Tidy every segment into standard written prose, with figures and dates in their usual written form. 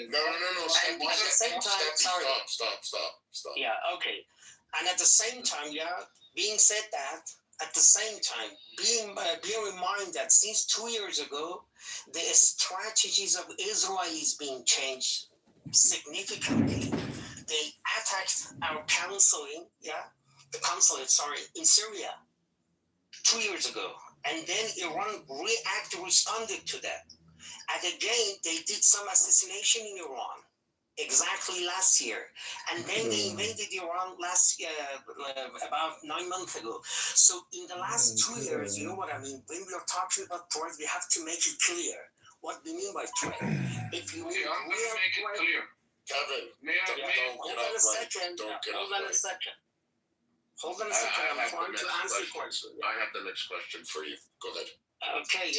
No. And at the same time, Stop. Yeah, okay. And at the same time, being said that, at the same time, being in mind that since 2 years ago, the strategies of Israel is being changed significantly. They attacked our the consulate, in Syria 2 years ago. And then Iran responded to that. And again, they did some assassination in Iran exactly last year. And then they invaded Iran about 9 months ago. So in the last 2 years, you know what I mean? When we are talking about threat, we have to make it clear what we mean by threat. If you mean I'm going to make it clear. Kevin, hold on a second. Hold on a second. I'm trying to answer the question. I have the next question for you. Go ahead. Okay,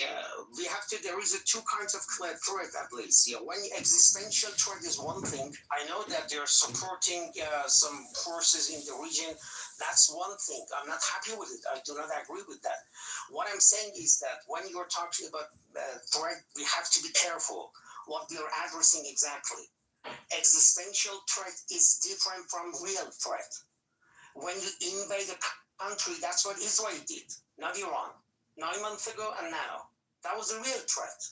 there is two kinds of threat at least. When existential threat is one thing, I know that they're supporting some forces in the region. That's one thing. I'm not happy with it. I do not agree with that. What I'm saying is that when you're talking about threat, we have to be careful what we are addressing exactly. Existential threat is different from real threat. When you invade a country, that's what Israel did, not Iran. 9 months ago and now. That was a real threat.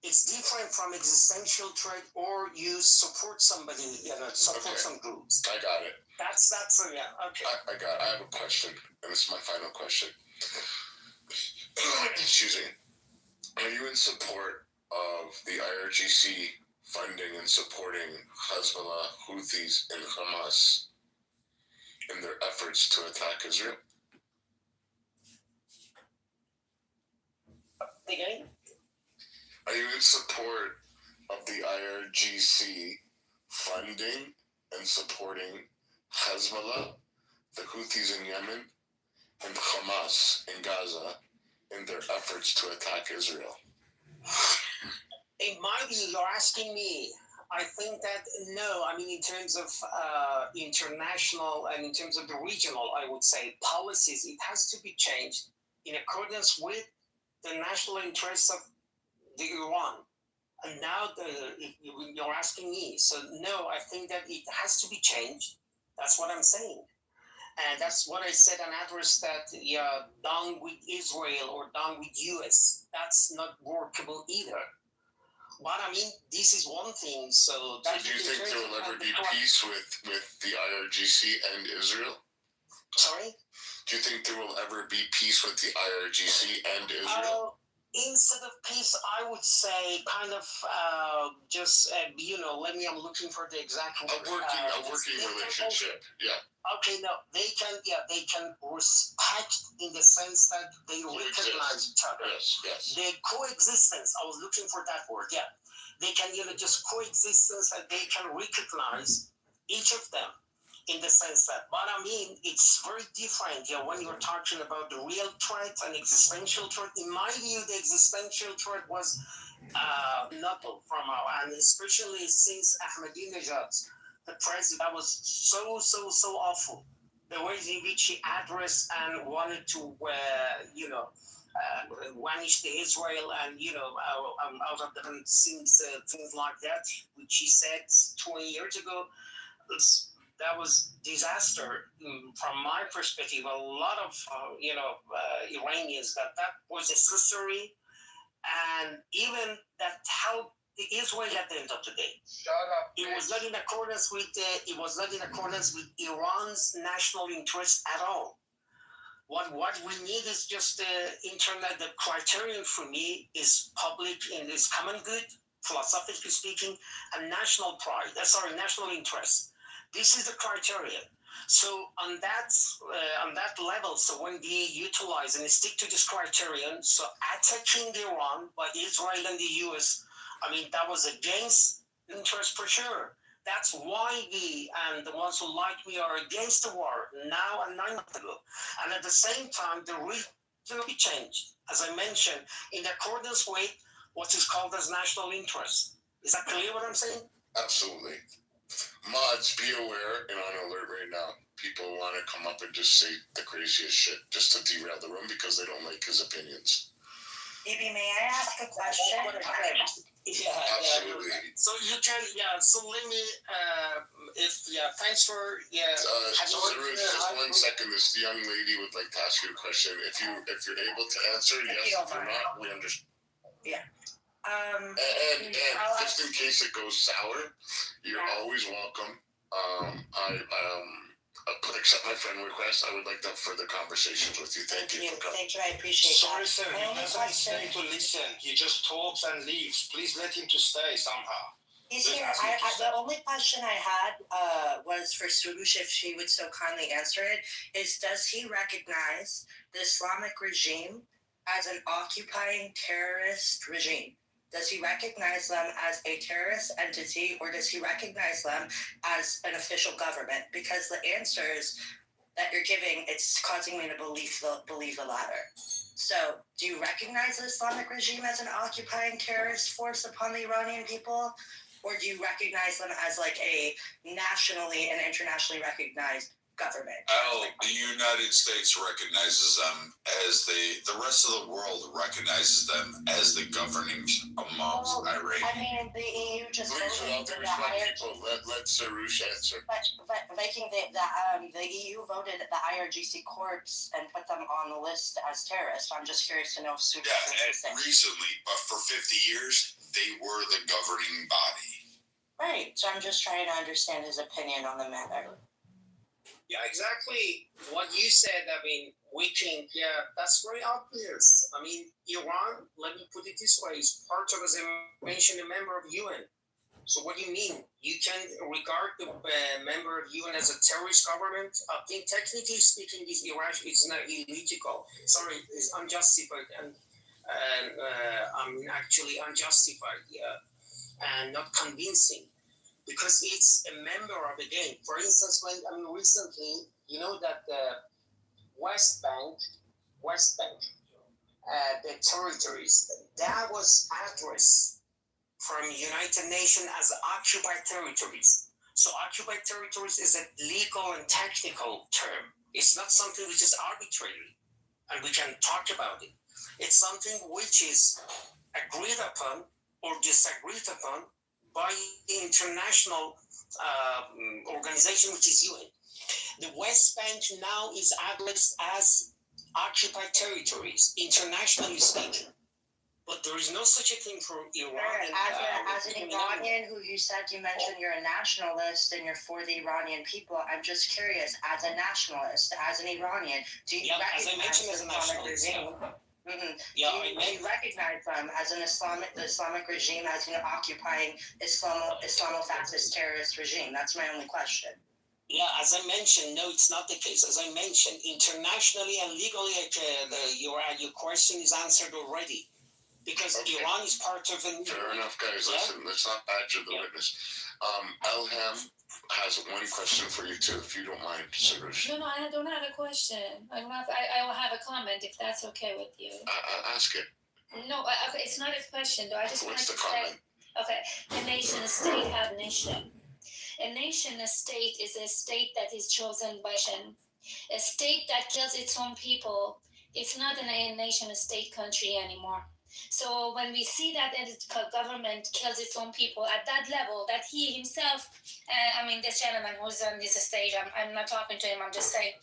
It's different from existential threat or you support somebody, some groups. I got it. That's okay. I have a question, and this is my final question. Excuse me. Are you in support of the IRGC funding and supporting Hezbollah, Houthis, and Hamas in their efforts to attack Israel? Again? Are you in support of the IRGC funding and supporting Hezbollah, the Houthis in Yemen, and Hamas in Gaza in their efforts to attack Israel? In my view, you're asking me. I think that no. I mean, in terms of international and in terms of the regional, I would say policies, it has to be changed in accordance with the national interests of the Iran. And now you're asking me. So no, I think that it has to be changed. That's what I'm saying. And that's what I said on address that, down with Israel or down with US. That's not workable either. But I mean, this is one thing. So do you think there will ever be peace with the IRGC and Israel? Sorry? Do you think there will ever be peace with the IRGC and Israel? Instead of peace, I would say kind of I'm looking for the exact word. A working relationship, yeah. Okay, no, they can respect in the sense that they recognize each other. Yes. The coexistence, I was looking for that word, yeah. They can, just coexistence and they can recognize each of them. In the sense that, but I mean, it's very different when you're talking about the real threat and existential threat. In my view, the existential threat was not from and especially since Ahmadinejad, the president, that was so awful. The ways in which he addressed and wanted to, vanish the Israel and, out of the things like that, which he said 20 years ago. That was disaster from my perspective. A lot of Iranians that was necessary, and even that helped Israel at the end of the day. It was not in accordance with Iran's national interest at all. What we need is just the criterion for me is public and is common good, philosophically speaking, and national interest. This is the criteria. So on that level, so when we utilize and stick to this criterion, so attacking Iran by Israel and the US, I mean, that was against interest for sure. That's why we and the ones who like me are against the war now and 9 months ago. And at the same time, the region will be changed, as I mentioned, in accordance with what is called as national interest. Is that clear what I'm saying? Absolutely. Mods, be aware and on alert right now. People want to come up and just say the craziest shit just to derail the room because they don't like his opinions. Maybe may I ask a question? Yeah, Absolutely. so you can, so let me, thanks for, Sarush, just 1 second. This young lady would like to ask you a question. If you're able to answer, If yes. you don't If you're mind. not, we understand. Yeah. And I'll just in case it goes sour, you're always welcome. Accept my friend request. I would like to have further conversations with you. Thank you for coming. Thank you, I appreciate sorry, that. sir, My he only doesn't question- stay to listen. He just talks and leaves. Please let him to stay somehow. He's Just here. ask him to The stay. only question I had was for Surush, if she would so kindly answer it, is does he recognize the Islamic regime as an occupying terrorist regime? Does he recognize them as a terrorist entity, or does he recognize them as an official government? Because the answers that you're giving, it's causing me to believe the latter. So, do you recognize the Islamic regime as an occupying terrorist force upon the Iranian people? Or do you recognize them as like a nationally and internationally recognized government? Oh, the United States recognizes them as the rest of the world recognizes them as the governing amongst Iran. I mean, the EU just Please, voted without the the higher. respect, let Sarush answer. But making the EU voted the IRGC courts and put them on the list as terrorists. So I'm just curious to know if Surush is the same. Recently, but for 50 years, they were the governing body. Right. So I'm just trying to understand his opinion on the matter. Yeah, exactly what you said. I mean, we think, that's very obvious. I mean, Iran, let me put it this way, is part of, as I mentioned, a member of UN. So what do you mean? You can regard the member of UN as a terrorist government? I think technically speaking, is irrational. It's not illegal. Sorry, it's unjustified, and actually unjustified, and not convincing. Because it's a member of the game. For instance, recently, you know that the West Bank, the territories, that was addressed from United Nations as occupied territories. So occupied territories is a legal and technical term. It's not something which is arbitrary, and we can talk about it. It's something which is agreed upon or disagreed upon by the international organization, which is UN. The West Bank now is addressed as occupied territories, internationally speaking. But there is no such a thing for Iran. As an Iranian who you said you mentioned you're a nationalist and you're for the Iranian people, I'm just curious, as a nationalist, as an Iranian, do you recognize the Islamic regime? Mm-hmm. Do you recognize them as the Islamic regime as an occupying Islamofascist terrorist regime? That's my only question. Yeah, as I mentioned, no, it's not the case. As I mentioned, internationally and legally, your question is answered already. Because Iran is part of a... Fair enough, guys. Listen, let's not badger the witness. Elham has one question for you too, if you don't mind, Sarush. No, I don't have a question. I will have a comment if that's okay with you. Ask it. No, okay, it's not a question though. I just What's wanted the to comment? say, okay, a nation state have nation. A nation state is a state that is chosen by nation. A state that kills its own people, it's not a nation state country anymore. So when we see that the government kills its own people at that level, that he himself, this gentleman who's on this stage, I'm not talking to him, I'm just saying,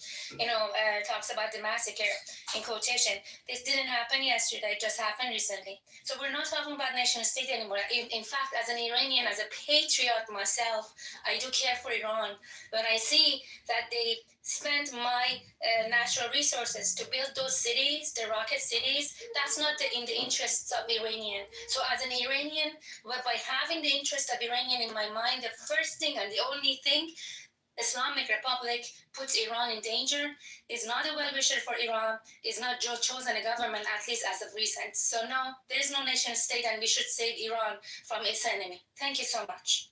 talks about the massacre in quotation. This didn't happen yesterday, it just happened recently. So we're not talking about nation state anymore. In fact, as an Iranian, as a patriot myself, I do care for Iran. When I see that they spent my natural resources to build those cities, the rocket cities, that's not in the interests of Iranian. So as an Iranian, by having the interest of Iranian in my mind, the first thing and the only thing Islamic Republic puts Iran in danger, is not a well-wisher for Iran, is not chosen a government, at least as of recent. So no, there is no nation state and we should save Iran from its enemy. Thank you so much.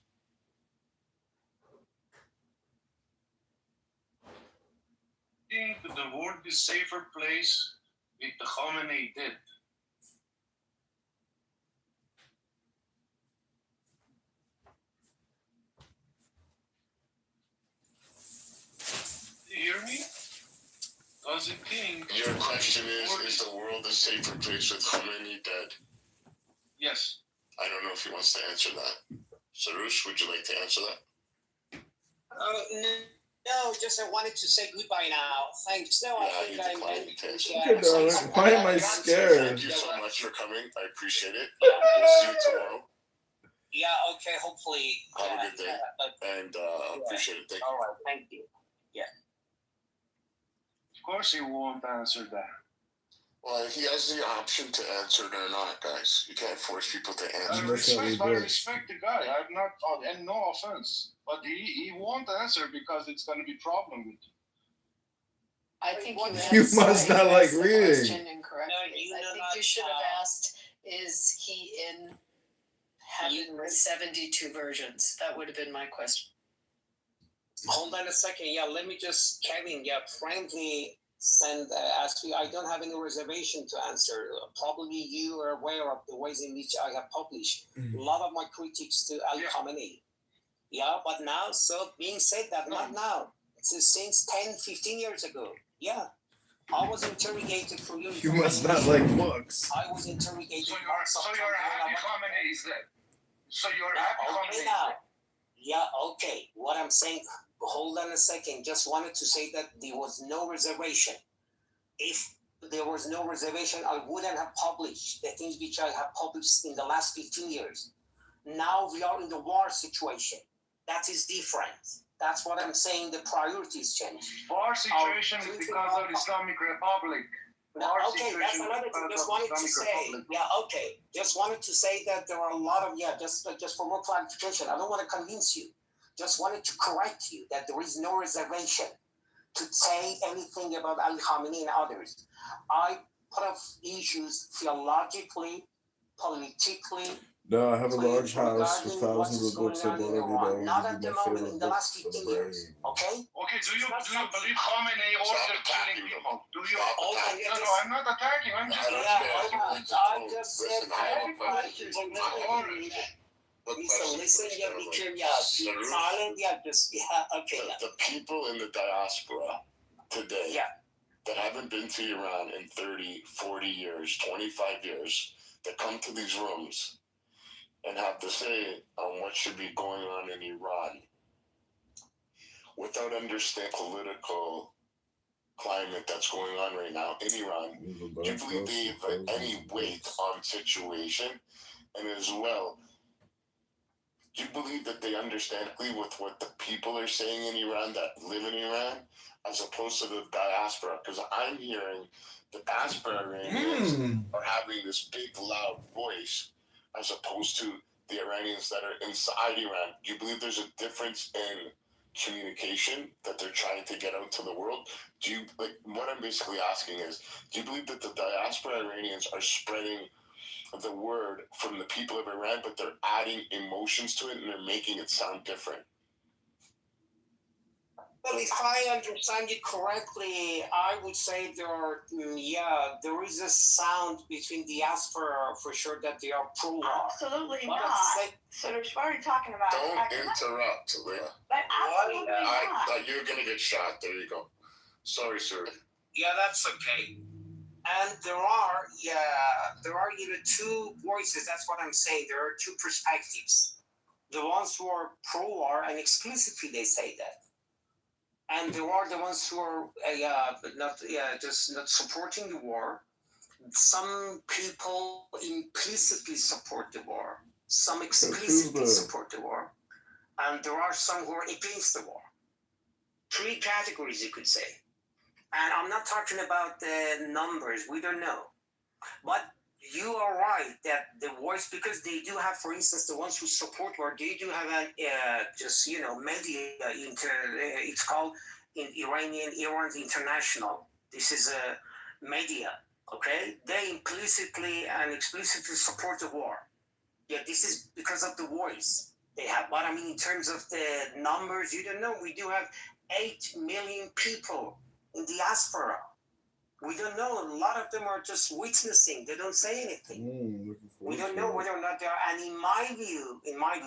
The world is a safer place with the Khomeini did. Do you hear me? Does was a king. Your question is the world a safer place with Khomeini dead? Yes. I don't know if he wants to answer that. Sarush, would you like to answer that? No, just I wanted to say goodbye now. Thanks. No, I think he declined to answer. Okay, darling. Why am I scared? Thank you so much for coming. I appreciate it. We'll see you tomorrow. Yeah, okay, hopefully. Have a good day. And appreciate it. Thank you. All right, thank you. Of course he won't answer that. Well, he has the option to answer it or not, guys. You can't force people to I answer. That's how he works. respect the guy. I'm not, and no offense, but he won't answer because it's going to be problem with you. I think You must not like the reading. question incorrectly. No, you I know think not, you should have asked, is he in heaven with 72 versions? That would have been my question. Hold on a second. Yeah, let me just, Kevin, frankly send, ask you, I don't have any reservation to answer. Probably you are aware of the ways in which I have published a lot of my critiques to Ali Khamenei. Yeah, but now, so being said that, not now, it's since 10, 15 years ago. Yeah, I was interrogated for your You must not like books. I was interrogated. So you're happy Khamenei is dead. So you're happy Khamenei is now. dead. Yeah, okay. What I'm saying, hold on a second. Just wanted to say that there was no reservation. If there was no reservation, I wouldn't have published the things which I have published in the last 15 years. Now we are in the war situation. That is different. That's what I'm saying. The priorities change. War situation is because of Islamic Republic. Okay, that's another thing. Just wanted to say, okay. Just wanted to say that there are a lot of, just for more clarification. I don't want to convince you. Just wanted to correct you that there is no reservation to say anything about Ali Khamenei and others. I put up issues theologically, politically. No, I have a large house with thousands of books I've already downloaded. Not at the My moment, favorite in the last books for the 15 years. brain. Okay? Okay, do you believe Khamenei ordered killing people? Do you? No, I'm not attacking. I'm just I just said, listen, be silent, okay. The people in the diaspora today that haven't been to Iran in 30, 40 years, 25 years, that come to these rooms and have to say on what should be going on in Iran without understanding political climate that's going on right now in Iran. Do you believe they have any weight on situation? And as well, do you believe that they understand with what the people are saying in Iran that live in Iran as opposed to the diaspora? Because I'm hearing the diaspora Iranians are having this big loud voice as opposed to the Iranians that are inside Iran. Do you believe there's a difference in communication that they're trying to get out to the world? Do you, what I'm basically asking is, do you believe that the diaspora Iranians are spreading the word from the people of Iran, but they're adding emotions to it and they're making it sound different? Well, if I understand you correctly, I would say there is a sound between diaspora for sure that they are pro-war. Absolutely not. So we're already talking about. Don't interrupt, Leah. But absolutely not. You're gonna get shot. There you go. Sorry, sir. Yeah, that's okay. And there are two voices. That's what I'm saying. There are two perspectives. The ones who are pro-war and explicitly they say that. And there are the ones who are just not supporting the war. Some people implicitly support the war. Some explicitly support the war. And there are some who are against the war. Three categories, you could say. And I'm not talking about the numbers. We don't know. But you are right that the voice, because they do have, for instance, the ones who support war, they do have media. It's called in Iran's International. This is a media. Okay, they implicitly and explicitly support the war. Yeah, this is because of the voice they have. But I mean, in terms of the numbers, you don't know. We do have 8 million people in diaspora. We don't know. A lot of them are just witnessing. They don't say anything. We don't know whether or not they are. And in my view,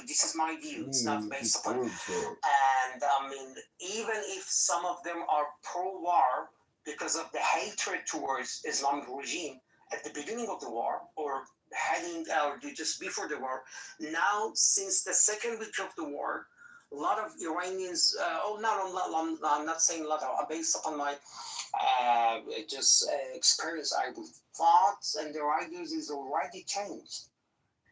this is my view. It's not based upon. And I mean, even if some of them are pro-war, because of the hatred towards Islamic regime at the beginning of the war or heading or just before the war. Now, since the second week of the war, a lot of Iranians, I'm not saying a lot, based upon my experience, I thoughts and their ideas is already changed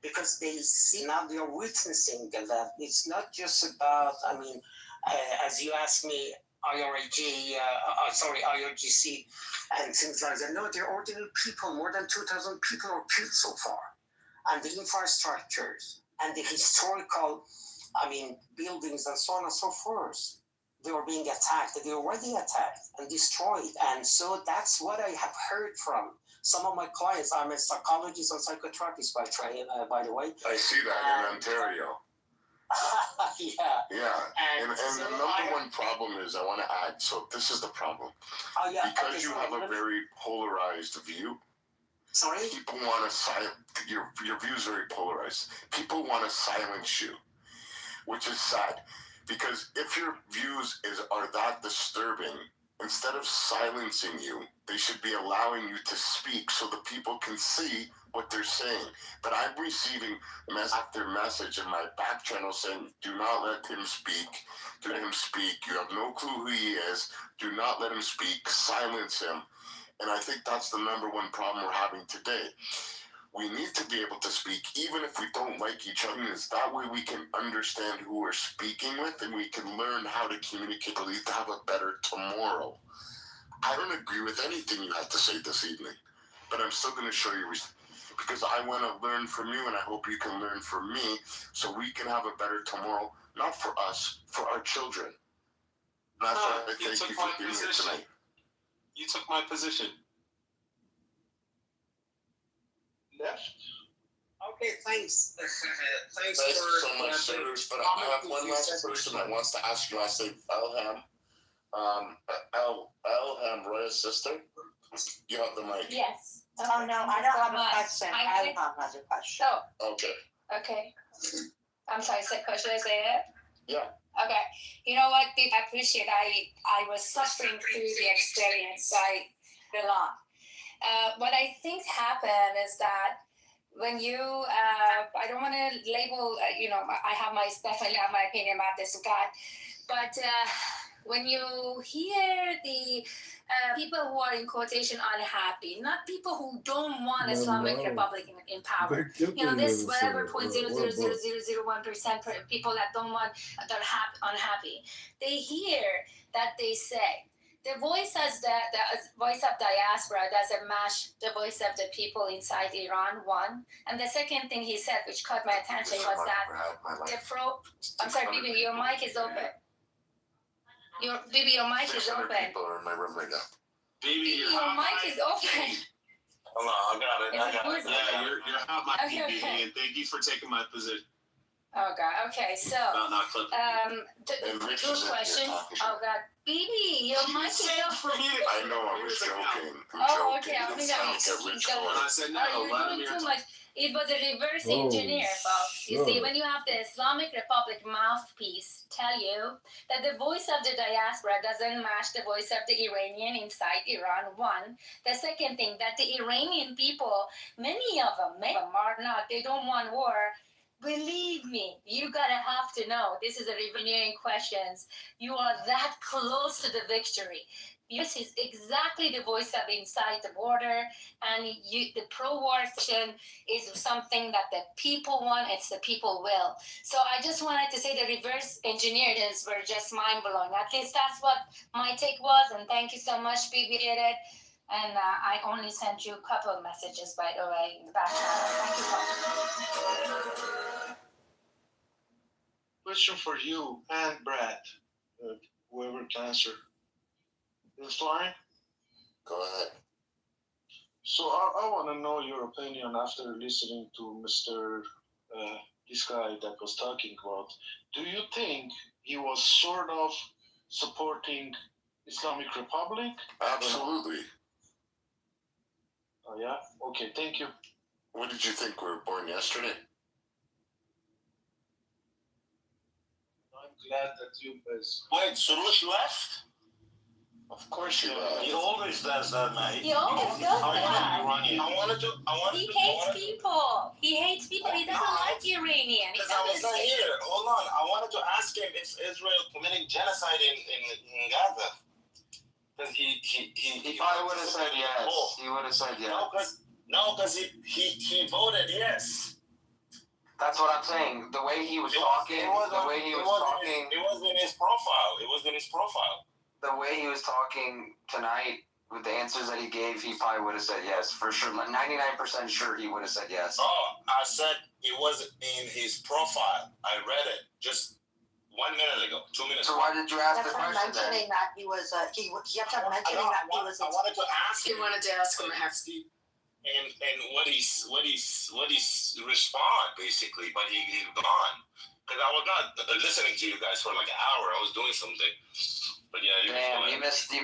because they see now they are witnessing that it's not just about, as you asked me, IRGC and things like that. No, they're ordinary people. More than 2,000 people are killed so far. And the infrastructures and the historical, buildings and so on and so forth, they were being attacked. They were already attacked and destroyed. And so that's what I have heard from some of my clients. I'm a psychologist and psychotherapist by training, by the way. I see that in Ontario. Yeah. And so the number one problem is, I want to add, so this is the problem. Because you have a very polarized view. Sorry? People want to your view is very polarized. People want to silence you, which is sad. Because if your views are that disturbing, instead of silencing you, they should be allowing you to speak so the people can see what they're saying. But I'm receiving after message in my back channel saying, do not let him speak. Do let him speak. You have no clue who he is. Do not let him speak. Silence him. And I think that's the number one problem we're having today. We need to be able to speak, even if we don't like each other. That way we can understand who we're speaking with and we can learn how to communicate to have a better tomorrow. I don't agree with anything you had to say this evening, but I'm still going to show you because I want to learn from you and I hope you can learn from me so we can have a better tomorrow, not for us, for our children. That's why I thank you for being here tonight. You took my position. Left. Okay, thanks. Thanks Thank for you so much, sirs. But I have one last person that wants to ask you. I say Elham. Elham, Roya's sister. You have the mic. Yes. Oh, no, I don't have a question. I Ilham has a question. Oh, Okay. okay. I'm sorry, should I say it? Yeah. Okay. You know what, Pete, I appreciate I was suffering through the experience a lot. What I think happened is that when you, I don't want to label, I definitely have my opinion about this guy, but when you hear the people who are in quotation unhappy, not people who don't want Islamic Republic in power. This whatever 0.00001% people that don't want, that are unhappy. They hear that they say the voice the voice of diaspora doesn't match the voice of the people inside Iran. One, and the second thing he said, which caught my attention, was that I'm sorry, Bibi, your mic is open. Your mic is open. People are in my room right now. Baby, your mic is open. Hold on, I got it. Yeah, you're hot mic, Okay. and thank you for taking my position. Oh God. Okay, so two questions. Oh God, Bibi, your mic is open. I know, I was joking. Okay. I think that I said no. you're doing too much. It was a reverse engineer, folks. You see, when you have the Islamic Republic mouthpiece tell you that the voice of the diaspora doesn't match the voice of the Iranian inside Iran, one. The second thing, that the Iranian people, many of them are not, they don't want war. Believe me, you have to know, this is a revenuing questions. You are that close to the victory. This is exactly the voice of inside the border, and the pro-war section is something that the people want. It's the people will. So I just wanted to say the reverse engineers were just mind-blowing. At least that's what my take was, and thank you so much, Bibi did it. And I only sent you a couple of messages, by the way, in the back channel. Thank you. Question for you and Brad, whoever can answer. Is fine? Go ahead. So I want to know your opinion after listening to Mr. This guy that was talking about. Do you think he was sort of supporting Islamic Republic? Absolutely. Oh yeah? Okay, thank you. What did you think? We were born yesterday? I'm glad that you guys... Wait, Soros left? Of course he always does that, man. He always does that. I wanted to. He hates people. He hates people. He doesn't like Iranian. He Because I was doesn't. not here. Hold on. I wanted to ask him if Israel committing genocide in Gaza. Because he probably would have said yes. He would have said yes. No, because he voted yes. That's what I'm saying. The way he was talking, It was in his profile. It was in his profile. The way he was talking tonight with the answers that he gave, he probably would have said yes for sure. 99% sure he would have said yes. Oh, I said it was in his profile. I read it just 1 minute ago, 2 minutes. So why did you ask That's the him question then? mentioning that he was. He kept on mentioning that he was. I wanted to ask He him. wanted to ask him half. And what he's respond basically, but he's gone. Because I was not listening to you guys for like an hour. I was doing something. But yeah, damn, you missed the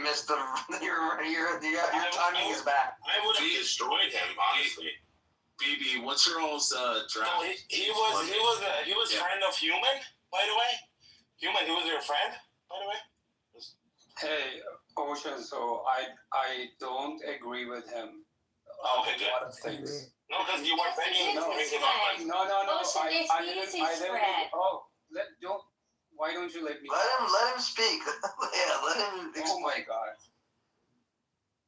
your timing is back. I would have destroyed him, honestly. BB, what's your all's draft? No, he was friend of Human, by the way. Human, he was your friend, by the way. Hey, Ocean. So I don't agree with him. Okay, good. A lot of things. No, because you weren't thinking No. Ocean, if he is his friend. Oh, why don't you let me? Let him speak. Yeah, let him explain. Oh my God.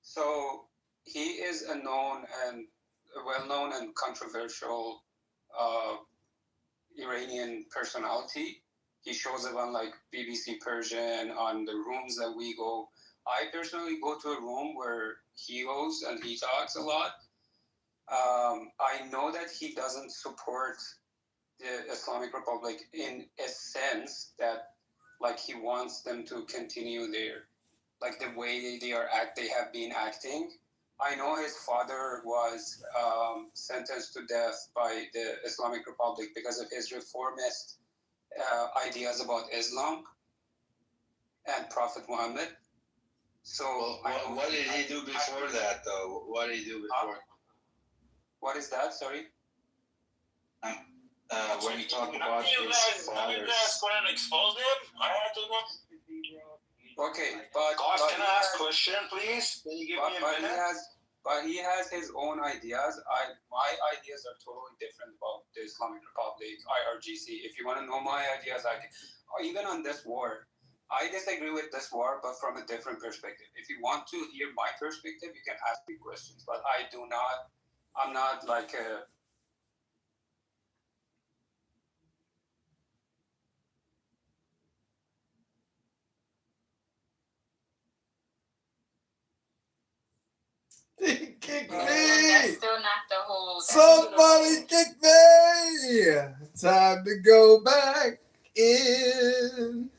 So he is a well-known and controversial Iranian personality. He shows up on like BBC Persian, on the rooms that we go. I personally go to a room where he goes and he talks a lot. I know that he doesn't support the Islamic Republic in a sense that like he wants them to continue like the way they have been acting. I know his father was sentenced to death by the Islamic Republic because of his reformist ideas about Islam and Prophet Muhammad. So what did he do before that, though? What did he do before? What is that? Sorry. When you talk about his You father's. guys couldn't expose him? I had to know. Okay, but Can I ask a question, please? Can you give me a minute? But he has his own ideas. My ideas are totally different about the Islamic Republic, IRGC. If you want to know my ideas, even on this war, I disagree with this war, but from a different perspective. If you want to hear my perspective, you can ask me questions. But I'm not like a... He kicked me! That's still not the whole. Somebody kick me! Time to go back in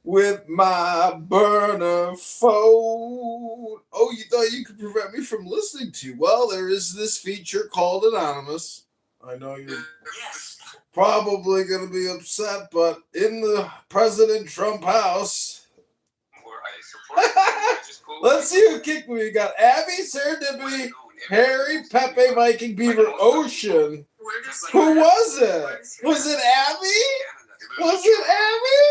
with my burner phone. Oh, you thought you could prevent me from listening to? Well, there is this feature called Anonymous. I know you're probably going to be upset, but in the President Trump house... Let's see who kicked me. We got Abby, Serendipity, Harry, Pepe, Viking, Beaver, Ocean. Who was it? Was it Abby? Was it Abby?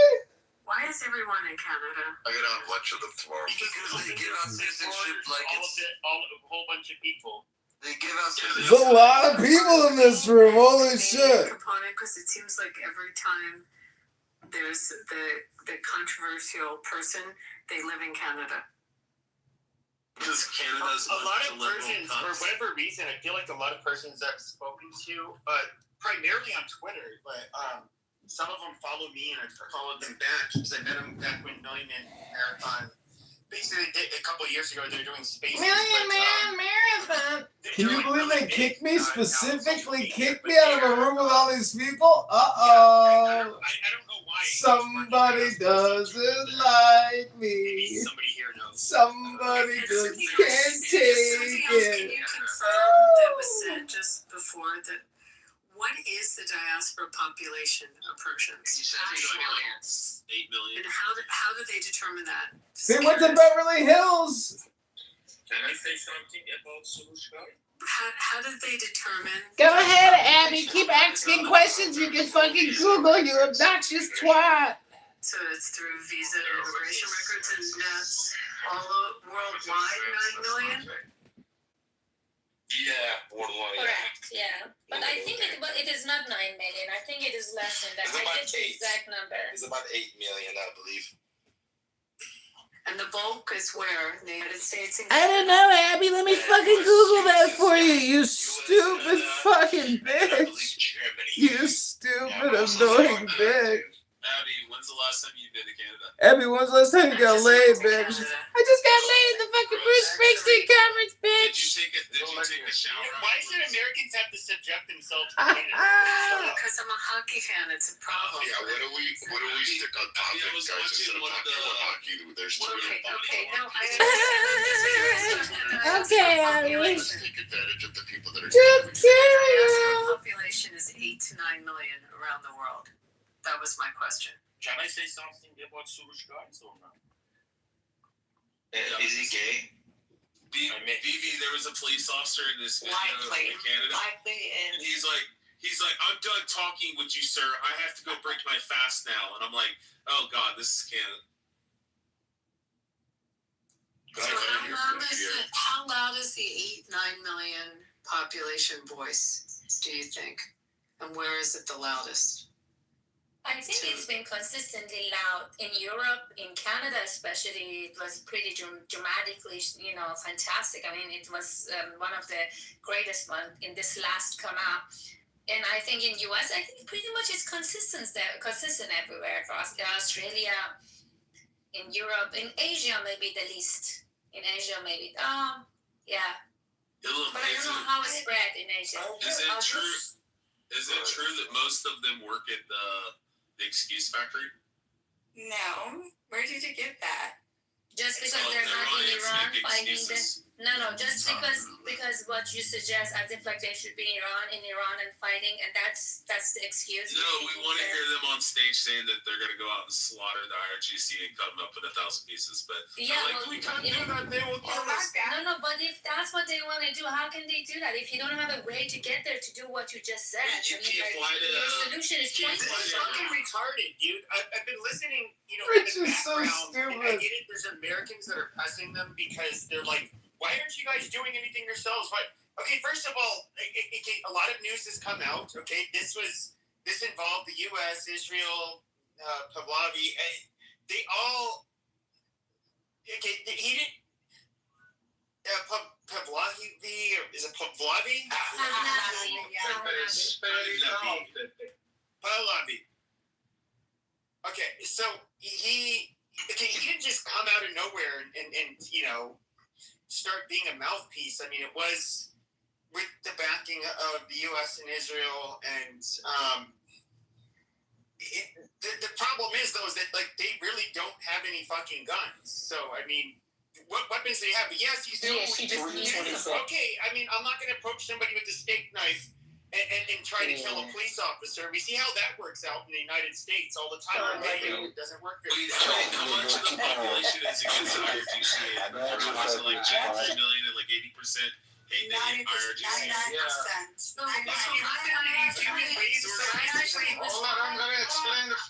Why is everyone in Canada? I get on a bunch of them tomorrow. Because they give out citizenship like it's a whole bunch of people. they give out There's a lot of people in this room. Holy shit. Component, because it seems like every time there's the controversial person, they live in Canada. Because Canada's a lot of Persians, for whatever reason, I feel like a lot of Persians I've spoken to, primarily on Twitter, but some of them follow me and I followed them back because I met them back when Million Man Marathon. Basically, a couple of years ago, they were doing spaces. Million Man Marathon. Can you believe they kicked me? Specifically kicked me out of a room with all these people? I don't know why. Somebody doesn't like me. Maybe somebody here knows. Somebody just can't take Can it. you confirm that was said just before that? What is the diaspora population of Persians? He said 8 million. And how do they determine that? They went to Beverly Hills. Can I say something about Solution? How did they determine? Go ahead, Abby. Keep asking questions. You can fucking Google, you obnoxious twat. So it's through visa and immigration records, and that's all worldwide, 9 million. Yeah, worldwide. Correct. Yeah, but I think it is not 9 million. I think it is less than that. It's I about get the 8. exact number. It's about 8 million, I believe. And the bulk is where? In the United States? I don't know, Abby. Let me fucking Google that for you, you stupid fucking bitch. You stupid, annoying bitch. Abby, when's the last time you've been to Canada? Abby, when's the last time you got laid, bitch? I just got laid in the fucking Bruce Springsteen conference, bitch. Did you take a shower? Why should Americans have to subject themselves to Because I'm a hockey fan, it's a problem. Yeah, what do we stick on topic, guys, instead of talking about hockey? There's too many. Okay, no, I Okay, Abby. Let's take advantage of the people that are The population is 8 to 9 million around the world. That was my question. Can I say something about Surush guys or not? Is he gay? BB, there was a police officer in this video in Canada. And he's like, I'm done talking with you, sir. I have to go break my fast now. And I'm like, oh God, this is Canada. So how loud is the 8-9 million population voice, do you think? And where is it the loudest? I think it's been consistently loud in Europe, in Canada especially. It was pretty dramatically, fantastic. I mean, it was one of the greatest ones in this last come out. And I think in US, I think pretty much it's consistent everywhere across Australia, in Europe, in Asia maybe the least. In Asia maybe, yeah. But I don't know how it's spread in Asia. Is it true? Is it true that most of them work at the Excuse Factory? No. Where did you get that? Just because they're not in Iran finding this. No, just because what you suggest as if like they should be in Iran and fighting, and that's the excuse. No, we want to hear them on stage saying that they're going to go out and slaughter the IRGC and cut them up in 1,000 pieces. But yeah, like, we can't do that. They will kill us. No, but if that's what they want to do, how can they do that? If you don't have a way to get there to do what you just said, You can't fly to. Your solution is pointless. This is fucking retarded, dude. I've been listening, Rich in the is so background, and I stupid. get it. There's Americans that are pressing them because they're like, why aren't you guys doing anything yourselves? But okay, first of all, a lot of news has come out. Okay, this involved the U.S., Israel, Pahlavi. They all. Okay, he didn't. Pahlavi, is it Pahlavi? Pahlavi. Okay, so he didn't just come out of nowhere and start being a mouthpiece. I mean, it was with the backing of the U.S. and Israel, and the problem is though is that like they really don't have any fucking guns. So I mean, what weapons they have? Yes, you still okay. I mean, I'm not going to approach somebody with a steak knife and try to kill a police officer. We see how that works out in the United States all the time. It doesn't work very well. How much of the population is against the IRGC? Was it like 3 million and like 80% hate the IRGC? 99%.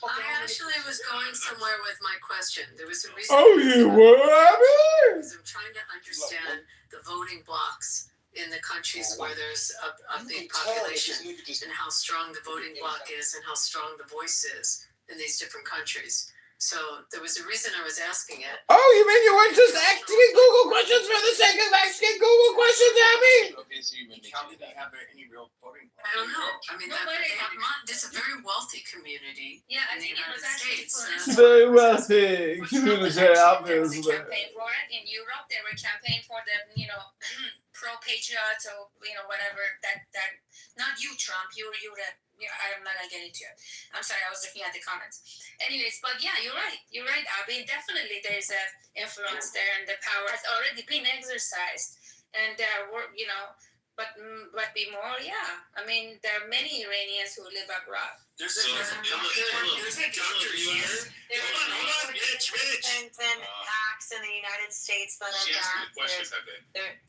I actually was going somewhere with my question. There was a reason. Oh, you were, Abby? I'm trying to understand the voting blocks in the countries where there's a big population and how strong the voting bloc is and how strong the voice is in these different countries. So there was a reason I was asking it. Oh, you mean you weren't just asking Google questions for the sake of asking Google questions, Abby? How do they have any real voting bloc? I don't know. I mean, it's a very wealthy community. Yeah, I in the think it was United actually States. Very wealthy community, obviously. Campaign for it in Europe. They were campaigning for the pro-patriots or whatever that not you, Trump. You're I'm not gonna get into it. I'm sorry, I was looking at the comments. Anyways, but yeah, you're right, Abby. Definitely there's a influence there, and the power has already been exercised. And but be more, yeah. I mean, there are many Iranians who live abroad. There's a doctor here. Hold on, Rich. And acts in the United States that She are asked me a question,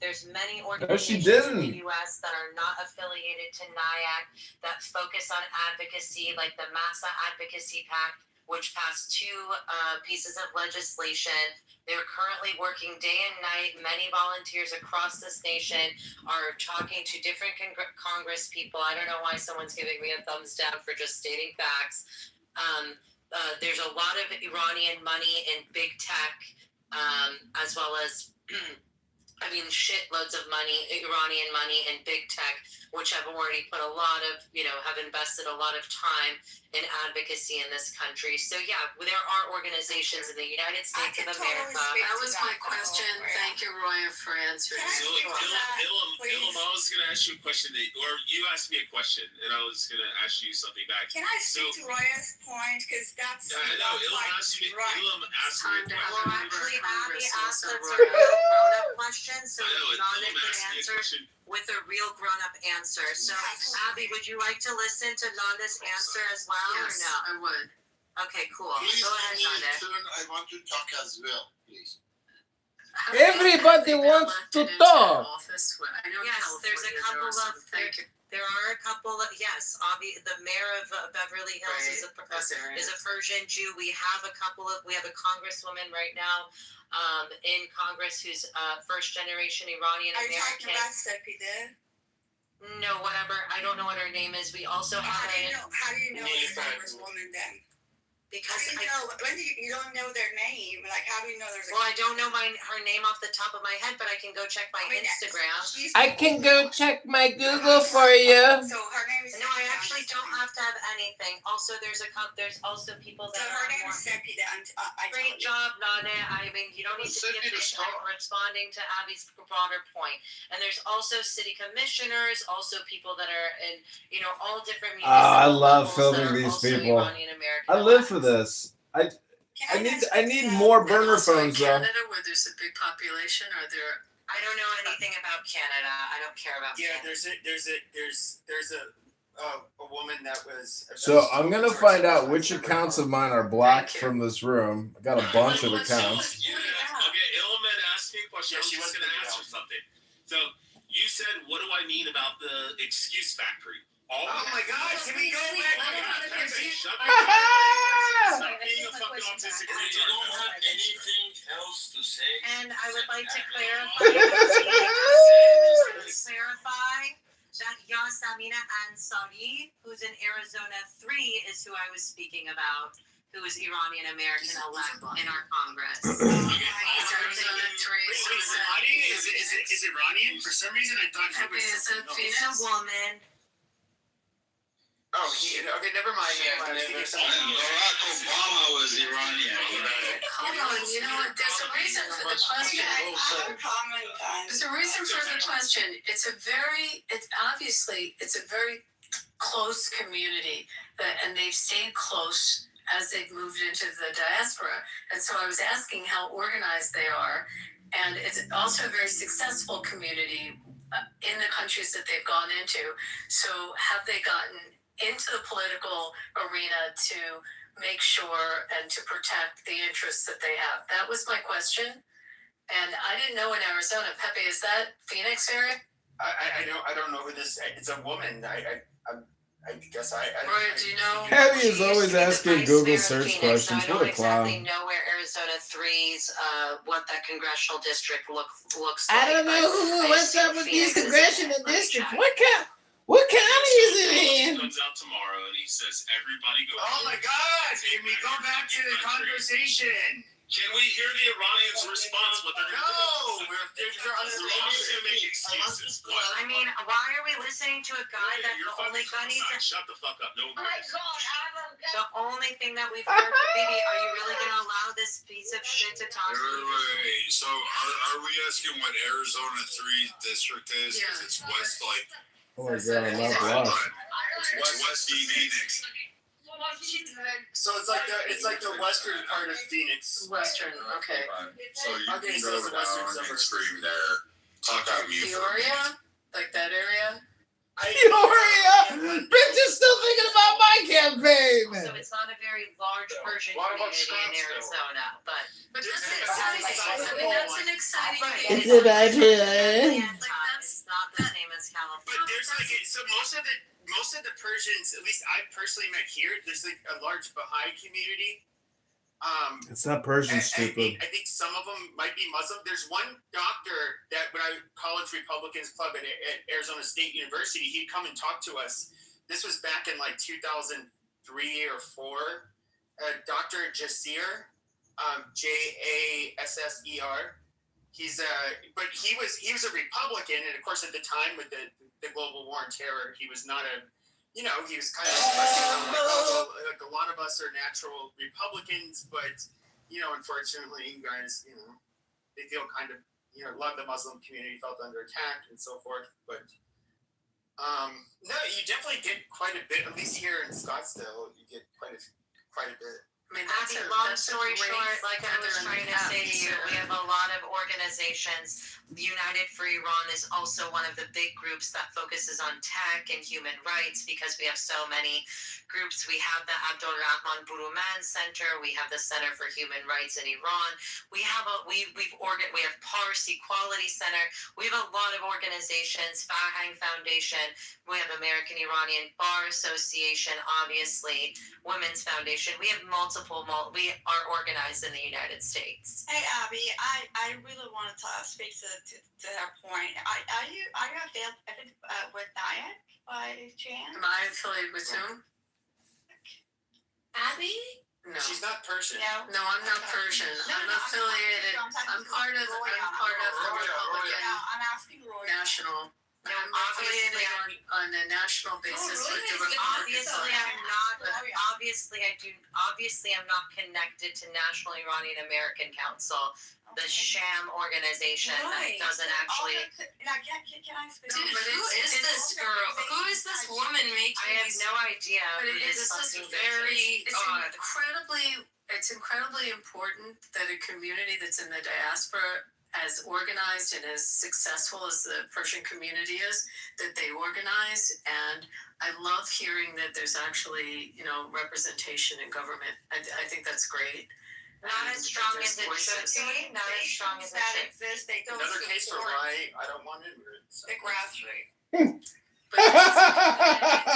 there's many she organizations didn't. in the U.S. that are not affiliated to NIAC that focus on advocacy, like the MASA Advocacy Pact, which passed two pieces of legislation. They're currently working day and night. Many volunteers across this nation are talking to different Congress people. I don't know why someone's giving me a thumbs down for just stating facts. There's a lot of Iranian money in big tech, as well as shitloads of money, Iranian money in big tech, which have already put a lot of, have invested a lot of time in advocacy in this country. So yeah, there are organizations in the United States of America. That was my question. Thank you, Roya, for answering. Ilham, I was going to ask you a question, or you asked me a question, and I was going to ask you something back. Can I speak to Roya's point? Because that's. I know. Ilham asked me a question. Well, actually, Abby asked us a real grown-up question, so Nana can answer with a real grown-up answer. So, Abby, would you like to listen to Nana's answer as well, Yes, or no? I would. Okay, cool. Please Go ahead, let me Nana. turn. I want to talk as well, please. Everybody wants to talk. Yes, there's a couple of. There are a couple of, yes, the mayor of Beverly Hills is a Persian Jew. We have a congresswoman right now in Congress who's first generation Iranian American. Are you talking about Sepideh? No, whatever. I don't know what her name is. We also have How do you know it's a congresswoman then? Because when you don't know their name, like how do you know there's a? Well, I don't know her name off the top of my head, but I can go check my Instagram. I can go check my Google for you. So her name is. No, I actually don't have to have anything. Also, there's also people that. So her name is Sepideh. Great job, Nana. I mean, you don't need to be responding to Abby's broader point. And there's also city commissioners, also people that are in, all different. I love filming these people. I live for this. I need more burner phones though. Canada, where there's a big population, are there? I don't know anything about Canada. I don't care about. Yeah, Canada. there's a woman that was. So I'm gonna find out which accounts of mine are blocked from this room. I got a bunch of accounts. Okay, Ilham had asked me a question. Yeah, she was going to answer something. So you said, what do I mean about the excuse factory? Oh my God! Can we go back? Shut up! Being a fucking autistic. You don't have anything else to say? And I would like to clarify that Yasamina Ansari, who's in Arizona 3, is who I was speaking about, who is Iranian American elect in our Congress. Arizona 3. Is it Iranian? For some reason, I thought he was. She's a woman. Oh, okay, never mind. Barack Obama was Iranian. Hold on, you know what? There's a reason for the question. There's a reason for the question. It's obviously a very close community, and they've stayed close as they've moved into the diaspora. And so I was asking how organized they are, and it's also a very successful community in the countries that they've gone into. So have they gotten into the political arena to make sure and to protect the interests that they have? That was my question. And I didn't know in Arizona. Pepe, is that Phoenix area? I don't know who this. It's a woman. I guess I. Roy, do you know? Abby is always asking Google search questions. What a clown. I don't exactly know where Arizona 3's what that congressional district looks like. I don't know what's up with these congressional districts. What county is it in? He comes out tomorrow and he says, everybody go. Oh my God! Can we go back to the conversation? Can we hear the Iranians' response? What they're going to do? They're going to make excuses. I mean, why are we listening to a guy that the only gun he's Shut the fuck up. No. the only thing that we've heard? Baby, are you really going to allow this piece of shit to talk to you? Wait. So are we asking what Arizona 3 district is? Because it's west, like. Oh my God, I love block. It's west Phoenix. So it's like the western part of Phoenix. Western, okay. So you can go down and scream there. Talk on mute. Peoria? Like that area? Peoria! Bitch is still thinking about my campaign! So it's not a very large Persian community in Arizona, but that's exciting. I mean, that's an exciting thing. It's about here. It's not the same as California. But there's so most of the Persians, at least I personally met here, there's like a large Baha'i community. It's not Persian, stupid. I think some of them might be Muslim. There's one doctor that when I College Republicans Club at Arizona State University, he'd come and talk to us. This was back in like 2003 or 4. Dr. Jasser, Jasser. But he was a Republican, and of course at the time with the global war on terror, he was not a. He was kind of like a lot of us are natural Republicans, but unfortunately, you guys, they feel kind of, a lot of the Muslim community felt under attack and so forth. But no, you definitely get quite a bit. At least here in Scottsdale, you get quite a bit. I mean, Long story short, like I was trying to say to you, we have a lot of organizations. United for Iran is also one of the big groups that focuses on tech and human rights because we have so many groups. We have the Abdul Rahman Buruman Center. We have the Center for Human Rights in Iran. We have we have Pars Equality Center. We have a lot of organizations. Farhang Foundation. We have American Iranian Bar Association. Obviously, Women's Foundation. We have multiple. We are organized in the United States. Hey, Abby, I really wanted to speak to that point. Are you affiliated with Nyack by chance? Am I affiliated with whom? Abby? No. She's not Persian. No, I'm not Persian. I'm affiliated. I'm part of the Republican I'm asking Roy. National. I'm affiliated on a national basis with the Republican Party. Obviously, I'm not connected to National Iranian American Council, the sham organization that doesn't actually. Now, can I speak? Who is this girl? Who is this woman making? I have no idea. But this is very. It's incredibly important that a community that's in the diaspora, as organized and as successful as the Persian community is, that they organize. And I love hearing that there's actually, representation in government. I think that's great. Not as strong as it should be. Not as strong as it should exist. They go Another case for why I don't want immigrants. the grassroots. But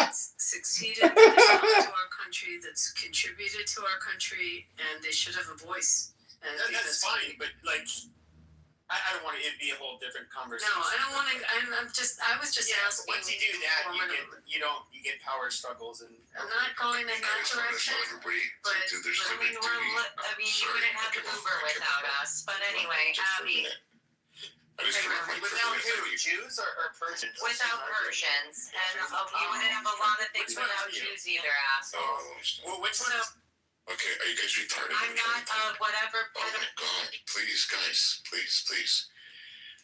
it's succeeded to our country, that's contributed to our country, and they should have a voice. And That's fine, but I don't want it to be a whole different conversation. No, I don't want to. I was just asking. Once you do that, you get power struggles, and I'm not going in that direction. But you wouldn't have Uber without us. But anyway, Abby. Without who? Jews or Persians? Without Persians, and you wouldn't have a lot of things without Jews either, assholes. Well, which one is? Okay, are you guys retarded? I'm not whatever. Oh my god, please, guys, please.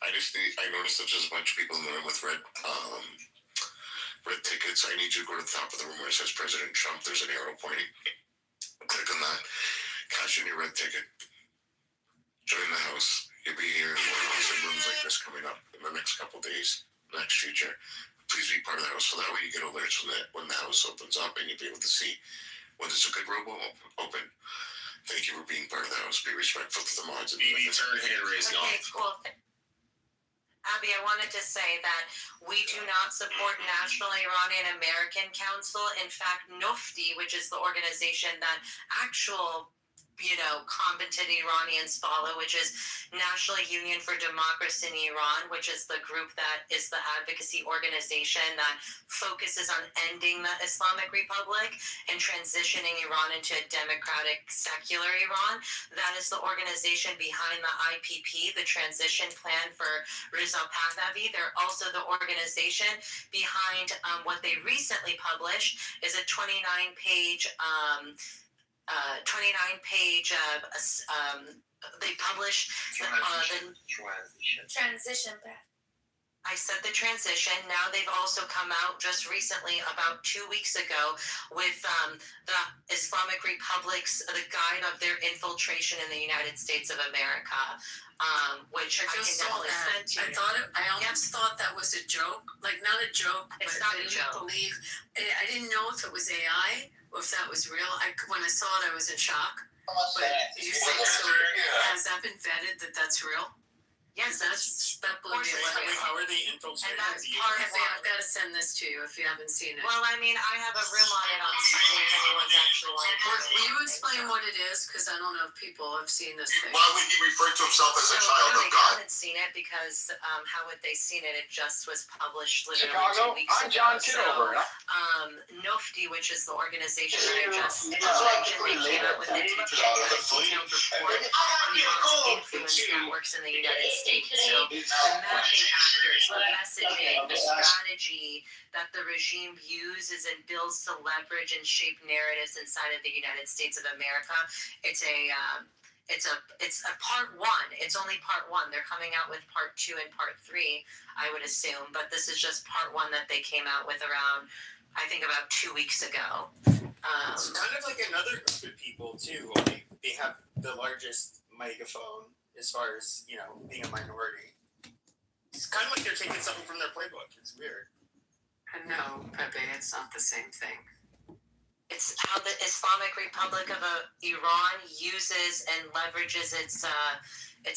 I noticed that there's a bunch of people in the room with red tickets. I need you to go to the top of the room where it says President Trump. There's an arrow pointing. Click on that. Cash in your red ticket. Join the house. You'll be here in one house and rooms like this coming up in the next couple days, next future. Please be part of the house so that way you get alerts when the house opens up and you'll be able to see when it's a good room open. Thank you for being part of the house. Be respectful to the mods. BB, turn hand raising off. Cool. Abby, I wanted to say that we do not support National Iranian American Council. In fact, Nufti, which is the organization that actual competent Iranians follow, which is National Union for Democracy in Iran, which is the group that is the advocacy organization that focuses on ending the Islamic Republic and transitioning Iran into a democratic, secular Iran. That is the organization behind the IPP, the transition plan for Reza Pahlavi. They're also the organization behind what they recently published is a 29-page they published the Transition path. I said the transition. Now they've also come out just recently, about 2 weeks ago, with the Islamic Republic's the guide of their infiltration in the United States of America, which I can definitely send to you. I almost thought that was a joke, like not a joke, It's but not I a didn't joke. believe. I didn't know if it was AI or if that was real. When I saw it, I was in shock. But you think so? Has that been vetted that that's real? Yes, that blew me away. How are they infiltrating? And that's the part US? of I've got to send this to you if you haven't seen it. Well, I mean, I have a room on it on Sunday if anyone's actually wanting to. Will you explain what it is? Because I don't know if people have seen this thing. Why would he refer to himself as a child no, of they God? haven't seen it because how would they seen it? It just was published literally Chicago, 2 weeks I'm ago. John Kitover. NOFTI, which is the organization that I just It's mentioned, they like came out with a detailed report on the influence networks in the United States. So the mapping actors, the messaging, the strategy that the regime uses and builds to leverage and shape narratives inside of the United States of America. It's a part one. It's only part one. They're coming out with part 2 and part 3, I would assume, but this is just part 1 that they came out with around, I think, about 2 weeks ago. It's kind of like another group of people too. They have the largest megaphone as far as being a minority. It's kind of like they're taking something from their playbook. It's weird. No, Pepe, it's not the same thing. It's how the Islamic Republic of Iran uses and leverages its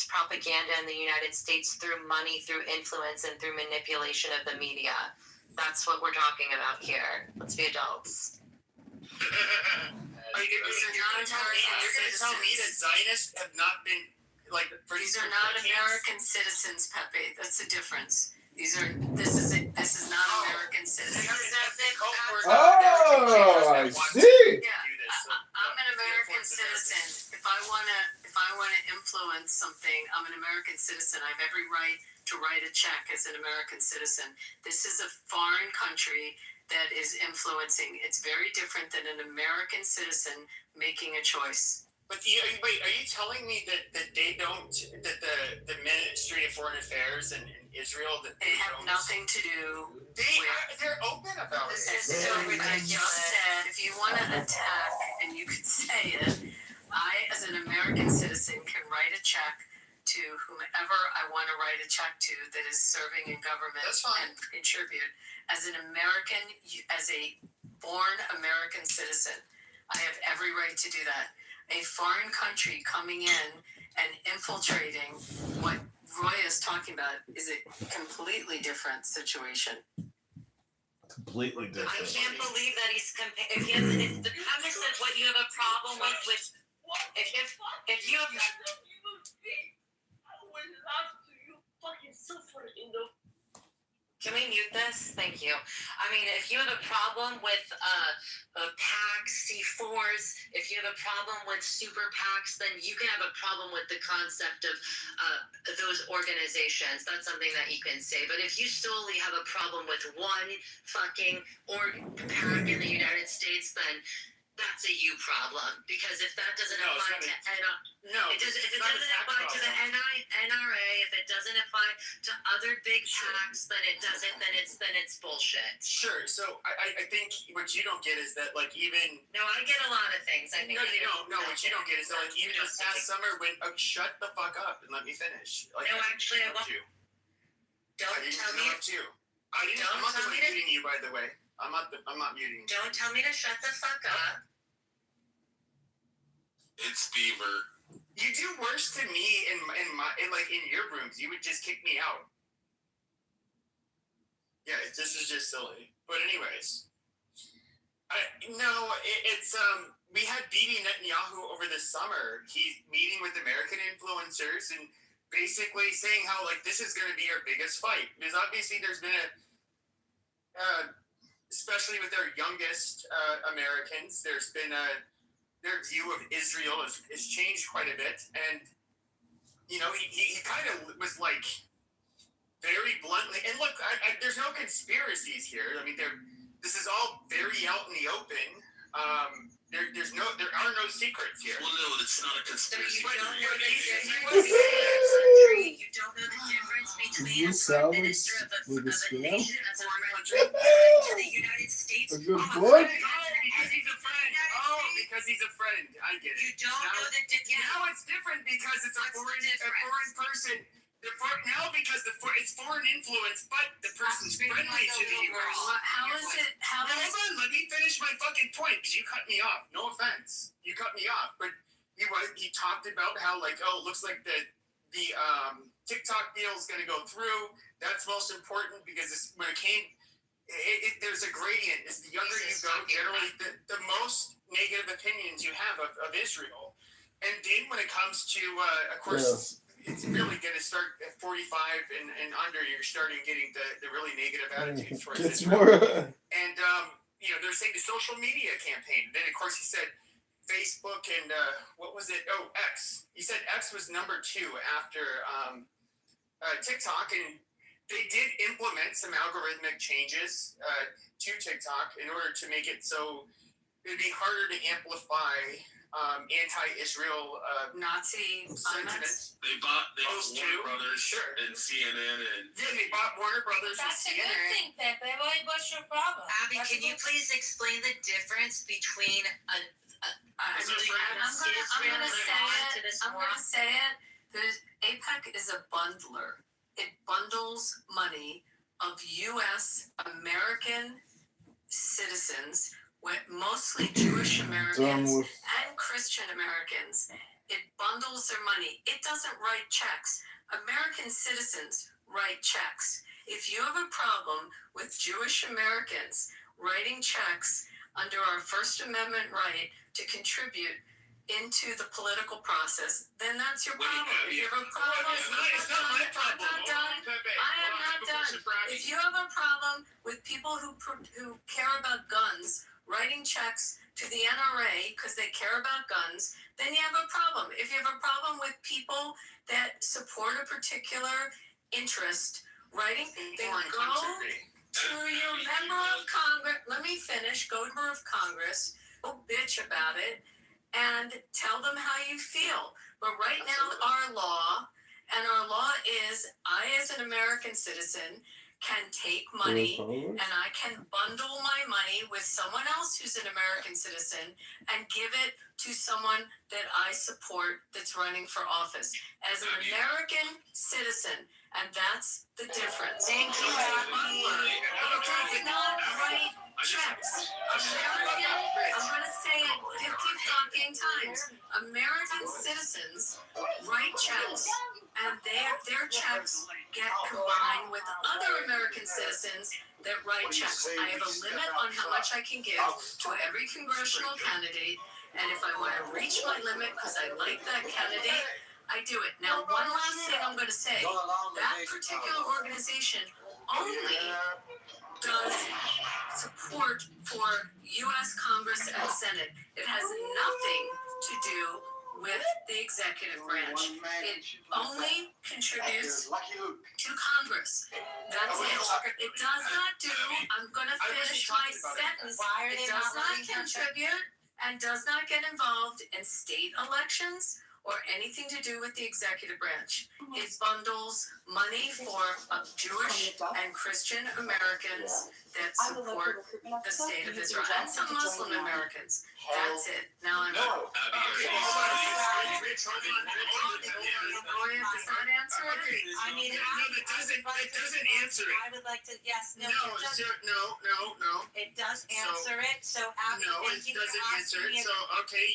propaganda in the United States through money, through influence, and through manipulation of the media. That's what we're talking about here. Let's be adults. You're going to tell me that Zionists have not been These are not American citizens, Pepe. That's the difference. This is not American citizens. Oh, I see. I'm an American citizen. If I wanna influence something, I'm an American citizen. I have every right to write a check as an American citizen. This is a foreign country that is influencing. It's very different than an American citizen making a choice. But are you telling me that they don't, that the Ministry of Foreign Affairs in Israel, that they have nothing to do they're open about it. This is so ridiculous. You said if you want to attack, and you could say it, I, as an American citizen, can write a check to whomever I want to write a check to that is serving in government and contribute. As an American, as a born American citizen, I have every right to do that. A foreign country coming in and infiltrating what Roy is talking about is a completely different situation. Completely different. I can't believe that he's if the premise that what you have a problem with if you have Can we mute this? Thank you. I mean, if you have a problem with PACs, C4s, if you have a problem with super PACs, then you can have a problem with the concept of those organizations. That's something that you can say. But if you solely have a problem with one fucking PAC in the United States, then that's a you problem. Because if that doesn't apply to if it doesn't apply to the NRA, if it doesn't apply to other big PACs, then it doesn't. Then it's bullshit. Sure. So I think what you don't get is that even I get a lot of things. I think what you don't get is that even this past summer when shut the fuck up and let me finish. Actually, I won't. Don't tell me. I'm not muting you, by the way. I'm not muting you. Don't tell me to shut the fuck up. It's Beaver. You do worse to me in your rooms. You would just kick me out. Yeah, this is just silly. But anyways, we had Bibi Netanyahu over the summer. He's meeting with American influencers and basically saying how this is going to be our biggest fight, because obviously there's been especially with their youngest Americans, there's been their view of Israel has changed quite a bit, and he kind of was very bluntly, and look, there's no conspiracies here. I mean, this is all very out in the open. There are no secrets here. Well, no, it's not a conspiracy. You don't know the difference between a prime minister of a nation as a foreign country to the United States. A good boy. Because he's a friend. I get it. You don't know the difference. Now it's different because it's a foreign person. Now because it's foreign influence, but the person's friendly to the U.S. How is it? Hold on, let me finish my fucking point, because you cut me off. No offense, you cut me off, but he talked about how it looks like the TikTok deal is going to go through. That's most important because when it came, there's a gradient. As the younger you go, generally, the most negative opinions you have of Israel. And then when it comes to, of course, it's really going to start at 45 and under. You're starting getting the really negative attitudes towards Israel. And, they're saying the social media campaign. Then, of course, he said Facebook and, what was it? Oh, X. He said X was number 2 after TikTok. And they did implement some algorithmic changes to TikTok in order to make it so it'd be harder to amplify anti-Israel Nazi sentiments. They bought Warner Brothers and CNN and they bought Warner Brothers and That's a CNN. good thing, Pepe. What's your problem? Abby, can you please explain the difference between I'm gonna say it. AIPAC is a bundler. It bundles money of U.S. American citizens, with mostly Jewish Americans and Christian Americans. It bundles their money. It doesn't write checks. American citizens write checks. If you have a problem with Jewish Americans writing checks under our First Amendment right to contribute into the political process, then that's your problem. If you have a problem, it's not my problem. I am not done. If you have a problem with people who care about guns writing checks to the NRA because they care about guns, then you have a problem. If you have a problem with people that support a particular interest writing, then go to your member of Congress. Let me finish. Go to member of Congress, go bitch about it, and tell them how you feel. But right now, our law is, I as an American citizen can take money and I can bundle my money with someone else who's an American citizen and give it to someone that I support that's running for office as an American citizen. And that's the difference. Thank you, Abby. It does not write checks. I'm going to say it 50 fucking times. American citizens write checks, and their checks get combined with other American citizens that write checks. I have a limit on how much I can give to every congressional candidate, and if I want to reach my limit because I like that candidate, I do it. Now, one last thing I'm going to say. That particular organization only does support for U.S. Congress and Senate. It has nothing to do with the executive branch. It only contributes to Congress. That's it. It does not do, I'm going to finish my sentence. It does not contribute and does not get involved in state elections or anything to do with the executive branch. It bundles money for Jewish and Christian Americans that support the state of Israel and some Muslim Americans. That's it. Now I'm done. Does that answer it? I mean, it doesn't answer it. I would like to, yes, no. No. It does answer it. So after No, it doesn't answer it. So okay,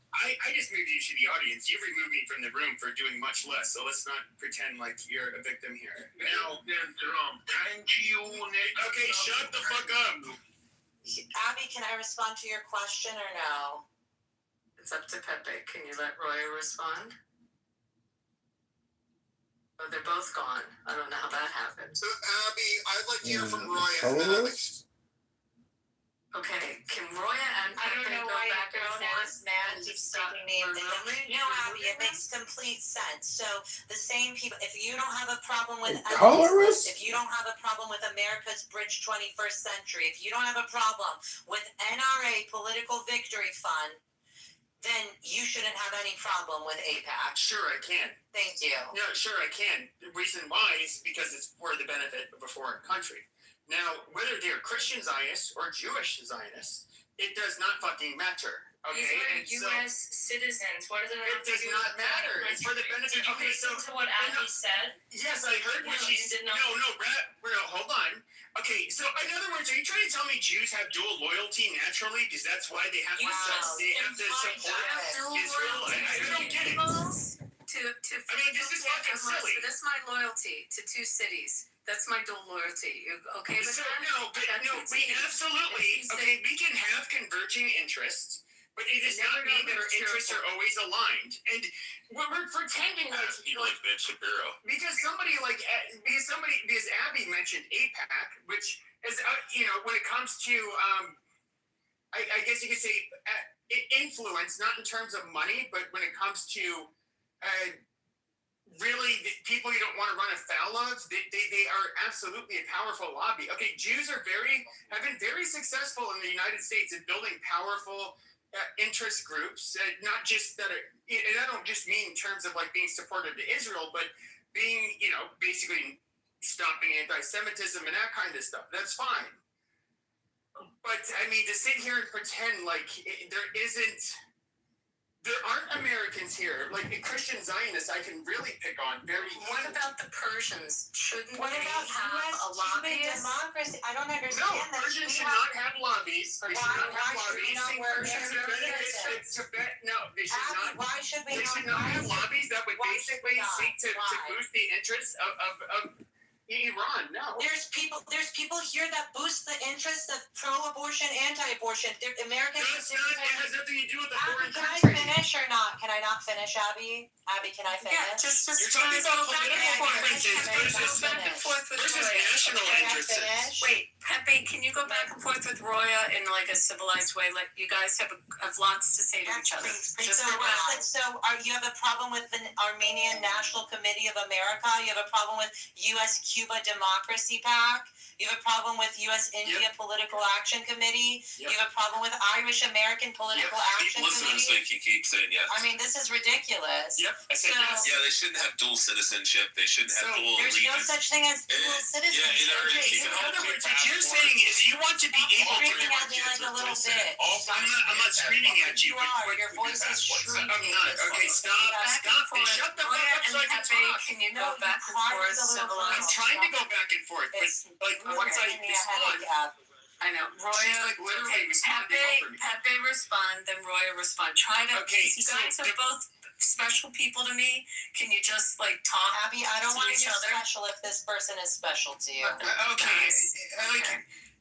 I just moved you to the audience. You've removed me from the room for doing much less. So let's not pretend like you're a victim here. Now, thank you. Okay, shut the fuck up. Abby, can I respond to your question or no? It's up to Pepe. Can you let Roy respond? Oh, they're both gone. I don't know how that happened. So, Abby, I'd like to hear from Roy. Okay, can Roya and Pepe go back and forth and stop removing? No, Abby, it makes complete sense. So the same people, if you don't have a problem with colorist, if you don't have a problem with America's Bridge 21st Century, if you don't have a problem with NRA Political Victory Fund, then you shouldn't have any problem with AIPAC. Sure, I can. Thank you. No, sure, I can. The reason why is because it's for the benefit of a foreign country. Now, whether they're Christian Zionists or Jewish Zionists, it does not fucking matter. Okay? These are U.S. citizens. What does it have to do? It does not matter. It's for the benefit. Did you listen to what Abby said? Yes, I heard what she said. No, hold on. Okay, so in other words, are you trying to tell me Jews have dual loyalty naturally? Because that's why they have to support Israel? I don't get it. To I mean, this is fucking silly. That's my loyalty to two cities. That's my dual loyalty. You okay with So that? no, but no, we absolutely okay. We can have converging interests, but it does not mean that our interests are always aligned. And we're pretending like people like Ben Shapiro. because Abby mentioned APAC, which is when it comes to I guess you could say influence, not in terms of money, but when it comes to really the people you don't want to run afoul of, they are absolutely a powerful lobby. Okay, Jews have been very successful in the United States at building powerful interest groups, not just that are, and I don't just mean in terms of like being supportive to Israel, but being, basically stopping anti-Semitism and that kind of stuff. That's fine. But I mean, to sit here and pretend like there aren't Americans here, like Christian Zionists, I can really pick on very easily. What about the Persians? Shouldn't What they about have a lobbyist? democracy? I don't understand No, that. Persians should not have lobbies. They should not have lobbies. Tibet, no, they should not. Why should we They should not have lobbies that would basically seek to boost the interests of Iran. No. There's people here that boost the interests of pro-abortion, anti-abortion. Americans. It has nothing to do with the foreign Can I country. finish or not? Can I not finish, Abby? Abby, can I finish? Yeah, just You're talking about political differences versus national interests. Wait, Pepe, can you go back and forth with Roya in like a civilized way? Like you guys have lots to say to each other. You have a problem with the Armenian National Committee of America? You have a problem with U.S.-Cuba Democracy PAC? You have a problem with U.S.-India Political Action Committee? You have a problem with Irish-American Political Action Committee? So you keep saying yes. I mean, this is ridiculous. Yep, I said yes. Yeah, they shouldn't have dual citizenship. They shouldn't have dual There's no allegiance. such thing as dual citizenship. Okay, so in other words, what you're saying is you want to be able to. Screaming at me like a little bitch. I'm not screaming at you. You are. Your voice is shrieking. I'm not. Okay, stop. Shut the fuck up so I can talk. Can you go back and forth civilized? I'm trying to go back and forth, but like once I respond, I know. Roya, she's like literally responding over me. Pepe respond, then Roya respond. Try to. Okay, you guys are both special people to me. Can you just like talk? Abby, I don't want to each be other? special if this person is special to you.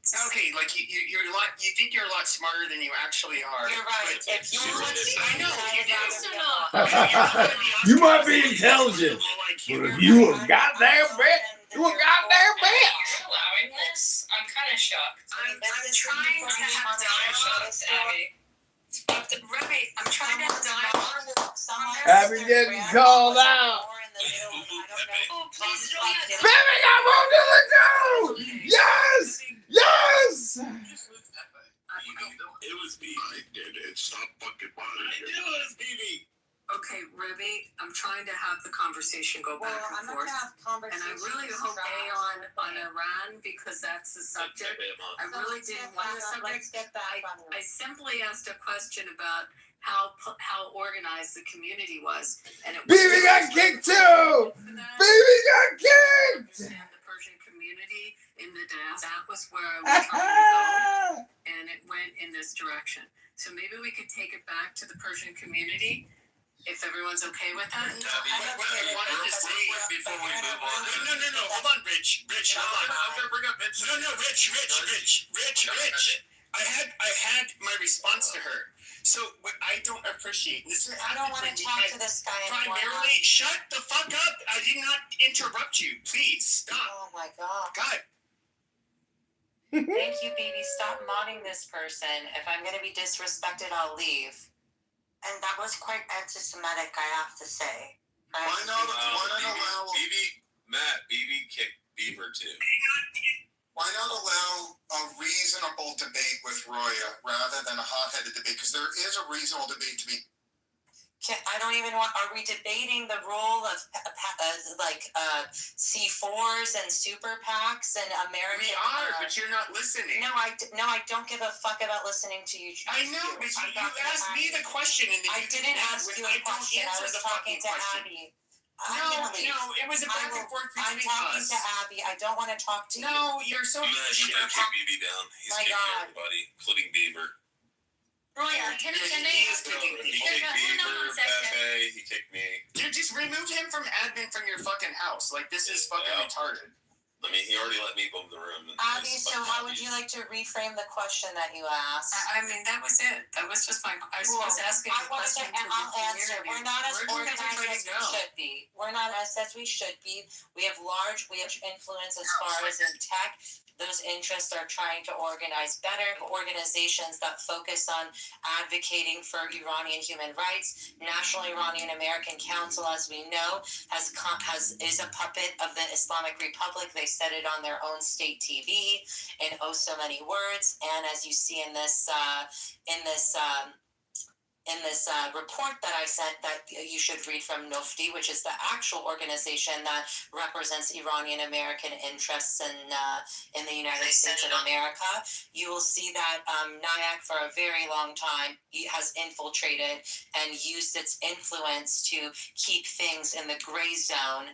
Okay, like you're a lot. You think you're a lot smarter than you actually are. You're right. But If you I know you do. You might be intelligent, but if you a goddamn bitch, you a goddamn bitch. Allowing this? I'm kind of shocked. I'm trying to have dialogue, Abby. Right, I'm trying to have dialogue. Abby getting called out. Please don't have Baby, I want to let go. Yes, yes. It was BB. I did it. Stop fucking bothering me. It was BB. Okay, Ruby, I'm trying to have the conversation go back and forth. And I really hope on Iran because that's the subject. I really didn't want the subject. I simply asked a question about how organized the community was, and it was Baby got kicked too. Baby got kicked. And the Persian community in the dance. That was where I was trying to go, and it went in this direction. So maybe we could take it back to the Persian community. If everyone's okay with that? What I wanted to say before we move on. No. Hold on, Rich. Hold on. I'm gonna bring up Vince. No, Rich. I had my response to her. So what I don't appreciate, this is I don't want to talk to this guy anymore. Primarily, shut the fuck up. I did not interrupt you. Please stop. Oh my God. God. Thank you, baby. Stop modding this person. If I'm gonna be disrespected, I'll leave. And that was quite anti-Semitic, I have to say. Why not allow BB kicked Beaver too? Why not allow a reasonable debate with Roya rather than a hot-headed debate? Because there is a reasonable debate to be. I don't even want. Are we debating the role of C4s and super PACs and American? We are, but you're not listening. No, I don't give a fuck about listening to you. I know, but you asked me the question, and I didn't ask you a question. I was talking to Abby. No, it was a back and forth between us. I'm talking to Abby. I don't want to talk to you. No, you're so. You gotta kick BB down. He's kicking everybody, including Beaver. Roya, can He they? kicked Beaver, Pepe, he kicked me. Dude, just just remove him from admin from your fucking house. Like, this is fucking retarded. I mean, he already let me boom the room. Abby, so how would you like to reframe the question that you asked? I mean, that was it. That was just my. I was asking a question. And I'll answer. We're not as organized as we should be. We're not as we should be. We have influence as far as in tech. Those interests are trying to organize better. Organizations that focus on advocating for Iranian human rights. National Iranian American Council, as we know, is a puppet of the Islamic Republic. They said it on their own state TV in oh so many words. And as you see in this report that I sent that you should read from Nofti, which is the actual organization that represents Iranian American interests in the United States of America, you will see that NIAC for a very long time has infiltrated and used its influence to keep things in the gray zone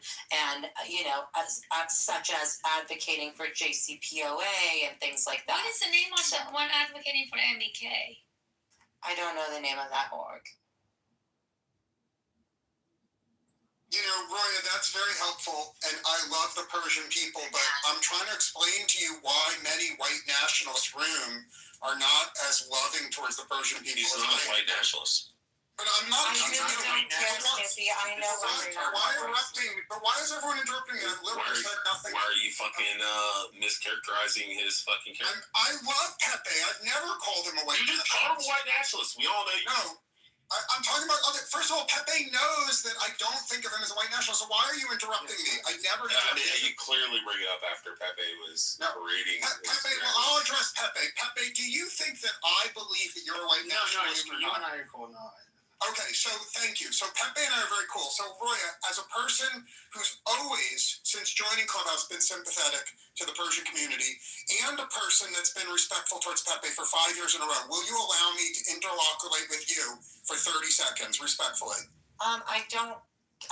and, such as advocating for JCPOA and things like that. What is the name of the one advocating for MBK? I don't know the name of that org. Roya, that's very helpful, and I love the Persian people, but I'm trying to explain to you why many white nationalist room are not as loving towards the Persian people. He's not a white nationalist. But I'm not. I really don't care, Snoopy. I know why erupting? But why is everyone interrupting me? Liberals said nothing. Why are you fucking mischaracterizing his fucking character? I love Pepe. I've never called him a white nationalist. You just called him a white nationalist. We all know you. No. I'm talking about other. First of all, Pepe knows that I don't think of him as a white nationalist. So why are you interrupting me? I never. You clearly bring it up after Pepe was reading. Pepe, well, I'll address Pepe. Pepe, do you think that I believe that you're a white nationalist? No, you and I are cool. No. Okay, so thank you. So Pepe and I are very cool. So Roya, as a person who's always, since joining Clubhouse, been sympathetic to the Persian community, and a person that's been respectful towards Pepe for 5 years in a row, will you allow me to interloculate with you for 30 seconds, respectfully?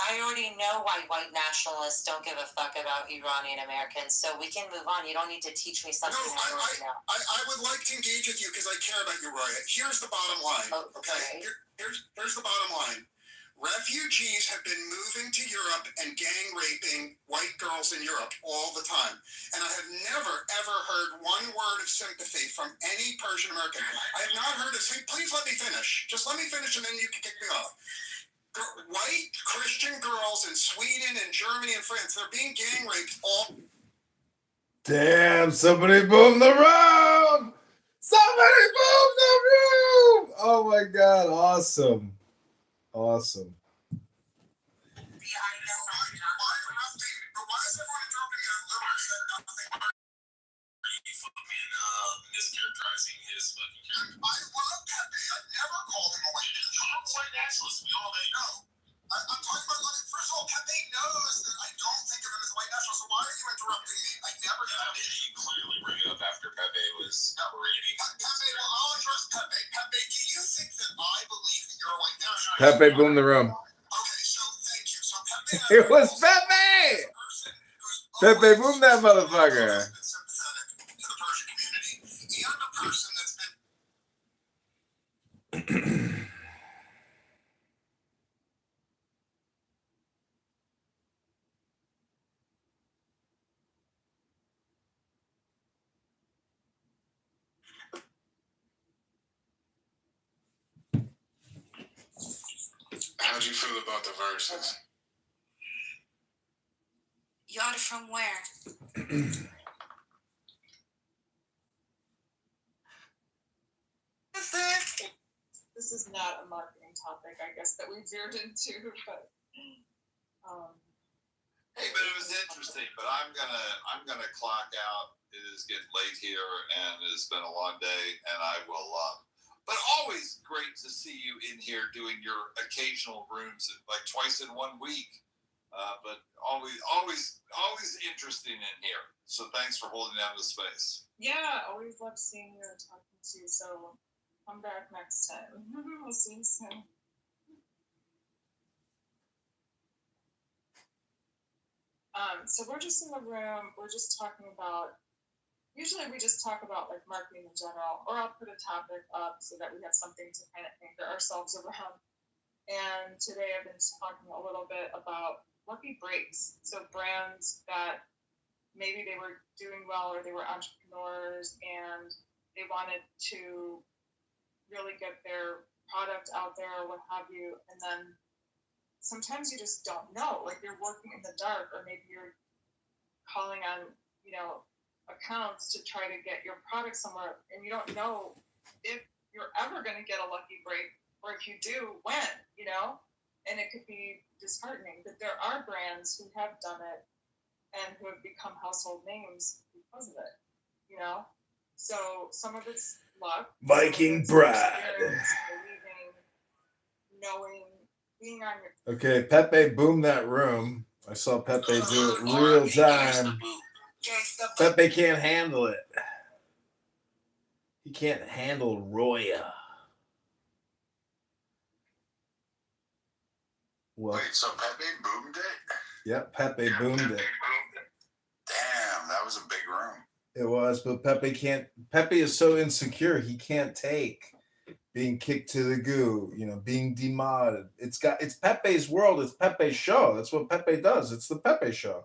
I already know why white nationalists don't give a fuck about Iranian Americans, so we can move on. You don't need to teach me something I already know. I would like to engage with you because I care about you, Roya. Here's the bottom line, okay? Here's the bottom line. Refugees have been moving to Europe and gang raping white girls in Europe all the time. And I have never, ever heard one word of sympathy from any Persian American. I have not heard please let me finish. Just let me finish and then you can kick me off. White Christian girls in Sweden and Germany and France, they're being gang raped all. Damn, somebody boomed the room! Somebody boomed the room! Oh my God, awesome. Awesome. Mischaracterizing his fucking character. I love Pepe. I've never called him a white nationalist. We all know. I'm talking about, first of all, Pepe knows that I don't think of him as a white nationalist, so why are you interrupting me? I never did. You clearly bring it up after Pepe was reading. Pepe, well, I'll address Pepe. Pepe, do you think that I believe that you're a white nationalist? Pepe boomed the room. Okay, so thank you. So Pepe... It was Pepe! Pepe boomed that motherfucker. Sympathetic to the Persian community, and a person that's been... How'd you feel about the verses? You're from where? This is not a marketing topic, I guess, that we veered into, but Hey, but it was interesting. But I'm gonna clock out. It is getting late here, and it's been a long day, and I will. But always great to see you in here doing your occasional rooms, like twice in 1 week. But always interesting in here. So thanks for holding down the space. yeah, always love seeing you and talking to you. So come back next time. We'll see you soon. So we're just in the room. We're just talking about. Usually we just talk about like marketing in general, or I'll put a topic up so that we have something to kind of anchor ourselves around. And today I've been talking a little bit about lucky breaks. So brands that maybe they were doing well or they were entrepreneurs and they wanted to really get their product out there or what have you. And then sometimes you just don't know, like you're working in the dark, or maybe you're calling on, accounts to try to get your product somewhere, and you don't know if you're ever going to get a lucky break, or if you do, when, and it could be disheartening. But there are brands who have done it and who have become household names because of it, So some of it's luck. Viking Bride. Believing, knowing, being on your. Okay, Pepe boomed that room. I saw Pepe do it real time. Pepe can't handle it. He can't handle Roya. Well, wait, so Pepe boomed it? Yep, Pepe boomed it. Damn, that was a big room. It was, but Pepe can't. Pepe is so insecure, he can't take being kicked to the goo, being demodded. It's Pepe's world. It's Pepe's show. That's what Pepe does. It's the Pepe show.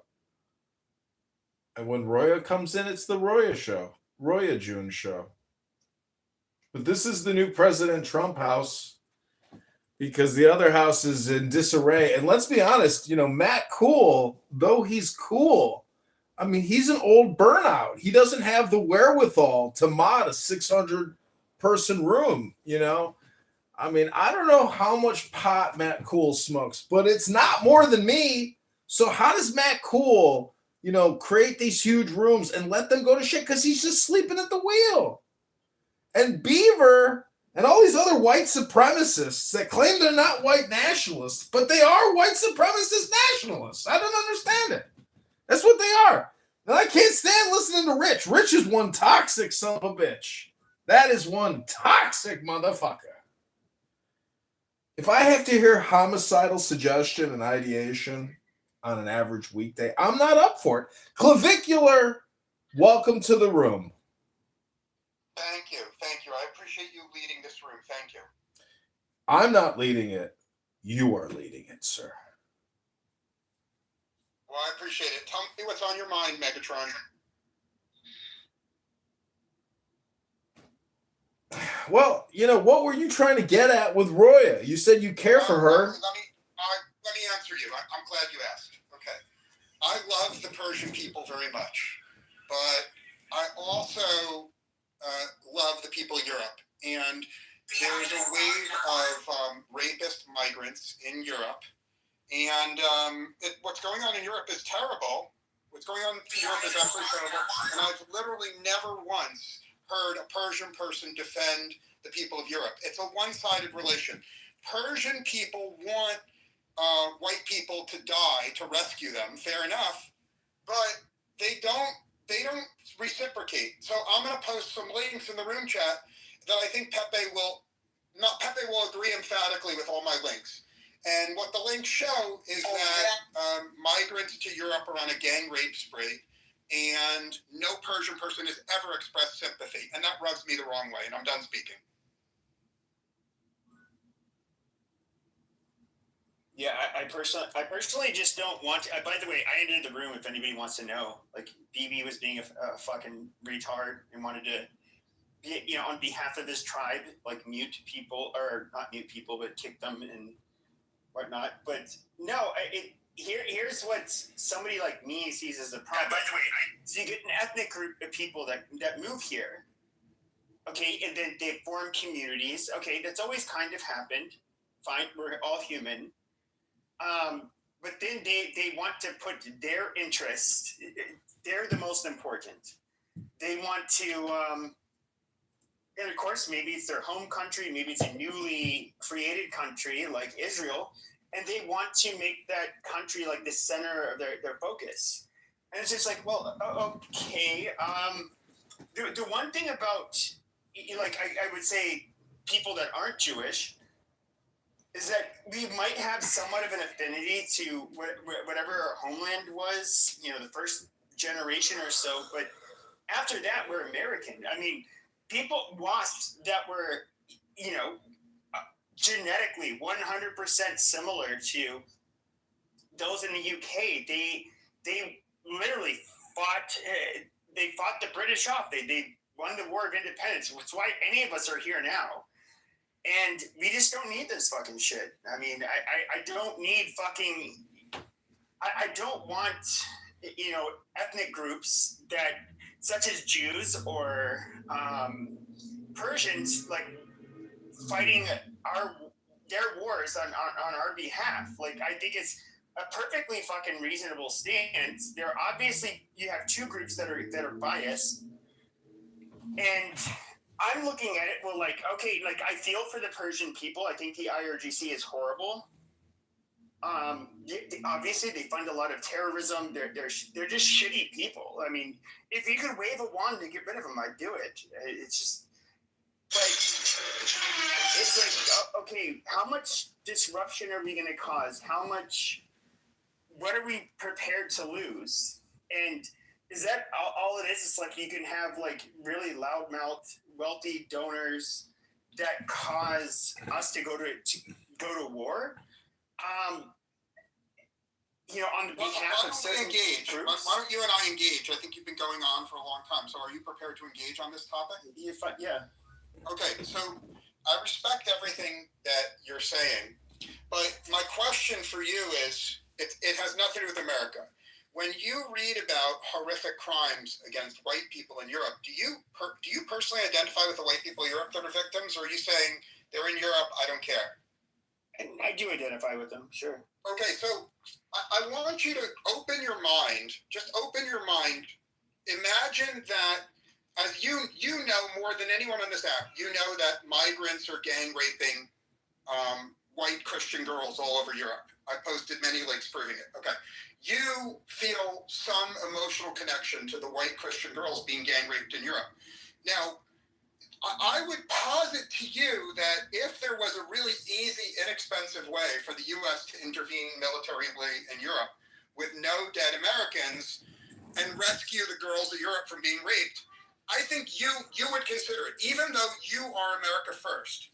And when Roya comes in, it's the Roya show. Roya June show. But this is the new President Trump house, because the other house is in disarray. And let's be honest, Matt Cool, though he's cool, I mean, he's an old burnout. He doesn't have the wherewithal to mod a 600-person room, I mean, I don't know how much pot Matt Cool smokes, but it's not more than me. So how does Matt Cool, create these huge rooms and let them go to shit? Because he's just sleeping at the wheel. And Beaver and all these other white supremacists that claim they're not white nationalists, but they are white supremacist nationalists. I don't understand it. That's what they are. And I can't stand listening to Rich. Rich is one toxic son of a bitch. That is one toxic motherfucker. If I have to hear homicidal suggestion and ideation on an average weekday, I'm not up for it. Clavicular, welcome to the room. Thank you. I appreciate you leading this room. Thank you. I'm not leading it. You are leading it, sir. Well, I appreciate it. Tell me what's on your mind, Megatron. Well, what were you trying to get at with Roya? You said you care for her. Let me answer you. I'm glad you asked. Okay. I love the Persian people very much, but I also love the people of Europe. And there's a wave of rapist migrants in Europe. And what's going on in Europe is terrible. What's going on in Europe is absolutely terrible. And I've literally never once heard a Persian person defend the people of Europe. It's a one-sided relation. Persian people want white people to die to rescue them. Fair enough. But they don't reciprocate. So I'm going to post some links in the room chat that I think Pepe will agree emphatically with all my links. And what the links show is that migrants to Europe are on a gang rape spree, and no Persian person has ever expressed sympathy. And that rubs me the wrong way, and I'm done speaking. Yeah, I personally just don't want to. By the way, I entered the room if anybody wants to know. Like, BB was being a fucking retard and wanted to, be, on behalf of his tribe, like mute people, or not mute people, but kick them and whatnot. But no, here's what somebody like me sees as a problem. By the way, so you get an ethnic group of people that move here, okay, and then they form communities. Okay, that's always kind of happened. Fine, we're all human. But then they want to put their interests, they're the most important. They want to, and of course, maybe it's their home country, maybe it's a newly created country like Israel, and they want to make that country like the center of their focus. And it's just like, well, okay. The one thing about, like, I would say people that aren't Jewish, is that we might have somewhat of an affinity to whatever our homeland was, the first generation or so. But after that, we're American. I mean, people WASPs that were, genetically 100% similar to those in the UK. They literally fought. They fought the British off. They won the War of Independence. That's why any of us are here now. And we just don't need this fucking shit. I mean, I don't need fucking. I don't want, you know, ethnic groups that, such as Jews or Persians, like fighting their wars on our behalf. Like, I think it's a perfectly fucking reasonable stance. There obviously, you have two groups that are biased, and I'm looking at it, well, like, okay, like, I feel for the Persian people. I think the IRGC is horrible. Obviously, they fund a lot of terrorism. They're just shitty people. I mean, if you could wave a wand to get rid of them, I'd do it. It's just, like, it's like, okay, how much disruption are we going to cause? What are we prepared to lose? And is that all it is? It's like you can have, like, really loudmouthed, wealthy donors that cause us to go to war. You know, on behalf of certain engage? groups. Why don't you and I engage? I think you've been going on for a long time. So are you prepared to engage on this topic? Yeah. Okay, so I respect everything that you're saying, but my question for you is, it has nothing to do with America. When you read about horrific crimes against white people in Europe, do you personally identify with the white people in Europe that are victims, or are you saying they're in Europe, I don't care? And I do identify with them, sure. Okay, so I want you to open your mind. Just open your mind. Imagine that, as you know more than anyone on this app, you know that migrants are gang raping white Christian girls all over Europe. I posted many links proving it. Okay. You feel some emotional connection to the white Christian girls being gang raped in Europe. Now, I would posit to you that if there was a really easy, inexpensive way for the U.S. to intervene militarily in Europe with no dead Americans and rescue the girls of Europe from being raped, I think you would consider it. Even though you are America first,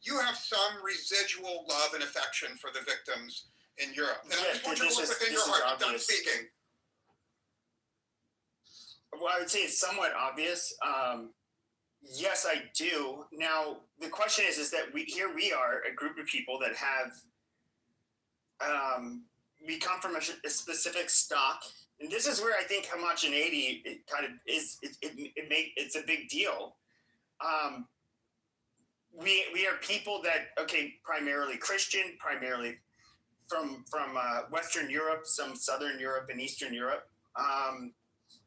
you have some residual love and affection for the victims in Europe. And I just want you to look within your heart. I'm done speaking. Well, I would say it's somewhat obvious. Yes, I do. Now, the question is that we are a group of people that have, we come from a specific stock, and this is where I think homogeneity it's a big deal. We are people that, okay, primarily Christian, primarily from Western Europe, some Southern Europe, and Eastern Europe.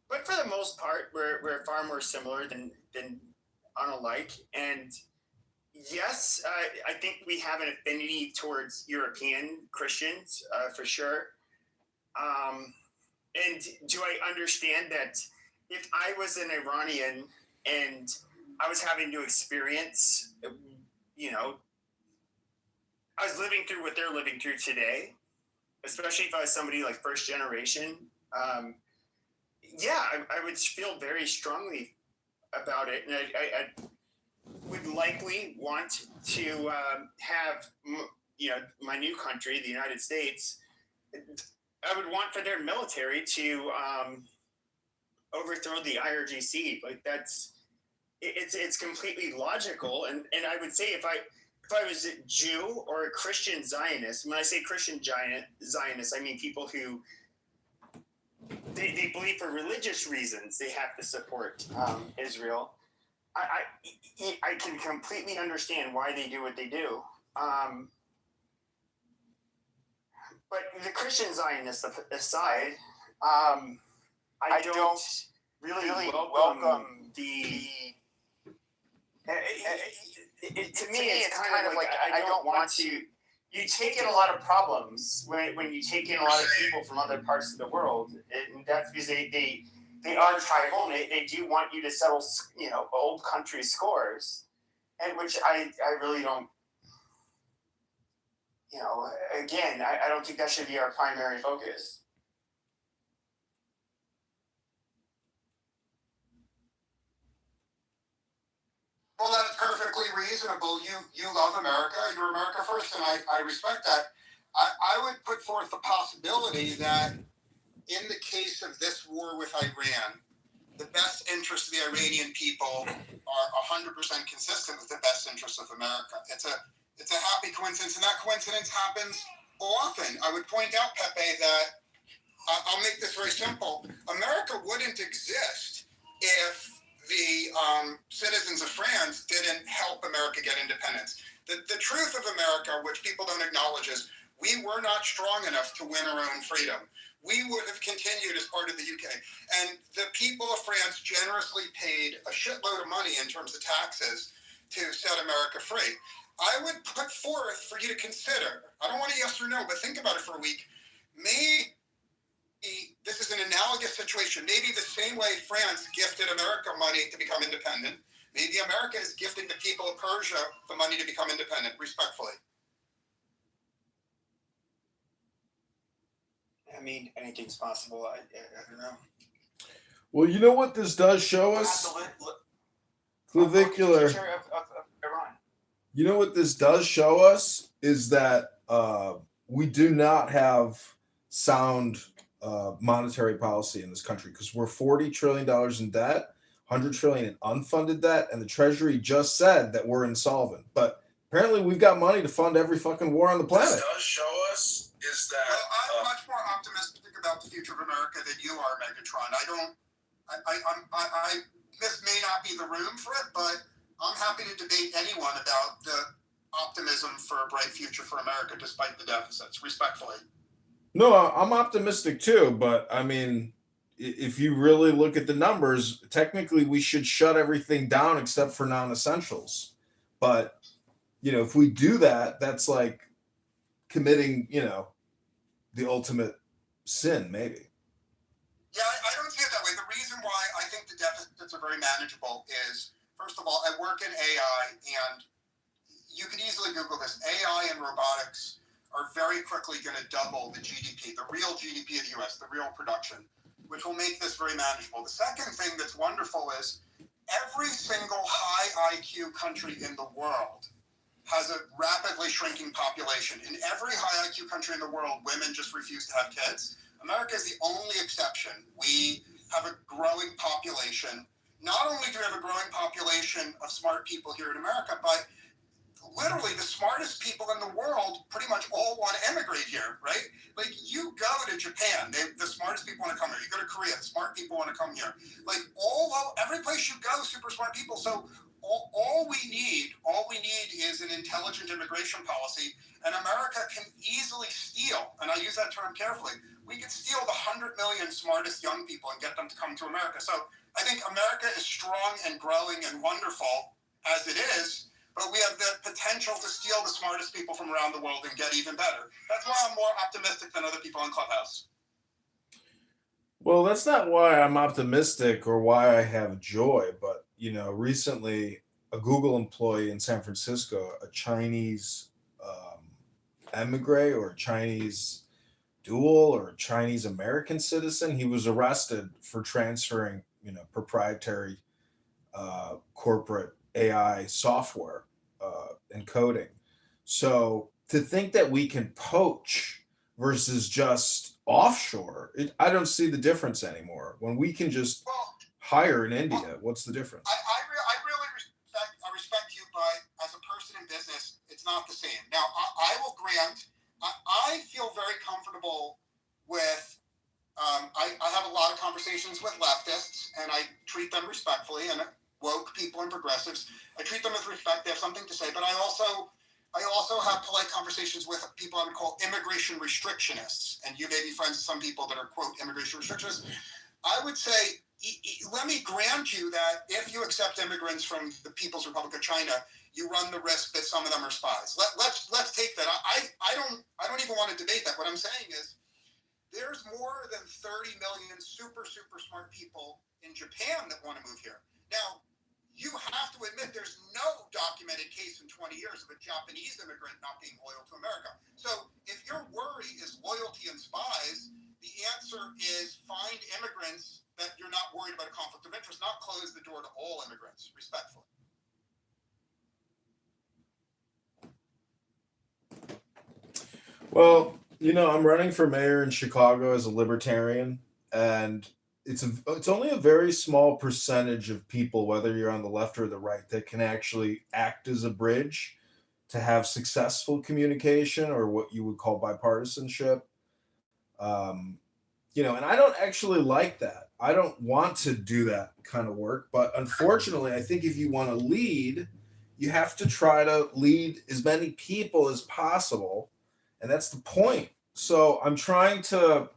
But for the most part, we're far more similar than unlike. And yes, I think we have an affinity towards European Christians, for sure. And do I understand that if I was an Iranian and I was having to experience, you know, I was living through what they're living through today, especially if I was somebody like first generation, yeah, I would feel very strongly about it. And I would likely want to have, you know, my new country, the United States, I would want for their military to overthrow the IRGC. Like it's completely logical. And I would say if I was a Jew or a Christian Zionist, when I say Christian Zionist, I mean people who they believe for religious reasons they have to support Israel. I can completely understand why they do what they do. But the Christian Zionists aside, I don't really welcome the. To me, it's kind of like I don't want to. You take in a lot of problems when you take in a lot of people from other parts of the world, and that's because they are tribal. And they do want you to settle, you know, old country scores, and which I really don't. You know, again, I don't think that should be our primary focus. Well, that's perfectly reasonable. reasonable. You love America. You're America first, and I respect that. I would put forth the possibility that in the case of this war with Iran, the best interests of the Iranian people are 100% consistent with the best interests of America. It's a happy coincidence, and that coincidence happens often. I would point out, Pepe, that I'll make this very simple. America wouldn't exist if the citizens of France didn't help America get independence. The truth of America, which people don't acknowledge, is we were not strong enough to win our own freedom. We would have continued as part of the UK. And the people of France generously paid a shitload of money in terms of taxes to set America free. I would put forth for you to consider, I don't want a yes or no, but think about it for a week. Maybe this is an analogous situation. Maybe the same way France gifted America money to become independent, maybe America is gifting the people of Persia the money to become independent, respectfully. I mean, anything's possible. I don't know. Well, you know what this does show us? Clavicular. Of Iran. You know what this does show us is that we do not have sound monetary policy in this country because we're $40 trillion in debt, $100 trillion in unfunded debt, and the Treasury just said that we're insolvent. But apparently we've got money to fund every fucking war on the planet. This does show us is that I'm much more optimistic about the future of America than you are, Megatron. This may not be the room for it, but I'm happy to debate anyone about the optimism for a bright future for America despite the deficits, respectfully. No, I'm optimistic too, but I mean, if you really look at the numbers, technically we should shut everything down except for non-essentials. But, if we do that, that's like committing, the ultimate sin, maybe. Yeah, I don't see it that way. The reason why I think the deficits are very manageable is, first of all, I work in AI, and you can easily Google this. AI and robotics are very quickly going to double the GDP, the real GDP of the U.S., the real production, which will make this very manageable. The second thing that's wonderful is every single high IQ country in the world has a rapidly shrinking population. In every high IQ country in the world, women just refuse to have kids. America is the only exception. We have a growing population. Not only do we have a growing population of smart people here in America, but literally the smartest people in the world pretty much all want to emigrate here, right? Like, you go to Japan, the smartest people want to come here. You go to Korea, the smart people want to come here. Like, every place you go, super smart people. So all we need is an intelligent immigration policy, and America can easily steal, and I use that term carefully, we could steal the 100 million smartest young people and get them to come to America. So I think America is strong and growing and wonderful as it is, but we have the potential to steal the smartest people from around the world and get even better. That's why I'm more optimistic than other people on Clubhouse. Well, that's not why I'm optimistic or why I have joy, but recently a Google employee in San Francisco, a Chinese emigre or a Chinese dual or a Chinese American citizen, he was arrested for transferring, proprietary corporate AI software and coding. So to think that we can poach versus just offshore, I don't see the difference anymore. When we can just hire in India, what's the difference? I really respect you, but as a person in business, it's not the same. Now, I will grant, I feel very comfortable with, I have a lot of conversations with leftists, and I treat them respectfully, and woke people and progressives, I treat them with respect. They have something to say, but I also have polite conversations with people I would call immigration restrictionists, and you may be friends with some people that are, quote, immigration restrictionists. I would say, let me grant you that if you accept immigrants from the People's Republic of China, you run the risk that some of them are spies. Let's take that. I don't even want to debate that. What I'm saying is, there's more than 30 million super smart people in Japan that want to move here. Now, you have to admit there's no documented case in 20 years of a Japanese immigrant not being loyal to America. So if your worry is loyalty and spies, the answer is find immigrants that you're not worried about a conflict of interest, not close the door to all immigrants, respectfully. Well, I'm running for mayor in Chicago as a libertarian, and it's only a very small percentage of people, whether you're on the left or the right, that can actually act as a bridge to have successful communication or what you would call bipartisanship. Um, and I don't actually like that. I don't want to do that kind of work, but unfortunately, I think if you want to lead, you have to try to lead as many people as possible, and that's the point. So I'm trying to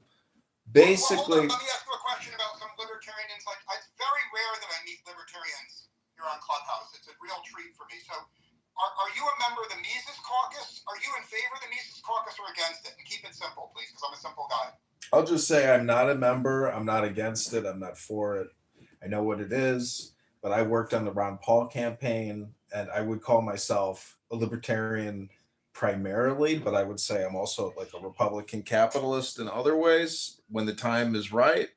basically. Well, hold on. Let me ask you a question about some libertarians. Like, it's very rare that I meet libertarians here on Clubhouse. It's a real treat for me. So, are you a member of the Mises Caucus? Are you in favor of the Mises Caucus or against it? And keep it simple, please, because I'm a simple guy. I'll just say I'm not a member. I'm not against it. I'm not for it. I know what it is, but I worked on the Ron Paul campaign, and I would call myself a libertarian primarily, but I would say I'm also like a Republican capitalist in other ways when the time is right,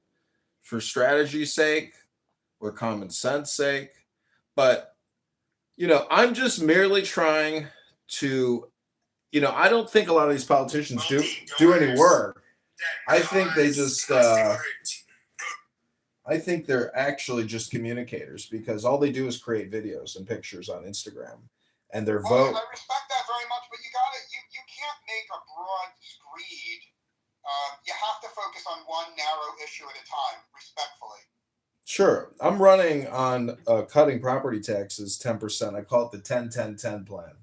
for strategy's sake or common sense sake. But, I'm just merely trying to, I don't think a lot of these politicians do any work. I think they just I think they're actually just communicators because all they do is create videos and pictures on Instagram, and their vote. I respect that very much, but you can't make a broad screed. You have to focus on one narrow issue at a time, respectfully. Sure, I'm running on cutting property taxes 10%. I call it the 10-10-10 plan.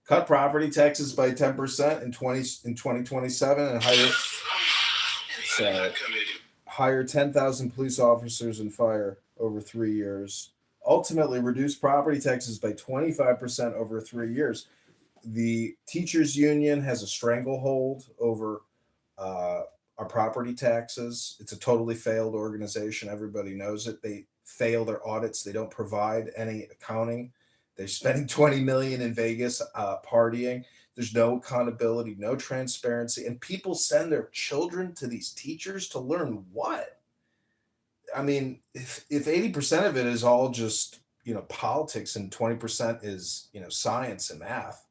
Cut property taxes by 10% in 2027 and hire 10,000 police officers and fire over 3 years. Ultimately, reduce property taxes by 25% over 3 years. The teachers union has a stranglehold over our property taxes. It's a totally failed organization. Everybody knows it. They fail their audits. They don't provide any accounting. They're spending 20 million in Vegas partying. There's no accountability, no transparency, and people send their children to these teachers to learn what? I mean, if 80% of it is all just politics and 20% is science and math,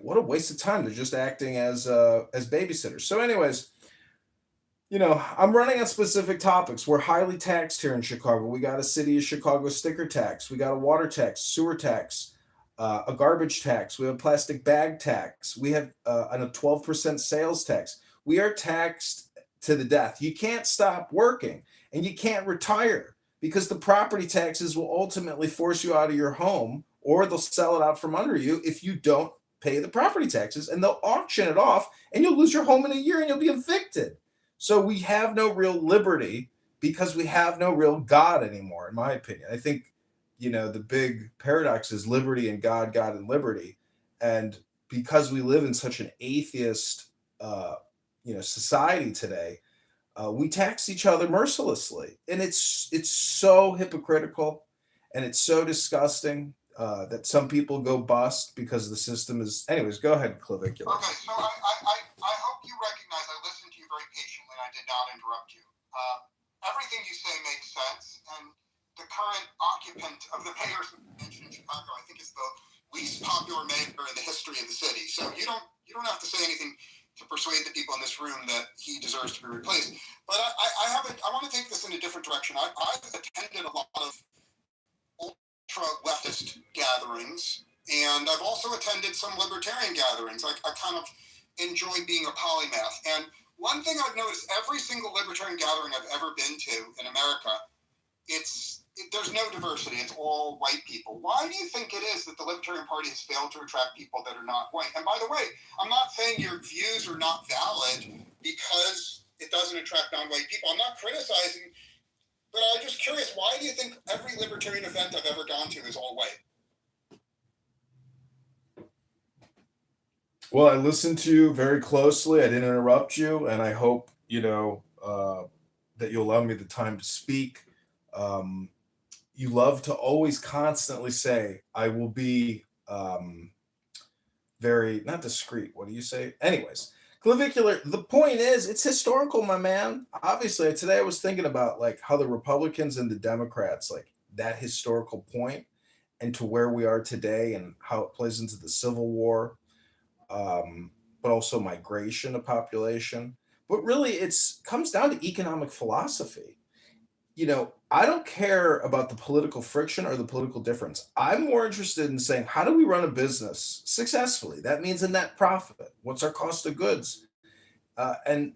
what a waste of time. They're just acting as babysitters. So, anyways, I'm running on specific topics. We're highly taxed here in Chicago. We got a city of Chicago sticker tax. We got a water tax, sewer tax, a garbage tax. We have a plastic bag tax. We have a 12% sales tax. We are taxed to the death. You can't stop working and you can't retire because the property taxes will ultimately force you out of your home, or they'll sell it out from under you if you don't pay the property taxes, and they'll auction it off and you'll lose your home in a year and you'll be evicted. So we have no real liberty because we have no real God anymore, in my opinion. I think, the big paradox is liberty and God, God and liberty. And because we live in such an atheist, society today, we tax each other mercilessly. And it's so hypocritical and it's so disgusting that some people go bust because the system is. Anyways, go ahead, Clavicular. Okay, so I hope you recognize I listened to you very patiently and I did not interrupt you. Everything you say makes sense, and the current occupant of the mayor's mansion in Chicago, I think, is the least popular mayor in the history of the city. So you don't have to say anything to persuade the people in this room that he deserves to be replaced. But I want to take this in a different direction. I've attended a lot of ultra leftist gatherings, and I've also attended some libertarian gatherings. I kind of enjoy being a polymath. And one thing I've noticed, every single libertarian gathering I've ever been to in America, there's no diversity. It's all white people. Why do you think it is that the Libertarian Party has failed to attract people that are not white? And by the way, I'm not saying your views are not valid because it doesn't attract non-white people. I'm not criticizing, but I'm just curious, why do you think every libertarian event I've ever gone to is all white? Well, I listened to you very closely. I didn't interrupt you, and I hope that you'll allow me the time to speak. You love to always constantly say, I will be very, not discreet. What do you say? Anyways, Clavicular, the point is, it's historical, my man. Obviously, today I was thinking about like how the Republicans and the Democrats, like that historical point and to where we are today and how it plays into the Civil War. but also migration of population. But really, it's comes down to economic philosophy. I don't care about the political friction or the political difference. I'm more interested in saying, how do we run a business successfully? That means a net profit. What's our cost of goods? And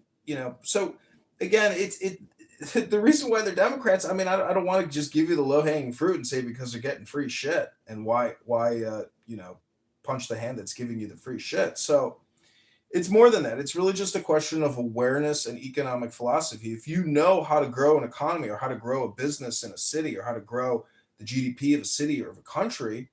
so again, it's the reason why they're Democrats. I mean, I don't want to just give you the low hanging fruit and say because they're getting free shit, and why punch the hand that's giving you the free shit. So it's more than that. It's really just a question of awareness and economic philosophy. If you know how to grow an economy or how to grow a business in a city or how to grow the GDP of a city or of a country,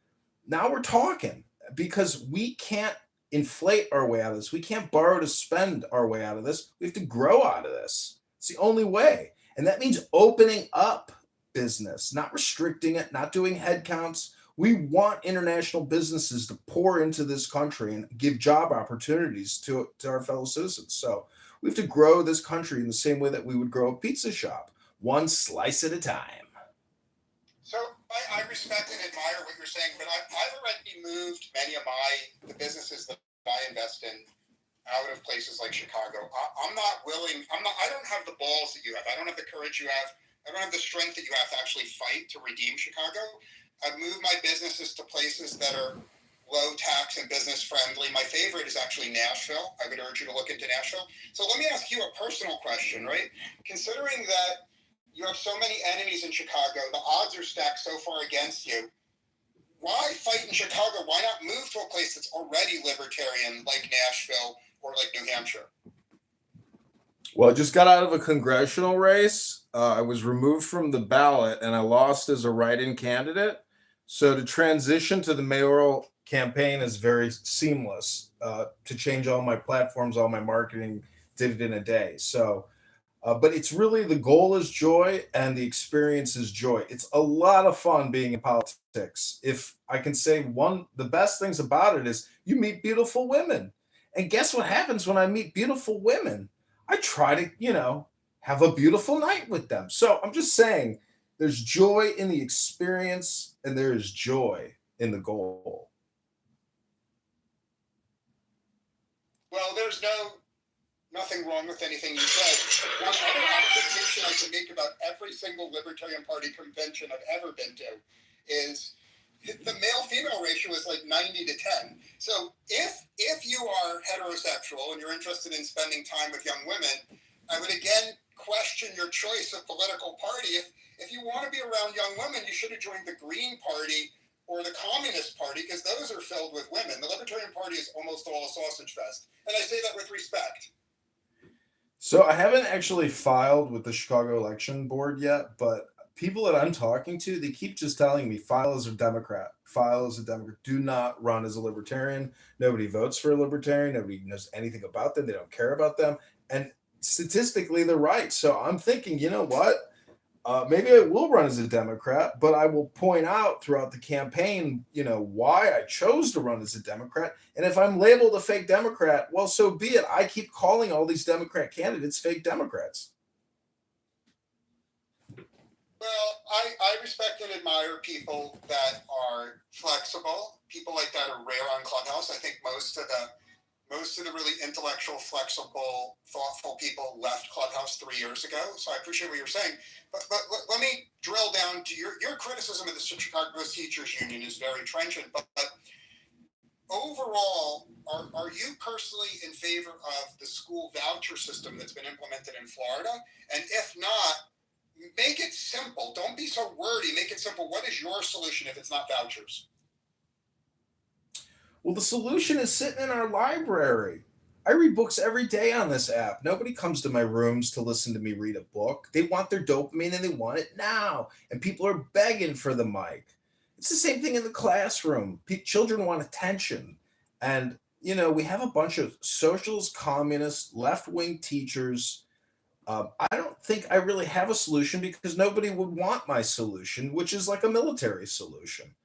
now we're talking, because we can't inflate our way out of this. We can't borrow to spend our way out of this. We have to grow out of this. It's the only way. And that means opening up business, not restricting it, not doing head counts. We want international businesses to pour into this country and give job opportunities to our fellow citizens. So we have to grow this country in the same way that we would grow a pizza shop, one slice at a time. So I respect and admire what you're saying, but I've already moved many of the businesses that I invest in out of places like Chicago. I don't have the balls that you have. I don't have the courage you have. I don't have the strength that you have to actually fight to redeem Chicago. I've moved my businesses to places that are low tax and business friendly. My favorite is actually Nashville. I would urge you to look into Nashville. So let me ask you a personal question, right? Considering that you have so many enemies in Chicago, the odds are stacked so far against you. Why fight in Chicago? Why not move to a place that's already libertarian like Nashville or like New Hampshire? Well, I just got out of a congressional race. I was removed from the ballot and I lost as a write-in candidate. So to transition to the mayoral campaign is very seamless. To change all my platforms, all my marketing, did it in a day. So, but it's really, the goal is joy and the experience is joy. It's a lot of fun being in politics. If I can say the best things about it is you meet beautiful women. And guess what happens when I meet beautiful women? I try to, have a beautiful night with them. So I'm just saying, there's joy in the experience and there is joy in the goal. Well, there's nothing wrong with anything you said. One other observation I can make about every single Libertarian Party convention I've ever been to is the male-female ratio is like 90 to 10. So if you are heterosexual and you're interested in spending time with young women, I would again question your choice of political party. If you want to be around young women, you should have joined the Green Party or the Communist Party, because those are filled with women. The Libertarian Party is almost all a sausage fest. And I say that with respect. So I haven't actually filed with the Chicago Election Board yet, but people that I'm talking to, they keep just telling me, file as a Democrat, do not run as a libertarian. Nobody votes for a libertarian. Nobody knows anything about them. They don't care about them. And statistically, they're right. So I'm thinking, you know what? Maybe I will run as a Democrat, but I will point out throughout the campaign, why I chose to run as a Democrat. And if I'm labeled a fake Democrat, well, so be it. I keep calling all these Democrat candidates fake Democrats. Well, I respect and admire people that are flexible. People like that are rare on Clubhouse. I think most of the really intellectual, flexible, thoughtful people left Clubhouse 3 years ago. So I appreciate what you're saying. But let me drill down to your criticism of the Chicago Teachers Union is very trenchant. But overall, are you personally in favor of the school voucher system that's been implemented in Florida? And if not, make it simple. Don't be so wordy. Make it simple. What is your solution if it's not vouchers? Well, the solution is sitting in our library. I read books every day on this app. Nobody comes to my rooms to listen to me read a book. They want their dopamine and they want it now. And people are begging for the mic. It's the same thing in the classroom. Children want attention. And, we have a bunch of socialist, communist, left-wing teachers. I don't think I really have a solution because nobody would want my solution, which is like a military solution.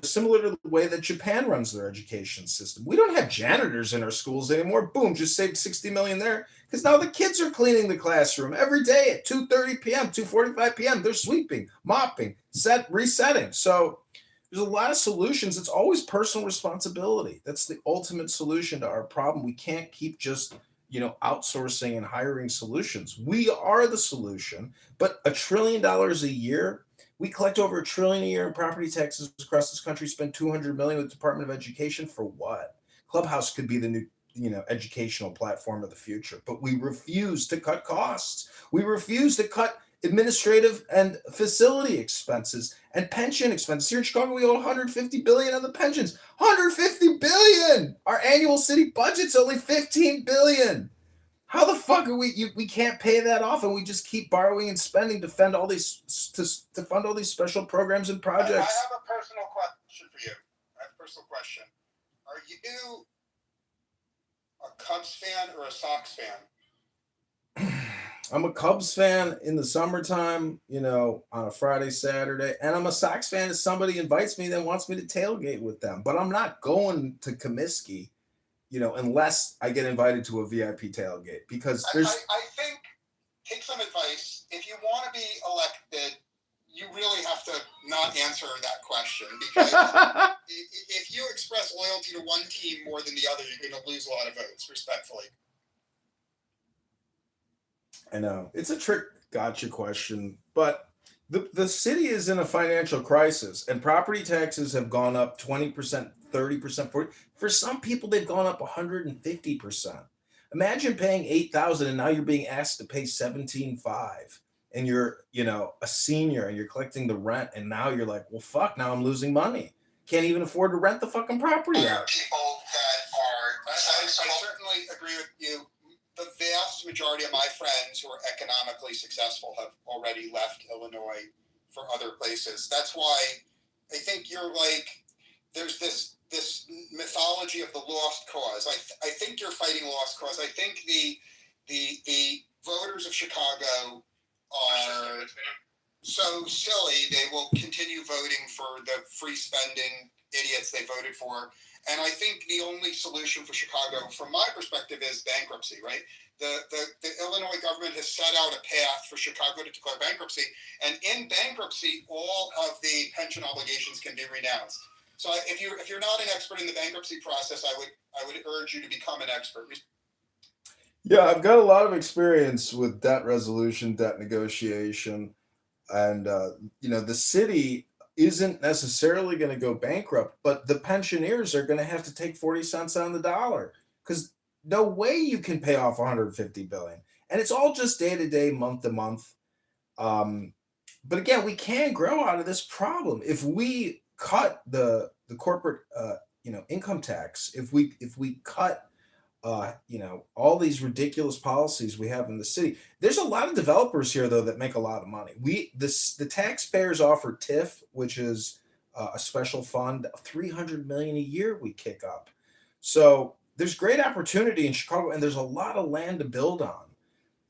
Similar to the way that Japan runs their education system. We don't have janitors in our schools anymore. Boom, just saved $60 million there because now the kids are cleaning the classroom every day at 2:30 p.m., 2:45 p.m. They're sweeping, mopping, resetting. So There's a lot of solutions. It's always personal responsibility. That's the ultimate solution to our problem. We can't keep just, outsourcing and hiring solutions. We are the solution. But $1 trillion a year, we collect over $1 trillion a year in property taxes across this country, spend 200 million with the Department of Education for what? Clubhouse could be the new, educational platform of the future, but we refuse to cut costs. We refuse to cut administrative and facility expenses and pension expenses. Here in Chicago, we owe 150 billion on the pensions. 150 billion. Our annual city budget's only 15 billion. How the fuck are we can't pay that off, and we just keep borrowing and spending to fund all these special programs and projects. I have a personal question for you. Are you a Cubs fan or a Sox fan? I'm a Cubs fan in the summertime, on a Friday, Saturday, and I'm a Sox fan if somebody invites me that wants me to tailgate with them. But I'm not going to Comiskey, unless I get invited to a VIP tailgate, because there's. I think, take some advice. If you want to be elected, you really have to not answer that question, because if you express loyalty to one team more than the other, you're going to lose a lot of votes, respectfully. I know it's a trick gotcha question, but the city is in a financial crisis, and property taxes have gone up 20%, 30%, 40%. For some people, they've gone up 150%. Imagine paying $8,000 and now you're being asked to pay $17,500, and you're, a senior and you're collecting the rent, and now you're like, well, fuck, now I'm losing money. Can't even afford to rent the fucking property out. People that are, I certainly agree with you. The vast majority of my friends who are economically successful have already left Illinois for other places. That's why I think you're like, there's this mythology of the lost cause. I think you're fighting lost cause. I think the voters of Chicago are so silly they will continue voting for the free spending idiots they voted for. And I think the only solution for Chicago, from my perspective, is bankruptcy, right? The Illinois government has set out a path for Chicago to declare bankruptcy. And in bankruptcy, all of the pension obligations can be renounced. So if you're not an expert in the bankruptcy process, I would urge you to become an expert. Yeah, I've got a lot of experience with debt resolution, debt negotiation, and the city isn't necessarily going to go bankrupt, but the pensioners are going to have to take 40 cents on the dollar, because no way you can pay off 150 billion. And it's all just day to day, month to month. But again, we can grow out of this problem if we cut the corporate income tax, if we cut all these ridiculous policies we have in the city. There's a lot of developers here, though, that make a lot of money. The taxpayers offer TIF, which is a special fund, $300 million a year we kick up. So there's great opportunity in Chicago, and there's a lot of land to build on.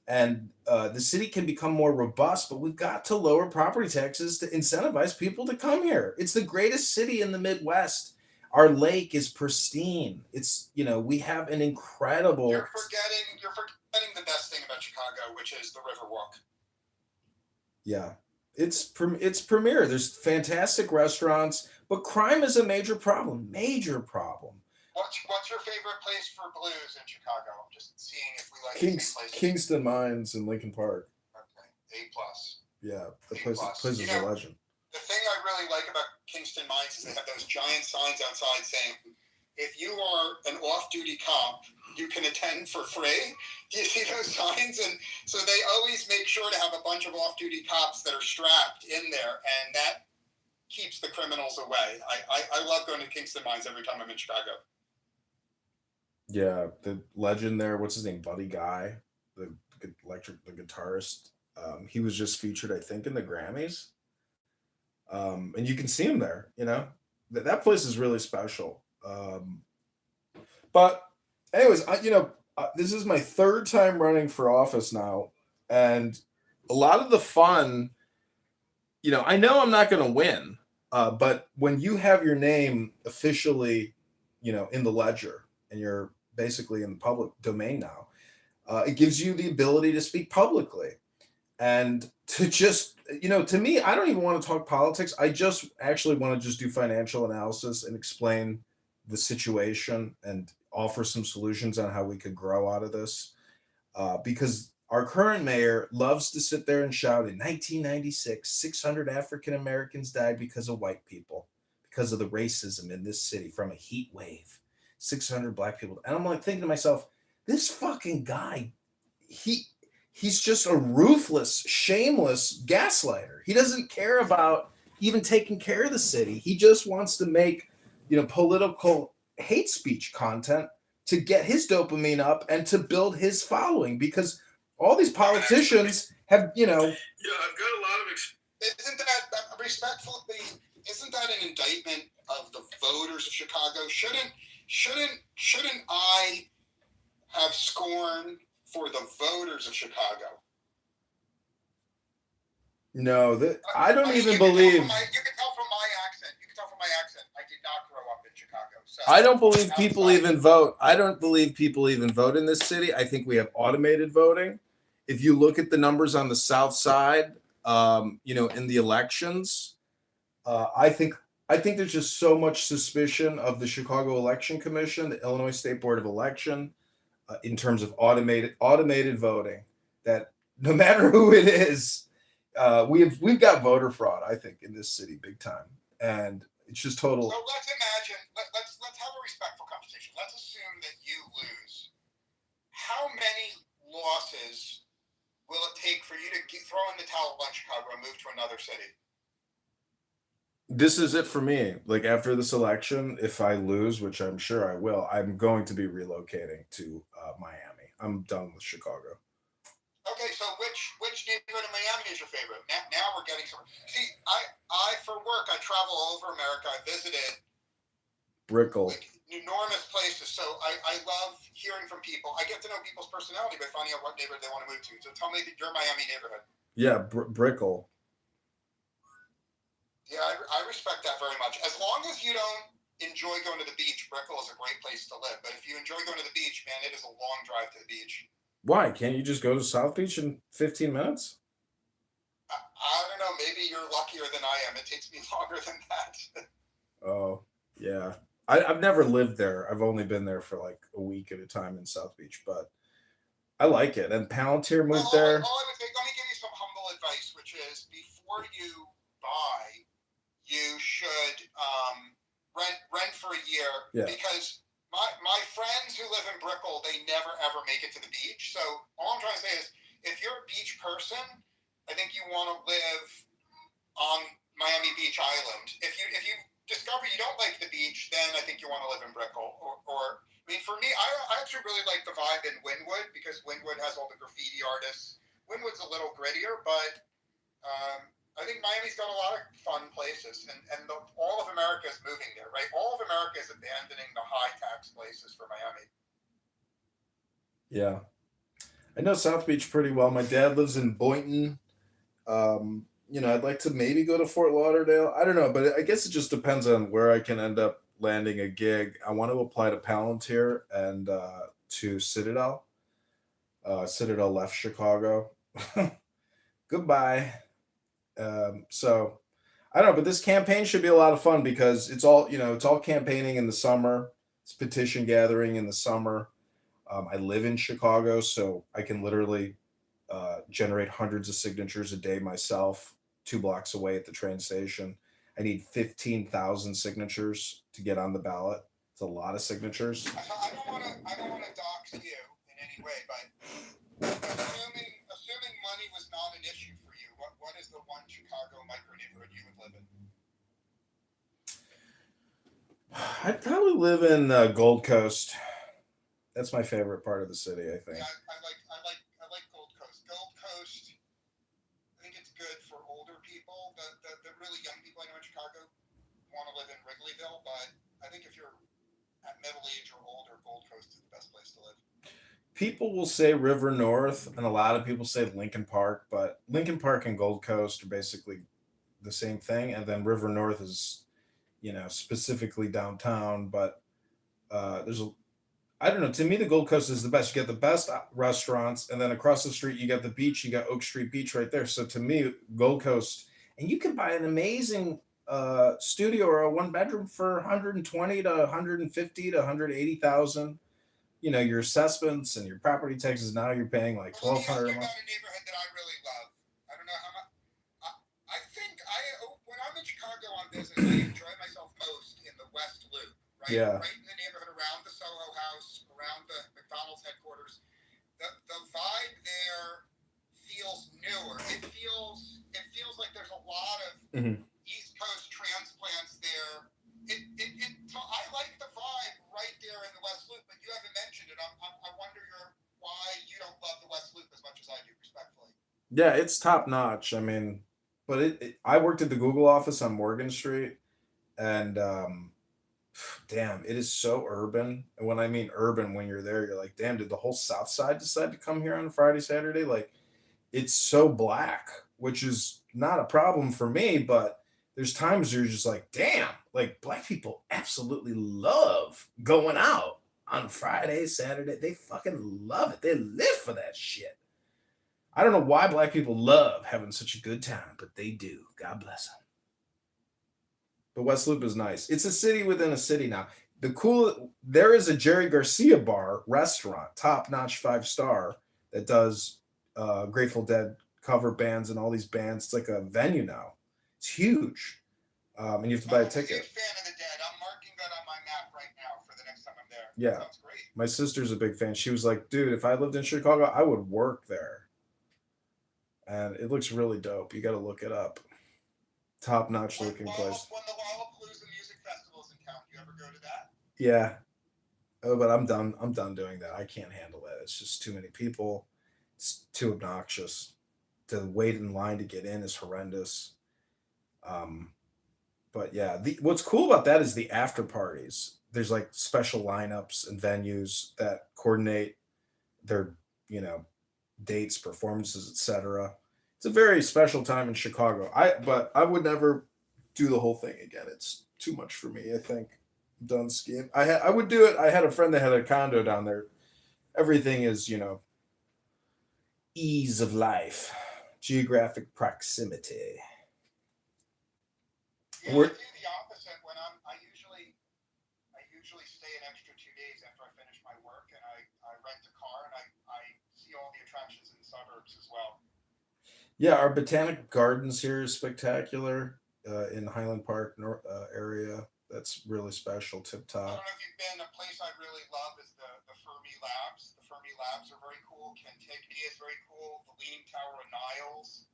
And the city can become more robust, but we've got to lower property taxes to incentivize people to come here. It's the greatest city in the Midwest. Our lake is pristine. It's, we have an incredible. You're forgetting the best thing about Chicago, which is the Riverwalk. Yeah, it's premier. There's fantastic restaurants, but crime is a major problem. Major problem. What's your favorite place for blues in Chicago? I'm just seeing if we like the same places. Kingston Mines in Lincoln Park. Okay, A+. Yeah, the place is a legend. The thing I really like about Kingston Mines is they have those giant signs outside saying, if you are an off-duty cop, you can attend for free. Do you see those signs? And so they always make sure to have a bunch of off-duty cops that are strapped in there, and that keeps the criminals away. I love going to Kingston Mines every time I'm in Chicago. Yeah, the legend there, what's his name? Buddy Guy, the guitarist. He was just featured, I think, in the Grammys. And you can see him there, that place is really special. But anyways, this is my third time running for office now. And a lot of the fun, I know I'm not going to win, but when you have your name officially, in the ledger and you're basically in the public domain now, it gives you the ability to speak publicly. And to just, to me, I don't even want to talk politics. I just actually want to just do financial analysis and explain the situation and offer some solutions on how we could grow out of this. Because our current mayor loves to sit there and shout, in 1996, 600 African Americans died because of white people, because of the racism in this city from a heat wave. 600 black people. And I'm like thinking to myself, this fucking guy, he's just a ruthless, shameless gaslighter. He doesn't care about even taking care of the city. He just wants to make, political hate speech content to get his dopamine up and to build his following, because all these politicians have, Yeah, I've got a lot of Isn't that respectfully? Isn't that an indictment of the voters of Chicago? Shouldn't I have scorn for the voters of Chicago? No, I don't even you believe. Can tell from my accent. I did not grow up in Chicago. So I don't believe people even vote. I don't believe people even vote in this city. I think we have automated voting. If you look at the numbers on the South Side, in the elections, I think there's just so much suspicion of the Chicago Election Commission, the Illinois State Board of Election, in terms of automated voting, that no matter who it is, we've got voter fraud, I think, in this city big time, and it's just total. So let's imagine. Let's have a respectful conversation. Let's assume that you lose. How many losses will it take for you to throw in the towel on Chicago and move to another city? This is it for me. Like, after this election, if I lose, which I'm sure I will, I'm going to be relocating to Miami. I'm done with Chicago. Okay, so which neighborhood in Miami is your favorite? Now we're getting some. See, I for work I travel all over America. I visited Brickell. Enormous places. So I love hearing from people. I get to know people's personality by finding out what neighborhood they want to move to. So tell me your Miami neighborhood. Yeah, Brickell. Yeah, I respect that very much. As long as you don't enjoy going to the beach, Brickell is a great place to live. But if you enjoy going to the beach, man, it is a long drive to the beach. Why? Can't you just go to South Beach in 15 minutes? I don't know. Maybe you're luckier than I am. It takes me longer than that. Oh, yeah. I've never lived there. I've only been there for like a week at a time in South Beach, but I like it. And Palantir moved there. All I would say, let me give you some humble advice, which is before you buy, you should rent for a year. Yeah. Because my friends who live in Brickell, they never ever make it to the beach. So all I'm trying to say is, if you're a beach person, I think you want to live on Miami Beach Island. If you discover you don't like the beach, then I think you want to live in Brickell. Or I mean, for me, I actually really like the vibe in Wynwood, because Wynwood has all the graffiti artists. Wynwood's a little grittier, but I think Miami's got a lot of fun places, and all of America is moving there, right? All of America is abandoning the high tax places for Miami. Yeah. I know South Beach pretty well. My dad lives in Boynton. I'd like to maybe go to Fort Lauderdale. I don't know, but I guess it just depends on where I can end up landing a gig. I want to apply to Palantir and to Citadel. Citadel left Chicago. Goodbye. So I don't know, but this campaign should be a lot of fun, because it's all campaigning in the summer. It's petition gathering in the summer. I live in Chicago, so I can literally generate hundreds of signatures a day myself, 2 blocks away at the train station. I need 15,000 signatures to get on the ballot. It's a lot of signatures. I don't want to dox you in any way, but assuming money was not an issue for you, what is the one Chicago micro neighborhood you would live in? I'd probably live in Gold Coast. That's my favorite part of the city, I think. Yeah, I like Gold Coast. Gold Coast, I think it's good for older people. The really young people I know in Chicago want to live in Wrigleyville, but I think if you're at middle age or older, Gold Coast is the best place to live. People will say River North, and a lot of people say Lincoln Park, but Lincoln Park and Gold Coast are basically the same thing. And then River North is, specifically downtown, but I don't know. To me, the Gold Coast is the best. You get the best restaurants, and then across the street, you got the beach. You got Oak Street Beach right there. So to me, Gold Coast, and you can buy an amazing studio or a one bedroom for 120 to 150 to 180,000. You know, your assessments and your property taxes. Now you're paying like 1,200 a month. A neighborhood that I really love. I don't know how much. I think when I'm in Chicago on business, I enjoy myself most in the West Loop, right? Yeah. Right in the neighborhood around the Soho House, around the McDonald's headquarters. The vibe there feels newer. It feels like there's a lot of East Coast transplants there. I like the vibe right there in the West Loop, but you haven't mentioned it. I wonder why you don't love the West Loop as much as I do, respectfully. Yeah, it's top notch. I mean, but I worked at the Google office on Morgan Street, and damn, it is so urban. And when I mean urban, when you're there, you're like, damn, did the whole South Side decide to come here on Friday, Saturday? Like, it's so black, which is not a problem for me, but there's times you're just like, damn, like black people absolutely love going out on Friday, Saturday. They fucking love it. They live for that shit. I don't know why black people love having such a good time, but they do. God bless them. But West Loop is nice. It's a city within a city now. There is a Jerry Garcia bar restaurant, top notch 5-star, that does Grateful Dead cover bands and all these bands. It's like a venue now. It's huge, and you have to buy a ticket. I'm a huge fan of the Dead. I'm marking that on my map right now for the next time I'm there. Yeah, that sounds great. My sister's a big fan. She was like, "Dude, if I lived in Chicago, I would work there." And it looks really dope. You got to look it up. Top notch looking place. When the Lollapalooza Music Festival is in town, do you ever go to that? Yeah. Oh, but I'm done. I'm done doing that. I can't handle that. It's just too many people. It's too obnoxious. The wait in line to get in is horrendous. But yeah, what's cool about that is the after parties. There's like special lineups and venues that coordinate their, dates, performances, etc. It's a very special time in Chicago. But I would never do the whole thing again. It's too much for me. I think I'm done skiing. I would do it. I had a friend that had a condo down there. Everything is, ease of life, geographic proximity. Yeah, I do the opposite. When I usually stay an extra 2 days after I finish my work, and I rent a car and I see all the attractions in the suburbs as well. Yeah, our botanic gardens here is spectacular in Highland Park area. That's really special, tip top. I don't know if you've been. A place I really love is the Fermi Labs. The Fermi Labs are very cool. Kentucky is very cool. The Leaning Tower of Niles.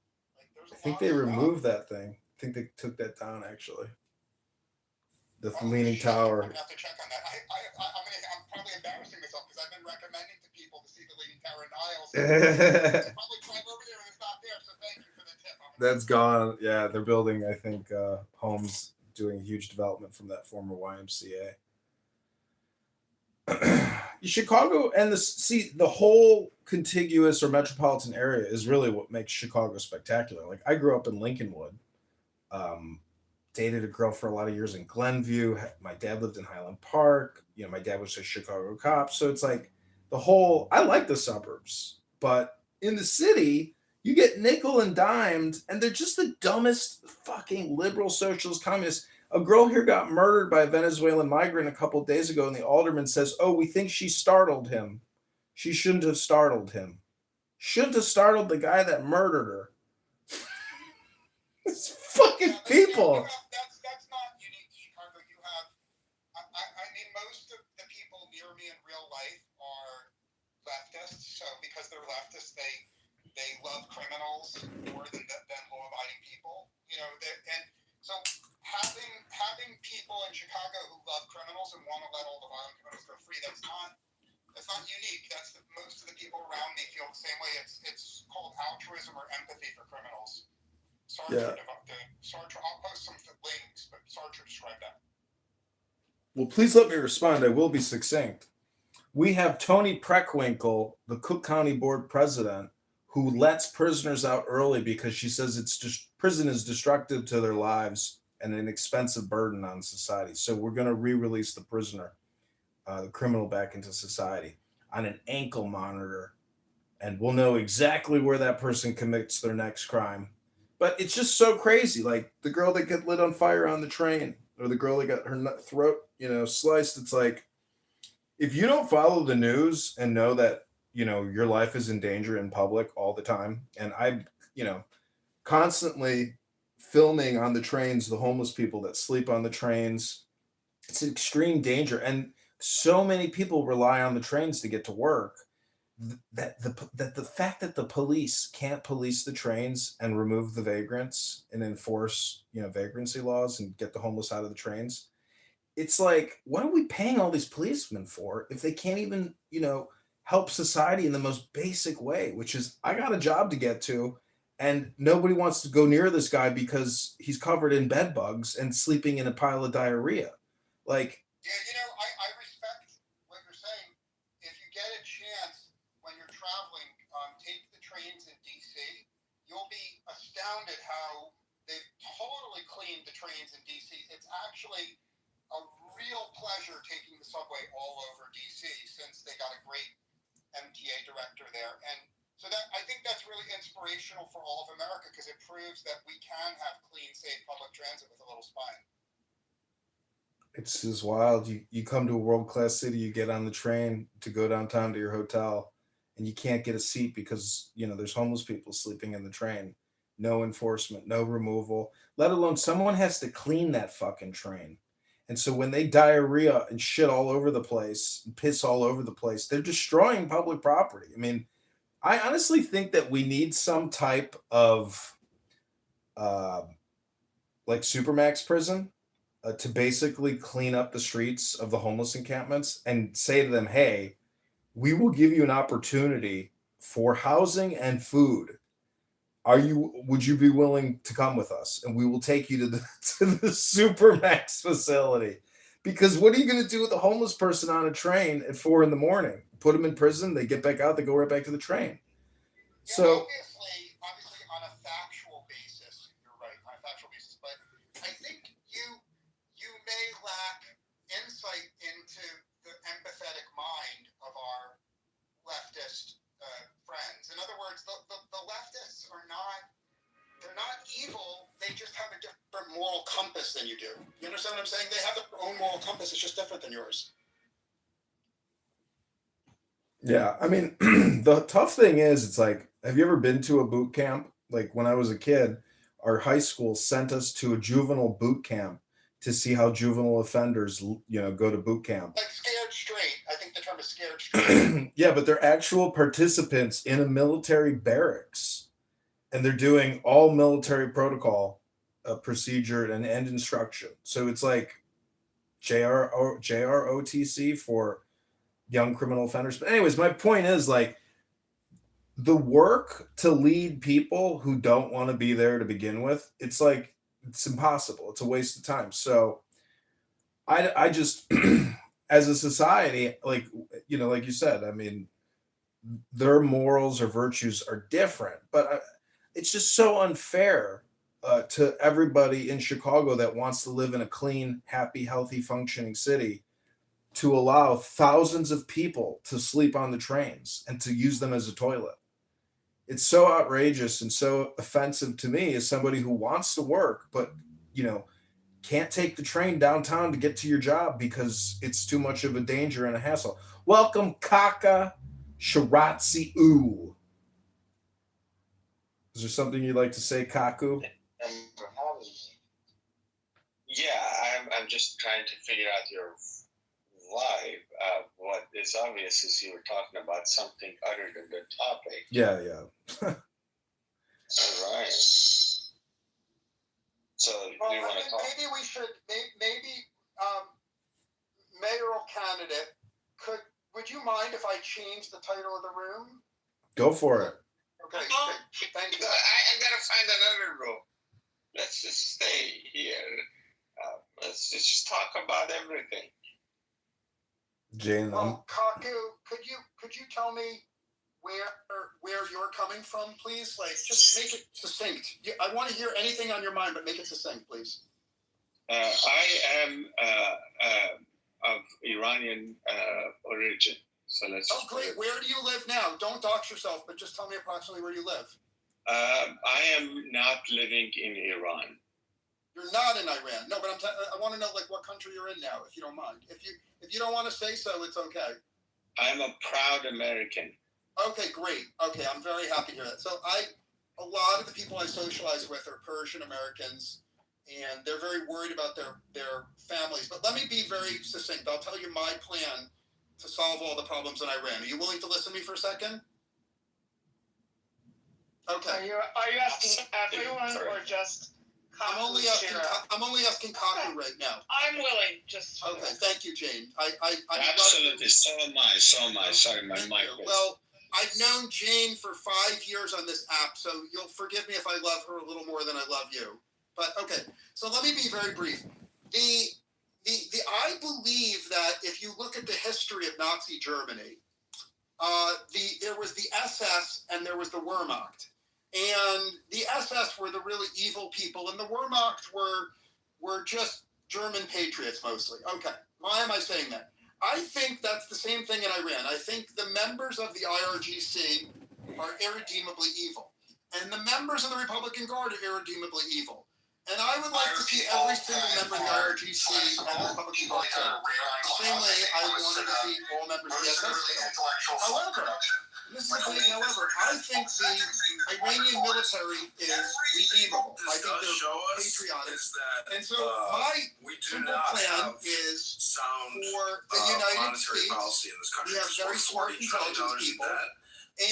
I think they removed that thing. I think they took that down actually. The Leaning Tower. I'm gonna have to check on that. I'm probably embarrassing myself because I've been recommending to people to see the Leaning Tower of Niles. Probably drive over there and it's not there. So thank you for the tip. That's gone. Yeah, they're building, I think, homes, doing huge development from that former YMCA. Chicago and the whole contiguous or metropolitan area is really what makes Chicago spectacular. Like I grew up in Lincolnwood, dated a girl for a lot of years in Glenview. My dad lived in Highland Park. My dad was a Chicago cop. So it's like I like the suburbs, but in the city, you get nickel and dimed, and they're just the dumbest fucking liberal socialist communists. A girl here got murdered by a Venezuelan migrant a couple of days ago, and the alderman says, "Oh, we think she startled him. She shouldn't have startled him. Shouldn't have startled the guy that murdered her." It's fucking people. That's not unique to Chicago. You have, I mean, most of the people near me in real life are leftists. So because they're leftists, they love criminals more than law-abiding people. And so having people in Chicago who love criminals and want to let all the violent criminals go free, that's not unique. Most of the people around me feel the same way. It's called altruism or empathy for criminals. Sartre, I'll post some links, but Sartre described that. Well, please let me respond. I will be succinct. We have Tony Preckwinkle, the Cook County Board president, who lets prisoners out early because she says prison is destructive to their lives and an expensive burden on society. So we're going to re-release the prisoner. the criminal back into society on an ankle monitor, and we'll know exactly where that person commits their next crime. But it's just so crazy. Like the girl that got lit on fire on the train, or the girl that got her throat, sliced. It's like, if you don't follow the news and know that, your life is in danger in public all the time, and I'm, constantly filming on the trains the homeless people that sleep on the trains. It's an extreme danger, and so many people rely on the trains to get to work, that the fact that the police can't police the trains and remove the vagrants and enforce, vagrancy laws and get the homeless out of the trains. It's like, what are we paying all these policemen for if they can't even, help society in the most basic way, which is, I got a job to get to, and nobody wants to go near this guy because he's covered in bed bugs and sleeping in a pile of diarrhea. Like, Yeah, I respect what you're saying. If you get a chance when you're traveling, take the trains in DC. You'll be astounded how they've totally cleaned the trains in DC. It's actually a real pleasure taking the subway all over DC since they got a great MTA director there. And so that, I think that's really inspirational for all of America, because it proves that we can have clean, safe public transit with a little spine. it's just wild. You come to a world class city, you get on the train to go downtown to your hotel, and you can't get a seat because there's homeless people sleeping in the train. No enforcement, no removal. Let alone someone has to clean that fucking train. And so when they diarrhea and shit all over the place, and piss all over the place, they're destroying public property. I mean, I honestly think that we need some type of uh, like supermax prison, to basically clean up the streets of the homeless encampments and say to them, hey, we will give you an opportunity for housing and food. Would you be willing to come with us? And we will take you to the to the supermax facility. Because what are you going to do with a homeless person on a train at 4 a.m? Put them in prison, they get back out, they go right back to the train. So Obviously, on a factual basis, you're right, on a factual basis. But I think you may lack insight into the empathetic mind of our leftist friends. In other words, the leftists they're not evil. They just have a different moral compass than you do. You understand what I'm saying? They have their own moral compass. It's just different than yours. yeah, I mean, the tough thing is, it's like, have you ever been to a boot camp? Like when I was a kid, our high school sent us to a juvenile boot camp to see how juvenile offenders, go to boot camp. Like Scared Straight. I think the term is Scared Straight. Yeah, but they're actual participants in a military barracks, and they're doing all military protocol, procedure and instruction. So it's like JROTC for young criminal offenders. But anyways, my point is, like, the work to lead people who don't want to be there to begin with, it's like, it's impossible. It's a waste of time. So I just as a society, like, like you said, I mean, their morals or virtues are different, but it's just so unfair, to everybody in Chicago that wants to live in a clean, happy, healthy, functioning city, to allow thousands of people to sleep on the trains and to use them as a toilet. It's so outrageous and so offensive to me as somebody who wants to work, but can't take the train downtown to get to your job because it's too much of a danger and a hassle. Welcome, Kaka Shiratsi U. Is there something you'd like to say, Kaku? Yeah, I'm just trying to figure out your vibe. What is obvious is you were talking about something other than the topic. Yeah. All right. So do you want to talk? Maybe we should. Maybe mayoral candidate. Would you mind if I change the title of the room? Go for it. Okay. Thank you. I gotta find another room. Let's just stay here. Let's just talk about everything. Jane, Kaku, could you tell me where you're coming from, please? Like, just make it succinct. I want to hear anything on your mind, but make it succinct, please. I am of Iranian origin. So let's. Oh, great! Where do you live now? Don't dox yourself, but just tell me approximately where you live. I am not living in Iran. You're not in Iran. No, but I want to know like what country you're in now, if you don't mind. If you don't want to say so, it's okay. I'm a proud American. Okay, great. Okay, I'm very happy to hear that. So a lot of the people I socialize with are Persian Americans, and they're very worried about their families. But let me be very succinct. I'll tell you my plan to solve all the problems in Iran. Are you willing to listen to me for a second? Okay. Are you asking everyone or just I'm only asking Kaku right now. I'm willing. Just okay. Thank you, Jane. I absolutely. So am I. Sorry, my mic was. Well, I've known Jane for 5 years on this app, so you'll forgive me if I love her a little more than I love you. But okay, so let me be very brief. I believe that if you look at the history of Nazi Germany, there was the SS and there was the Wehrmacht. And the SS were the really evil people, and the Wehrmacht were just German patriots mostly. Okay, why am I saying that? I think that's the same thing in Iran. I think the members of the IRGC are irredeemably evil, and the members of the Republican Guard are irredeemably evil. And I would like to see every single member of the IRGC and the Republican Guard killed. The same way I wanted to see all members of the SS killed. However, this is a big however, I think the Iranian military is redeemable. I think they're patriotic. And so my simple plan is for the United States, we have very smart intelligence people,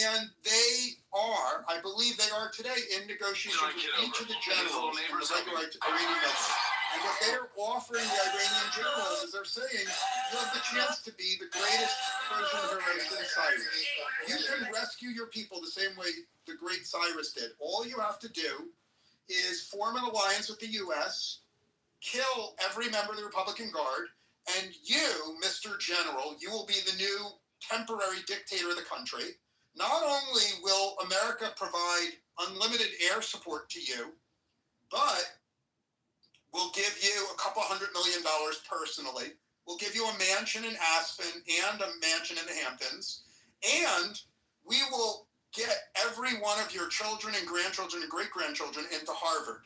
and they are, I believe they are today, in negotiations with each of the generals in the regular Iranian military. And what they are offering the Iranian generals is they're saying, you have the chance to be the greatest Persian generation Cyrus. You can rescue your people the same way the great Cyrus did. All you have to do is form an alliance with the U.S., kill every member of the Republican Guard, and you, Mr. General, you will be the new temporary dictator of the country. Not only will America provide unlimited air support to you, but we'll give you a couple $100 million personally. We'll give you a mansion in Aspen and a mansion in the Hamptons. And we will get every one of your children and grandchildren and great-grandchildren into Harvard.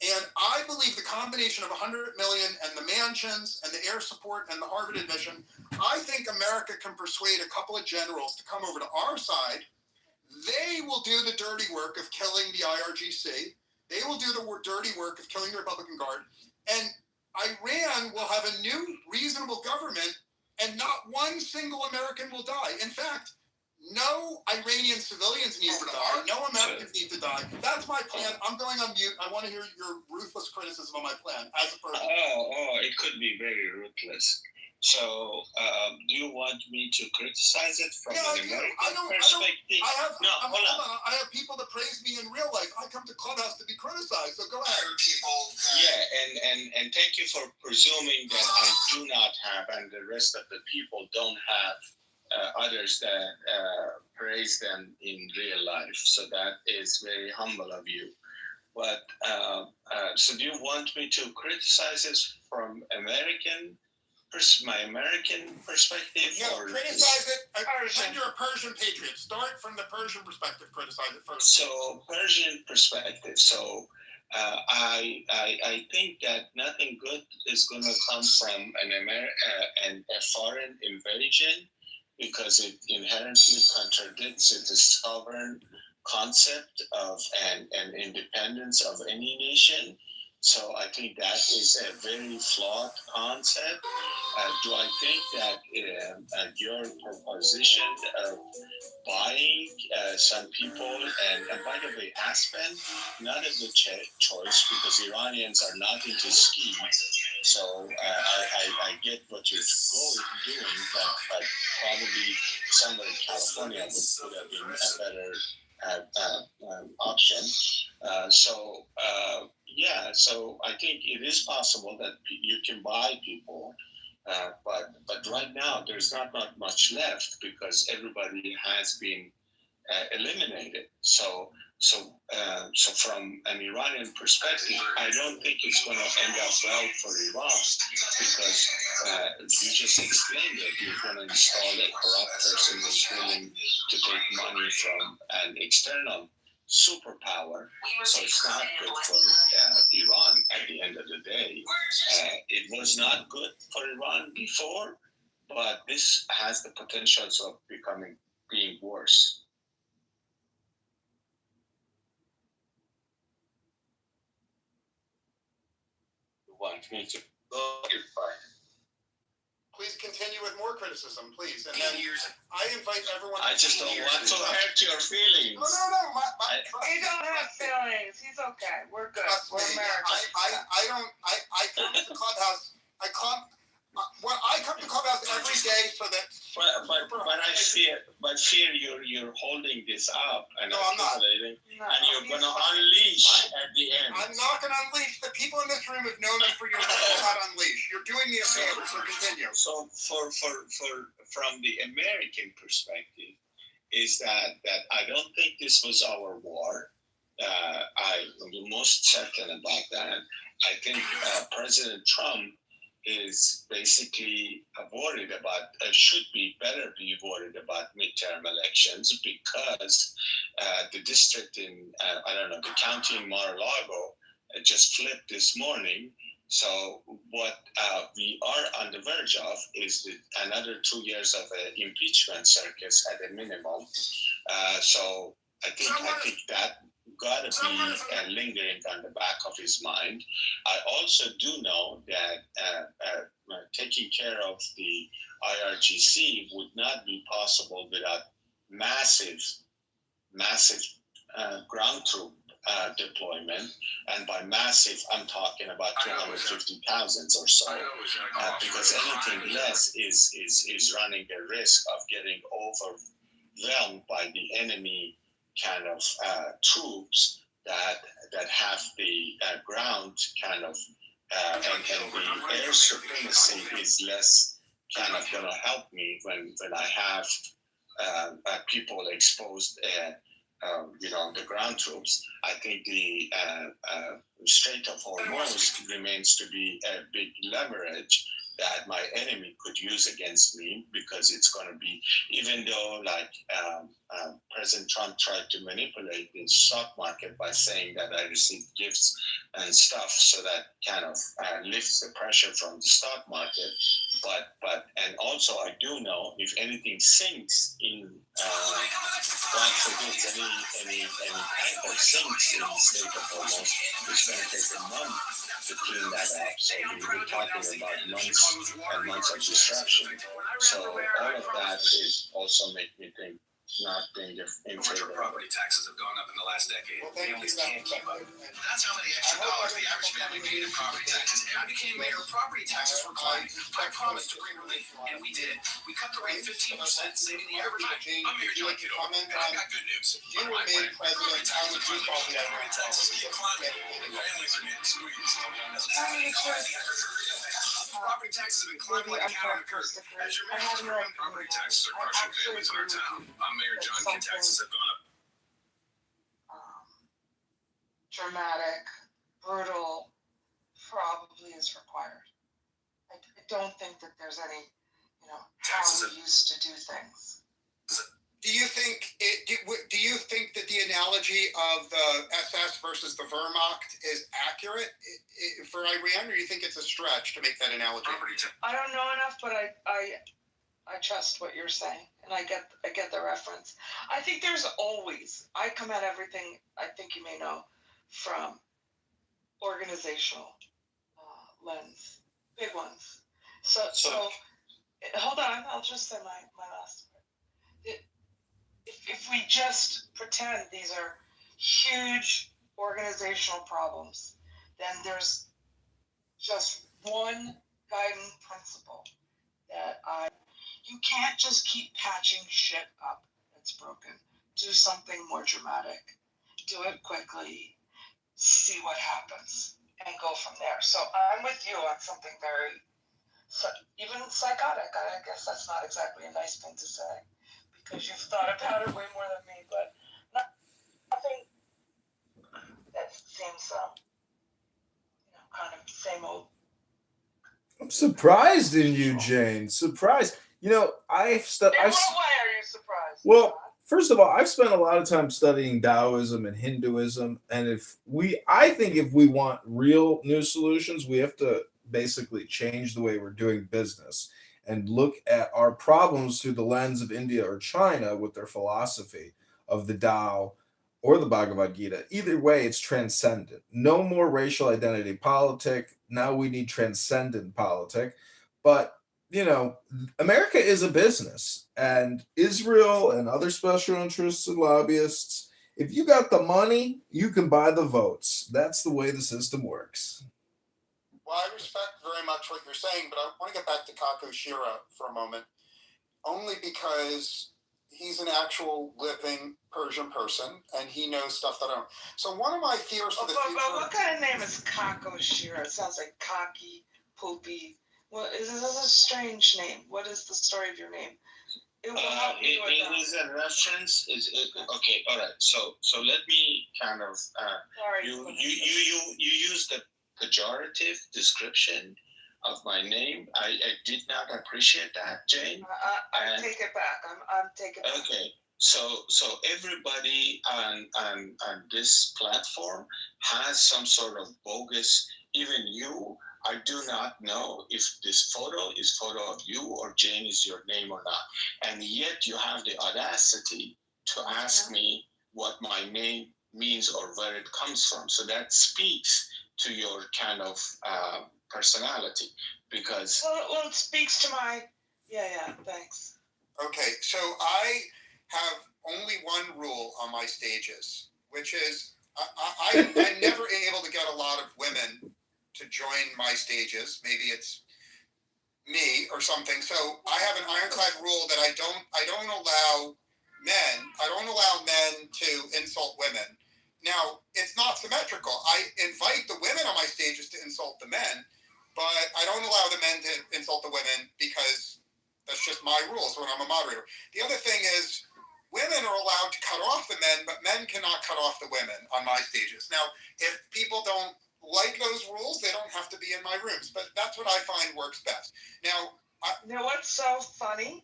And I believe the combination of $100 million and the mansions and the air support and the Harvard admission, I think America can persuade a couple of generals to come over to our side. They will do the dirty work of killing the IRGC. They will do the dirty work of killing the Republican Guard. And Iran will have a new reasonable government, and not one single American will die. In fact, no Iranian civilians need to die. No Americans need to die. That's my plan. I'm going on mute. I want to hear your ruthless criticism of my plan as a person. It could be very ruthless. So, do you want me to criticize it from an American perspective? I have people that praise me in real life. I come to Clubhouse to be criticized, so go ahead. Yeah, and thank you for presuming that I do not have, and the rest of the people don't have, others that praise them in real life. So that is very humble of you. But, so do you want me to criticize this from my American perspective? Yeah, criticize it. Pretend you're a Persian patriot. Start from the Persian perspective. Criticize it first. So Persian perspective. So I think that nothing good is going to come from a foreign invasion, because it inherently contradicts the sovereign concept of an independence of any nation. So I think that is a very flawed concept. Do I think that your proposition of buying some people, and by the way, Aspen, not a good choice, because Iranians are not into ski. So I get what you're doing, but probably somewhere in California would have been a better option. So I think it is possible that you can buy people, but right now there's not much left, because everybody has been eliminated. So from an Iranian perspective, I don't think it's going to end up well for Iran because you just explained it. You're going to install a corrupt person who's willing to take money from an external superpower. So it's not good for Iran at the end of the day. It was not good for Iran before, but this has the potential of being worse. Want me to go? You're fine. Please continue with more criticism, please. And then I invite everyone. I just don't want to hurt your feelings. No. He don't have feelings. He's okay. We're good. We're American. I come to the clubhouse. I come to clubhouse every day so that. But I fear you're holding this up and accumulating, and you're going to unleash at the end. I'm not going to unleash. The people in this room have known me for years. I will not unleash. You're doing me a favor, so continue. So from the American perspective, is that I don't think this was our war. I'm most certain about that. I think President Trump is basically worried about, should be better be worried about midterm elections because the district in, the county in Mar-a-Lago just flipped this morning. So what we are on the verge of is another 2 years of an impeachment circus at a minimum. So I think that got to be lingering on the back of his mind. I also do know that taking care of the IRGC would not be possible without massive ground troop deployment, and by massive, I'm talking about 250,000 or so, because anything less is running a risk of getting overwhelmed by the enemy kind of troops that have the ground kind of and the air supremacy is less kind of going to help me when I have people exposed the ground troops. I think the Strait of Hormuz remains to be a big leverage that my enemy could use against me, because it's going to be, even though President Trump tried to manipulate the stock market by saying that I received gifts and stuff, so that kind of lifts the pressure from the stock market. But and also I do know if anything sinks in, God forbid any tanker sinks in the Strait of Hormuz, it's going to take a month to clean that up. So we're talking about months and months of disruption. So all of that is also make me think not being in favor of property taxes have gone up in the last decade. Families can't keep up. That's how many extra dollars the average family paid in property taxes. I became mayor, property taxes were climbing. I promised to bring relief, and we did. We cut the rate 15%, saving the average. I'm Mayor John Kitover, and I've got good news. You were made president. I would do property taxes keep climbing, and families are getting squeezed. Property taxes have been climbing like a cat on a curve. As your mayor, property taxes are crushing families in our town. I'm Mayor John Kitover. Taxes have gone up. Dramatic, brutal, probably is required. I don't think that there's any, how we used to do things. Do you think that the analogy of the SS versus the Wehrmacht is accurate for Iran, or do you think it's a stretch to make that analogy? I don't know enough, but I trust what you're saying, and I get the reference. I think there's always, I come at everything, I think you may know, from organizational lens, big ones. So hold on, I'll just say my last word. If we just pretend these are huge organizational problems, then there's just one guiding principle that you can't just keep patching shit up that's broken. Do something more dramatic. Do it quickly. See what happens and go from there. So I'm with you on something very, even psychotic. I guess that's not exactly a nice thing to say, because you've thought about it way more than me, but Surprised in you, Jane. Surprised. You know, I've In what way are you surprised? well, first of all, I've spent a lot of time studying Taoism and Hinduism, and I think if we want real new solutions, we have to basically change the way we're doing business and look at our problems through the lens of India or China with their philosophy of the Tao or the Bhagavad Gita. Either way, it's transcendent. No more racial identity politic. Now we need transcendent politic. But you know, America is a business, and Israel and other special interests and lobbyists, if you got the money, you can buy the votes. That's the way the system works. Well, I respect very much what you're saying, but I want to get back to Kako Shira for a moment, only because he's an actual living Persian person, and he knows stuff that I don't. So one of my fears for the future... But what kind of name is Kako Shira? It sounds like cocky, poopy. Well, this is a strange name. What is the story of your name? It is a reference. Okay, all right. So let me kind of. You use the pejorative description of my name. I did not appreciate that, Jane. I take it back. I'm taking it back. Okay. So everybody on this platform has some sort of bogus. Even you. I do not know if this photo is photo of you or Jane is your name or not. And yet you have the audacity to ask me what my name means or where it comes from. So that speaks to your kind of personality because... Well, it speaks to my... Yeah, thanks. Okay, so I have only one rule on my stages, which is I'm never able to get a lot of women to join my stages. Maybe it's me or something. So I have an ironclad rule that I don't allow men to insult women. Now, it's not symmetrical. I invite the women on my stages to insult the men, but I don't allow the men to insult the women because that's just my rules when I'm a moderator. The other thing is women are allowed to cut off the men, but men cannot cut off the women on my stages. Now, if people don't like those rules, they don't have to be in my rooms, but that's what I find works best. Now, you know what's so funny?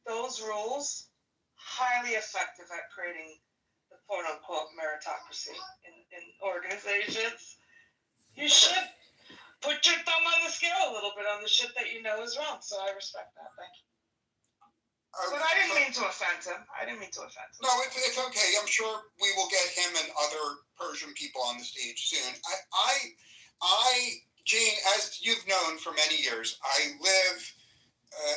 Those rules, highly effective at creating the quote-unquote meritocracy in organizations. You should put your thumb on the scale a little bit on the shit that you know is wrong, so I respect that. Thank you. But I didn't mean to offend him. No, it's okay. I'm sure we will get him and other Persian people on the stage soon. Gene, as you've known for many years, I live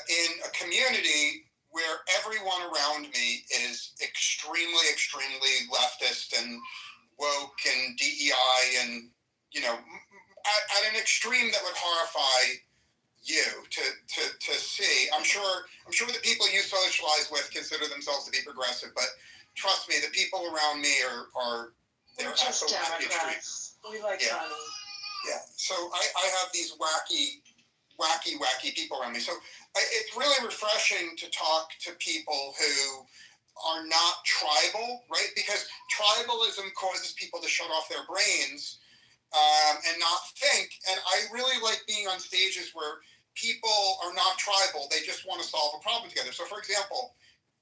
in a community where everyone around me is extremely, extremely leftist and woke and DEI and, at an extreme that would horrify you to see. I'm sure the people you socialize with consider themselves to be progressive, but trust me, the people around me are they're just Democrats. We like money. Yeah. So I have these wacky people around me. So it's really refreshing to talk to people who are not tribal, right? Because tribalism causes people to shut off their brains and not think. And I really like being on stages where people are not tribal. They just want to solve a problem together. So, for example,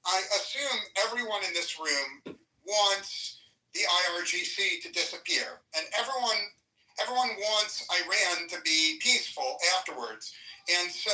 I assume everyone in this room wants the IRGC to disappear. And everyone wants Iran to be peaceful afterwards. And so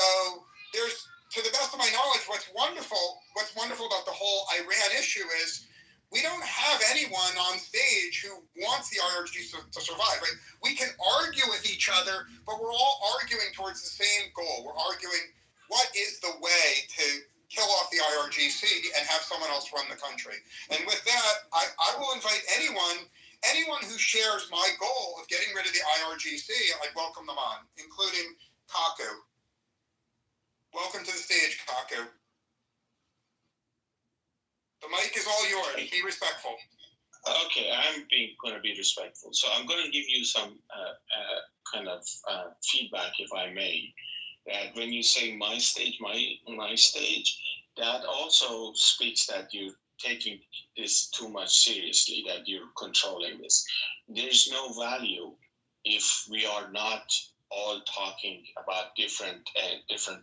there's, to the best of my knowledge, what's wonderful about the whole Iran issue is we don't have anyone on stage who wants the IRGC to survive, right? We can argue with each other, but we're all arguing towards the same goal. We're arguing what is the way to kill off the IRGC and have someone else run the country. And with that, I will invite anyone who shares my goal of getting rid of the IRGC, I'd welcome them on, including Kaku. Welcome to the stage, Kaku. The mic is all yours. Be respectful. Okay, I'm going to be respectful. So I'm going to give you some kind of feedback, if I may. That when you say my stage, that also speaks that you're taking this too much seriously, that you're controlling this. There's no value if we are not all talking about different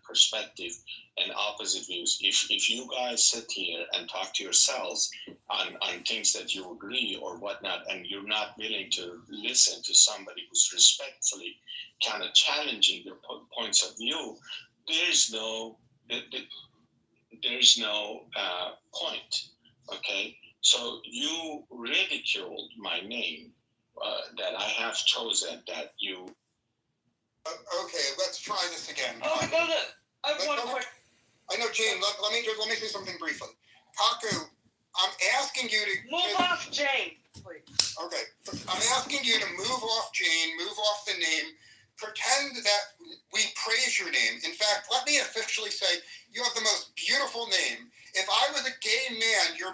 perspective and opposite views. If you guys sit here and talk to yourselves on things that you agree or whatnot, and you're not willing to listen to somebody who's respectfully kind of challenging their points of view, there's no point. Okay, so you ridiculed my name that I have chosen. That you. Okay, let's try this again. Oh, no. I have one question. I know, Jane. Let me say something briefly. Kaku, I'm asking you to move off Jane, please. Okay, I'm asking you to move off Jane, move off the name. Pretend that we praise your name. In fact, let me officially say you have the most beautiful name. If I was a gay man, your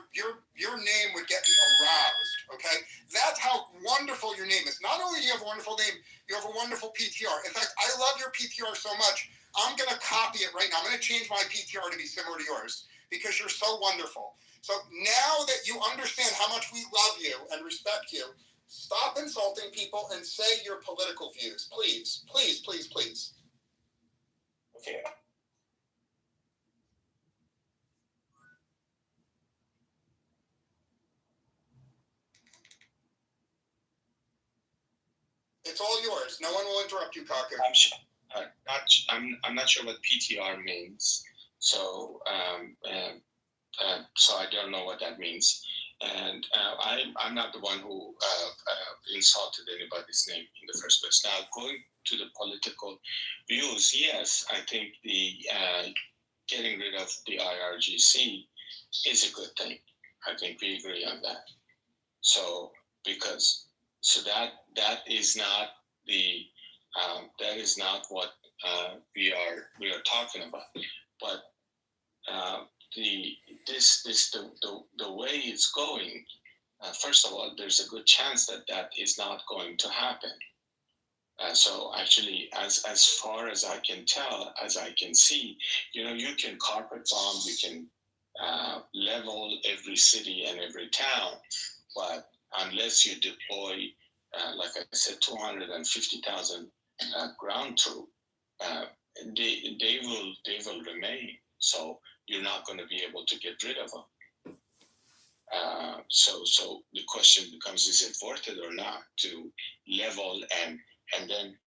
name would get me aroused. Okay, that's how wonderful your name is. Not only do you have a wonderful name, you have a wonderful PTR. In fact, I love your PTR so much. I'm gonna copy it right now. I'm gonna change my PTR to be similar to yours because you're so wonderful. So now that you understand how much we love you and respect you, stop insulting people and say your political views. Please, please, please, please. Okay. It's all yours. No one will interrupt you, Kaku. I'm not sure what PTR means. So so I don't know what that means. And I'm not the one who insulted anybody's name in the first place. Now, going to the political views, yes, I think the getting rid of the IRGC is a good thing. I think we agree on that. So that is not the that is not what we are talking about. But the way it's going, first of all, there's a good chance that is not going to happen. So actually, as far as I can tell, as I can see, you can carpet bomb, you can level every city and every town, but unless you deploy, like I said, 250,000 ground troop, they will remain. So you're not going to be able to get rid of them. So the question becomes: is it worth it or not to level and then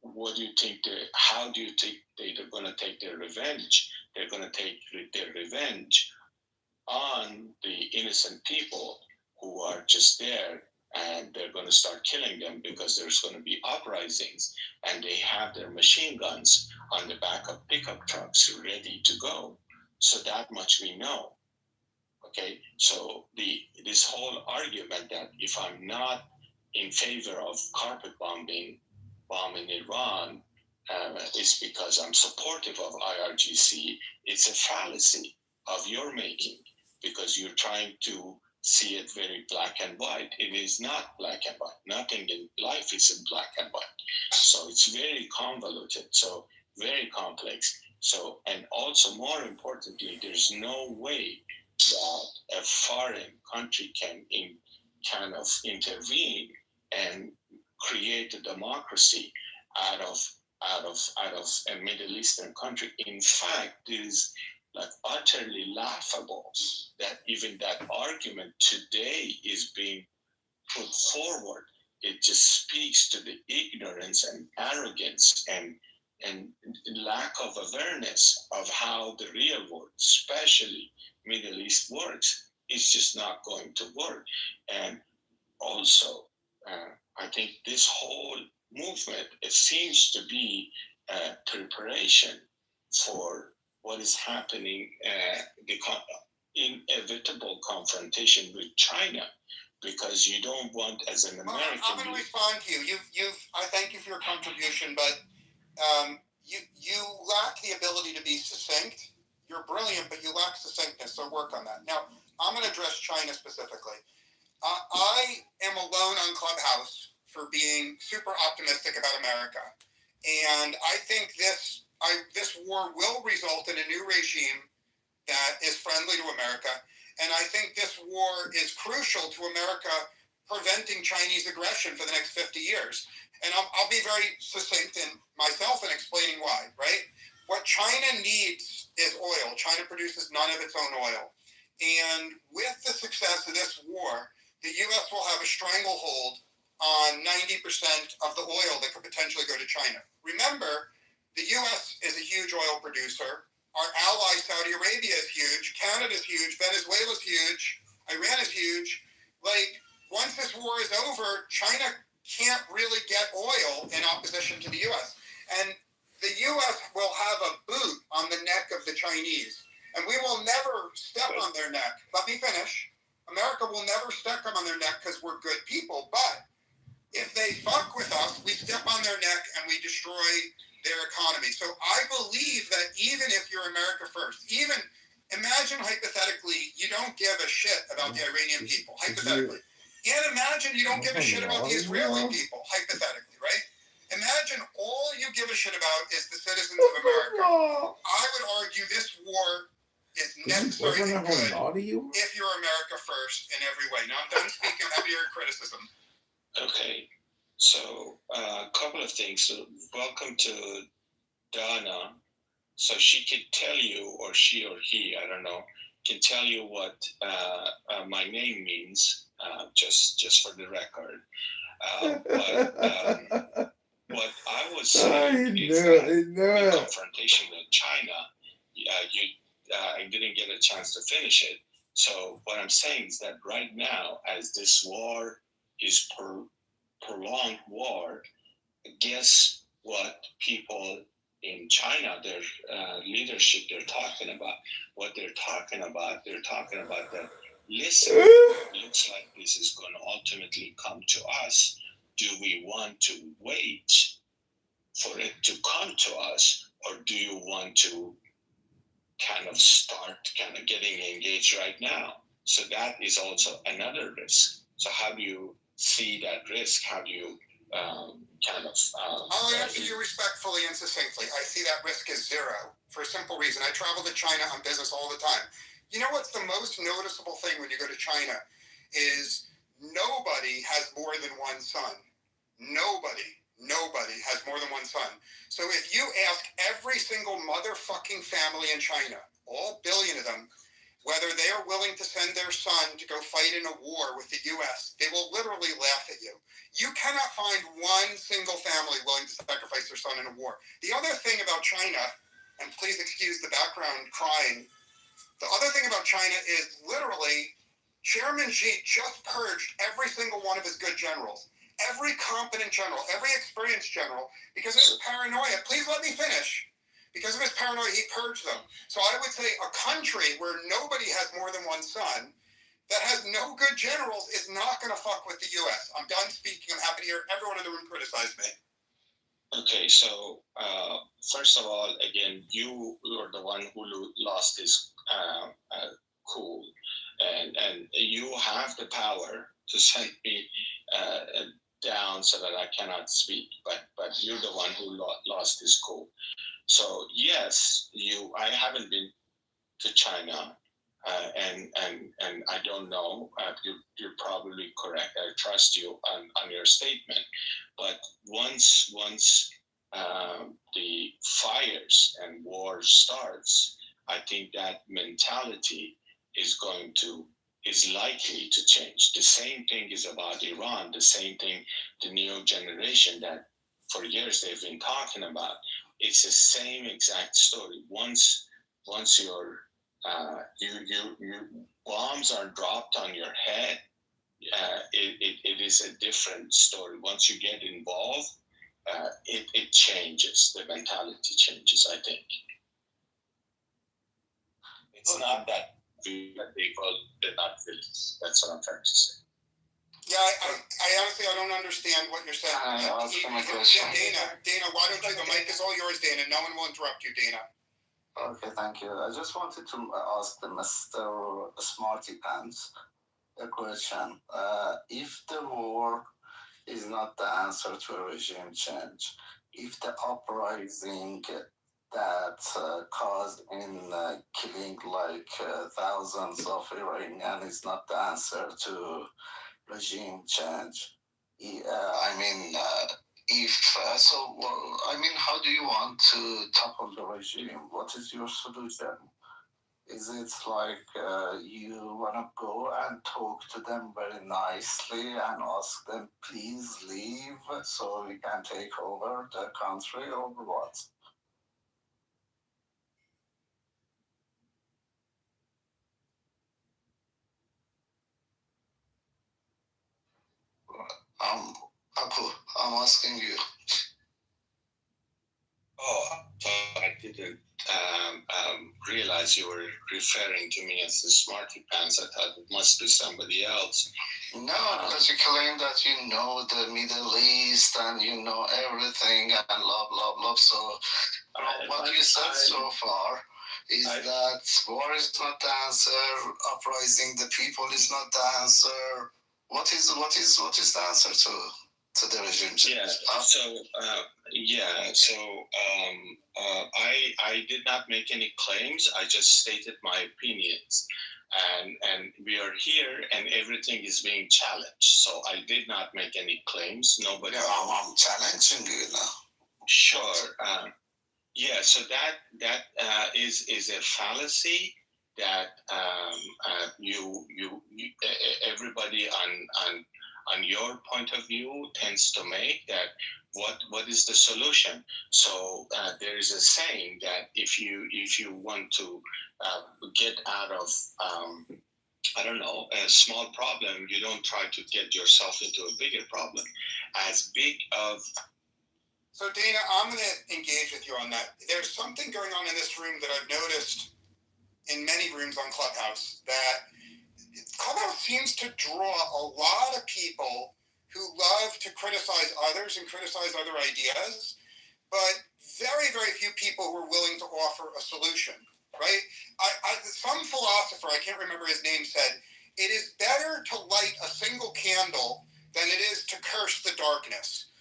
what do you think? How do you think they're going to take their revenge? They're going to take their revenge on the innocent people who are just there, and they're going to start killing them because there's going to be uprisings, and they have their machine guns on the back of pickup trucks ready to go. So that much we know. Okay, so this whole argument that if I'm not in favor of carpet bombing Iran, is because I'm supportive of IRGC. It's a fallacy of your making because you're trying to see it very black and white. It is not black and white. Nothing in life is in black and white. So it's very convoluted, so very complex. So, and also more importantly, there's no way that a foreign country can kind of intervene and create a democracy out of a Middle Eastern country. In fact, it is like utterly laughable that even that argument today is being put forward. It just speaks to the ignorance and arrogance and lack of awareness of how the real world, especially Middle East, works. It's just not going to work. And also, I think this whole movement, it seems to be a preparation for what is happening, the inevitable confrontation with China, because you don't want, as an American. I'm going to respond to you. I thank you for your contribution, but you lack the ability to be succinct. You're brilliant, but you lack succinctness, so work on that. Now, I'm going to address China specifically. I am alone on Clubhouse for being super optimistic about America. And I think this war will result in a new regime that is friendly to America. And I think this war is crucial to America preventing Chinese aggression for the next 50 years. And I'll be very succinct in myself in explaining why, right? What China needs is oil. China produces none of its own oil. And with the success of this war, the U.S. will have a stranglehold on 90% of the oil that could potentially go to China. Remember, the U.S. is a huge oil producer. Our ally, Saudi Arabia, is huge. Canada's huge. Venezuela's huge. Iran is huge. Like, once this war is over, China can't really get oil in opposition to the U.S. And the U.S. will have a boot on the neck of the Chinese. And we will never step on their neck. Let me finish. America will never step on their neck because we're good people. But if they fuck with us, we step on their neck and we destroy their economy. So I believe that even if you're America first, even imagine hypothetically you don't give a shit about the Iranian people, hypothetically. And imagine you don't give a shit about the Israeli people, hypothetically, right? Imagine all you give a shit about is the citizens of America. I would argue this war is necessary and good if you're America first in every way. Now I'm done speaking. I'm happy to hear criticism. Okay, so a couple of things. So, welcome to Donna. So she could tell you, or she or he, I don't know, can tell you what my name means, just for the record. But what I was saying is that in confrontation with China, I didn't get a chance to finish it. So what I'm saying is that right now, as this war is prolonged war, guess what people in China, their leadership, they're talking about? What they're talking about? They're talking about that, listen, looks like this is going to ultimately come to us. Do we want to wait for it to come to us, or do you want to kind of start kind of getting engaged right now? So that is also another risk. So how do you see that risk? How do you I'll answer you respectfully and succinctly. I see that risk as zero for a simple reason. I travel to China on business all the time. You know what's the most noticeable thing when you go to China is nobody has more than one son. Nobody has more than one son. So if you ask every single motherfucking family in China, all billion of them, whether they are willing to send their son to go fight in a war with the U.S., they will literally laugh at you. You cannot find one single family willing to sacrifice their son in a war. The other thing about China, and please excuse the background crying, the other thing about China is literally Chairman Xi just purged every single one of his good generals. Every competent general, every experienced general, because of his paranoia. Please let me finish. Because of his paranoia, he purged them. So I would say a country where nobody has more than one son, that has no good generals, is not going to fuck with the U.S. I'm done speaking. I'm happy to hear everyone in the room criticize me. Okay, so first of all, again, you were the one who lost this cool, and you have the power to send me down so that I cannot speak, but you're the one who lost this cool. So yes, I haven't been to China, and I don't know. You're probably correct. I trust you on your statement. But once the fires and war starts, I think that mentality is likely to change. The same thing is about Iran. The same thing, the new generation that for years they've been talking about. It's the same exact story. Once your bombs are dropped on your head, it is a different story. Once you get involved, it changes. The mentality changes, I think. It's not that people did not feel it. That's what I'm trying to say. Yeah, I honestly, I don't understand what you're saying. Dana, why don't you, the mic is all yours, Dana. No one will interrupt you, Dana. Okay, thank you. I just wanted to ask the Mr. Smarty Pants a question. If the war is not the answer to a regime change, if the uprising that caused in killing like thousands of Iranians is not the answer to regime change. If so, well, how do you want to topple the regime? What is your solution? Is it like you want to go and talk to them very nicely and ask them, please leave so we can take over the country, or what? Apu, I'm asking you. Oh, I didn't realize you were referring to me as the smarty pants. I thought it must be somebody else. No, because you claim that you know the Middle East and you know everything and blah, blah, blah. So what you said so far is that war is not the answer, uprising the people is not the answer. What is the answer to the regime change? I did not make any claims. I just stated my opinions, and we are here, and everything is being challenged. So I did not make any claims. Nobody. Yeah, I'm challenging you now. Sure. So that is a fallacy that you everybody on your point of view tends to make, that what is the solution. So there is a saying that if you want to get out of a small problem, you don't try to get yourself into a bigger problem. As big of So Dana, I'm going to engage with you on that. There's something going on in this room that I've noticed in many rooms on Clubhouse, that Clubhouse seems to draw a lot of people who love to criticize others and criticize other ideas, but very, very few people who are willing to offer a solution, right? Some philosopher, I can't remember his name, said, it is better to light a single candle than it is to curse the darkness.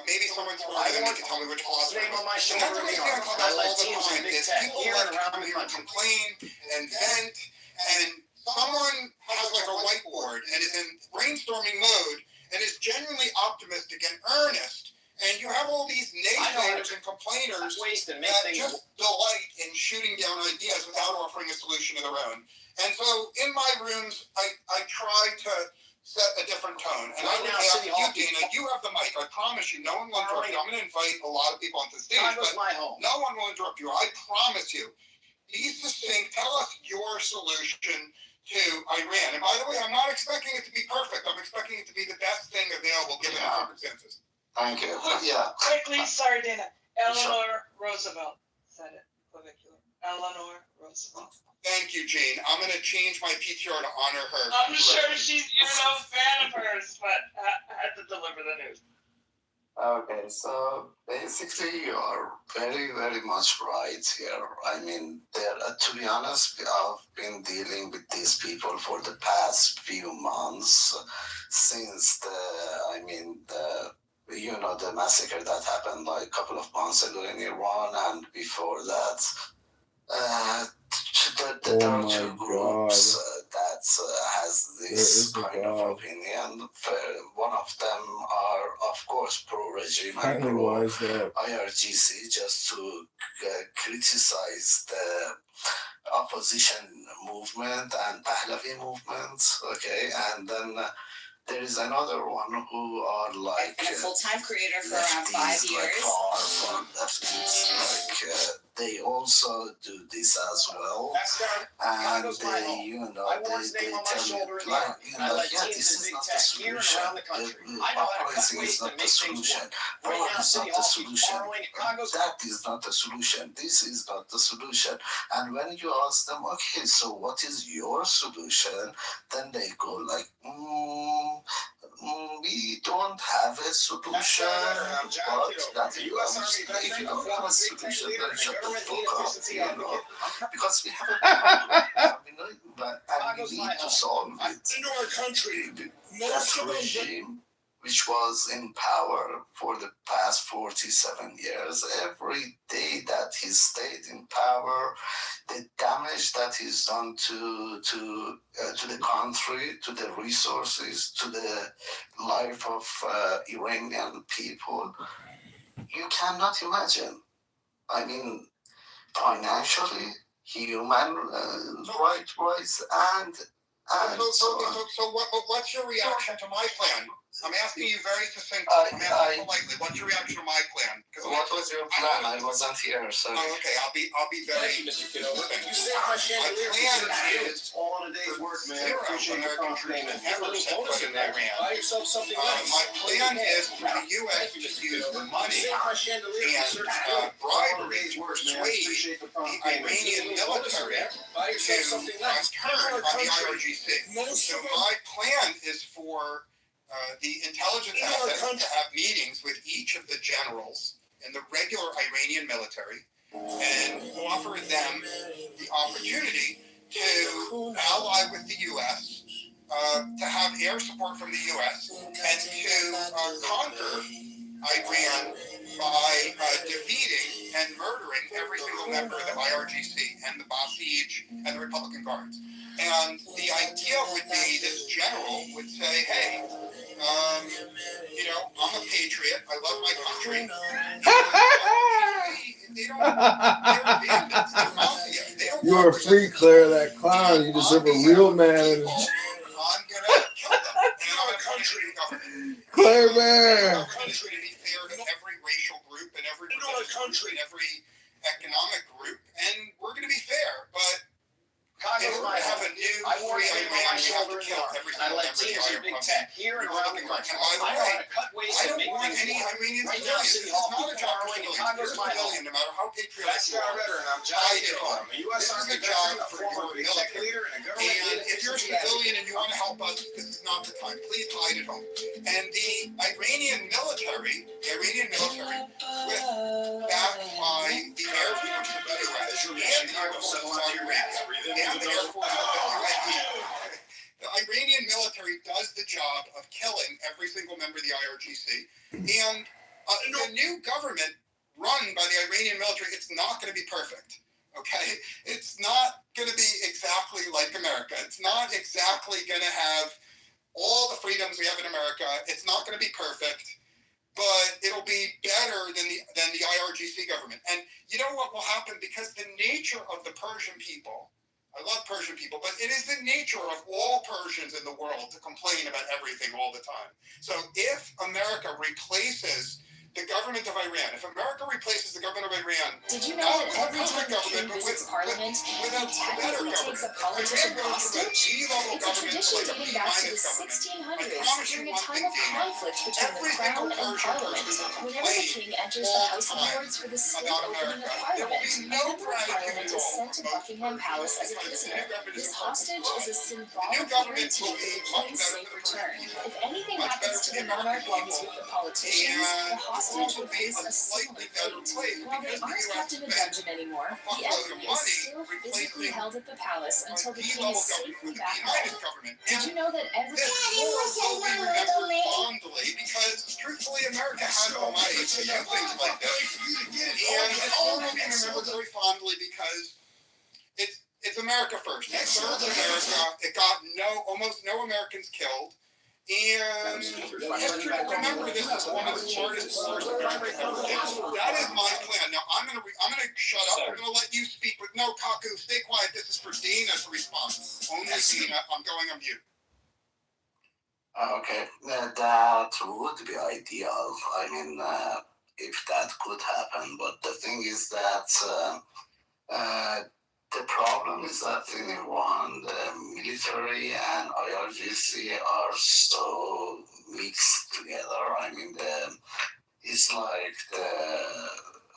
Maybe someone's smarter than me can tell me which philosopher. And that's what I see on Clubhouse all the time, is people like to come here and complain and vent, and someone has like a whiteboard and is in brainstorming mode and is genuinely optimistic and earnest, and you have all these naysayers and complainers that just delight in shooting down ideas without offering a solution of their own. And so in my rooms, I try to set a different tone. And I would ask you, Dana, you have the mic. I promise you, no one will interrupt you. I'm going to invite a lot of people onto the stage, but no one will interrupt you. I promise you. Be succinct. Tell us your solution to Iran. And by the way, I'm not expecting it to be perfect. I'm expecting it to be the best thing available given the circumstances. Thank you. Yeah. Quickly, sorry, Dana. Eleanor Roosevelt said it. Eleanor Roosevelt. Thank you, Jane. I'm going to change my PTR to honor her. I'm sure you're no fan of hers, but I had to deliver the news. Okay, so basically you are very, very much right here. To be honest, I've been dealing with these people for the past few months, since the massacre that happened like a couple of months ago in Iran, and before that. There are two groups that has this kind of opinion. One of them are, of course, pro-regime and pro-IRGC, just to criticize the opposition movement and Pahlavi movement, okay? And then there is another one who are like... And a full-time creator for around 5 years. Far from lefties, they also do this as well, and they tell you, this is not the solution. Uprising is not the solution. War is not the solution. That is not the solution. This is not the solution. And when you ask them, okay, so what is your solution? Then they go like, we don't have a solution, but that if you don't have a solution, then shut the fuck up, because we have a problem, and we need to solve it. In our country, that regime which was in power for the past 47 years. Every day that he stayed in power, the damage that he's done to the country, to the resources, to the life of Iranian people, you cannot imagine. I mean, financially, human rights, and So what's your reaction to my plan? I'm asking you very succinctly. I'm asking politely. What's your reaction to my plan? What was your plan? I wasn't here, so. Oh, okay. I'll be very. Thank you, Mr. Kitover. You saved my chandelier. My plan is all in a day's work, man. Zero American troops ever set foot in Iran. Buy yourself something nice. My plan is for the U.S. to use money and bribery to persuade the Iranian military to turn on the IRGC. So my plan is for the intelligence assets to have meetings with each of the generals in the regular Iranian military and offer them the opportunity to ally with the U.S., to have air support from the U.S., and to conquer Iran by defeating and murdering every single member of the IRGC and the Basij and the Republican Guards. And the idea would be this general would say, hey, I'm a patriot. I love my country. They're bandits. They're mafia. You're free, Claire, that clown. You deserve a real man. I'm going to kill them. And I'm a country government. Claire Bear. Our country to be fair to every racial group and every country and every economic group. And we're going to be fair. But in order to have a new free Iran, we have to kill every single member of the IRGC. Here and around the country. And by the way, I don't want any Iranian civilians. This is not a job for civilians. You're a civilian, no matter how patriotic you are. Hide at home. This is a job for your military. And if you're a civilian and you want to help us, this is not the time. Please hide at home. And the Iranian military, backed by the Air Force of the U.S. and the Air Force of Saudi Arabia, and the Air Force of the UAE. The Iranian military does the job of killing every single member of the IRGC. And the new government run by the Iranian military, it's not going to be perfect. Okay? It's not going to be exactly like America. It's not exactly going to have all the freedoms we have in America. It's not going to be perfect, but it'll be better than the IRGC government. And you know what will happen? Because the nature of the Persian people, I love Persian people, but it is the nature of all Persians in the world to complain about everything all the time. So if America replaces the government of Iran, if America replaces the government of Iran, did you know that every time the king visits Parliament, he technically takes a politician hostage? It's a tradition dating back to the 1600s during a time of conflict between the crown and Parliament. Whenever the king enters the House of Lords for the state opening of Parliament, a member of Parliament is sent to Buckingham Palace as a prisoner. This hostage is a symbolic guarantee for the king's safe return. If anything happens to the monarch while he's with the politicians, the hostage will face a similar fate. While they aren't kept in a dungeon anymore, the enemy is still physically held at the palace until the king is safely back home. Did you know that every fondly, because truthfully, America has no money to do things like this. And it's all we remember very fondly because it's America first. It served America. It got almost no Americans killed. And remember this as one of the smartest primary governments. That is my plan. Now I'm gonna shut up. I'm gonna let you speak. But no, Kaku, stay quiet. This is for Dina to respond. Only Dina. I'm going on mute. Okay, that would be ideal. I mean, if that could happen. But the thing is that the problem is that in Iran, the military and IRGC are so mixed together. I mean, it's like the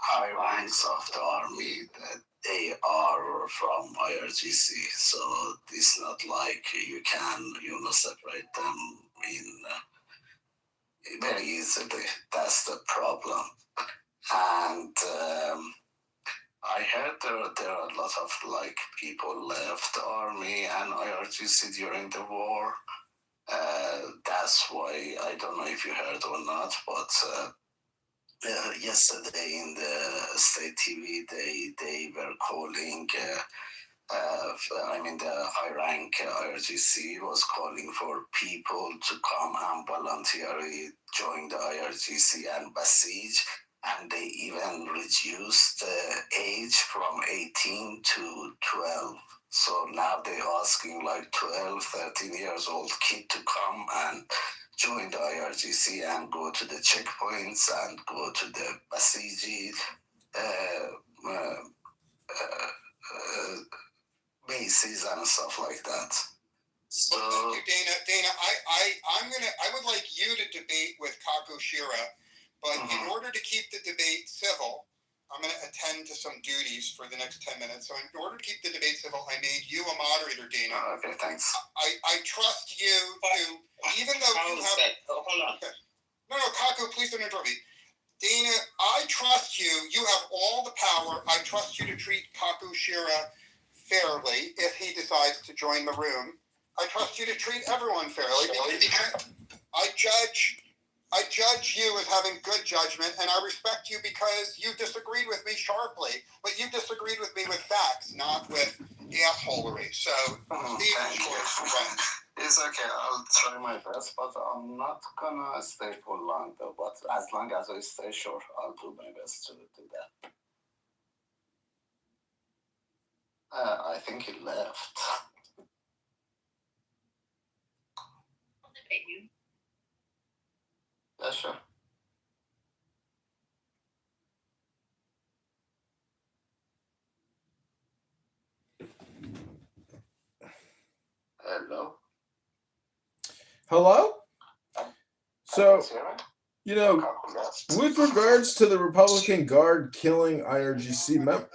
high ranks of the army that they are from IRGC. So it's not like you can, separate them very easily. That's the problem. And I heard there are a lot of people left the army and IRGC during the war. that's why, I don't know if you heard or not, but yesterday in the state TV, they were calling, the high rank IRGC was calling for people to come and voluntarily join the IRGC and besiege, and they even reduced the age from 18 to 12. So now they're asking like 12, 13 years old kid to come and join the IRGC and go to the checkpoints and go to the besiege bases and stuff like that. So well, thank you, Dana, I would like you to debate with Kaku Shira, but in order to keep the debate civil, I'm going to attend to some duties for the next 10 minutes. So in order to keep the debate civil, I made you a moderator, Dana. Okay, thanks. I trust you to, even though you have... hold on. Okay. No, Kaku, please don't interrupt me. Dana, I trust you. You have all the power. I trust you to treat Kaku Shira fairly if he decides to join the room. I trust you to treat everyone fairly. I judge you as having good judgment, and I respect you because you disagreed with me sharply, but you disagreed with me with facts, not with assholery. So, thank you. It's okay, I'll try my best, but I'm not gonna stay for long though, but as long as I stay short, I'll do my best to do that. I think he left. I'll debate you. Yeah, sure. Hello? Hello? So, you know, with regards to the Republican Guard killing IRGC members,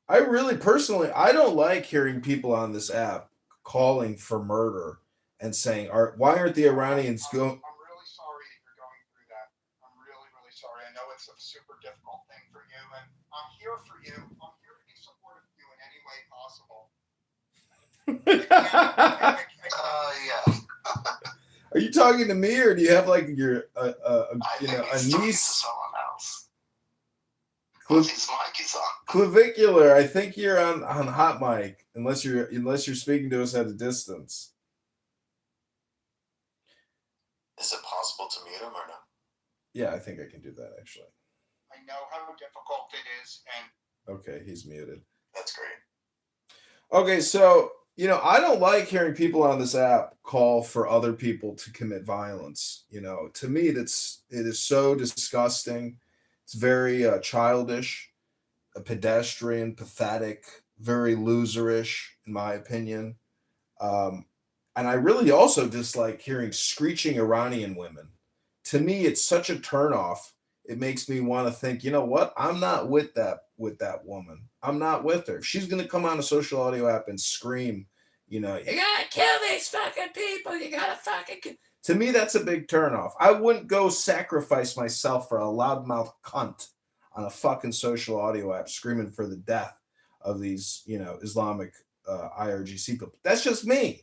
I really personally, I don't like hearing people on this app calling for murder and saying, why aren't the Iranians going? I'm really sorry that you're going through that. I'm really, really sorry. I know it's a super difficult thing for you, and I'm here for you. I'm here to be supportive of you in any way possible. Yeah. Are you talking to me, or do you have like your a niece? Someone else. His mic is on. Clavicular. I think you're on hot mic, unless you're speaking to us at a distance. Is it possible to mute him or no? Yeah, I think I can do that actually. I know how difficult it is, and okay, he's muted. That's great. Okay, so I don't like hearing people on this app call for other people to commit violence. To me, it is so disgusting. It's very childish, pedestrian, pathetic, very loserish, in my opinion. And I really also dislike hearing screeching Iranian women. To me, it's such a turnoff. It makes me want to think, you know what? I'm not with that woman. I'm not with her. If she's going to come on a social audio app and scream, you gotta kill these fucking people. You gotta fucking kill. To me, that's a big turnoff. I wouldn't go sacrifice myself for a loudmouth cunt on a fucking social audio app screaming for the death of these, Islamic IRGC people. That's just me.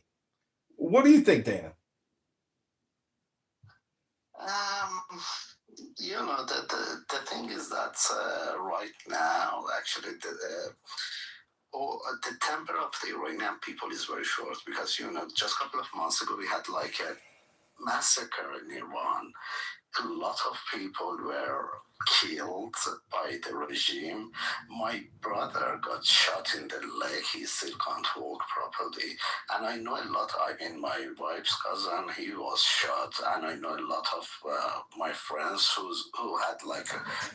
What do you think, Dana? The thing is that right now, actually, the temper of the Iranian people is very short because, just a couple of months ago, we had like a massacre in Iran. A lot of people were killed by the regime. My brother got shot in the leg. He still can't walk properly. And I know a lot. My wife's cousin, he was shot. And I know a lot of my friends who had like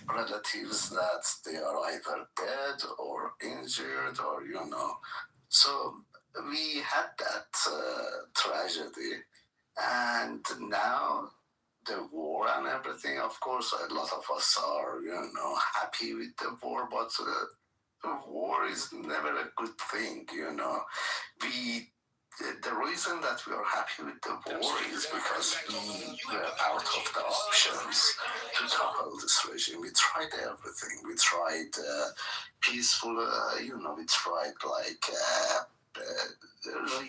relatives that they are either dead or injured or, So we had that tragedy. And now the war and everything, of course, a lot of us are, happy with the war, but the war is never a good thing, The reason that we are happy with the war is because we were out of the options to topple this regime. We tried everything. We tried peaceful, we tried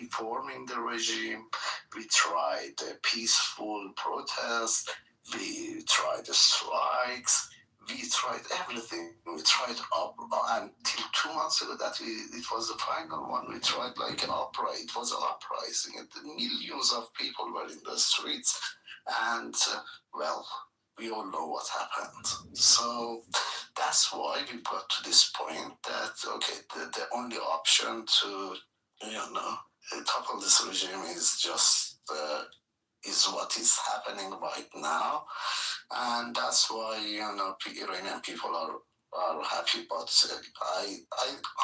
reforming the regime. We tried peaceful protest. We tried strikes. We tried everything. We tried until 2 months ago that it was the final one. We tried like an opera. It was an uprising. And millions of people were in the streets. And, well, we all know what happened. So that's why we got to this point that, okay, the only option to, topple this regime is just is what is happening right now, and that's why Iranian people are happy. But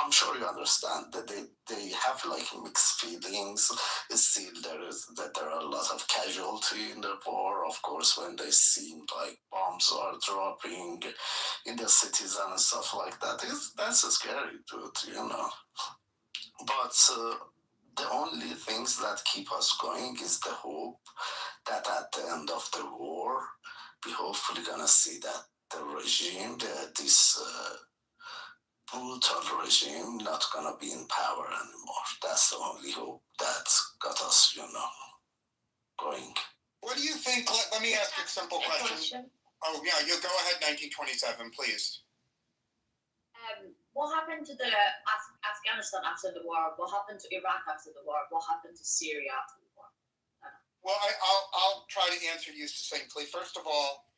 I'm sure you understand that they have like mixed feelings. Still, there are a lot of casualty in the war. Of course, when they see like bombs are dropping in the cities and stuff like that, that's scary, dude. But the only things that keep us going is the hope that at the end of the war, we hopefully gonna see that the regime, this brutal regime, not gonna be in power anymore. That's the only hope that got us, going. What do you think? Let me ask a simple question. Oh, yeah, you go ahead, 1927, please. What happened to Afghanistan after the war? What happened to Iraq after the war? What happened to Syria after the war? Well, I'll try to answer you succinctly. First of all,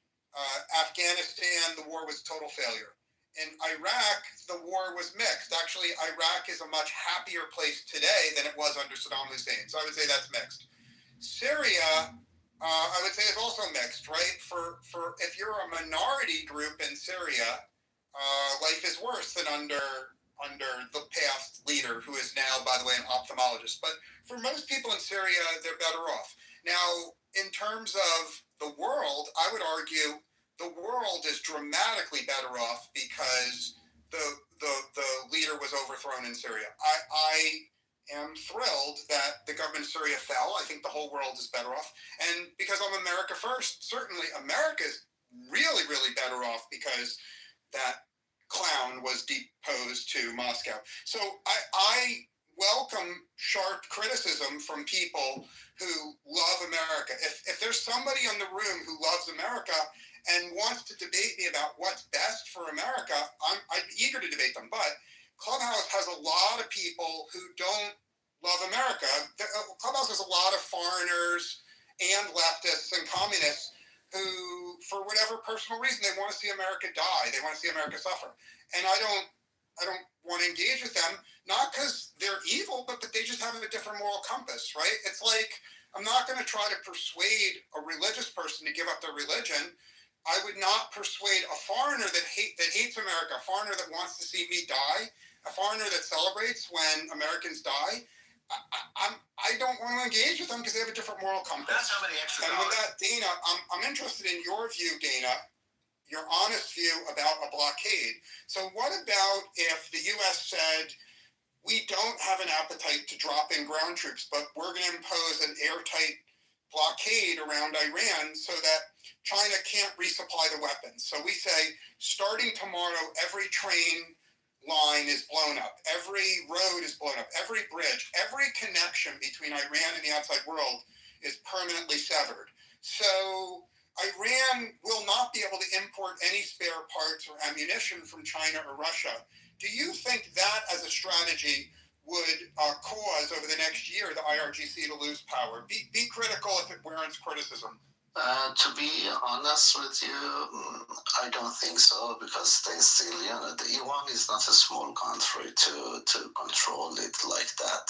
Afghanistan, the war was a total failure. In Iraq, the war was mixed. Actually, Iraq is a much happier place today than it was under Saddam Hussein. So I would say that's mixed. Syria, I would say, is also mixed, right? For if you're a minority group in Syria, life is worse than under the past leader, who is now, by the way, an ophthalmologist. But for most people in Syria, they're better off. Now, in terms of the world, I would argue the world is dramatically better off because the leader was overthrown in Syria. I am thrilled that the government of Syria fell. I think the whole world is better off. And because I'm America first, certainly America is really, really better off because that clown was deposed to Moscow. So I welcome sharp criticism from people who love America. If there's somebody in the room who loves America and wants to debate me about what's best for America, I'm eager to debate them. But Clubhouse has a lot of people who don't love America. Clubhouse has a lot of foreigners and leftists and communists who, for whatever personal reason, they want to see America die. They want to see America suffer. And I don't want to engage with them, not because they're evil, but that they just have a different moral compass, right? It's like, I'm not going to try to persuade a religious person to give up their religion. I would not persuade a foreigner that hates America, a foreigner that wants to see me die, a foreigner that celebrates when Americans die. I don't want to engage with them because they have a different moral compass. That's how many extra And with that, Dana, I'm interested in your view, Dana, your honest view about a blockade. So what about if the U.S. said, we don't have an appetite to drop in ground troops, but we're going to impose an airtight blockade around Iran so that China can't resupply the weapons. So we say, starting tomorrow, every train line is blown up, every road is blown up, every bridge, every connection between Iran and the outside world is permanently severed. So Iran will not be able to import any spare parts or ammunition from China or Russia. Do you think that as a strategy would cause over the next year the IRGC to lose power? Be critical if it warrants criticism. To be honest with you, I don't think so, because they still, Iran is not a small country to control it like that.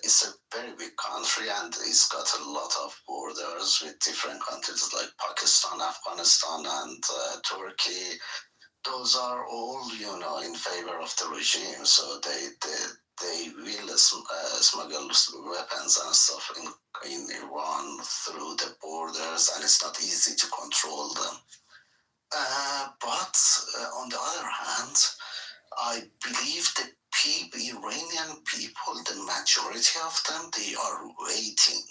It's a very big country, and it's got a lot of borders with different countries like Pakistan, Afghanistan, and Turkey. Those are all, in favor of the regime, so they will smuggle weapons and stuff in Iran through the borders, and it's not easy to control them. But on the other hand, I believe the Iranian people, the majority of them, they are waiting.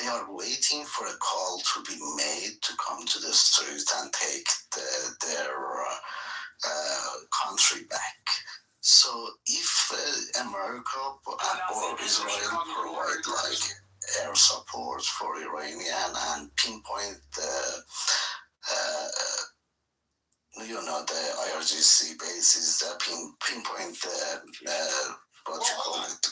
They are waiting for a call to be made to come to the street and take their country back. So if America or Israel provide like air support for Iranian and pinpoint the the IRGC bases, pinpoint the what you call it.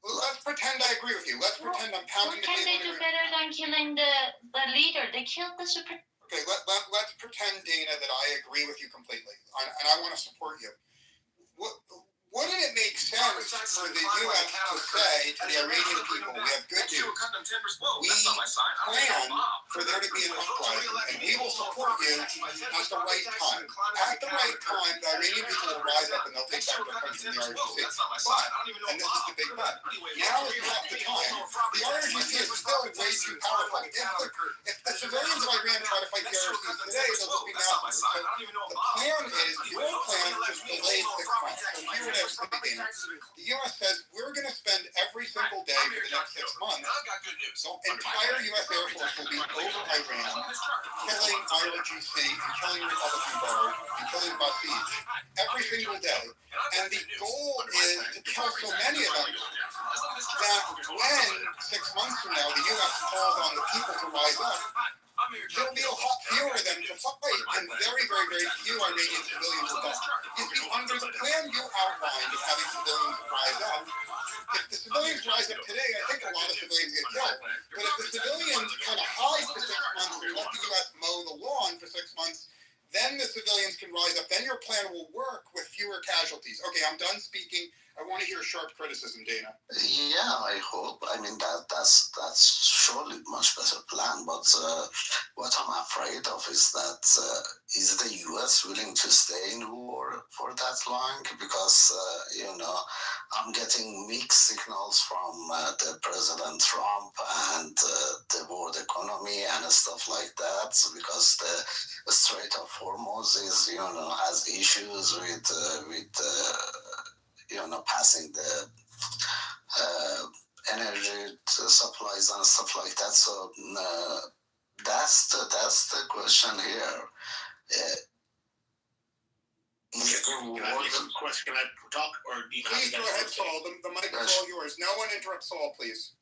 Let's pretend I agree with you. Let's pretend I'm pounding the table. What can they do better than killing the leader? They killed the super. Okay, let's pretend, Dana, that I agree with you completely, and I want to support you. Wouldn't it make sense for the U.S. to say to the Iranian people, we have good news, we plan for there to be an uprising, and we will support you at the right time. At the right time, the Iranian people will rise up and they'll take back their country in the IRGC. But, and this is the big but, now is not the time. The IRGC is still way too powerful. If the civilians of Iran try to fight the IRGC today, they'll just be massacred. So the plan is, your plan is delayed 6 months. So here it is. The U.S. says we're going to spend every single day for the next 6 months. So entire U.S. Air Force will be over Iran, killing IRGC and killing Republican Guard and killing Basij every single day. And the goal is to kill so many of them that when 6 months from now the U.S. calls on the people to rise up, there'll be a lot fewer of them to fight, and very, very, very few Iranian civilians will die. You see, under the plan you outlined of having civilians rise up, if the civilians rise up today, I think a lot of civilians get killed. But if the civilians kind of hide for 6 months and let the U.S. mow the lawn for 6 months, then the civilians can rise up. Then your plan will work with fewer casualties. Okay, I'm done speaking. I want to hear sharp criticism, Dana. Yeah, I hope. I mean, that's surely a much better plan. But what I'm afraid of is that is the U.S. willing to stay in war for that long? Because I'm getting mixed signals from the President Trump and the world economy and stuff like that. Because the Strait of Hormuz is has issues with passing the energy supplies and stuff like that. So that's the question here. Can I talk, or do you? Please go ahead, Saul. The mic is all yours. No one interrupt Saul, please.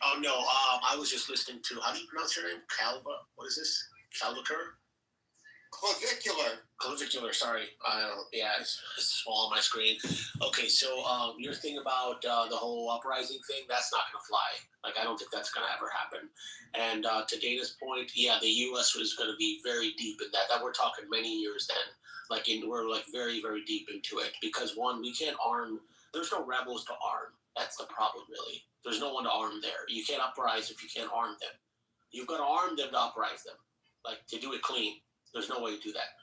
Oh no, I was just listening to, how do you pronounce your name? Calva? What is this? Calvaker? Clavicular, sorry. It's small on my screen. Okay, so your thing about the whole uprising thing, that's not going to fly. Like, I don't think that's going to ever happen. And to Dana's point, yeah, the U.S. was going to be very deep in that. That we're talking many years then. We're very, very deep into it. Because one, we can't arm, there's no rebels to arm. That's the problem, really. There's no one to arm there. You can't uprise if you can't arm them. You've got to arm them to uprise them. To do it clean. There's no way to do that.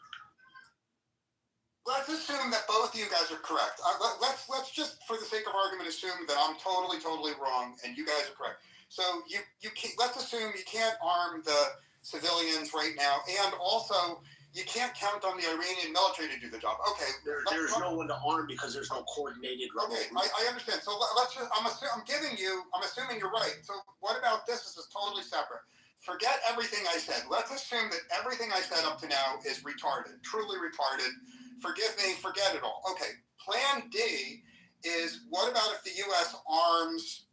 Let's assume that both of you guys are correct. Let's just, for the sake of argument, assume that I'm totally wrong and you guys are correct. So let's assume you can't arm the civilians right now, and also you can't count on the Iranian military to do the job. Okay. There's no one to arm because there's no coordinated. Okay, I understand. So I'm assuming you're right. So what about this? This is totally separate. Forget everything I said. Let's assume that everything I said up to now is retarded, truly retarded. Forgive me, forget it all. Okay, plan D is, what about if the U.S. arms,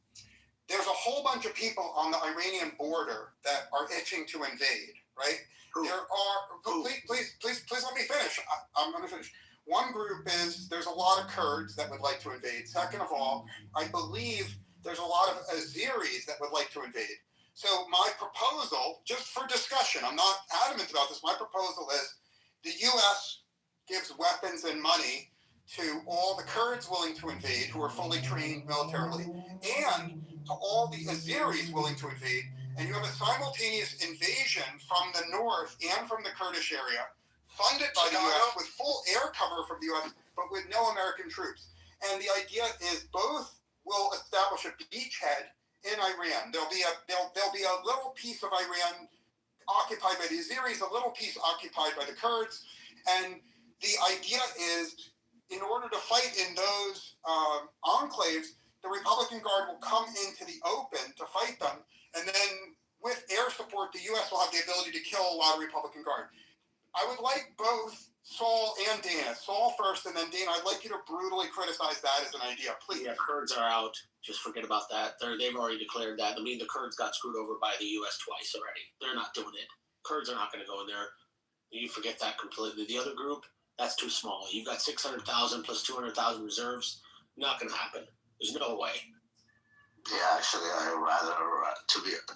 there's a whole bunch of people on the Iranian border that are itching to invade, right? Who? There are, please let me finish. I'm going to finish. One group is, there's a lot of Kurds that would like to invade. Second of all, I believe there's a lot of Azeris that would like to invade. So my proposal, just for discussion, I'm not adamant about this, my proposal is the U.S. gives weapons and money to all the Kurds willing to invade who are fully trained militarily, and to all the Azeris willing to invade, and you have a simultaneous invasion from the north and from the Kurdish area, funded by the U.S. with full air cover from the U.S., but with no American troops. And the idea is both will establish a beachhead in Iran. There'll be a little piece of Iran occupied by the Azeris, a little piece occupied by the Kurds, and the idea is, in order to fight in those enclaves, the Republican Guard will come into the open to fight them, and then with air support, the U.S. will have the ability to kill a lot of Republican Guard. I would like both Saul and Dana. Saul first, and then Dana. I'd like you to brutally criticize that as an idea, please. Yeah, Kurds are out. Just forget about that. They've already declared that. I mean, the Kurds got screwed over by the U.S. twice already. They're not doing it. Kurds are not going to go in there. You forget that completely. The other group, that's too small. You've got 600,000 plus 200,000 reserves. Not going to happen. There's no way. Yeah, actually, I'd rather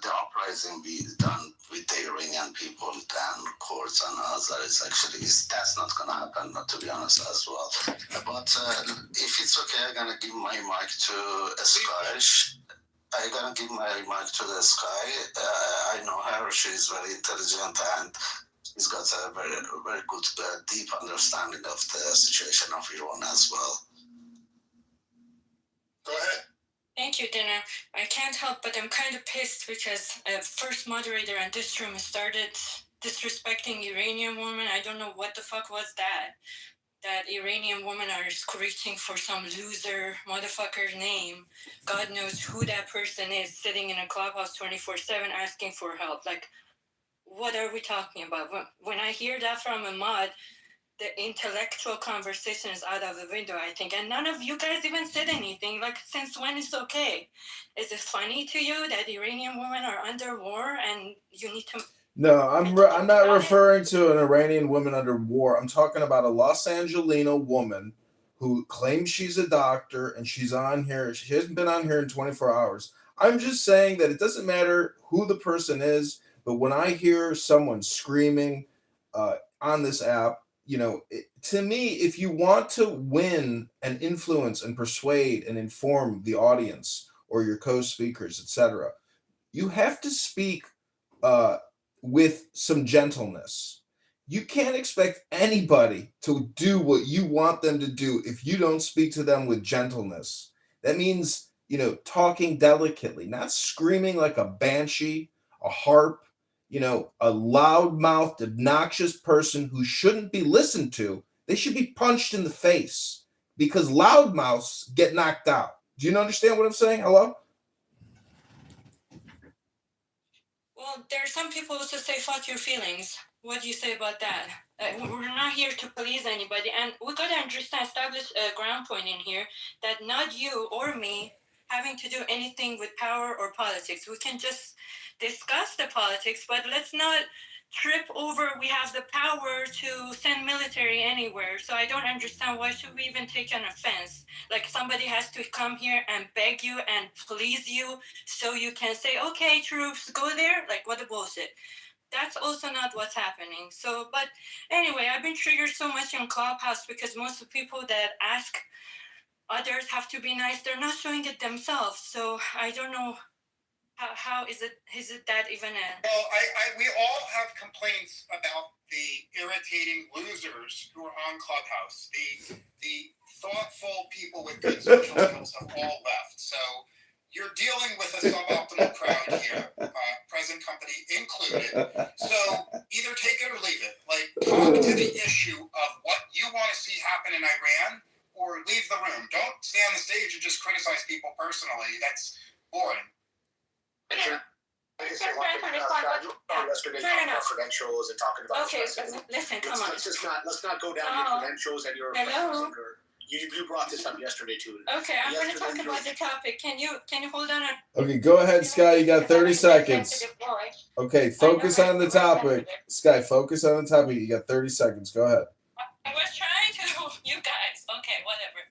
the uprising be done with the Iranian people than courts and others. That's not gonna happen. To be honest, as well. But if it's okay, I'm gonna give my mic to Sky. I'm gonna give my mic to the Sky. I know her. She's very intelligent and she's got a very, very good, deep understanding of the situation of Iran as well. Go ahead. Thank you, Dana. I can't help but I'm kind of pissed because first moderator in this room started disrespecting Iranian women. I don't know what the fuck was that. That Iranian women are screeching for some loser motherfucker's name. God knows who that person is sitting in a clubhouse 24/7 asking for help. Like, what are we talking about? When I hear that from a mod, the intellectual conversation is out of the window, I think. And none of you guys even said anything. Like, since when is okay? Is it funny to you that Iranian women are under war and you need to... No, I'm not referring to an Iranian woman under war. I'm talking about a Los Angelino woman who claims she's a doctor and she's on here. She hasn't been on here in 24 hours. I'm just saying that it doesn't matter who the person is, but when I hear someone screaming on this app, to me, if you want to win and influence and persuade and inform the audience or your co-speakers, etc., you have to speak with some gentleness. You can't expect anybody to do what you want them to do if you don't speak to them with gentleness. That means, talking delicately, not screaming like a banshee, a harp, a loud-mouthed, obnoxious person who shouldn't be listened to. They should be punched in the face because loudmouths get knocked out. Do you understand what I'm saying? Hello? Well, there are some people who say, fuck your feelings. What do you say about that? We're not here to please anybody. And we got to establish a ground point in here that not you or me having to do anything with power or politics. We can just discuss the politics, but let's not trip over we have the power to send military anywhere. So I don't understand why should we even take an offense? Like somebody has to come here and beg you and please you so you can say, okay, troops, go there. Like, what a bullshit. That's also not what's happening. So, but anyway, I've been triggered so much in Clubhouse because most of the people that ask others have to be nice, they're not showing it themselves. So I don't know how is it that even Well, we all have complaints about the irritating losers who are on Clubhouse. The thoughtful people with good social skills have all left. So you're dealing with a suboptimal crowd here, present company included. So either take it or leave it. Like, talk to the issue of what you want to see happen in Iran, or leave the room. Don't stay on the stage and just criticize people personally. That's boring. Yesterday talking about credentials and talking about listen, come on. Let's not go down your credentials and your you brought this up yesterday too. Okay, I'm going to talk about the topic. Can you hold on? Okay, go ahead, Sky. You got 30 seconds. Okay, focus on the topic. Sky, focus on the topic. You got 30 seconds. Go ahead. I was trying to, you guys. Okay, whatever.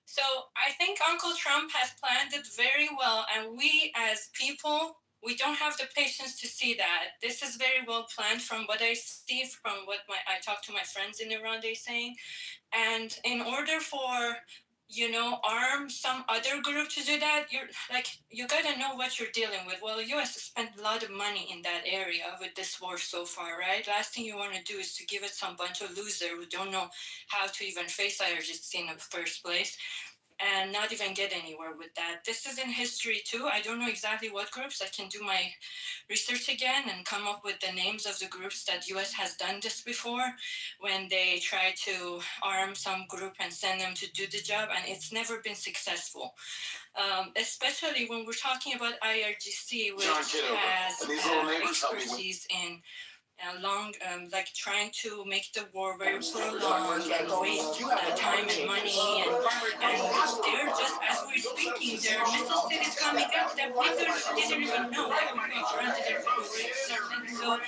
So I think Uncle Trump has planned it very well, and we as people, we don't have the patience to see that. This is very well planned from what I see, from what I talk to my friends in Iran, they're saying. And in order for, arm some other group to do that, you gotta know what you're dealing with. Well, the U.S. has spent a lot of money in that area with this war so far, right? Last thing you want to do is to give it some bunch of losers who don't know how to even face IRGC in the first place, and not even get anywhere with that. This is in history too. I don't know exactly what groups. I can do my research again and come up with the names of the groups that US has done this before, when they try to arm some group and send them to do the job, and it's never been successful. Especially when we're talking about IRGC, which has expertise in like trying to make the war very prolonged and waste time and money, and they're just, as we're speaking, there are missile cities coming up that we didn't even know that were being granted in February 2nd. So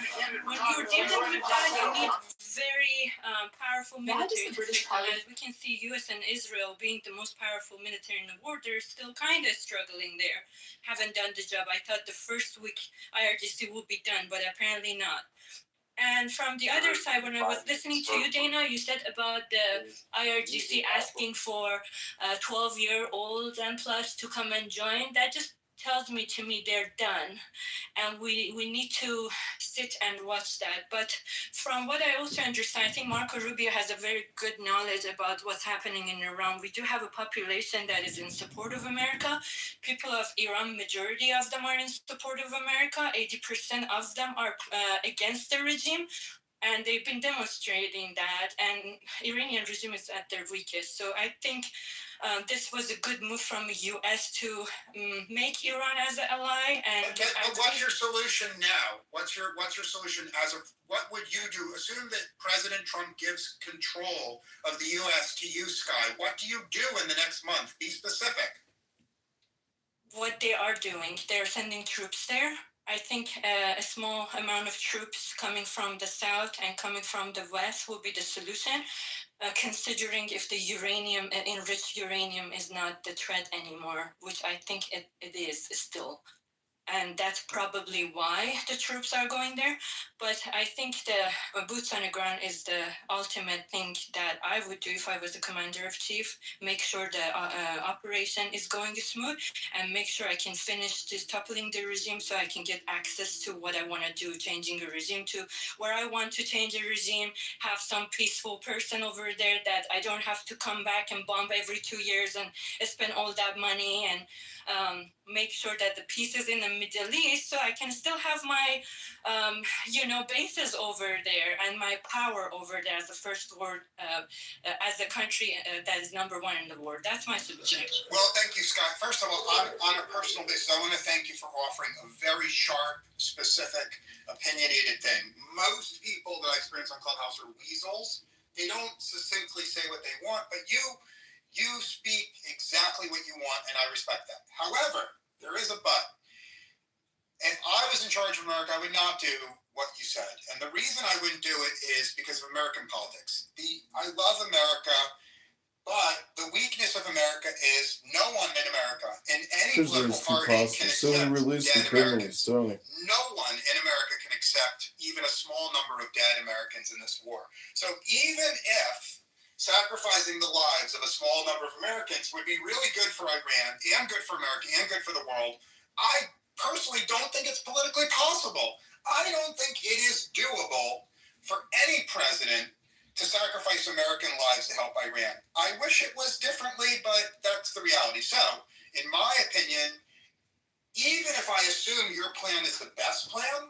when you're dealing with that, you need very powerful military system. As we can see, U.S. and Israel being the most powerful military in the world, they're still kind of struggling there. Haven't done the job. I thought the first week IRGC would be done, but apparently not. And from the other side, when I was listening to you, Dana, you said about the IRGC asking for 12-year-olds and plus to come and join. That just tells me they're done, and we need to sit and watch that. But from what I also understand, I think Marco Rubio has a very good knowledge about what's happening in Iran. We do have a population that is in support of America. People of Iran, majority of them are in support of America. 80% of them are against the regime. And they've been demonstrating that, and Iranian regime is at their weakest. So I think this was a good move from the U.S. to make Iran as an ally. And but what's your solution now? What's your solution as of what would you do? Assume that President Trump gives control of the U.S. to you, Sky. What do you do in the next month? Be specific. What they are doing, they're sending troops there. I think a small amount of troops coming from the south and coming from the west will be the solution, considering if the uranium, enriched uranium, is not the threat anymore, which I think it is still. And that's probably why the troops are going there. But I think the boots on the ground is the ultimate thing that I would do if I was the commander of chief. Make sure the operation is going smooth, and make sure I can finish this toppling the regime so I can get access to what I want to do, changing a regime to where I want to change a regime, have some peaceful person over there that I don't have to come back and bomb every 2 years and spend all that money, and make sure that the peace is in the Middle East so I can still have my, bases over there and my power over there as the first world, as a country that is number one in the world. That's my solution. Well, thank you, Scott. First of all, on a personal basis, I want to thank you for offering a very sharp, specific, opinionated thing. Most people that I experience on Clubhouse are weasels. They don't succinctly say what they want, but you speak exactly what you want, and I respect that. However, there is a but. If I was in charge of America, I would not do what you said. And the reason I wouldn't do it is because of American politics. I love America, but the weakness of America is no one in America, in any political party, can accept dead Americans. No one in America can accept even a small number of dead Americans in this war. So even if sacrificing the lives of a small number of Americans would be really good for Iran and good for America and good for the world, I personally don't think it's politically possible. I don't think it is doable for any president to sacrifice American lives to help Iran. I wish it was differently, but that's the reality. So, in my opinion, even if I assume your plan is the best plan,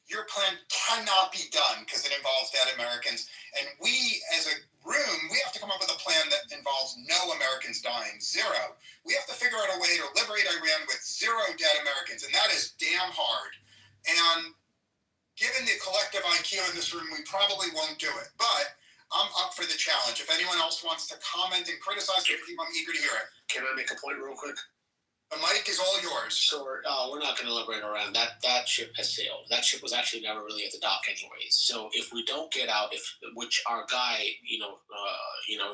your plan cannot be done because it involves dead Americans. And we, as a room, we have to come up with a plan that involves no Americans dying, zero. We have to figure out a way to liberate Iran with zero dead Americans, and that is damn hard. And given the collective IQ in this room, we probably won't do it. But I'm up for the challenge. If anyone else wants to comment and criticize it, I'm eager to hear it. Can I make a point real quick? The mic is all yours. So we're not going to liberate Iran. That ship has sailed. That ship was actually never really at the dock anyways. So if we don't get out, which our guy,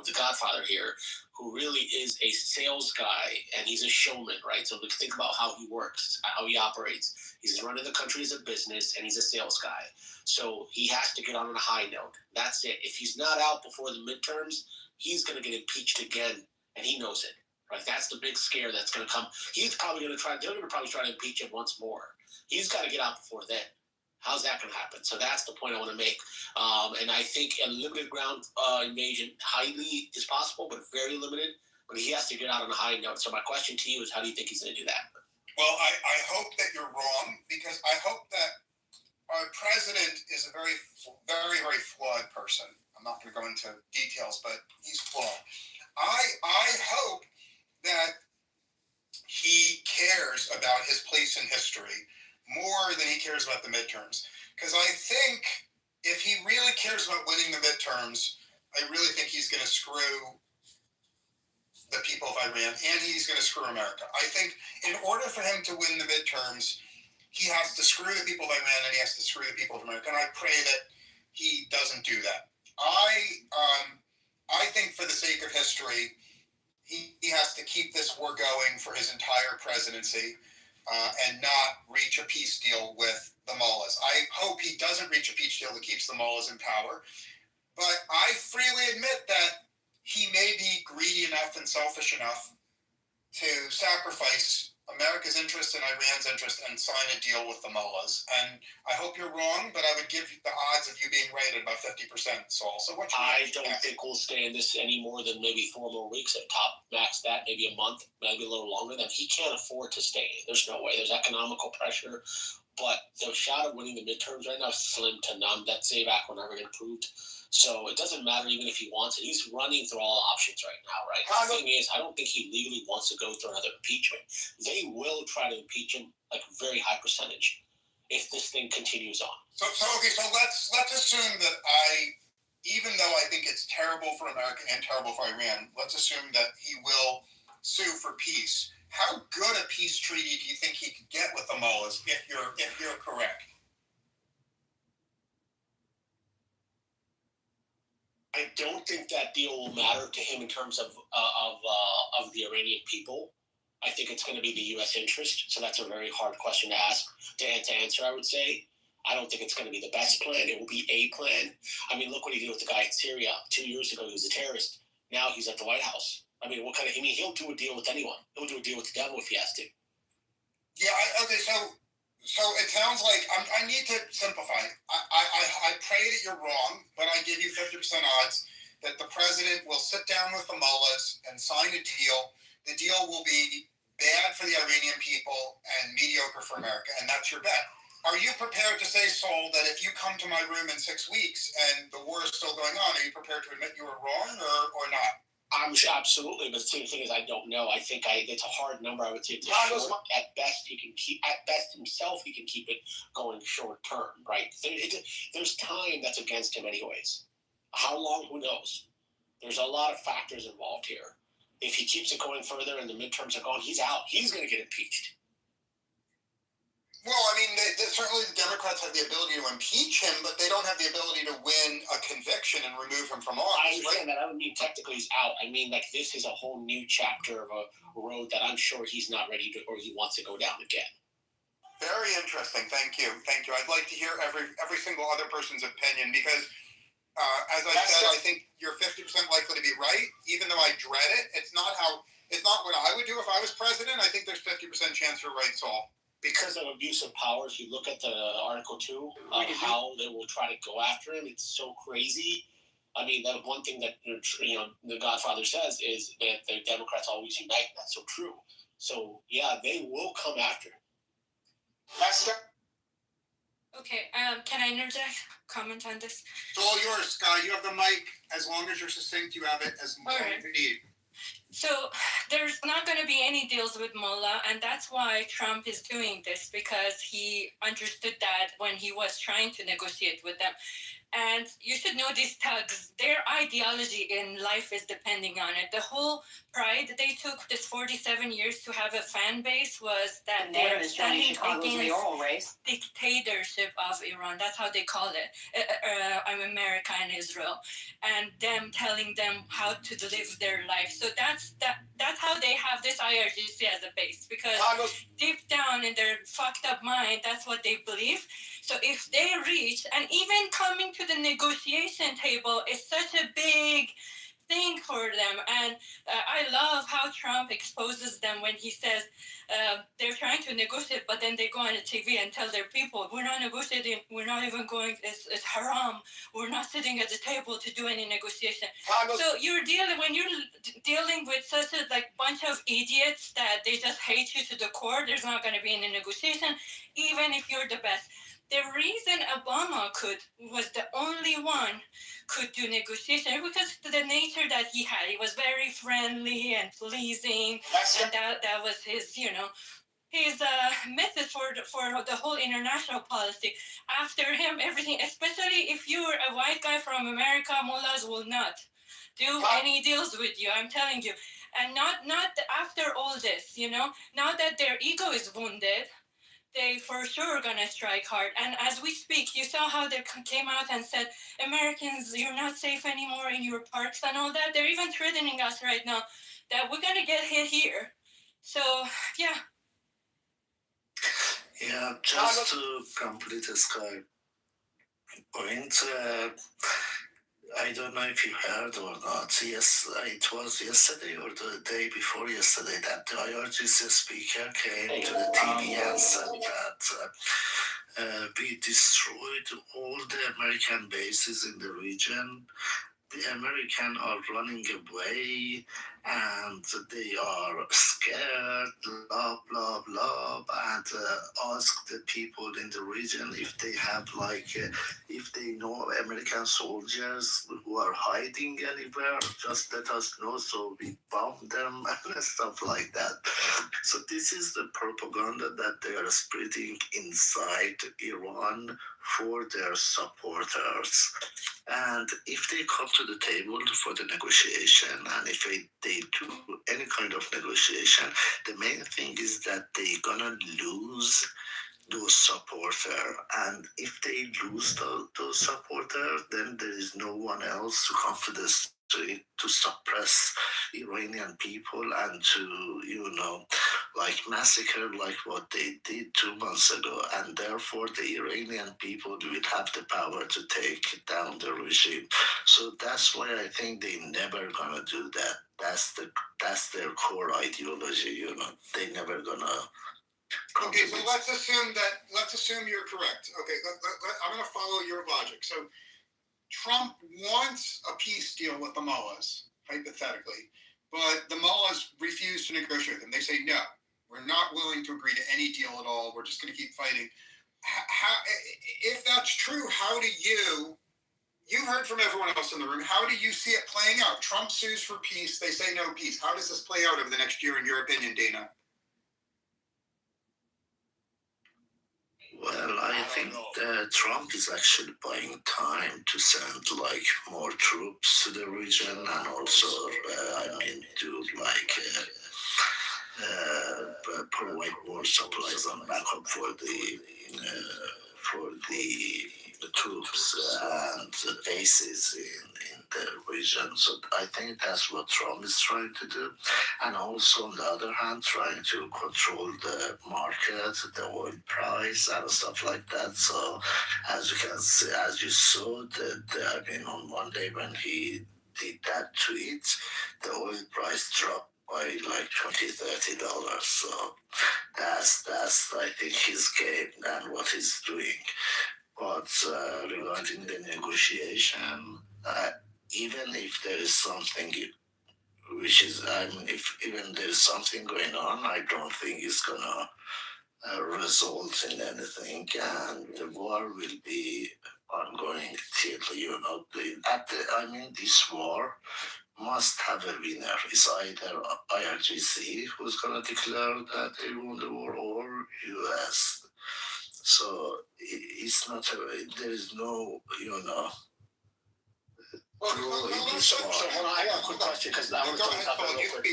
the Godfather here, who really is a sales guy and he's a showman, right? So think about how he works, how he operates. He's running the country as a business and he's a sales guy. So he has to get on a high note. That's it. If he's not out before the midterms, he's going to get impeached again, and he knows it. Right, that's the big scare that's going to come. He's probably going to try. They're going to probably try to impeach him once more. He's got to get out before then. How's that going to happen? So that's the point I want to make. And I think a limited ground invasion highly is possible, but very limited. But he has to get out on a high note. So my question to you is, how do you think he's going to do that? Well, I hope that you're wrong, because I hope that our president is a very, very, very flawed person. I'm not going to go into details, but he's flawed. I hope that he cares about his place in history more than he cares about the midterms. Because I think if he really cares about winning the midterms, I really think he's going to screw the people of Iran, and he's going to screw America. I think in order for him to win the midterms, he has to screw the people of Iran and he has to screw the people of America. And I pray that he doesn't do that. I think for the sake of history, he has to keep this war going for his entire presidency and not reach a peace deal with the mullahs. I hope he doesn't reach a peace deal that keeps the mullahs in power. But I freely admit that he may be greedy enough and selfish enough to sacrifice America's interest and Iran's interest and sign a deal with the mullahs. And I hope you're wrong, but I would give the odds of you being right at about 50%, Saul. So what? I don't think we'll stay in this any more than maybe 4 more weeks. At top max that, maybe a month, maybe a little longer. Then he can't afford to stay. There's no way. There's economical pressure. But the shot of winning the midterms right now is slim to none. That SAVAC will never get approved. So it doesn't matter even if he wants it. He's running through all options right now, right? The thing is, I don't think he legally wants to go through another impeachment. They will try to impeach him like a very high percentage if this thing continues on. So let's assume that even though I think it's terrible for America and terrible for Iran, let's assume that he will sue for peace. How good a peace treaty do you think he could get with the mullahs if you're correct? I don't think that deal will matter to him in terms of the Iranian people. I think it's going to be the U.S. interest. So that's a very hard question to ask to answer. I would say I don't think it's going to be the best plan. It will be a plan. I mean, look what he did with the guy in Syria 2 years ago. He was a terrorist. Now he's at the White House. I mean, he'll do a deal with anyone. He'll do a deal with the devil if he has to. Yeah. Okay. So it sounds like I need to simplify. I pray that you're wrong, but I give you 50% odds that the president will sit down with the mullahs and sign a deal. The deal will be bad for the Iranian people and mediocre for America, and that's your bet. Are you prepared to say, Saul, that if you come to my room in 6 weeks and the war is still going on, are you prepared to admit you were wrong or not? I'm sure, absolutely, but the same thing is I don't know. I think it's a hard number. I would say it's short. At best, he can keep. At best, himself, he can keep it going short term. Right? There's time that's against him, anyways. How long? Who knows? There's a lot of factors involved here. If he keeps it going further and the midterms are gone, he's out. He's going to get impeached. Well, I mean, certainly the Democrats have the ability to impeach him, but they don't have the ability to win a conviction and remove him from office. I understand that. I don't mean technically he's out. I mean, like, this is a whole new chapter of a road that I'm sure he's not ready to, or he wants to go down again. Very interesting. Thank you. I'd like to hear every single other person's opinion because, as I said, I think you're 50% likely to be right, even though I dread it. It's not what I would do if I was president. I think there's 50% chance you're right, Saul. Because of abuse of power, if you look at the Article 2 of how they will try to go after him, it's so crazy. I mean, that one thing that the Godfather says is that the Democrats always unite. That's so true. So yeah, they will come after him. Okay, can I interject? Comment on this? It's all yours, Sky. You have the mic. As long as you're succinct, you have it as long as you need. So there's not going to be any deals with Mullah, and that's why Trump is doing this, because he understood that when he was trying to negotiate with them. And you should know these thugs, their ideology in life is depending on it. The whole pride they took this 47 years to have a fan base was that they are standing against dictatorship of Iran. That's how they call it. America and Israel. And them telling them how to live their life. So that's how they have this IRGC as a base. Because deep down in their fucked up mind, that's what they believe. So if they reach, and even coming to the negotiation table is such a big thing for them. And I love how Trump exposes them when he says they're trying to negotiate, but then they go on the TV and tell their people, we're not negotiating, we're not even going, it's haram, we're not sitting at the table to do any negotiation. So when you're dealing with such a bunch of idiots that they just hate you to the core, there's not going to be any negotiation, even if you're the best. The reason Obama was the only one could do negotiation because of the nature that he had. He was very friendly and pleasing, and that was his, his method for the whole international policy. After him, everything, especially if you're a white guy from America, mullahs will not do any deals with you. I'm telling you, and not after all this. Now that their ego is wounded, they for sure gonna strike hard. And as we speak, you saw how they came out and said, Americans, you're not safe anymore in your parks and all that. They're even threatening us right now that we're gonna get hit here. So, yeah. Yeah, just to complete the Sky point, I don't know if you heard or not. Yes, it was yesterday or the day before yesterday that the IRGC speaker came to the TV and said that we destroyed all the American bases in the region. The Americans are running away and they are scared, blah, blah, blah, and ask the people in the region if they have, if they know American soldiers who are hiding anywhere, just let us know so we bomb them and stuff like that. So this is the propaganda that they are spreading inside Iran for their supporters. And if they come to the table for the negotiation, and if they do any kind of negotiation, the main thing is that they're gonna lose those supporters. And if they lose those supporters, then there is no one else to come to the street to suppress Iranian people and to, massacre like what they did 2 months ago. And therefore, the Iranian people will have the power to take down the regime. So that's why I think they never gonna do that. That's their core ideology. They never gonna. Okay, so let's assume you're correct. Okay, I'm going to follow your logic. So Trump wants a peace deal with the mullahs, hypothetically, but the mullahs refuse to negotiate with them. They say, no, we're not willing to agree to any deal at all. We're just going to keep fighting. If that's true, how do you heard from everyone else in the room, how do you see it playing out? Trump sues for peace. They say no peace. How does this play out over the next year, in your opinion, Dana? Well, I think that Trump is actually buying time to send more troops to the region, and also, to provide more supplies and backup for the troops and the bases in the region. So I think that's what Trump is trying to do. And also, on the other hand, trying to control the market, the oil price and stuff like that. So as you can see, as you saw, on Monday when he did that tweet, the oil price dropped by $20-$30. So that's I think his game and what he's doing. But regarding the negotiation, even if there is something if even there is something going on, I don't think it's gonna result in anything, and the war will be ongoing till this war must have a winner. It's either IRGC who's gonna declare that they won the war, or US. So it's not there is no So hold on, I got a quick question because I want to talk about real quick.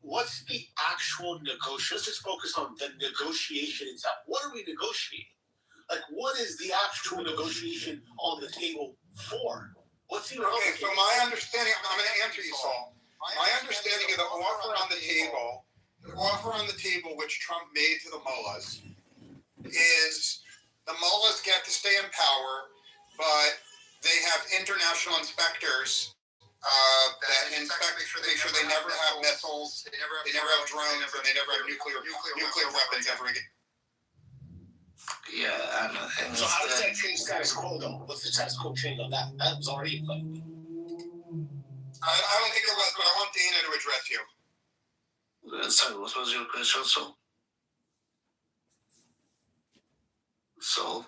What's the actual negotiation? Let's just focus on the negotiation itself. What are we negotiating? What is the actual negotiation on the table for? What's the Okay, so my understanding, I'm going to answer you, Saul. My understanding of the offer on the table which Trump made to the mullahs is the mullahs get to stay in power, but they have international inspectors that inspect, make sure they never have missiles, they never have drones, and they never have nuclear weapons ever again. Yeah, and so how does that change status quo, though? What's the status quo change on that? That was already in play. I don't think it was, but I want Dana to address you. Sorry, what was your question, So?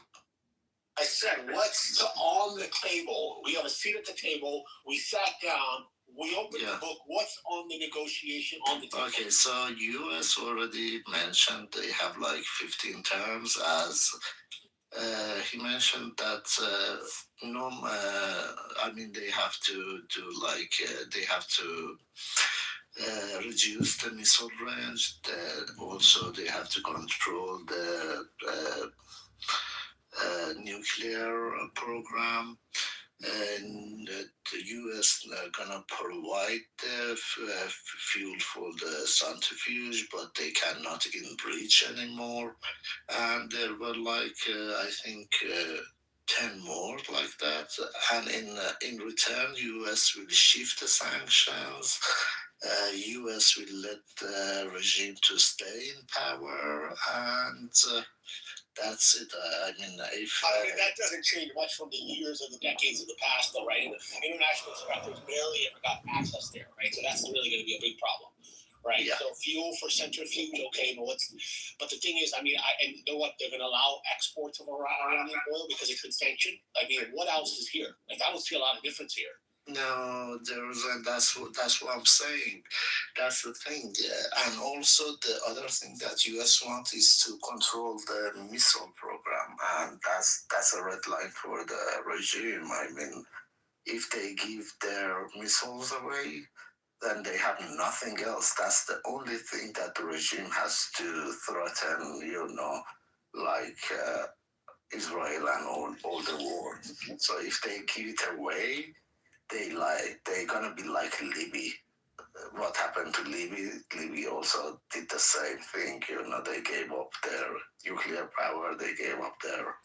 I said, what's on the table? We have a seat at the table. We sat down. We opened the book. What's on the negotiation on the table? Okay, so U.S. already mentioned they have like 15 terms as he mentioned that I mean they have to do like they have to reduce the missile range. Also, they have to control the nuclear program. And the U.S. gonna provide the fuel for the centrifuge, but they cannot enrich anymore. And there were like I think 10 more like that. And in return, U.S. will shift the sanctions. U.S. will let the regime to stay in power, and that's it. I mean, that doesn't change much from the years or the decades of the past, though, right? And international inspectors barely ever got access there, right? So that's really going to be a big problem, right? Yeah. So fuel for centrifuge, okay, but the thing is, I mean, and you know what? They're going to allow exports of Iranian oil because it's been sanctioned. I mean, what else is here? Like, I don't see a lot of difference here. No, there isn't. That's what I'm saying. That's the thing. And also the other thing that U.S. wants is to control the missile program, and that's a red line for the regime. I mean, if they give their missiles away, then they have nothing else. That's the only thing that the regime has to threaten. Like Israel and all the world. So if they give it away, they're gonna be like Libya. What happened to Libya? Libya also did the same thing. They gave up their nuclear power, they gave up their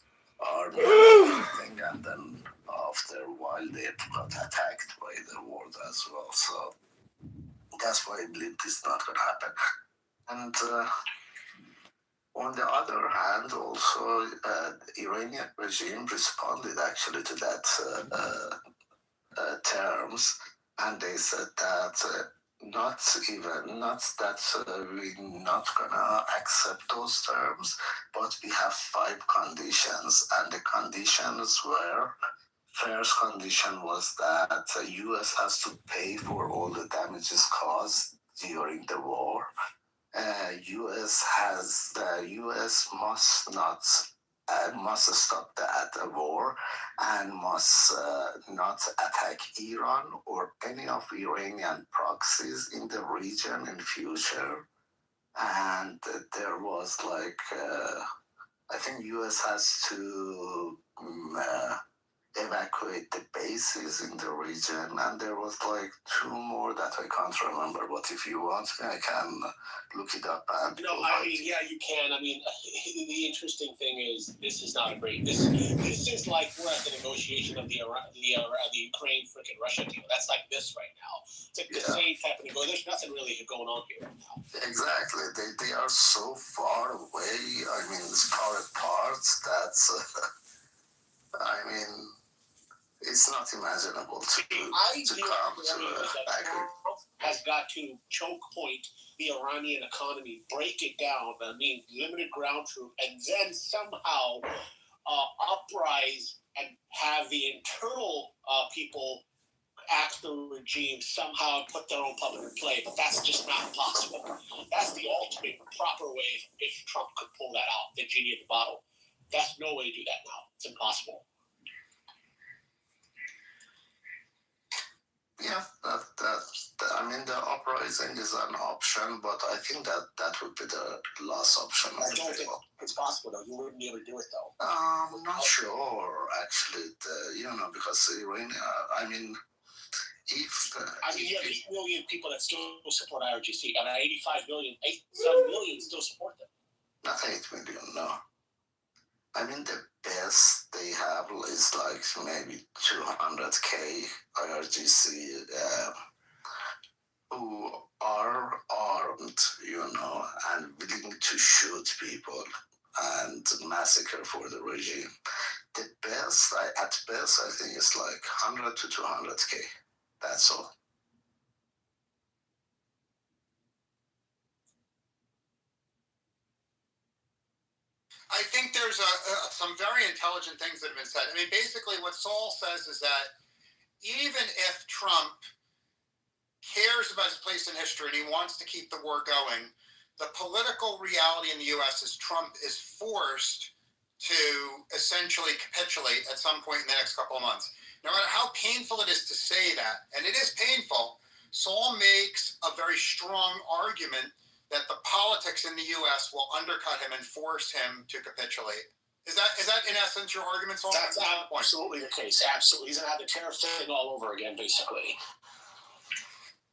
army and everything, and then after a while they got attacked by the world as well. So that's why Libya is not gonna happen. And on the other hand, also the Iranian regime responded actually to that terms, and they said that not that we're not gonna accept those terms, but we have 5 conditions, and the conditions were. First condition was that the U.S. has to pay for all the damages caused during the war. U.S. must stop the war and must not attack Iran or any of Iranian proxies in the region in future. And there was like I think U.S. has to evacuate the bases in the region, and there was like 2 more that I can't remember. But if you want me, I can look it up. And I mean, yeah, you can. I mean, the interesting thing is this is not a great. This is like we're at the negotiation of the Ukraine freaking Russia deal. That's like this right now. It's like the same type of negotiation. There's nothing really going on here right now. Exactly. They are so far away. I mean, far apart. That's. I mean. It's not imaginable to come to has got to choke point the Iranian economy, break it down. I mean, limited ground troop, and then somehow uprise and have the internal people ask the regime somehow put their own puppet in play. But that's just not possible. That's the ultimate proper way if Trump could pull that out, the genie in the bottle. That's no way to do that now. It's impossible. Yeah, I mean, the uprising is an option, but I think that would be the last option. I don't think it's possible, though. You wouldn't be able to do it, though. I'm not sure, actually, because Iran, I mean, you have 8 million people that still support IRGC, and 7 million still support them. Not 8 million, no. I mean, the best they have is like maybe 200K IRGC who are armed, and willing to shoot people and massacre for the regime. The best, at best, I think it's like 100 to 200K. That's all. I think there's some very intelligent things that have been said. I mean, basically what Saul says is that even if Trump cares about his place in history and he wants to keep the war going, the political reality in the U.S. is Trump is forced to essentially capitulate at some point in the next couple of months. No matter how painful it is to say that, and it is painful, Saul makes a very strong argument that the politics in the U.S. will undercut him and force him to capitulate. Is that in essence your argument, Saul? That's absolutely the case. Absolutely. He's going to have the tariff thing all over again, basically.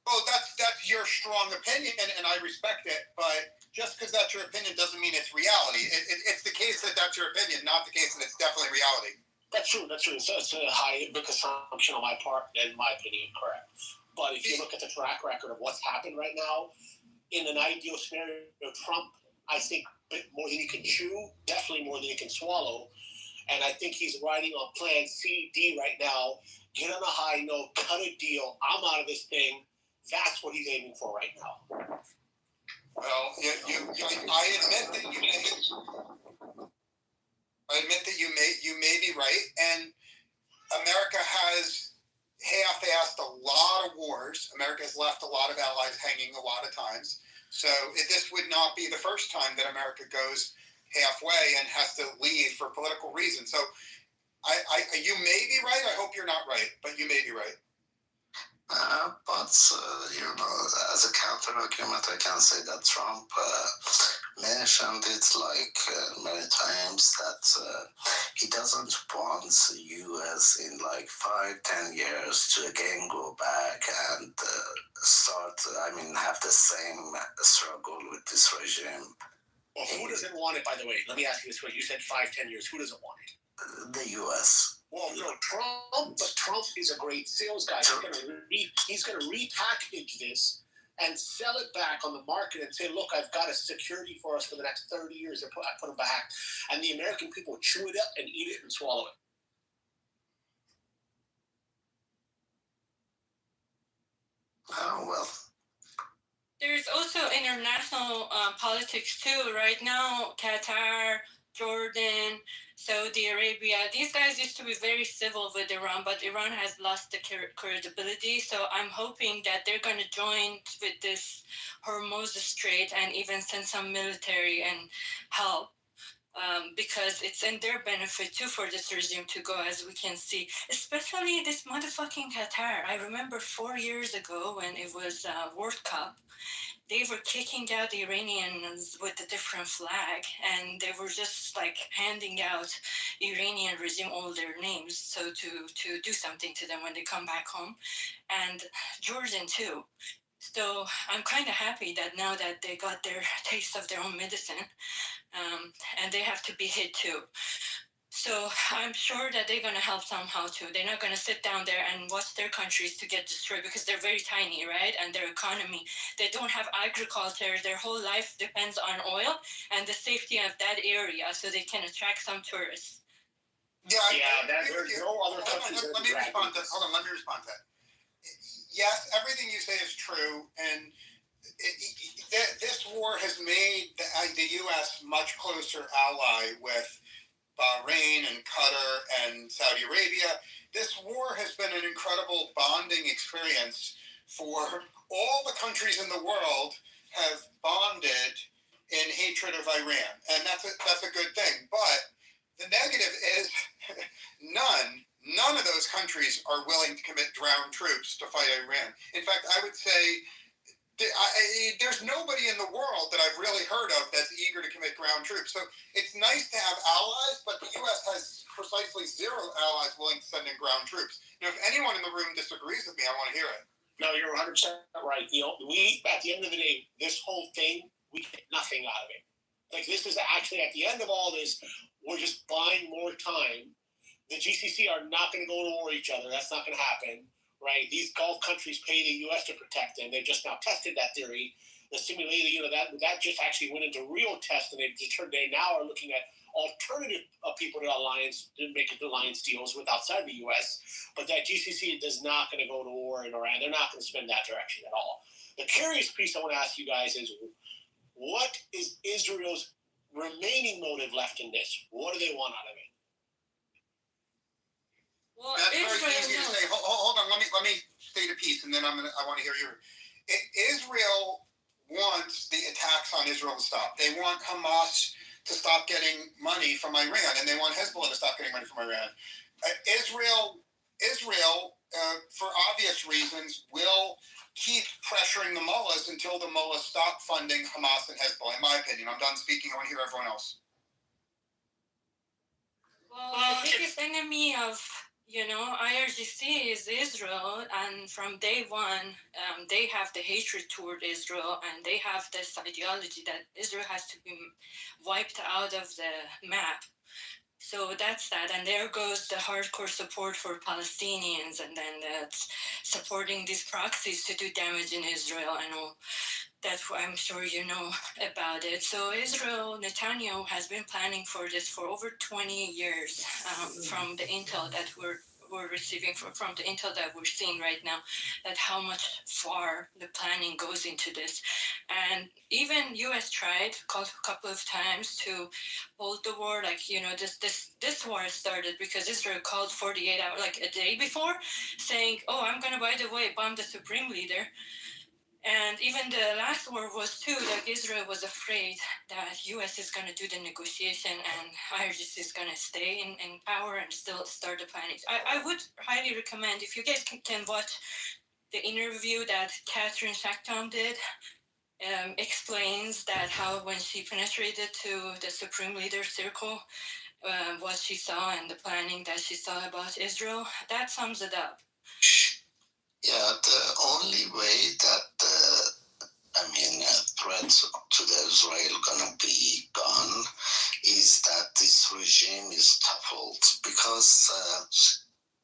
Well, that's your strong opinion, and I respect it. But just because that's your opinion doesn't mean it's reality. It's the case that that's your opinion, not the case that it's definitely reality. That's true. That's true. So it's a high big assumption on my part, in my opinion, correct. But if you look at the track record of what's happened right now, in an ideal scenario, Trump, I think, more than he can chew, definitely more than he can swallow. And I think he's riding on plan C, D right now. Get on a high note, cut a deal. I'm out of this thing. That's what he's aiming for right now. Well, I admit that you may be right, and America has half-assed a lot of wars. America has left a lot of allies hanging a lot of times. So this would not be the first time that America goes halfway and has to leave for political reasons. So you may be right. I hope you're not right, but you may be right. But as a counter argument, I can say that Trump mentioned it many times that he doesn't want the U.S. in 5-10 years to again go back and have the same struggle with this regime. Well, who doesn't want it, by the way? Let me ask you this way. You said 5-10 years. Who doesn't want it? The U.S. Well, no, Trump is a great sales guy. He's going to repackage this and sell it back on the market and say, look, I've got a security for us for the next 30 years. I put them back. And the American people chew it up and eat it and swallow it. Oh, well. There's also international politics too. Right now, Qatar, Jordan, Saudi Arabia, these guys used to be very civil with Iran, but Iran has lost the credibility. So I'm hoping that they're going to join with this Hormuz Strait and even send some military and help. Because it's in their benefit too for this regime to go, as we can see, especially this motherfucking Qatar. I remember 4 years ago when it was World Cup, they were kicking out the Iranians with a different flag, and they were just handing out Iranian regime all their names, so to do something to them when they come back home, and Jordan too. So I'm kind of happy that now that they got their taste of their own medicine, and they have to be hit too. So I'm sure that they're going to help somehow too. They're not going to sit down there and watch their countries to get destroyed because they're very tiny, right? And their economy, they don't have agriculture. Their whole life depends on oil and the safety of that area, so they can attract some tourists. There's no other countries. Let me respond to that. Yes, everything you say is true, and this war has made the U.S. much closer ally with Bahrain and Qatar and Saudi Arabia. This war has been an incredible bonding experience for all the countries in the world have bonded in hatred of Iran, and that's a good thing. But the negative is none of those countries are willing to commit ground troops to fight Iran. In fact, I would say there's nobody in the world that I've really heard of that's eager to commit ground troops. So it's nice to have allies, but the U.S. has precisely zero allies willing to send in ground troops. Now, if anyone in the room disagrees with me, I want to hear it. No, you're 100% right. We, at the end of the day, this whole thing, we get nothing out of it. This is actually, at the end of all this, we're just buying more time. The GCC are not going to go to war with each other. That's not going to happen. Right, these Gulf countries pay the U.S. to protect them. They've just now tested that theory. The simulator, that just actually went into real test, and they now are looking at alternative people to alliance to make alliance deals with outside the U.S. But that GCC is not going to go to war in Iran. They're not going to spend that direction at all. The curious piece I want to ask you guys is, what is Israel's remaining motive left in this? What do they want out of it? Well, that's very easy to say. Hold on, let me state of peace, and then I want to hear your. Israel wants the attacks on Israel to stop. They want Hamas to stop getting money from Iran, and they want Hezbollah to stop getting money from Iran. Israel, for obvious reasons, will keep pressuring the mullahs until the mullahs stop funding Hamas and Hezbollah. In my opinion, I'm done speaking. I want to hear everyone else. Well, the biggest enemy of IRGC is Israel, and from day one, they have the hatred toward Israel, and they have this ideology that Israel has to be wiped out of the map. So that's that, and there goes the hardcore support for Palestinians, and then that's supporting these proxies to do damage in Israel and all. That's what I'm sure you know about it. So Israel, Netanyahu has been planning for this for over 20 years, from the intel that we're receiving from the intel that we're seeing right now, that how much far the planning goes into this. And even US tried a couple of times to hold the war, this war started because Israel called 48 hours, like a day before, saying, oh, I'm gonna, by the way, bomb the supreme leader. And even the last war was too, like Israel was afraid that US is going to do the negotiation and IRGC is going to stay in power and still start the planning. I would highly recommend, if you guys can watch the interview that Catherine Shacktown did, explains that how when she penetrated to the Supreme Leader circle, what she saw and the planning that she saw about Israel, that sums it up. Yeah, the only way that threats to the Israel gonna be gone is that this regime is toppled, because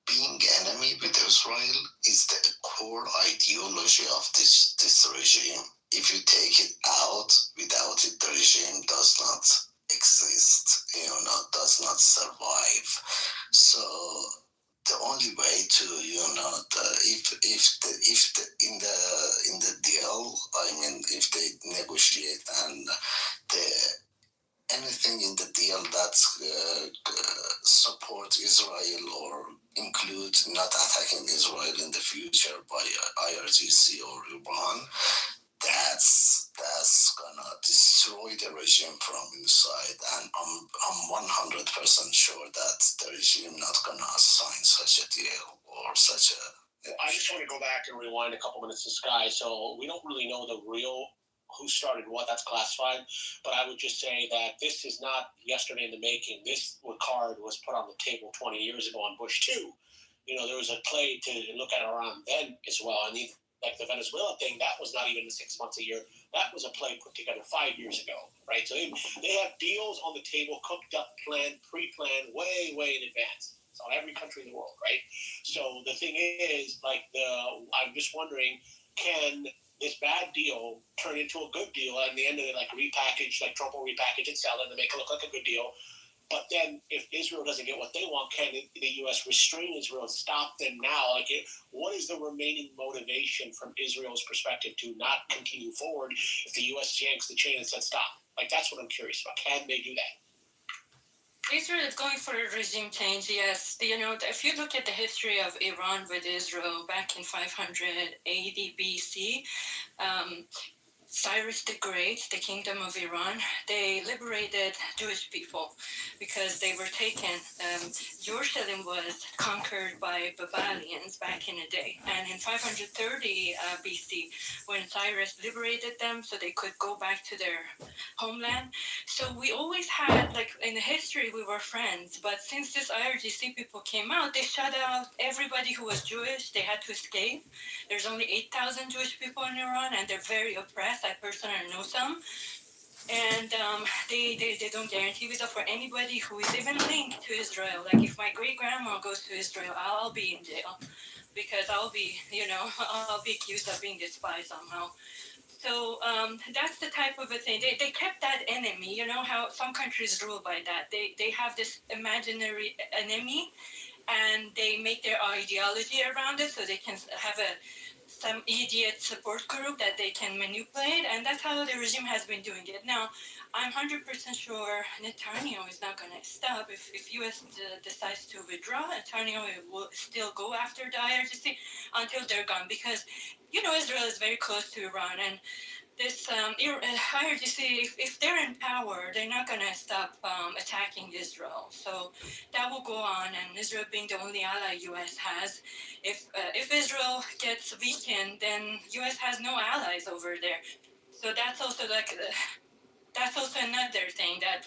being enemy with Israel is the core ideology of this regime. If you take it out, without it, the regime does not exist, does not survive. So the only way to, in the deal, if they negotiate and anything in the deal that support Israel or include not attacking Israel in the future by IRGC or Iran, that's gonna destroy the regime from inside, and I'm 100% sure that the regime not gonna sign such a deal or such a. I just want to go back and rewind a couple minutes to Sky. So we don't really know the real who started what. That's classified. But I would just say that this is not yesterday in the making. This card was put on the table 20 years ago on Bush 2. There was a play to look at around then as well. And like the Venezuela thing, that was not even 6 months a year. That was a play put together 5 years ago, right? So they have deals on the table, cooked up, planned, pre-planned, way, way in advance. It's on every country in the world, right? So the thing is, I'm just wondering, can this bad deal turn into a good deal, and in the end of it, repackage, like Trump will repackage and sell it and make it look like a good deal? But then, if Israel doesn't get what they want, can the U.S. restrain Israel and stop them now? What is the remaining motivation from Israel's perspective to not continue forward if the U.S. yanks the chain and says stop? That's what I'm curious about. Can they do that? Israel is going for a regime change, yes. If you look at the history of Iran with Israel back in 580 BC, Cyrus the Great, the Kingdom of Iran, they liberated Jewish people because they were taken. Jerusalem was conquered by Babylonians back in the day. And in 530 BC, when Cyrus liberated them so they could go back to their homeland. So we always had, in the history, we were friends. But since this IRGC people came out, they shut out everybody who was Jewish. They had to escape. There's only 8,000 Jewish people in Iran, and they're very oppressed. I personally know some. And they don't guarantee visa for anybody who is even linked to Israel. If my great-grandma goes to Israel, I'll be in jail because I'll be accused of being the spy somehow. So that's the type of a thing. They kept that enemy. How some countries rule by that. They have this imaginary enemy, and they make their ideology around it so they can have a some idiot support group that they can manipulate, and that's how the regime has been doing it. Now, I'm 100% sure Netanyahu is not going to stop. If U.S. Decides to withdraw, Netanyahu will still go after the IRGC until they're gone, because, Israel is very close to Iran, and this IRGC, if they're in power, they're not going to stop attacking Israel. So that will go on, and Israel being the only ally U.S. has, if Israel gets weakened, then U.S. has no allies over there. So that's also that's also another thing that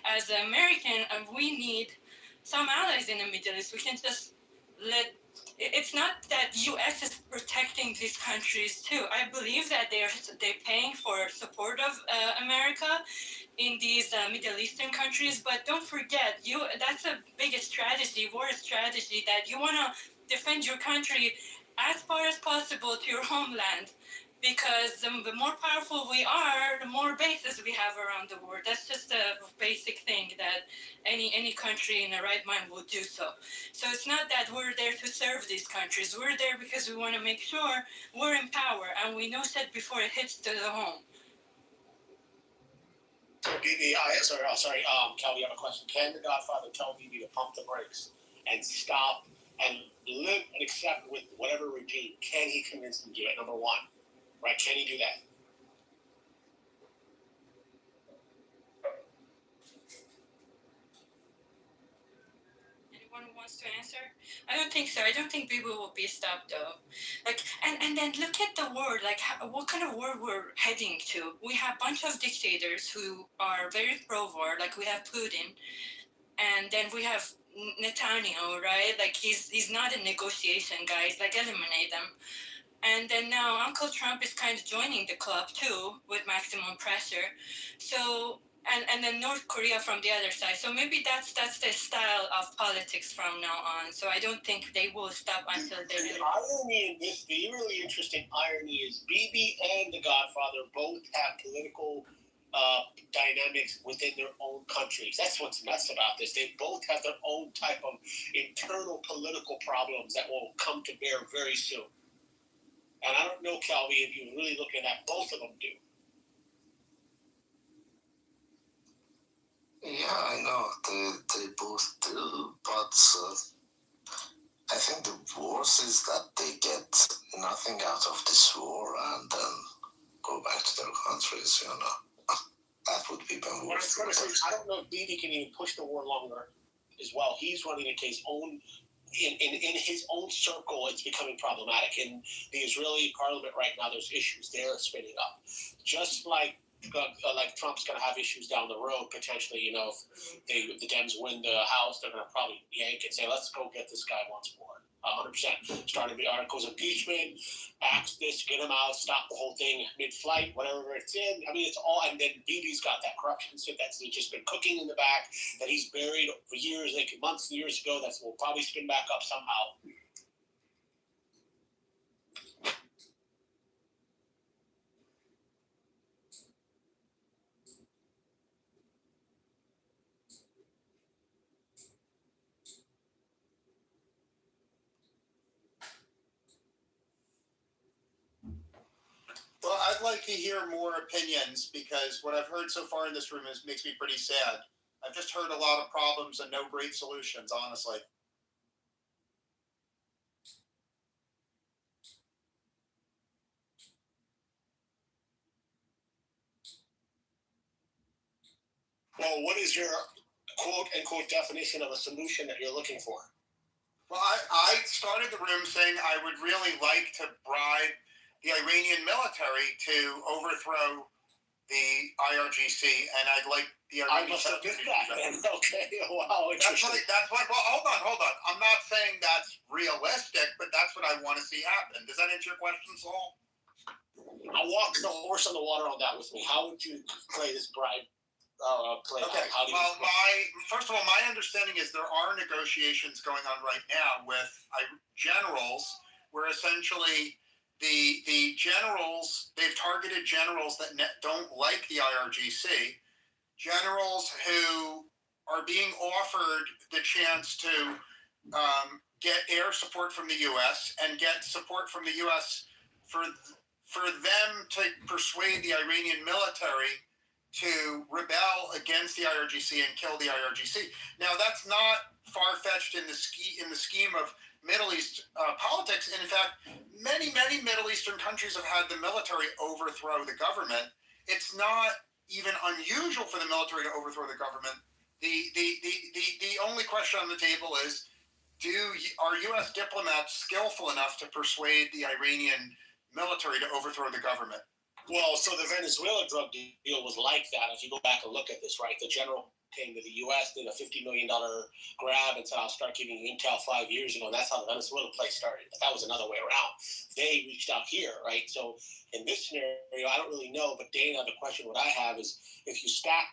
as an American, we need some allies in the Middle East. We can just it's not that U.S. is protecting these countries too. I believe that they're paying for support of America in these Middle Eastern countries, but don't forget, that's a biggest strategy, war strategy, that you want to defend your country as far as possible to your homeland. Because the more powerful we are, the more bases we have around the world. That's just a basic thing that any country in the right mind will do so. So it's not that we're there to serve these countries. We're there because we want to make sure we're in power, and we know that before it hits to the home. Sorry, Cal, you have a question. Can the Godfather tell Bibi to pump the brakes and stop and live and accept with whatever regime? Can he convince him to do it? Number one. Right, can he do that? Anyone who wants to answer? I don't think so. I don't think people will be stopped though. And then look at the world. What kind of world we're heading to? We have a bunch of dictators who are very pro-war. Like we have Putin, and then we have Netanyahu, right? Like he's not a negotiation guy. He's like eliminate them. And then now Uncle Trump is kind of joining the club too with maximum pressure. So and then North Korea from the other side. So maybe that's the style of politics from now on. So I don't think they will stop until they. The irony in this, the really interesting irony is Bibi and the Godfather both have political dynamics within their own countries. That's what's nuts about this. They both have their own type of internal political problems that will come to bear very soon. And I don't know, Calvi, if you're really looking at both of them do. Yeah, I know they both do, but I think the worst is that they get nothing out of this war and then go back to their countries. That would be even worse. I don't know if Bibi can even push the war longer as well. He's running into his own. In his own circle, it's becoming problematic. In the Israeli parliament right now, there's issues there spinning up. Just like Trump's going to have issues down the road, potentially, if the Dems win the House, they're going to probably yank and say, let's go get this guy once more. 100%. Started the articles of impeachment, axe this, get him out, stop the whole thing mid-flight, whatever it's in. I mean, it's all, and then Bibi's got that corruption that's just been cooking in the back that he's buried for years, like months and years ago, that will probably spin back up somehow. Well, I'd like to hear more opinions because what I've heard so far in this room makes me pretty sad. I've just heard a lot of problems and no great solutions, honestly. Well, what is your quote-unquote definition of a solution that you're looking for? Well, I started the room saying I would really like to bribe the Iranian military to overthrow the IRGC, and I'd like the Iranian military to do that. Okay, wow. That's what, well, hold on. I'm not saying that's realistic, but that's what I want to see happen. Does that answer your question, Saul? I'll walk the horse on the water on that with me. How would you play this bribe? Okay. Well, first of all, my understanding is there are negotiations going on right now with generals, where essentially the generals, they've targeted generals that don't like the IRGC, generals who are being offered the chance to get air support from the U.S. and get support from the U.S. for them to persuade the Iranian military to rebel against the IRGC and kill the IRGC. Now, that's not far-fetched in the scheme of Middle East politics. And in fact, many Middle Eastern countries have had the military overthrow the government. It's not even unusual for the military to overthrow the government. The only question on the table is, are U.S. diplomats skillful enough to persuade the Iranian military to overthrow the government? Well, so the Venezuela drug deal was like that. If you go back and look at this, right, the general came to the U.S., did a $50 million grab and said, I'll start giving you intel 5 years ago. And that's how the Venezuela play started. But that was another way around. They reached out here, right? So in this scenario, I don't really know. But Dana, the question what I have is, if you stack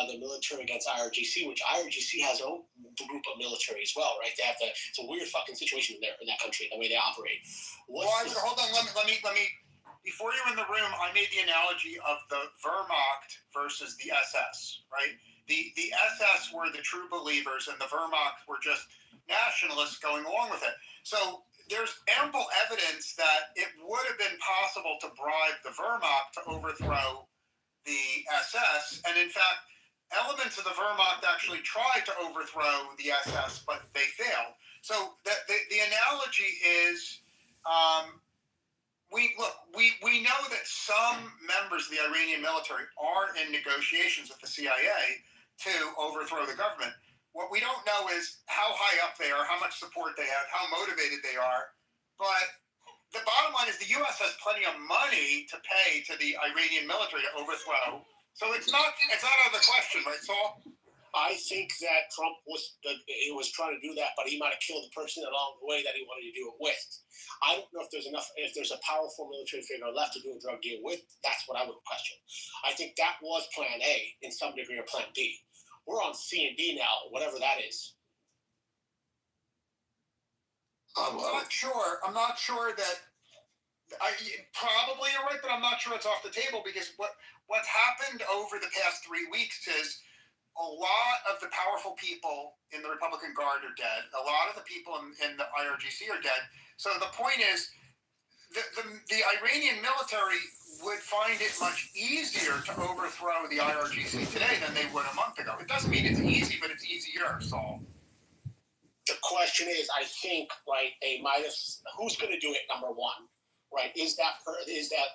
the military against IRGC, which IRGC has their own group of military as well, right? They have it's a weird fucking situation in that country, the way they operate. Hold on, let me. Before you were in the room, I made the analogy of the Wehrmacht versus the SS, right? The SS were the true believers, and the Wehrmacht were just nationalists going along with it. So there's ample evidence that it would have been possible to bribe the Wehrmacht to overthrow the SS, and in fact, elements of the Wehrmacht actually tried to overthrow the SS, but they failed. So the analogy is, we know that some members of the Iranian military are in negotiations with the CIA to overthrow the government. What we don't know is how high up they are, how much support they have, how motivated they are. But the bottom line is the U.S. has plenty of money to pay to the Iranian military to overthrow. So it's not out of the question, right, Saul? I think that Trump was trying to do that, but he might have killed the person along the way that he wanted to do it with. I don't know if there's a powerful military figure left to do a drug deal with. That's what I would question. I think that was plan A in some degree, or plan B. We're on C and D now, whatever that is. I'm not sure that. Probably you're right, but I'm not sure it's off the table, because what's happened over the past 3 weeks is a lot of the powerful people in the Republican Guard are dead. A lot of the people in the IRGC are dead. So the point is, the Iranian military would find it much easier to overthrow the IRGC today than they would a month ago. It doesn't mean it's easy, but it's easier, Saul. The question is, I think, right, they might have. Who's going to do it? Number one, right? Is that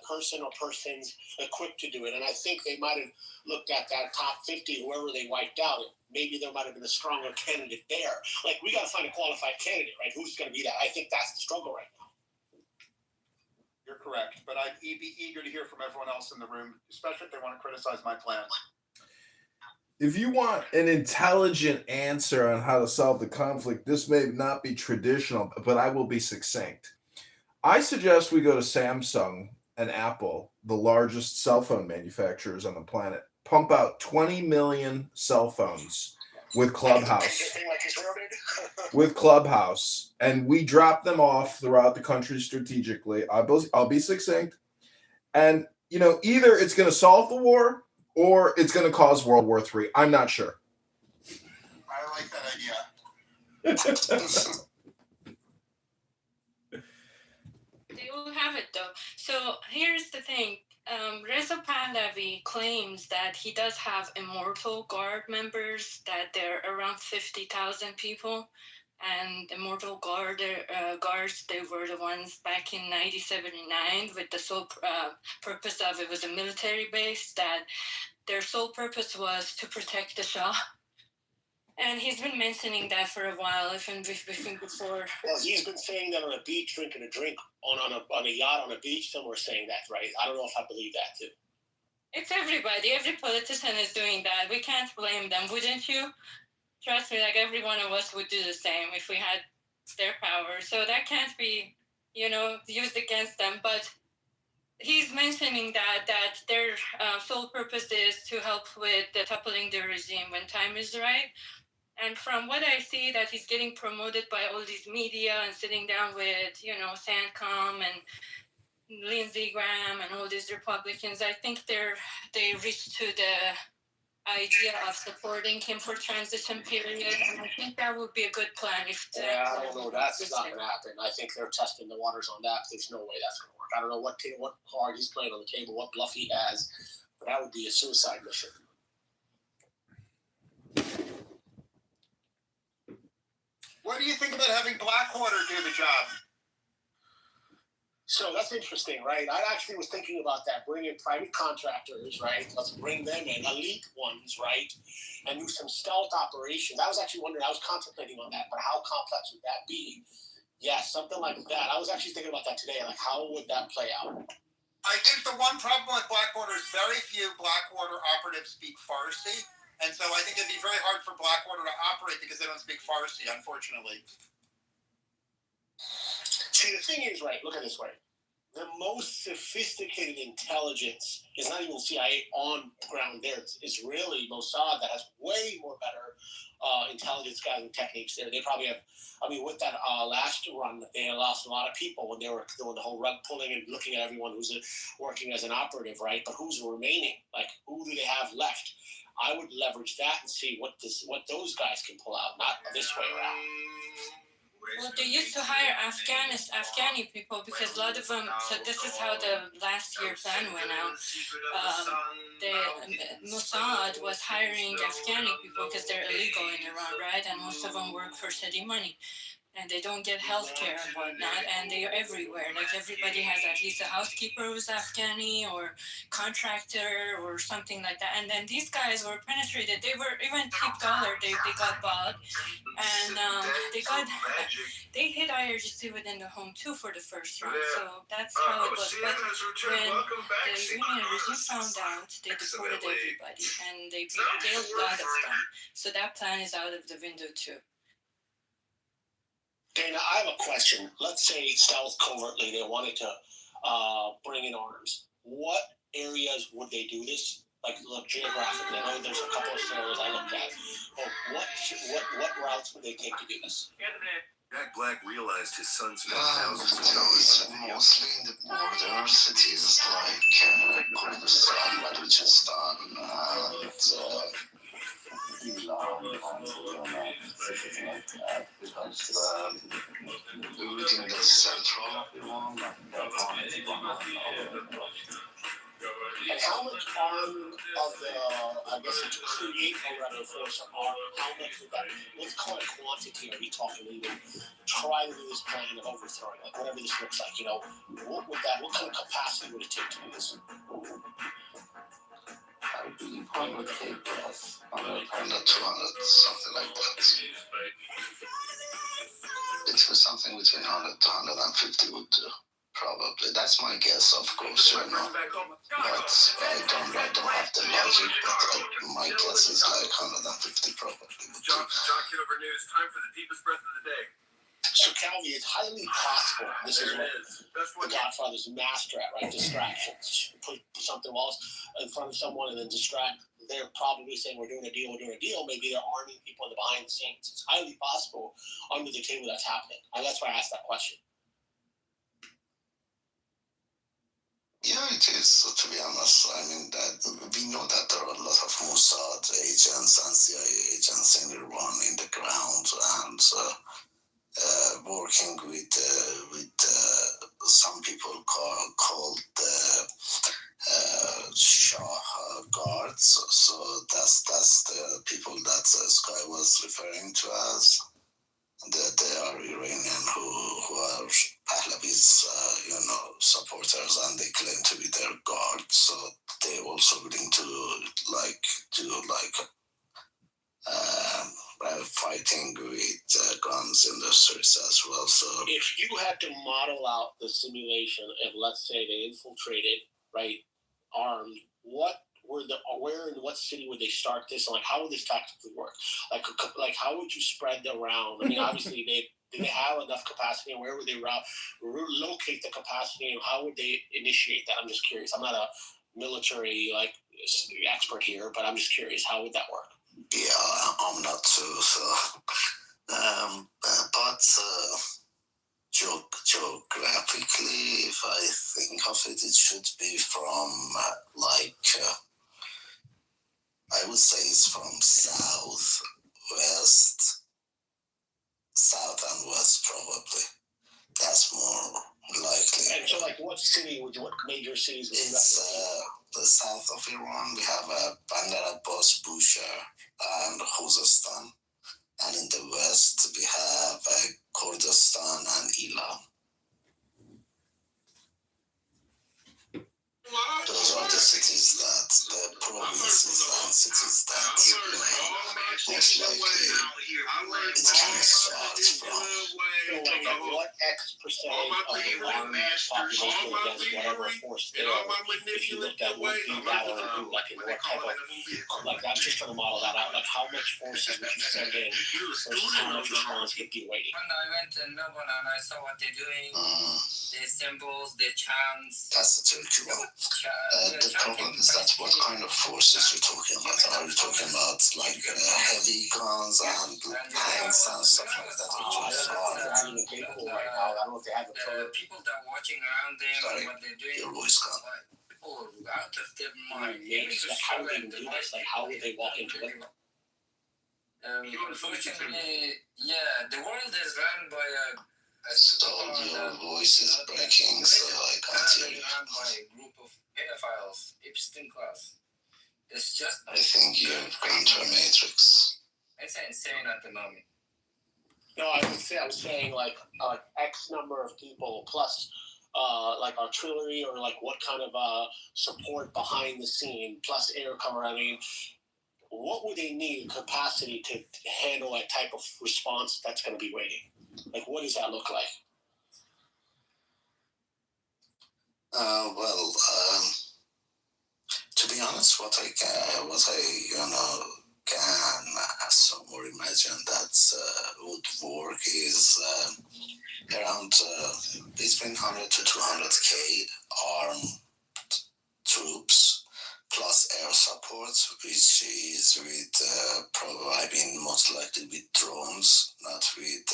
person or persons equipped to do it? And I think they might have looked at that top 50, whoever they wiped out. Maybe there might have been a stronger candidate there. Like, we got to find a qualified candidate, right? Who's going to be that? I think that's the struggle right now. You're correct, but I'd be eager to hear from everyone else in the room, especially if they want to criticize my plan. If you want an intelligent answer on how to solve the conflict, this may not be traditional, but I will be succinct. I suggest we go to Samsung and Apple, the largest cell phone manufacturers on the planet, pump out 20 million cell phones with Clubhouse. And we drop them off throughout the country strategically. I'll be succinct. And, either it's going to solve the war or it's going to cause World War III. I'm not sure. I like that idea. They will have it though. So here's the thing. Reza Pahlavi claims that he does have Immortal Guard members, that they're around 50,000 people. And Immortal Guards, they were the ones back in 1979 with the sole purpose of, it was a military base, that their sole purpose was to protect the Shah. And he's been mentioning that for a while, even before. Well, he's been saying that on a beach, drinking a drink on a yacht on a beach, somewhere saying that, right? I don't know if I believe that, too. It's everybody. Every politician is doing that. We can't blame them, wouldn't you? Trust me, like every one of us would do the same if we had their power. So that can't be, used against them. But he's mentioning that their sole purpose is to help with toppling the regime when time is right. And from what I see, that he's getting promoted by all these media and sitting down with, Sancom and Lindsey Graham and all these Republicans, I think they reached to the idea of supporting him for transition period, and I think that would be a good plan. I don't know. That's not going to happen. I think they're testing the waters on that. There's no way that's going to work. work. I don't know what card he's playing on the table, what bluff he has, but that would be a suicide mission. What do you think about having Blackwater do the job? So that's interesting, right? I actually was thinking about that, bringing private contractors, right? Let's bring them in, elite ones, right? And do some stealth operations. I was actually wondering, I was contemplating on that, but how complex would that be? Yeah, something like that. I was actually thinking about that today, like how would that play out? I think the one problem with Blackwater is very few Blackwater operatives speak Farsi. And so I think it'd be very hard for Blackwater to operate because they don't speak Farsi, unfortunately. See, the thing is, right, look at it this way. The most sophisticated intelligence is not even CIA on the ground there. It's really Mossad that has way more better intelligence gathering techniques there. They probably have, I mean, with that last run, they lost a lot of people when they were doing the whole rug pulling and looking at everyone who's working as an operative, right? But who's remaining? Like, who do they have left? I would leverage that and see what those guys can pull out, not this way around. Well, they used to hire Afghani people because a lot of them. So this is how the last year plan went out. The Mossad was hiring Afghani people because they're illegal in Iran, right? And most of them work for city money. And they don't get health care and whatnot, and they are everywhere. Like, everybody has at least a housekeeper who's Afghani or contractor or something like that. And then these guys were penetrated. They were even Keep Dollar. They got bought, and they hit IRGC within the home too for the first round. So that's how it was. But when the Iranian regime found out, they deported everybody, and they killed a lot of them. So that plan is out of the window too. Dana, I have a question. Let's say stealth covertly, they wanted to bring in arms. What areas would they do this? Like, look, geographically, I know there's a couple of scenarios I looked at. But what routes would they take to do this? Jack Black realized his son spent thousands of dollars. Mostly in the border cities like Kurdistan, Balochistan, and Iran, and cities like that, because within the central of Iran, and how much arm of the, I guess, to create a rebel force of arm, how much would that, what kind of quantity are we talking? We would try to do this plan of overthrowing, like whatever this looks like, you know, what kind of capacity would it take to do this? I believe 100K plus, 100, 200, something like that. It's something between 100 to 150 would do. Probably. That's my guess, of course, you know. But I don't have the logic, but my guess is like 150 probably. John Kitover News, time for the deepest breath of the day. So, Calvi, it's highly possible. This is what the Godfather's master at, right? Distractions. Put something else in front of someone and then distract. They're probably saying, we're doing a deal. Maybe they're arming people in the behind the scenes. It's highly possible under the table that's happening. And that's why I asked that question. Yeah, it is, to be honest. I mean, that we know that there are a lot of Mossad agents and CIA agents in Iran in the ground, and working with some people called the Shah guards. So that's the people that Sky was referring to as. They are Iranian who are Pahlavi's, supporters, and they claim to be their guards. So they're also willing to do fighting with guns industries as well. So if you had to model out the simulation of, let's say, they infiltrated, right, armed, where in what city would they start this? And, like, how would this tactically work? Like how would you spread around? I mean, obviously do they have enough capacity, and where would they locate the capacity, and how would they initiate that? I'm just curious. I'm not a military expert here, but I'm just curious. How would that work? Yeah, I'm not too. So, but geographically, if I think of it, it should be from I would say it's from south and west probably. That's more likely. And so, like, what city? What major cities? It's the south of Iran. We have Bandar Abbas, Bushehr, and Khuzestan. And in the west, we have Kurdistan and Elam. Those are the cities that, the provinces and cities that, most likely it can start from. So like at what X percent of the Iran population against whatever force there, if you looked at would be that or who, like in what type of, like I'm just trying to model that out, like how much forces would you send in versus how much response would be waiting? When I went to Melbourne and I saw what they're doing, the symbols, the chants. That's the Turkey one. The problem is that what kind of forces you're talking about? Are you talking about like heavy guns and tanks and stuff like that? People that are watching around them and what they're doing. Your voice gone. People out of their mind. How would they do this? Like how would they walk into it? Unfortunately, yeah, the world is run by a your voice is breaking, so I can't hear you. Run by a group of pedophiles, Epstein class. It's just. I think you've gone to a matrix. It's insane at the moment. No, I'm saying like X number of people plus like artillery or like what kind of support behind the scene plus air cover. I mean, what would they need capacity to handle a type of response that's going to be waiting? Like, what does that look like? Well, to be honest, what I can assume or imagine that would work is around between 100 to 200k armed troops plus air support, which is with probably most likely with drones, not with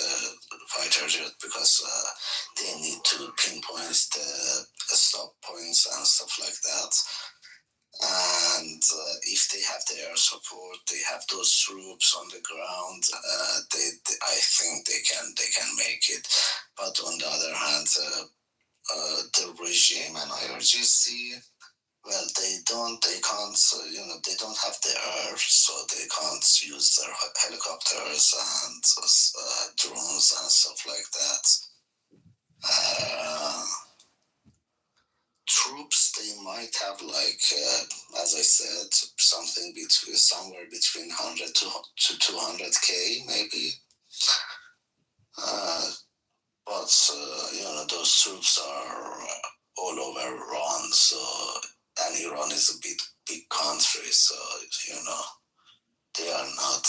fighter jet, because they need to pinpoint the stop points and stuff like that. And if they have the air support, they have those troops on the ground. I think they can make it. But on the other hand, the regime and IRGC, well, they can't, they don't have the air, so they can't use their helicopters and drones and stuff like that. Troops, they might have as I said, somewhere between 100 to 200k maybe. But those troops are all over Iran, and Iran is a big country, so they are not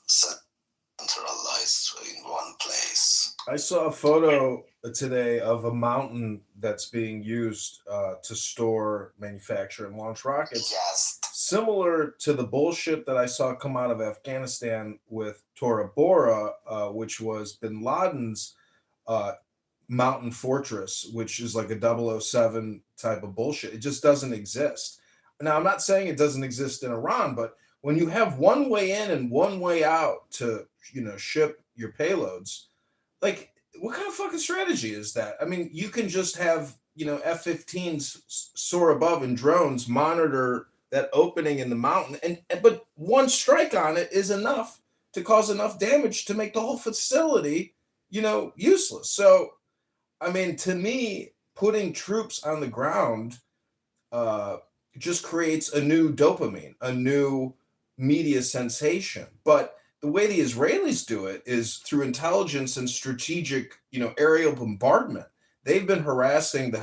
centralized in one place. I saw a photo today of a mountain that's being used to store, manufacture, and launch rockets. Yes. Similar to the bullshit that I saw come out of Afghanistan with Tora Bora, which was bin Laden's mountain fortress, which is like a 007 type of bullshit. It just doesn't exist. Now, I'm not saying it doesn't exist in Iran, but when you have one way in and one way out to, ship your payloads, like, what kind of fucking strategy is that? I mean, you can just have, F-15s soar above and drones monitor that opening in the mountain, but one strike on it is enough to cause enough damage to make the whole facility, useless. So, I mean, to me, putting troops on the ground just creates a new dopamine, a new media sensation. But the way the Israelis do it is through intelligence and strategic, aerial bombardment. They've been harassing the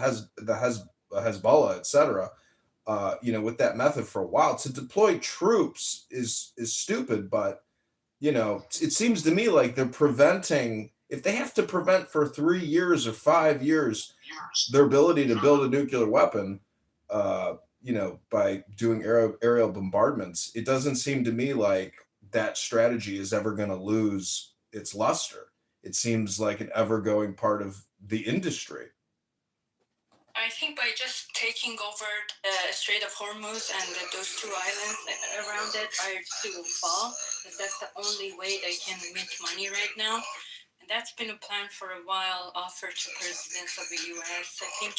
Hezbollah, etc., with that method for a while. To deploy troops is stupid, but it seems to me like they're preventing. If they have to prevent for 3 years or 5 years their ability to build a nuclear weapon, by doing aerial bombardments, it doesn't seem to me like that strategy is ever going to lose its luster. It seems like an ever-going part of the industry. I think by just taking over the Strait of Hormuz and those two islands around it, IRGC will fall, because that's the only way they can make money right now. And That's been a plan for a while, offered to presidents of the U.S. I think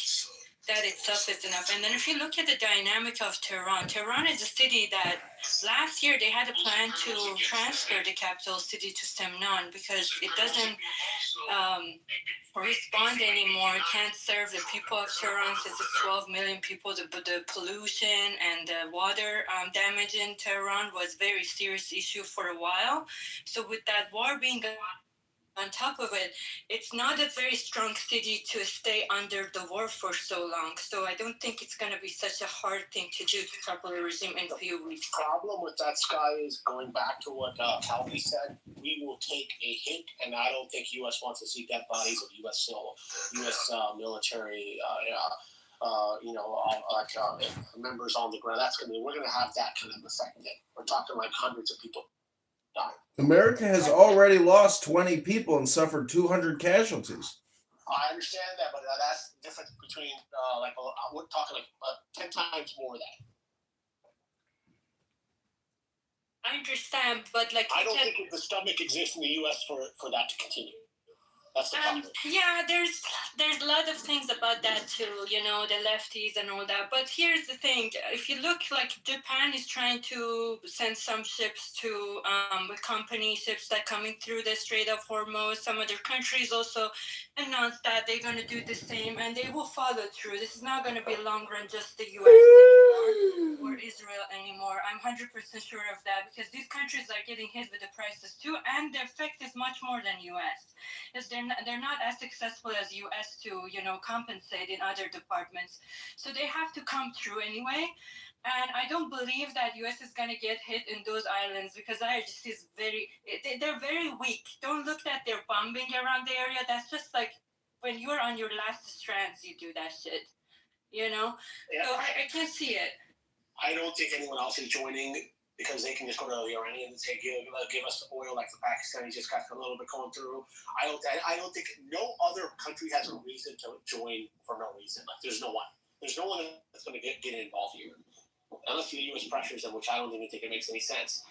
that itself is enough. And then if you look at the dynamic of Tehran, Tehran is a city that last year they had a plan to transfer the capital city to Semnan because it doesn't respond anymore. It can't serve the people of Tehran since it's 12 million people. The pollution and the water damage in Tehran was a very serious issue for a while. So with that war being on top of it, it's not a very strong city to stay under the war for so long. So I don't think it's going to be such a hard thing to do to topple the regime in a few weeks. The problem with that, Sky, is going back to what Calvi said, we will take a hit, and I don't think U.S. wants to see dead bodies of U.S. military, members on the ground. We're going to have that kind of effect. We're talking like hundreds of people die. America has already lost 20 people and suffered 200 casualties. I understand that, but that's the difference between, we're talking like 10 times more of that. I understand, but I don't think the stomach exists in the U.S. for that to continue. That's the problem. Yeah, there's a lot of things about that too, the lefties and all that. But here's the thing: if you look, like Japan is trying to send some ships to company ships that coming through the Strait of Hormuz. Some other countries also announced that they're going to do the same, and they will follow through. This is not going to be long run just the U.S. anymore or Israel anymore. I'm 100% sure of that because these countries are getting hit with the prices too, and the effect is much more than U.S. Because they're not as successful as U.S. to compensate in other departments, so they have to come through anyway. And I don't believe that U.S. is going to get hit in those islands because IRGC is they're very weak. Don't look at their bombing around the area. That's just like when you're on your last strands, you do that shit. Yeah. So I can't see it. I don't think anyone else is joining because they can just go to the Iranians and say, give us oil like the Pakistanis just got a little bit going through. I don't think no other country has a reason to join for no reason. Like there's no one that's going to get involved here. Unless the U.S. pressures them, which I don't even think it makes any sense.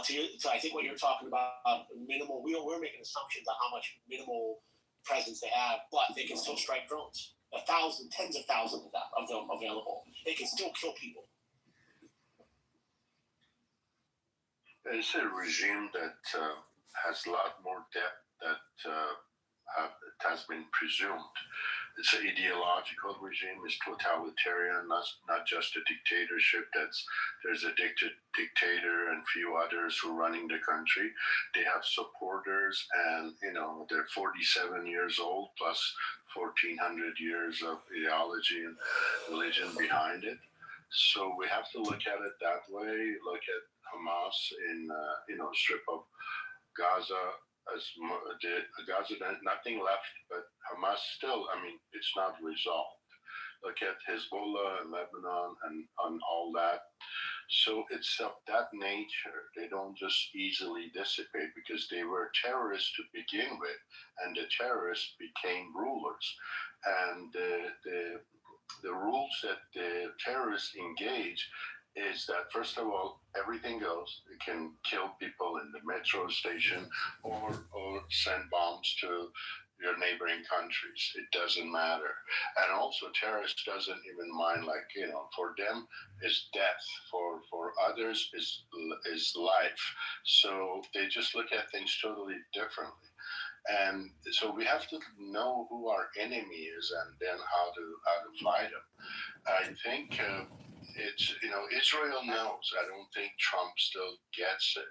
So I think what you're talking about, minimal, we're making assumptions on how much minimal presence they have, but they can still strike drones. Tens of thousands of them available. They can still kill people. It's a regime that has a lot more depth that has been presumed. It's an ideological regime. It's totalitarian, not just a dictatorship. There's a dictator and few others who are running the country. They have supporters, and they're 47 years old plus 1,400 years of ideology and religion behind it. So we have to look at it that way. Look at Hamas in strip of Gaza. Gaza, nothing left, but Hamas still, it's not resolved. Look at Hezbollah and Lebanon and on all that. So it's of that nature. They don't just easily dissipate because they were terrorists to begin with, and the terrorists became rulers. And the rules that the terrorists engage is that, first of all, everything goes. It can kill people in the metro station or send bombs to your neighboring countries. It doesn't matter. And also, terrorists doesn't even mind, for them, it's death. For others, is life. So they just look at things totally differently. And so we have to know who our enemy is and then how to fight them. I think Israel knows. I don't think Trump still gets it.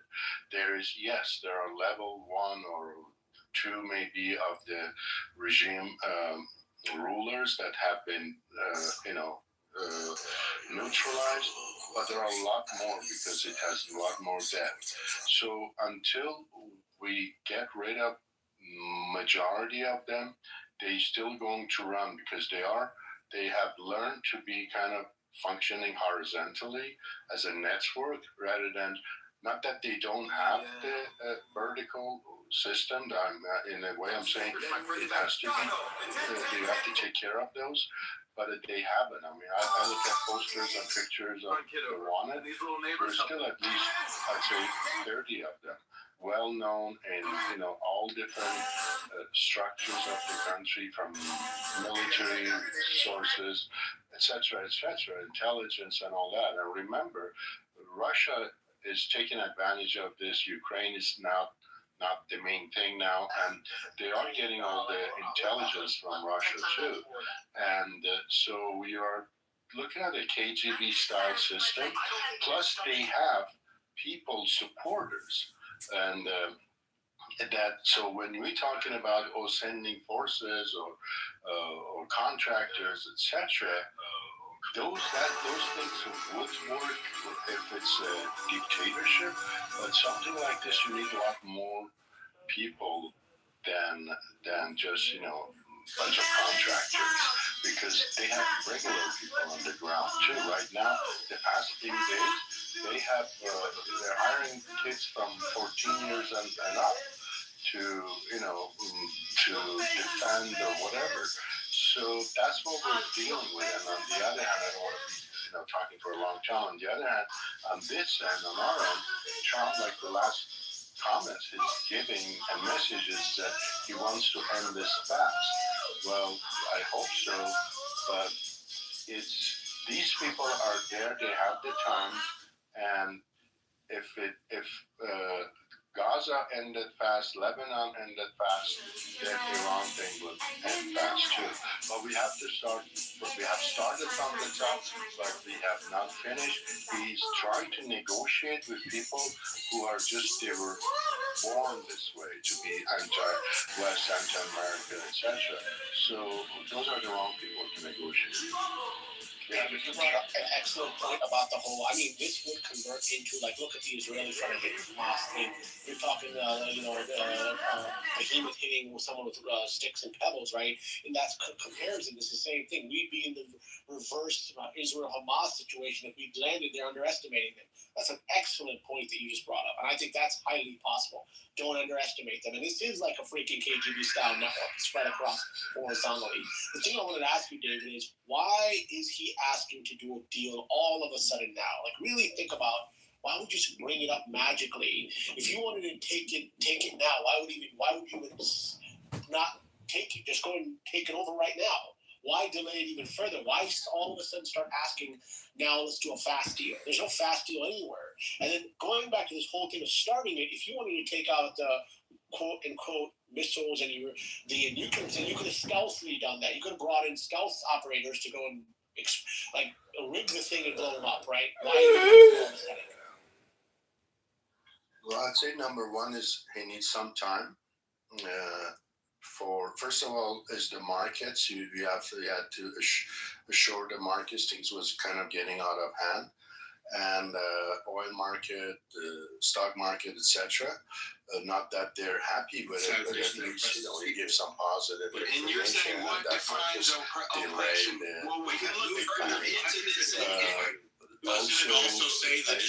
There are level 1 or 2 maybe of the regime rulers that have been neutralized, but there are a lot more because it has a lot more depth. So until we get rid of majority of them, they're still going to run because they have learned to be kind of functioning horizontally as a network rather than, not that they don't have the vertical system. In a way, I'm saying it has to be. They have to take care of those, but they haven't. I look at posters and pictures of the wanted. There's still at least, I'd say, 30 of them, well known in all all different structures of the country, from military sources, etc., intelligence and all that. And remember, Russia is taking advantage of this. Ukraine is now not the main thing now, and they are getting all the intelligence from Russia too. And so we are looking at a KGB style system. Plus, they have people supporters, and that. So when we're talking about sending forces or contractors, etc., those things would work if it's a dictatorship. But something like this, you need a lot more people than just bunch of contractors, because they have regular people on the ground too. Right now, the past few days, they're hiring kids from 14 years and up to defend or whatever. So that's what we're dealing with. And on the other hand, I don't want to be talking for a long time. On the other hand, on this end, on our end, Trump, like the last comments, is giving a message is that he wants to end this fast. Well, I hope so, but these people are there. They have the time, and if Gaza ended fast, Lebanon ended fast, then Iran thing will end fast too. But we have started from the top, but we have not finished. He's trying to negotiate with people who are they were born this way, to be anti-West, anti-American, etc. So those are the wrong people to negotiate. David, you brought up an excellent point about the whole. I mean, this would convert into, like, look at the Israelis trying to hit Hamas thing. You're talking, behemoth hitting someone with sticks and pebbles, right? And that's comparison. It's the same thing. We'd be in the reverse Israel-Hamas situation if we'd landed there underestimating them. That's an excellent point that you just brought up. And I think that's highly possible. Don't underestimate them. And this is like a freaking KGB-style network spread across horizontally. The thing I wanted to ask you, David, is why is he asking to do a deal all of a sudden now? Like, really think about, why would you just bring it up magically? If you wanted to take it now, why would you not take it? Just go and take it over right now. Why delay it even further? Why all of a sudden start asking, now let's do a fast deal? There's no fast deal anywhere. And then going back to this whole thing of starting it, if you wanted to take out the quote-unquote missiles and you could have stealthily done that. You could have brought in stealth operators to go and rig the thing and blow them up, right? Why? Well, I'd say number one is he needs some time. First of all, is the markets. You had to assure the markets. Things was kind of getting out of hand, and oil market, stock market, etc. Not that they're happy with it, but at least he gives some positive information. And you're saying what defines oppression? Well, we can look further into this. Also say that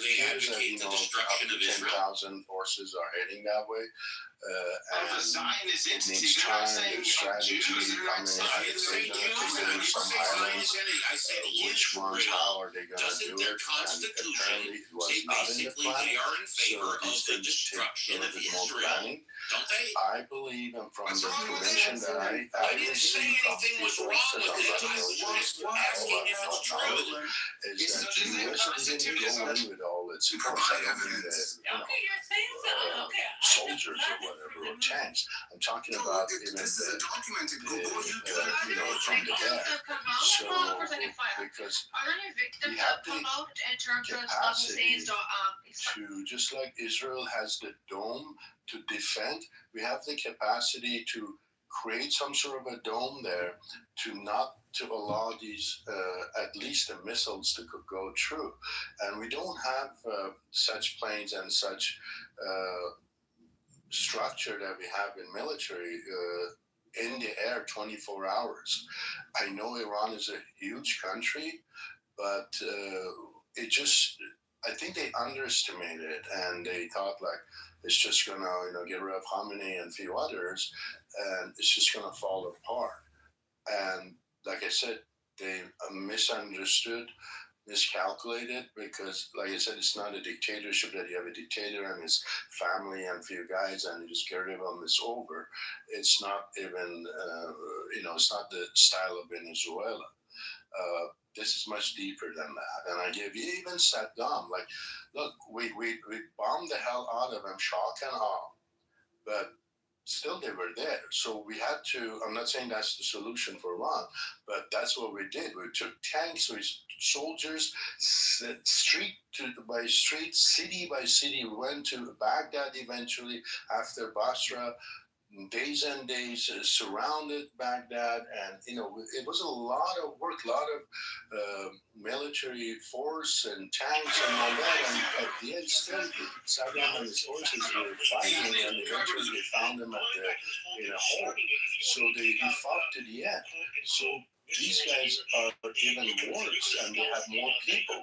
they advocate the destruction of Israel. 10,000 forces are heading that way. And of a Zionist entity, it needs time, there's strategy. I mean, they're going to take some islands. Which ones, how are they going to do it? And apparently it was not in the plan. So these things take a little bit more planning. I believe, and from the information that I received from people, because I'm not a military, all I don't know, is that the U.S. didn't go in with all its force. I don't mean the soldiers or whatever, or tanks. I'm talking about even the from the air. So, because we have the capacity to, just like Israel has the dome to defend, we have the capacity to create some sort of a dome there to allow these, at least the missiles to go through. And we don't have such planes and such structure that we have in military in the air 24 hours. I know Iran is a huge country, but I think they underestimated it, and they thought like it's just gonna get rid of Khamenei and a few others, and it's just gonna fall apart. And like I said, they misunderstood miscalculated because, like I said, it's not a dictatorship that you have a dictator and his family and few guys and you just get rid of them, it's over. It's not even, it's not the style of Venezuela. This is much deeper than that. And I give you even Saddam, like, look, we bombed the hell out of him, shock and awe, but still they were there. So we had to, I'm not saying that's the solution for Iran, but that's what we did. We took tanks, we soldiers, street by street, city by city. We went to Baghdad eventually after Basra, days and days, surrounded Baghdad, and it was a lot of work, a lot of military force and tanks and all that. And at the end, still, Saddam and his forces were fighting, and eventually they found him in a hole. So they fought to the end. So these guys are even worse, and they have more people.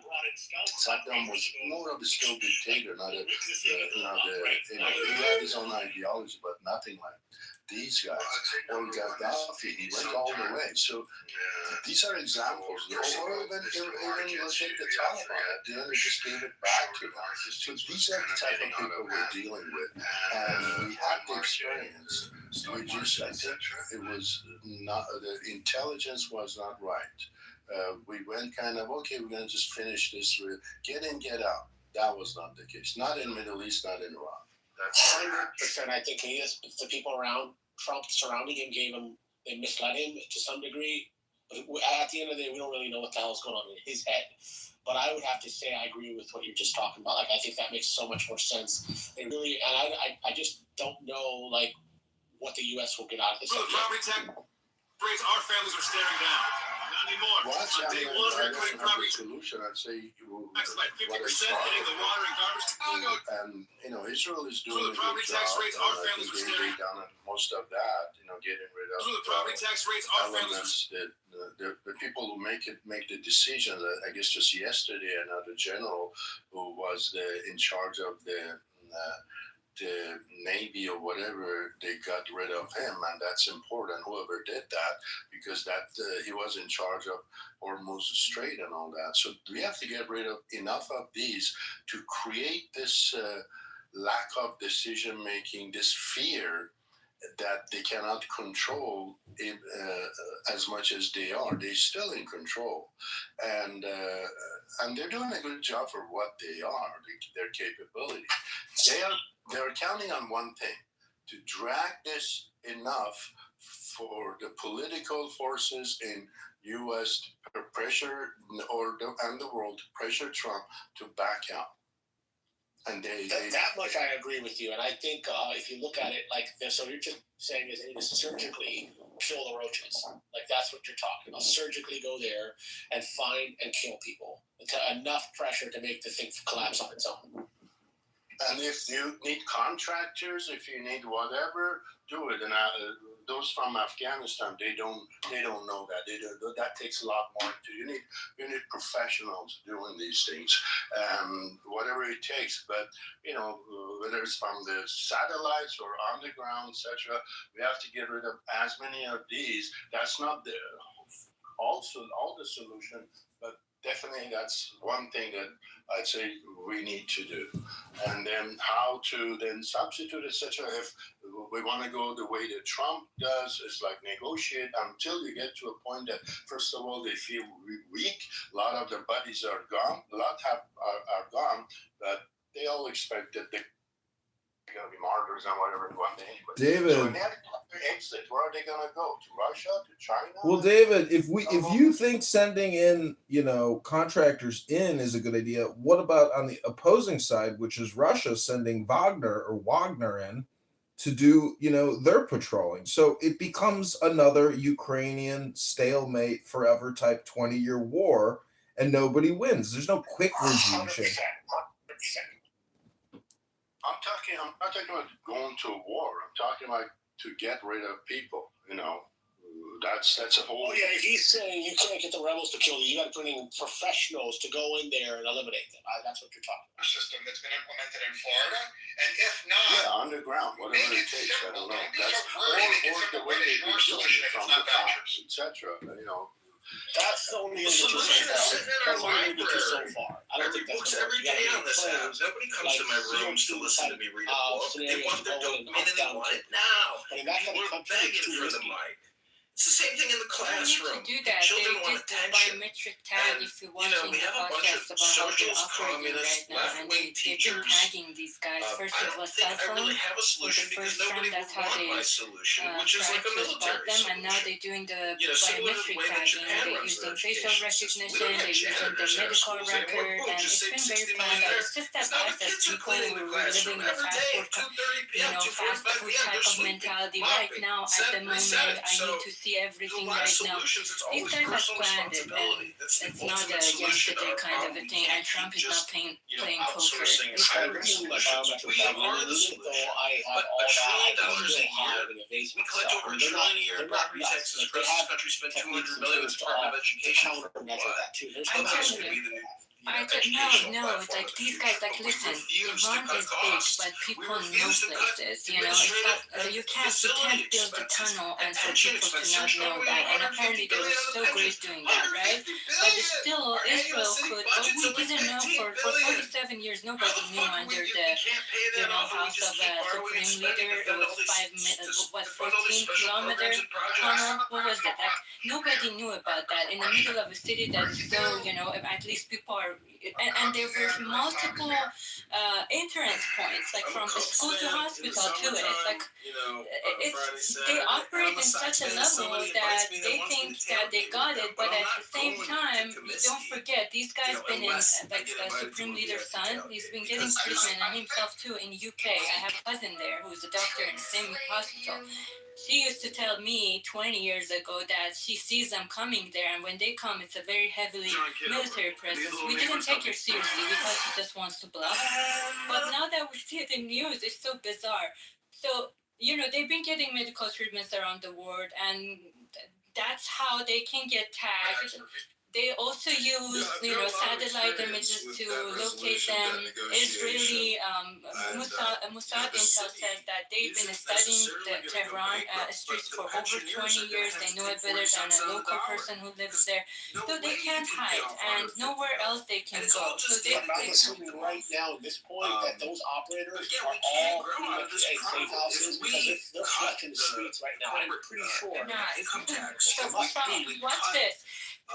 Saddam was more of a still dictator, not a, he had his own ideology, but nothing like these guys. Or Gaddafi, he went all the way. So these are examples. Or even let's take the Taliban. At the end, they just gave it back to them. So these are the type of people we're dealing with, and we had the experience. We just, I think it was not, the intelligence was not right. We went kind of, okay, we're going to just finish this, get in, get out. That was not the case. Not in Middle East, not in Iran. 100%. I think he is. The people around Trump surrounding him they misled him to some degree. But at the end of the day, we don't really know what the hell is going on in his head. But I would have to say I agree with what you're just talking about. Like, I think that makes so much more sense. They really, and I just don't know, like, what the U.S. will get out of this. For the property tax rates, our families are staring down. Not anymore. Well, On day one, we're putting property solution. I'd say tax like 50% hitting the water and garbage. And Israel is doing the property tax rates, our families are staring down on most of that. Getting rid of the property tax rates, our families. The people who make the decision. I guess just yesterday, another general who was in charge of the Navy or whatever, they got rid of him, and that's important. Whoever did that, because that he was in charge of Hormuz Strait and all that. So we have to get rid of enough of these to create this lack of decision making, this fear that they cannot control as much as they are. They're still in control, and they're doing a good job for what they are, their capability. They're counting on one thing: to drag this enough for the political forces in U.S. to pressure and the world to pressure Trump to back out. And that much I agree with you. And I think if you look at it like this, so you're just saying is they need to surgically kill the roaches. Like, that's what you're talking about. Surgically go there and find and kill people. Enough pressure to make the thing collapse on its own. And if you need contractors, if you need whatever, do it. And those from Afghanistan, they don't know that. That takes a lot more. You need professionals doing these things, whatever it takes. But whether it's from the satellites or underground, etc., we have to get rid of as many of these. That's not all the solution, but definitely that's one thing that I'd say we need to do. And then how to then substitute, etc. If we want to go the way that Trump does, it's like negotiate until you get to a point that, first of all, they feel weak. A lot of their buddies are gone. A lot are gone, but they all expect that they're going to be martyrs and whatever one day. David. So when they have to exit, where are they going to go? To Russia? To China? Well, David, if you think sending in, contractors in is a good idea, what about on the opposing side, which is Russia sending Wagner in to do, their patrolling? So it becomes another Ukrainian stalemate forever type 20-year war, and nobody wins. There's no quick regime change. 100%. I'm not talking about going to a war. I'm talking about to get rid of people. That's a whole. Oh yeah, if he's saying you can't get the rebels to kill you, got to bring in professionals to go in there and eliminate them. That's what you're talking about. A system that's been implemented in Florida, and if not, underground, whatever it takes. I don't know. That's or the way they do it from the top, etc. That's the only The solution is sitting in our library. So far. I don't think that's every day on this app. Nobody comes to my rooms to listen to me read a book. They want their dopamine and they want it now. People are begging for the mic. It's the same thing in the classroom. To do that, Children they want did the attention. biometric tag. And, if you're watching we the have a bunch of podcast about how they're socialist, operating communist, right now, and left-wing they've been teachers. tagging these guys. First I it don't was think cell I really phone. have a solution The because first nobody round, would that's how want they my solution, which is tried like a to spot military them, and now solution. they're doing the Similar to the biometric way that tagging. Japan They're runs using their facial education system. We recognition. don't have They're using the janitors in our medical schools anymore. record, Boom, and just it's save been very 60 planned million out. there. It's just that Because now us the as kids are people cleaning who the are living classroom in the every fast day, food, 2:30 p.m., fast 2:45 food p.m. type They're of sleeping, mentality. Right mopping, now, at set, the moment, reset. I need to see everything last right now. solutions, it's These always guys have personal planned it, and responsibility. That's the it's not ultimate a solution to yesterday our kind of problem. a We thing. can't And Trump keep is not just, playing poker. outsourcing and hiring solutions. We are the solution. But $1 trillion a year, we collect over $1 trillion a year in property taxes across this country, spend $200 million with the Department of Education. For what? Clubhouse would be the educational No, it's platform like of the these future, guys, like, but we listen, refuse to Iran cut is big, costs. but We people know refuse to cut places, you know, it's administrative not, and you can't facility build a expenses tunnel and and for pension people to expenses. not know that, and apparently they were so great doing that, right? But still, Israel could, but we didn't know for 47 years, nobody knew under the, house of Supreme Leader, it was 14 kilometer tunnel, what was it, like, nobody knew about that, in the middle of a city that is so, at least people are, and there were multiple entrance points, like from the school to hospital to it, like, they operate in such a level that they think that they got it, but at the same time, don't forget, these guys been in, like the Supreme Leader's son, he's been getting treatment, and himself too, in UK. I have a cousin there who's a doctor in the same hospital. She used to tell me 20 years ago that she sees them coming there, and when they come, it's a very heavily military presence. We didn't take her seriously. We thought she just wants to bluff. But now that we see it in news, it's so bizarre. So, they've been getting medical treatments around the world, and that's how they can get tagged. They also use, satellite images to locate them. Israeli Mossad Intel says that they've been studying the Tehran streets for over 20 years. They know it better than a local person who lives there. So they can't hide, and nowhere else they can go. So I'm not assuming right now at this point that those operators are all pretty much safe houses because they're collecting the streets right now. I'm pretty sure. Income tax. So watch this.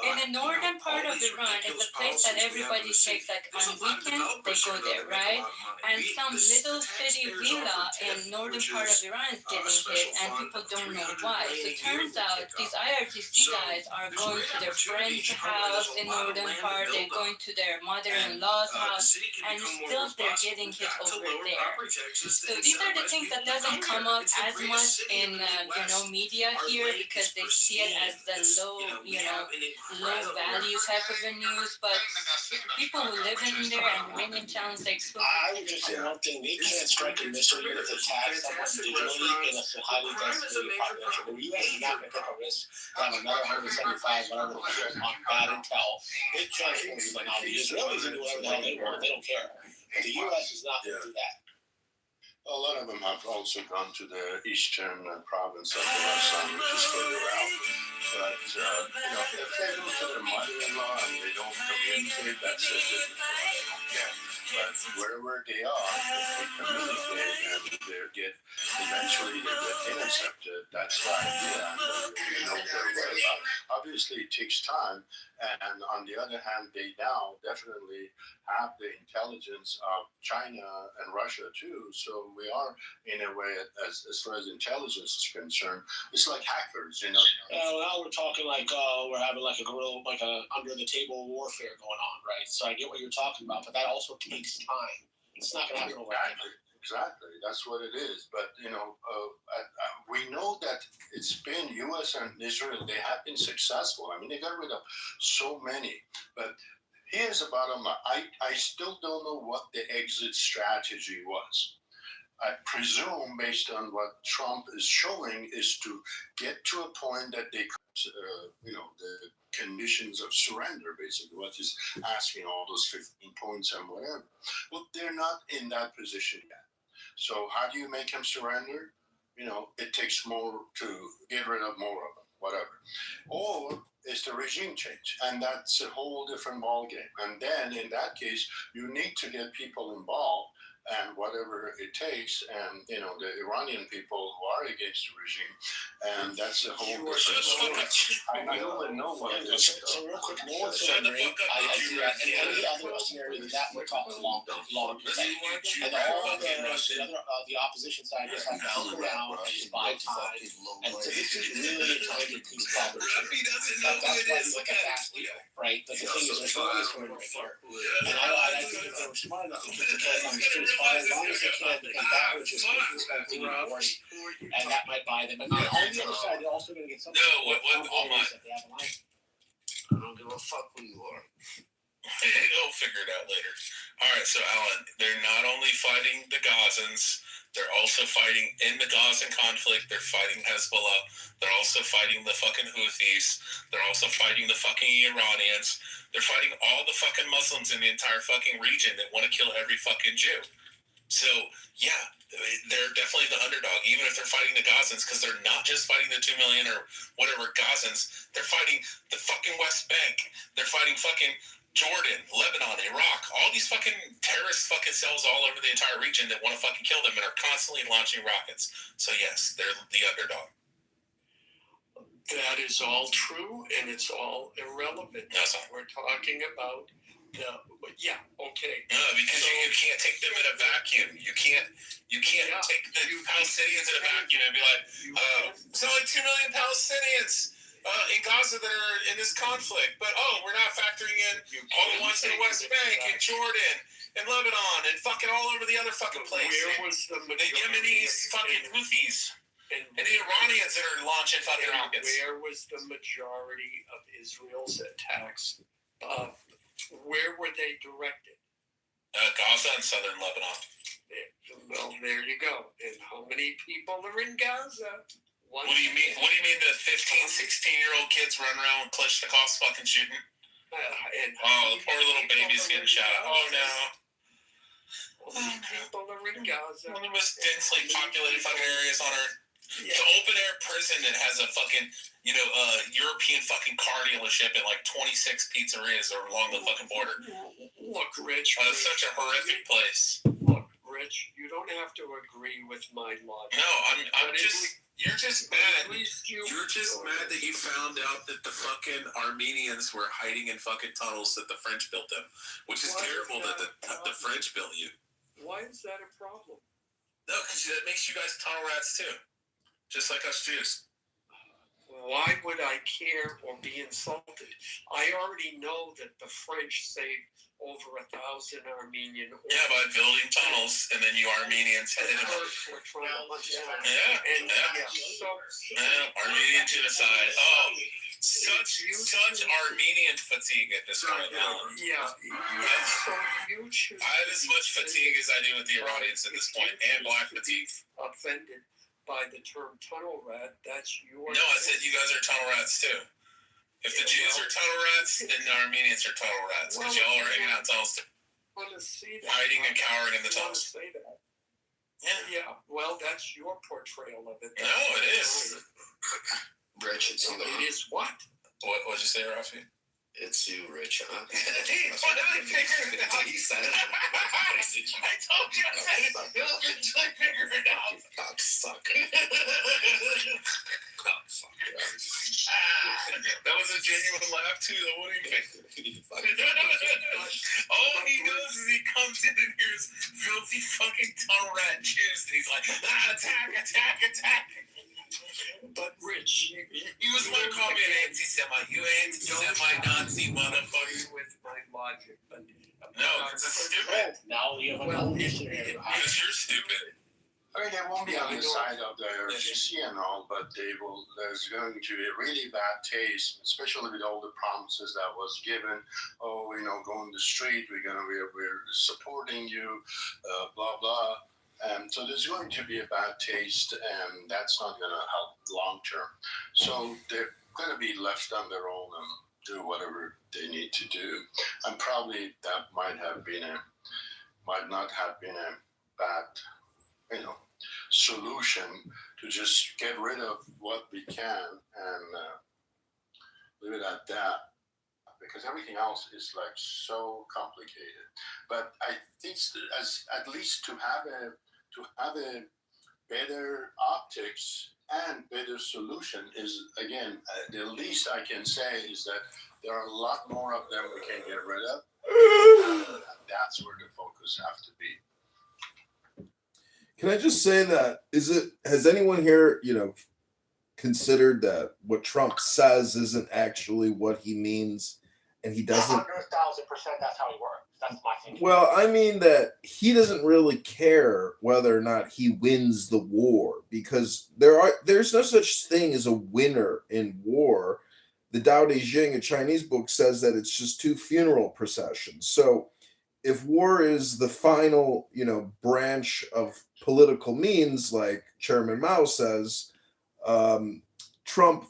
In the northern part of Iran is a place that everybody takes, like on weekends, they go there, right? And some little city villa in northern part of Iran is getting hit, and people don't know why. So it turns out these IRGC guys are going to their friend's house in northern part, they're going to their mother-in-law's house, and still they're getting hit over there. So these are the things that doesn't come up as much in, media here, because they see it as the low value type of a news, but people who live in there and remain in towns, they explore. I would just say one thing: they can't strike a missile with a tag someone digitally in a highly density population. The U.S. is not going to take a risk to have another 175 whatever killed on bad intel. They transform them now. The Israelis can do whatever the hell they want; they don't care. But the U.S. is not going to do that. A lot of them have also gone to the eastern province of Khorasan, which is further out. But, if they go to their mother-in-law and they don't communicate, that's a different story. But wherever they are, if they communicate and eventually they get intercepted, that's the idea. And their whereabouts. Obviously, it takes time. And on the other hand, they now definitely have the intelligence of China and Russia too. So we are, in a way, as far as intelligence is concerned, it's like hackers, Now we're talking like we're having like a guerrilla, like a under the table warfare going on, right? So I get what you're talking about, but that also takes time. It's not going to happen overnight. Exactly, that's what it is. But we know that it's been U.S. and Israel. They have been successful. I mean, they got rid of so many. But here's the bottom line: I still don't know what the exit strategy was. I presume, based on what Trump is showing, is to get to a point that they, the conditions of surrender, basically, what is asking all those 15 points and whatever. Well, they're not in that position yet. So how do you make them surrender? It takes more to get rid of more of them. whatever. Or it's the regime change, and that's a whole different ballgame. And then in that case, you need to get people involved and whatever it takes, and the Iranian people who are against the regime, and that's a whole different story. I don't know what it is. So real quick, more summary, I see that in any other scenario than that, we're talking long term. And all the opposition side is like go around and buy time, and so this is really trying to keep problems. That's why you look at that deal, right? But the thing is, there's no story right here, and I think if they were smart enough to keep the code on the street as long as they can, because that would just make this whole thing worse, and that might buy them. And on the other side, they're also going to get something. No, what all mine. That they have in life. I don't give a fuck who you are. They'll figure it out later. All right, so Alan, they're not only fighting the Gazans, they're also fighting in the Gazan conflict. They're fighting Hezbollah. They're also fighting the fucking Houthis. They're also fighting the fucking Iranians. They're fighting all the fucking Muslims in the entire fucking region that want to kill every fucking Jew. So, yeah, they're definitely the underdog, even if they're fighting the Gazans, because they're not just fighting the 2 million or whatever Gazans. They're fighting the fucking West Bank. They're fighting fucking Jordan, Lebanon, Iraq, all these fucking terrorist fucking cells all over the entire region that want to fucking kill them and are constantly launching rockets. So yes, they're the underdog. That is all true, and it's all irrelevant. No, we're talking about okay. No, because you can't take them in a vacuum. You can't take the Palestinians in a vacuum and be like, there's only 2 million Palestinians in Gaza that are in this conflict, but we're not factoring in all the ones in the West Bank and Jordan and Lebanon and fucking all over the other fucking place. Where was the Yemenis, fucking Houthis, and the Iranians that are launching fucking rockets. Where was the majority of Israel's attacks? Where were they directed? Gaza and southern Lebanon. Well, there you go. And how many people are in Gaza? What do you mean? What do you mean the 15, 16-year-old kids run around with Kalashnikovs fucking shooting? The poor little babies getting shot. Oh no. People are in Gaza. One of the most densely populated fucking areas on Earth. It's an open air prison that has a fucking, European fucking car dealership and like 26 pizzerias along the fucking border. Look, Rich. It's such a horrific place. Look, Rich, you don't have to agree with my logic. No, I'm just. You're just mad. You're just mad that you found out that the fucking Armenians were hiding in fucking tunnels that the French built them, which is terrible that the French built you. Why is that a problem? No, because that makes you guys tunnel rats too, just like us Jews. Why would I care or be insulted? I already know that the French saved over 1,000 Armenian. Yeah, by building tunnels, and then you Armenians headed them. We're trying to hunt down. Armenian genocide. Oh, such Armenian fatigue at this point now. So you choose. I have as much fatigue as I do with the Iranians at this point, and black fatigue. Offended by the term tunnel rat, that's your. No, I said you guys are tunnel rats too. If the Jews are tunnel rats, then the Armenians are tunnel rats, because y'all are hanging out tunnels too. Hiding and cowering in the tunnels. Say that. Yeah. Well, that's your portrayal of it. No, it is. Rich, it's you. It is what? What'd you say, Rafi? It's you, Rich, huh? He figured it out. He said it. I told you I said it. He'll eventually figure it out. Cocksucker. That was a genuine laugh too, though. What do you think? All he does is he comes in and hears filthy fucking tunnel rat Jews, and he's like, attack, attack, attack. But Rich, you was want to call me an anti-Semite. You anti-Semite Nazi motherfucker. With my logic, but no, it's stupid. Now you have another issue. Because you're stupid. I mean, they won't be on the side of the RGC and all, but there's going to be a really bad taste, especially with all the promises that was given. Oh, go in the street, we're supporting you, blah blah. So there's going to be a bad taste, and that's not going to help long term. So they're going to be left on their own and do whatever they need to do. And probably that might not have been a bad, solution to just get rid of what we can and leave it at that, because everything else is like so complicated. But I think as at least to have a better optics and better solution is, again, the least I can say is that there are a lot more of them we can get rid of. And that's where the focus has to be. Can I just say that has anyone here, considered that what Trump says isn't actually what he means, and he doesn't? 100,000%. That's how he works. That's my thinking. Well, I mean that he doesn't really care whether or not he wins the war, because there's no such thing as a winner in war. The Tao Te Ching, a Chinese book, says that it's just two funeral processions. So if war is the final, branch of political means, like Chairman Mao says, Trump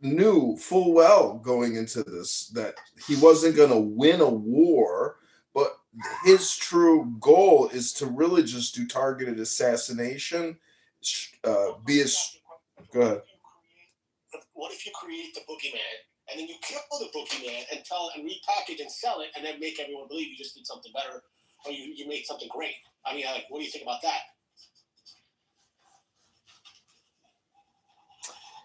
knew full well going into this that he wasn't going to win a war, but his true goal is to really just do targeted assassination. Go ahead. What if you create the boogeyman and then you kill the boogeyman and repackage and sell it and then make everyone believe you just did something better or you made something great? I mean, what do you think about that?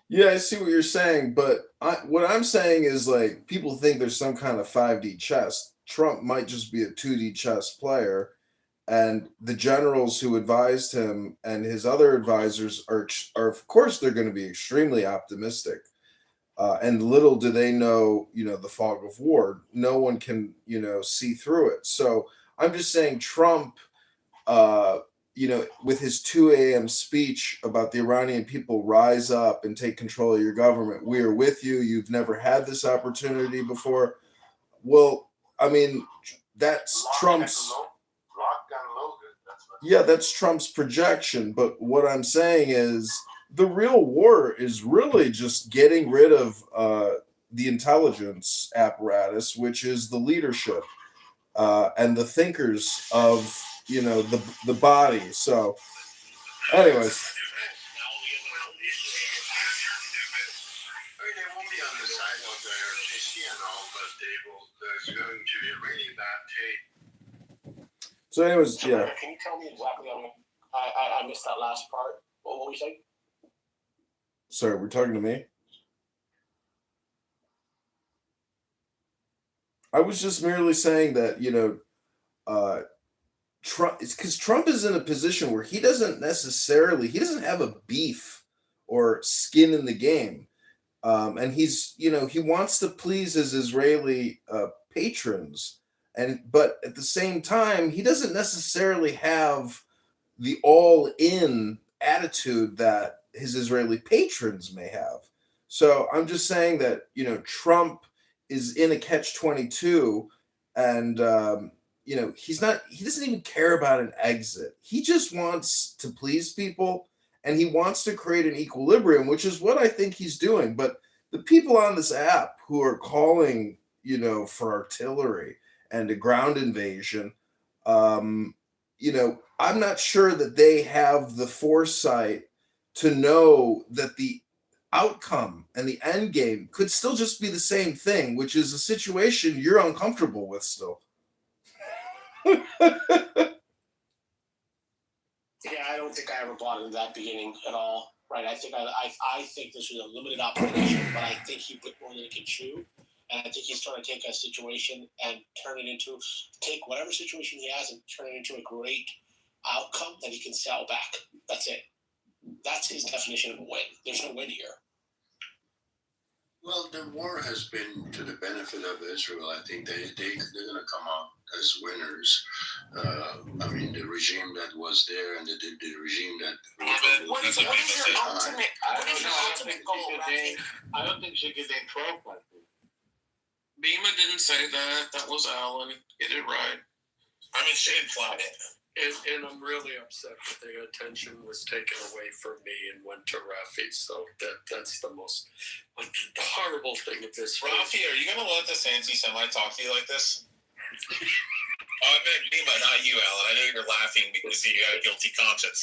Yeah, I see what you're saying, but what I'm saying is, like, people think there's some kind of 5D chess. Trump might just be a 2D chess player, and the generals who advised him and his other advisors are of course, they're going to be extremely optimistic. And little do they know, the fog of war. No one can, see through it. So I'm just saying Trump, with his 2 a.m. speech about the Iranian people, rise up and take control of your government. We are with you. You've never had this opportunity before. Well, I mean, that's Trump's. Yeah, that's Trump's projection. But what I'm saying is the real war is really just getting rid of the intelligence apparatus, which is the leadership and the thinkers of the body. So, anyways. They won't be on the side of the RGC and all, but there's going to be a really bad tape. So, anyways, yeah. Can you tell me exactly? I missed that last part. What were you saying? Sorry, we're talking to me. I was just merely saying that, Trump, it's because Trump is in a position where he doesn't have a beef or skin in the game. And he's, he wants to please his Israeli patrons. But at the same time, he doesn't necessarily have the all-in attitude that his Israeli patrons may have. So I'm just saying that, Trump is in a catch-22, and he doesn't even care about an exit. He just wants to please people, and he wants to create an equilibrium, which is what I think he's doing. But the people on this app who are calling, for artillery and a ground invasion, I'm not sure that they have the foresight to know that the outcome and the end game could still just be the same thing, which is a situation you're uncomfortable with still. Yeah, I don't think I ever bought into that beginning at all. Right? I think this was a limited operation, but I think he put more than he can chew. And I think he's trying to take a situation and take whatever situation he has and turn it into a great outcome that he can sell back. That's it. That's his definition of a win. There's no win here. Well, the war has been to the benefit of Israel. I think they're going to come out as winners. I mean, the regime that was there and the regime that... What is your ultimate goal, Rafi? I don't think she could name 12 like this. Bima didn't say that. That was Alan. Get it right. I mean, she implied it. And I'm really upset that the attention was taken away from me and went to Rafi. So that's the most horrible thing of this. Rafi, are you going to let this anti-Semite talk to you like this? I meant Bima, not you, Alan. I know you're laughing because you got a guilty conscience.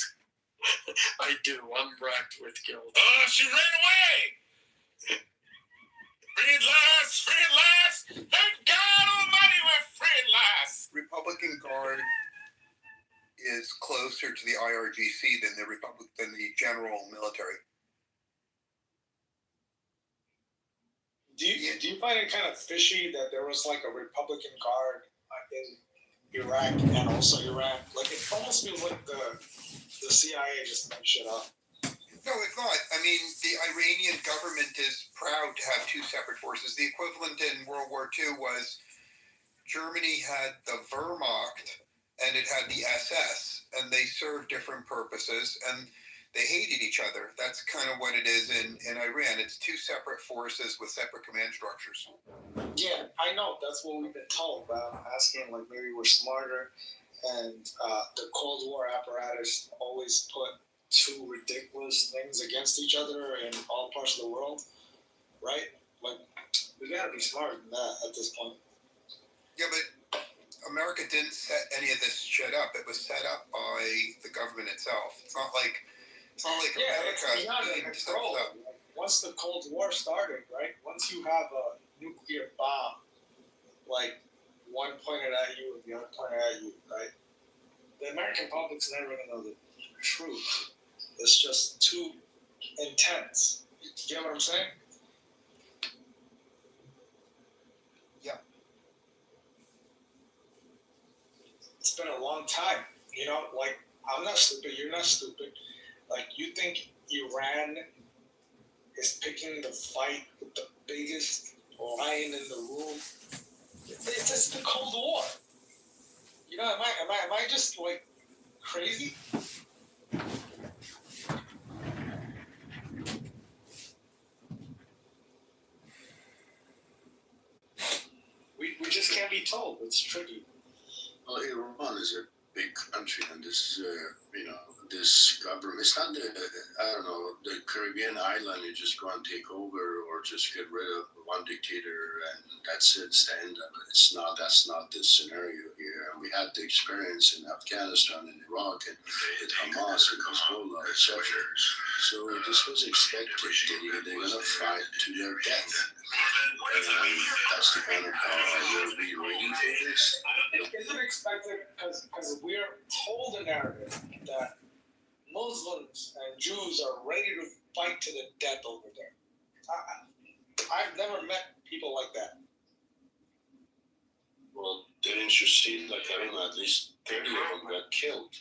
I do. I'm racked with guilt. Oh, she ran away! Free at last! Free at last! Thank God Almighty we're free at last! Republican Guard is closer to the IRGC than the general military. Do you find it kind of fishy that there was like a Republican Guard in Iraq and also Iran? Like it almost feels like the CIA just made shit up. No, it's not. I mean, the Iranian government is proud to have two separate forces. The equivalent in World War II was Germany had the Wehrmacht and it had the SS, and they served different purposes, and they hated each other. That's kind of what it is in Iran. It's two separate forces with separate command structures. Yeah, I know. That's what we've been told, but I'm asking, like, maybe we're smarter, and the Cold War apparatus always put two ridiculous things against each other in all parts of the world, right? Like, we gotta be smarter than that at this point. Yeah, but America didn't set any of this shit up. It was set up by the government itself. It's not like America being control. Once the Cold War started, right? Once you have a nuclear bomb, like one pointed at you and the other pointed at you, right? The American public's never gonna know the truth. It's just too intense. You get what I'm saying? Yeah. It's been a long time. You know, like, I'm not stupid, you're not stupid. Like, you think Iran is picking the fight with the biggest lion in the room? It's just the Cold War. You know, am I just, like, crazy? We just can't be told. It's tricky. Well, Iran is a big country, and this, this government, it's not the Caribbean island, you just go and take over or just get rid of one dictator and that's it, it's the end of it. That's not the scenario here. And we had the experience in Afghanistan and Iraq and with Hamas and Hezbollah, etc. So this was expected. They're going to fight to their death. And that's the kind of we'll be ready for this. Is it expected because we're told a narrative that Muslims and Jews are ready to fight to the death over there? I've never met people like that. Well, didn't you see, like, at least 30 of them got killed?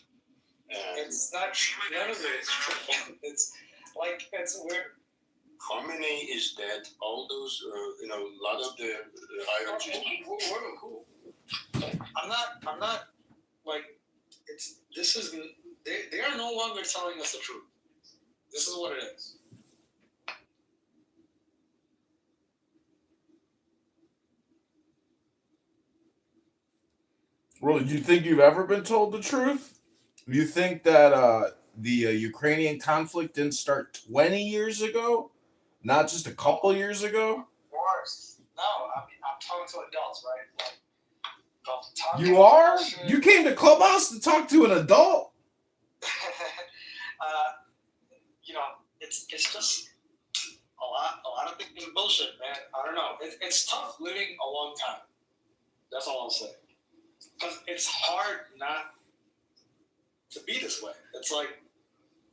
And it's not, none of it is true. It's like, it's weird. Khamenei is dead. All those, a lot of the IRGC. Cool. I'm not, like, they are no longer telling us the truth. This is what it is. Well, do you think you've ever been told the truth? You think that the Ukrainian conflict didn't start 20 years ago? Not just a couple years ago? Worse. No, I mean, I'm talking to adults, right? Like, you are? You came to Clubhouse to talk to an adult? It's just a lot of things are bullshit, man. I don't know. It's tough living a long time. That's all I'll say. Because it's hard not to be this way. It's like,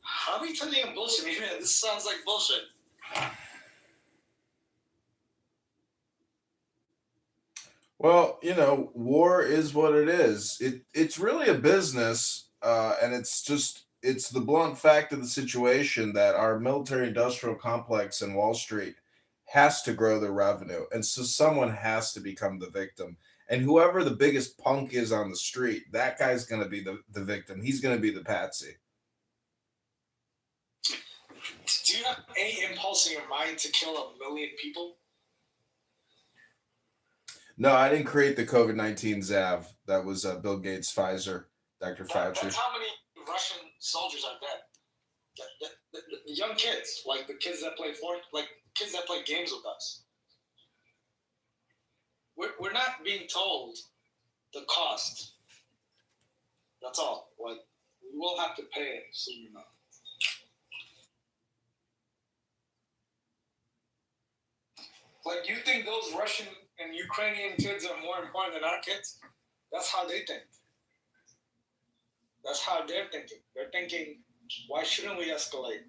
how many times are you gonna bullshit me? Man, this sounds like bullshit. Well, war is what it is. It's really a business, and it's the blunt fact of the situation that our military-industrial complex in Wall Street has to grow their revenue, and so someone has to become the victim. And whoever the biggest punk is on the street, that guy's going to be the victim. He's going to be the patsy. Do you have any impulse in your mind to kill 1 million people? No, I didn't create the COVID-19 ZAV. That was Bill Gates, Pfizer, Dr. Fauci. That's how many Russian soldiers are dead. The young kids, like the kids that play kids that play games with us. We're not being told the cost. That's all. Like, we will have to pay it soon enough. Like, you think those Russian and Ukrainian kids are more important than our kids? That's how they think. That's how they're thinking. They're thinking, why shouldn't we escalate?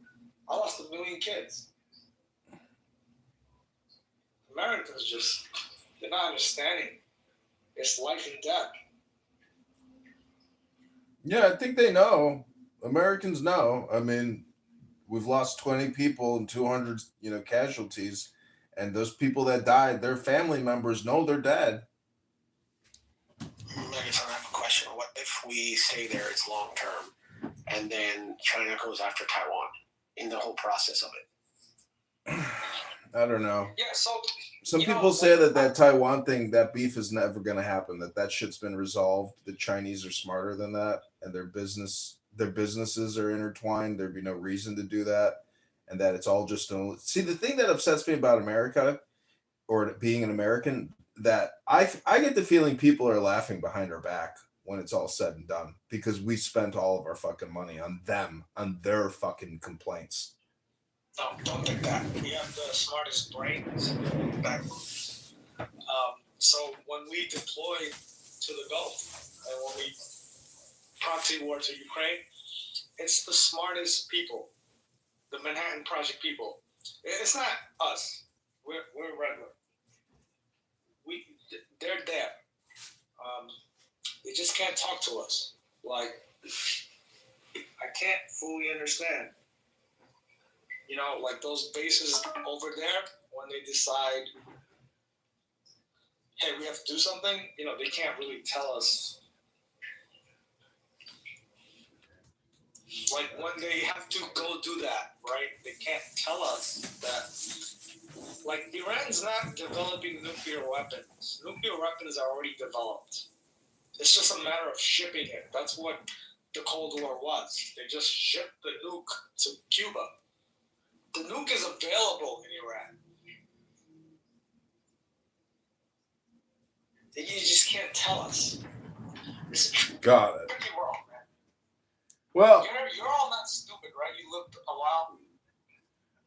I lost 1 million kids. Americans just, they're not understanding. It's life and death. Yeah, I think they know. Americans know. I mean, we've lost 20 people and 200, casualties. And those people that died, their family members know they're dead. I guess I have a question. What if we stay there, it's long term, and then China goes after Taiwan in the whole process of it? I don't know. Yeah, so some people say that Taiwan thing, that beef is never going to happen. That shit's been resolved. The Chinese are smarter than that, and their businesses are intertwined. There'd be no reason to do that, and that it's all just see. The thing that upsets me about America, or being an American, that I get the feeling people are laughing behind our back when it's all said and done, because we spent all of our fucking money on them, on their fucking complaints. No, don't think that. We have the smartest brains back. So when we deployed to the Gulf and when we proxy war to Ukraine, it's the smartest people, the Manhattan Project people. It's not us. We're regular. They're there. They just can't talk to us. Like, I can't fully understand. Like those bases over there, when they decide, hey, we have to do something, they can't really tell us. Like, when they have to go do that, right, they can't tell us that. Like, Iran's not developing nuclear weapons. Nuclear weapons are already developed. It's just a matter of shipping it. That's what the Cold War was. They just shipped the nuke to Cuba. The nuke is available in Iran. You just can't tell us. Got it. Pretty wrong, man. Well, you're all not stupid, right? You lived a while.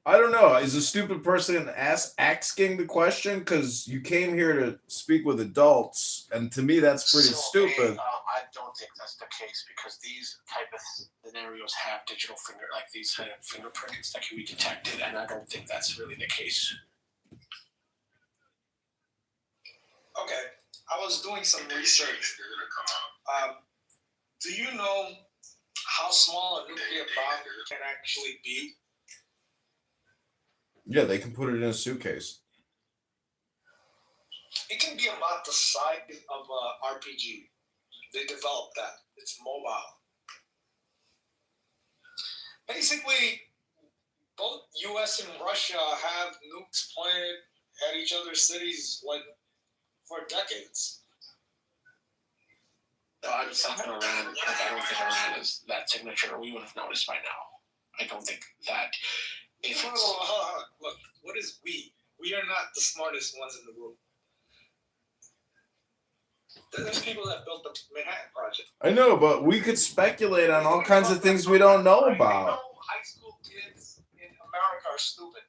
I don't know. Is a stupid person asking the question? Because you came here to speak with adults, and to me, that's pretty stupid. I don't think that's the case, because these type of scenarios have digital these kind of fingerprints that can be detected, and I don't think that's really the case. Okay, I was doing some research. Do you know how small a nuclear bomb can actually be? Yeah, they can put it in a suitcase. It can be about the size of an RPG. They developed that. It's mobile. Basically, both U.S. and Russia have nukes planted at each other's cities for decades. I'm saying Iran. I don't think Iran is that signature. We would have noticed by now. I don't think that. Look, what is we? We are not the smartest ones in the room. There's people that built the Manhattan Project. I know, but we could speculate on all kinds of things we don't know about. High school kids in America are stupid.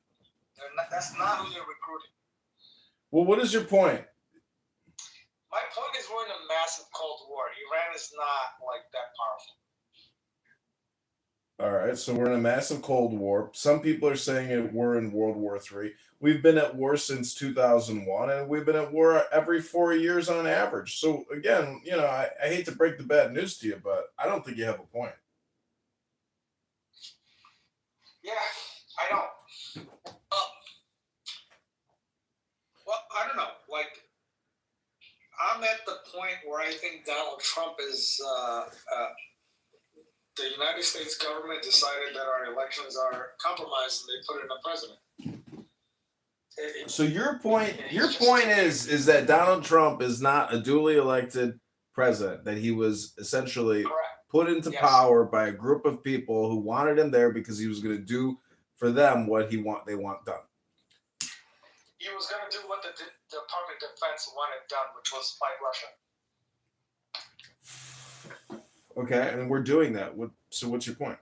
That's not who they're recruiting. Well, what is your point? My point is we're in a massive Cold War. Iran is not that powerful. All right, so we're in a massive Cold War. Some people are saying we're in World War III. We've been at war since 2001, and we've been at war every 4 years on average. So again, I hate to break the bad news to you, but I don't think you have a point. Yeah, I know. Well, I don't know. I'm at the point where I think Donald Trump is. The United States government decided that our elections are compromised, and they put in a president. So your point is that Donald Trump is not a duly elected president, that he was essentially put into power by a group of people who wanted him there because he was going to do for them what they want done. He was going to do what the Department of Defense wanted done, which was fight Russia. Okay, and we're doing that. So what's your point?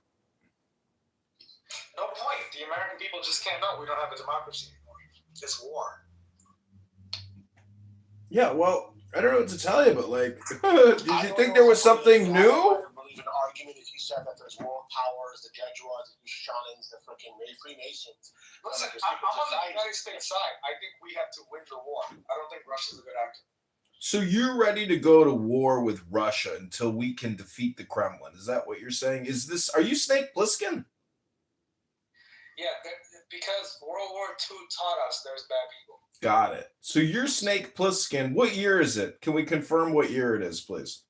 No point. The American people just can't know. We don't have a democracy anymore. It's war. Yeah, well, I don't know what to tell you, but like, did you think there was something new? I believe an argument if you said that there's world powers, the Jesuits, the Shannons, the freaking Freemasons. Listen, I'm on the United States side. I think we have to win the war. I don't think Russia's a good actor. So you're ready to go to war with Russia until we can defeat the Kremlin? Is that what you're saying? Are you Snake Plissken? Yeah, because World War II taught us there's bad people. Got it. So you're Snake Plissken. What year is it? Can we confirm what year it is, please?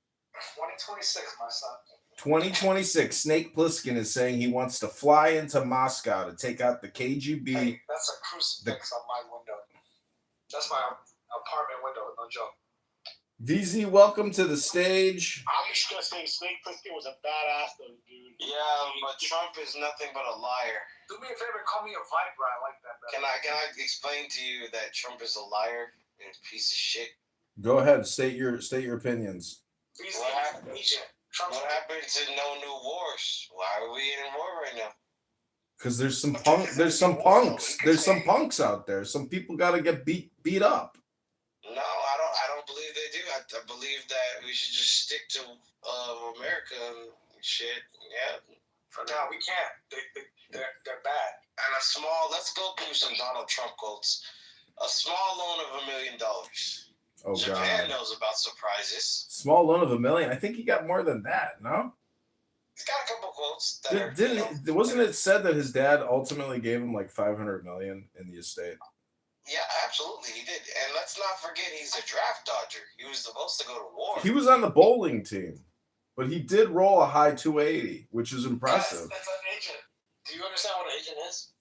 2026, my son. 2026. Snake Plissken is saying he wants to fly into Moscow to take out the KGB. Hey, that's a crucifix on my window. That's my apartment window, no joke. VZ, welcome to the stage. I'm just gonna say Snake Plissken was a badass though, dude. Yeah, but Trump is nothing but a liar. Do me a favor, call me a Viper. I like that better. Can I explain to you that Trump is a liar and a piece of shit? Go ahead, state your opinions. What happened to no new wars? Why are we in war right now? Because there's some punks out there. Some people got to get beat up. No, I don't believe they do. I believe that we should just stick to America and shit. Yeah. For now, we can't. They're bad. And let's go through some Donald Trump quotes. A small loan of $1 million. Oh, Japan God. knows about surprises. Small loan of $1 million. I think he got more than that, no? He's got a couple quotes. Wasn't it said that his dad ultimately gave him like $500 million in the estate? Yeah, absolutely, he did. And let's not forget, he's a draft dodger. He was supposed to go to war. He was on the bowling team, but he did roll a high 280, which is impressive. That's an agent. Do you understand what an agent is?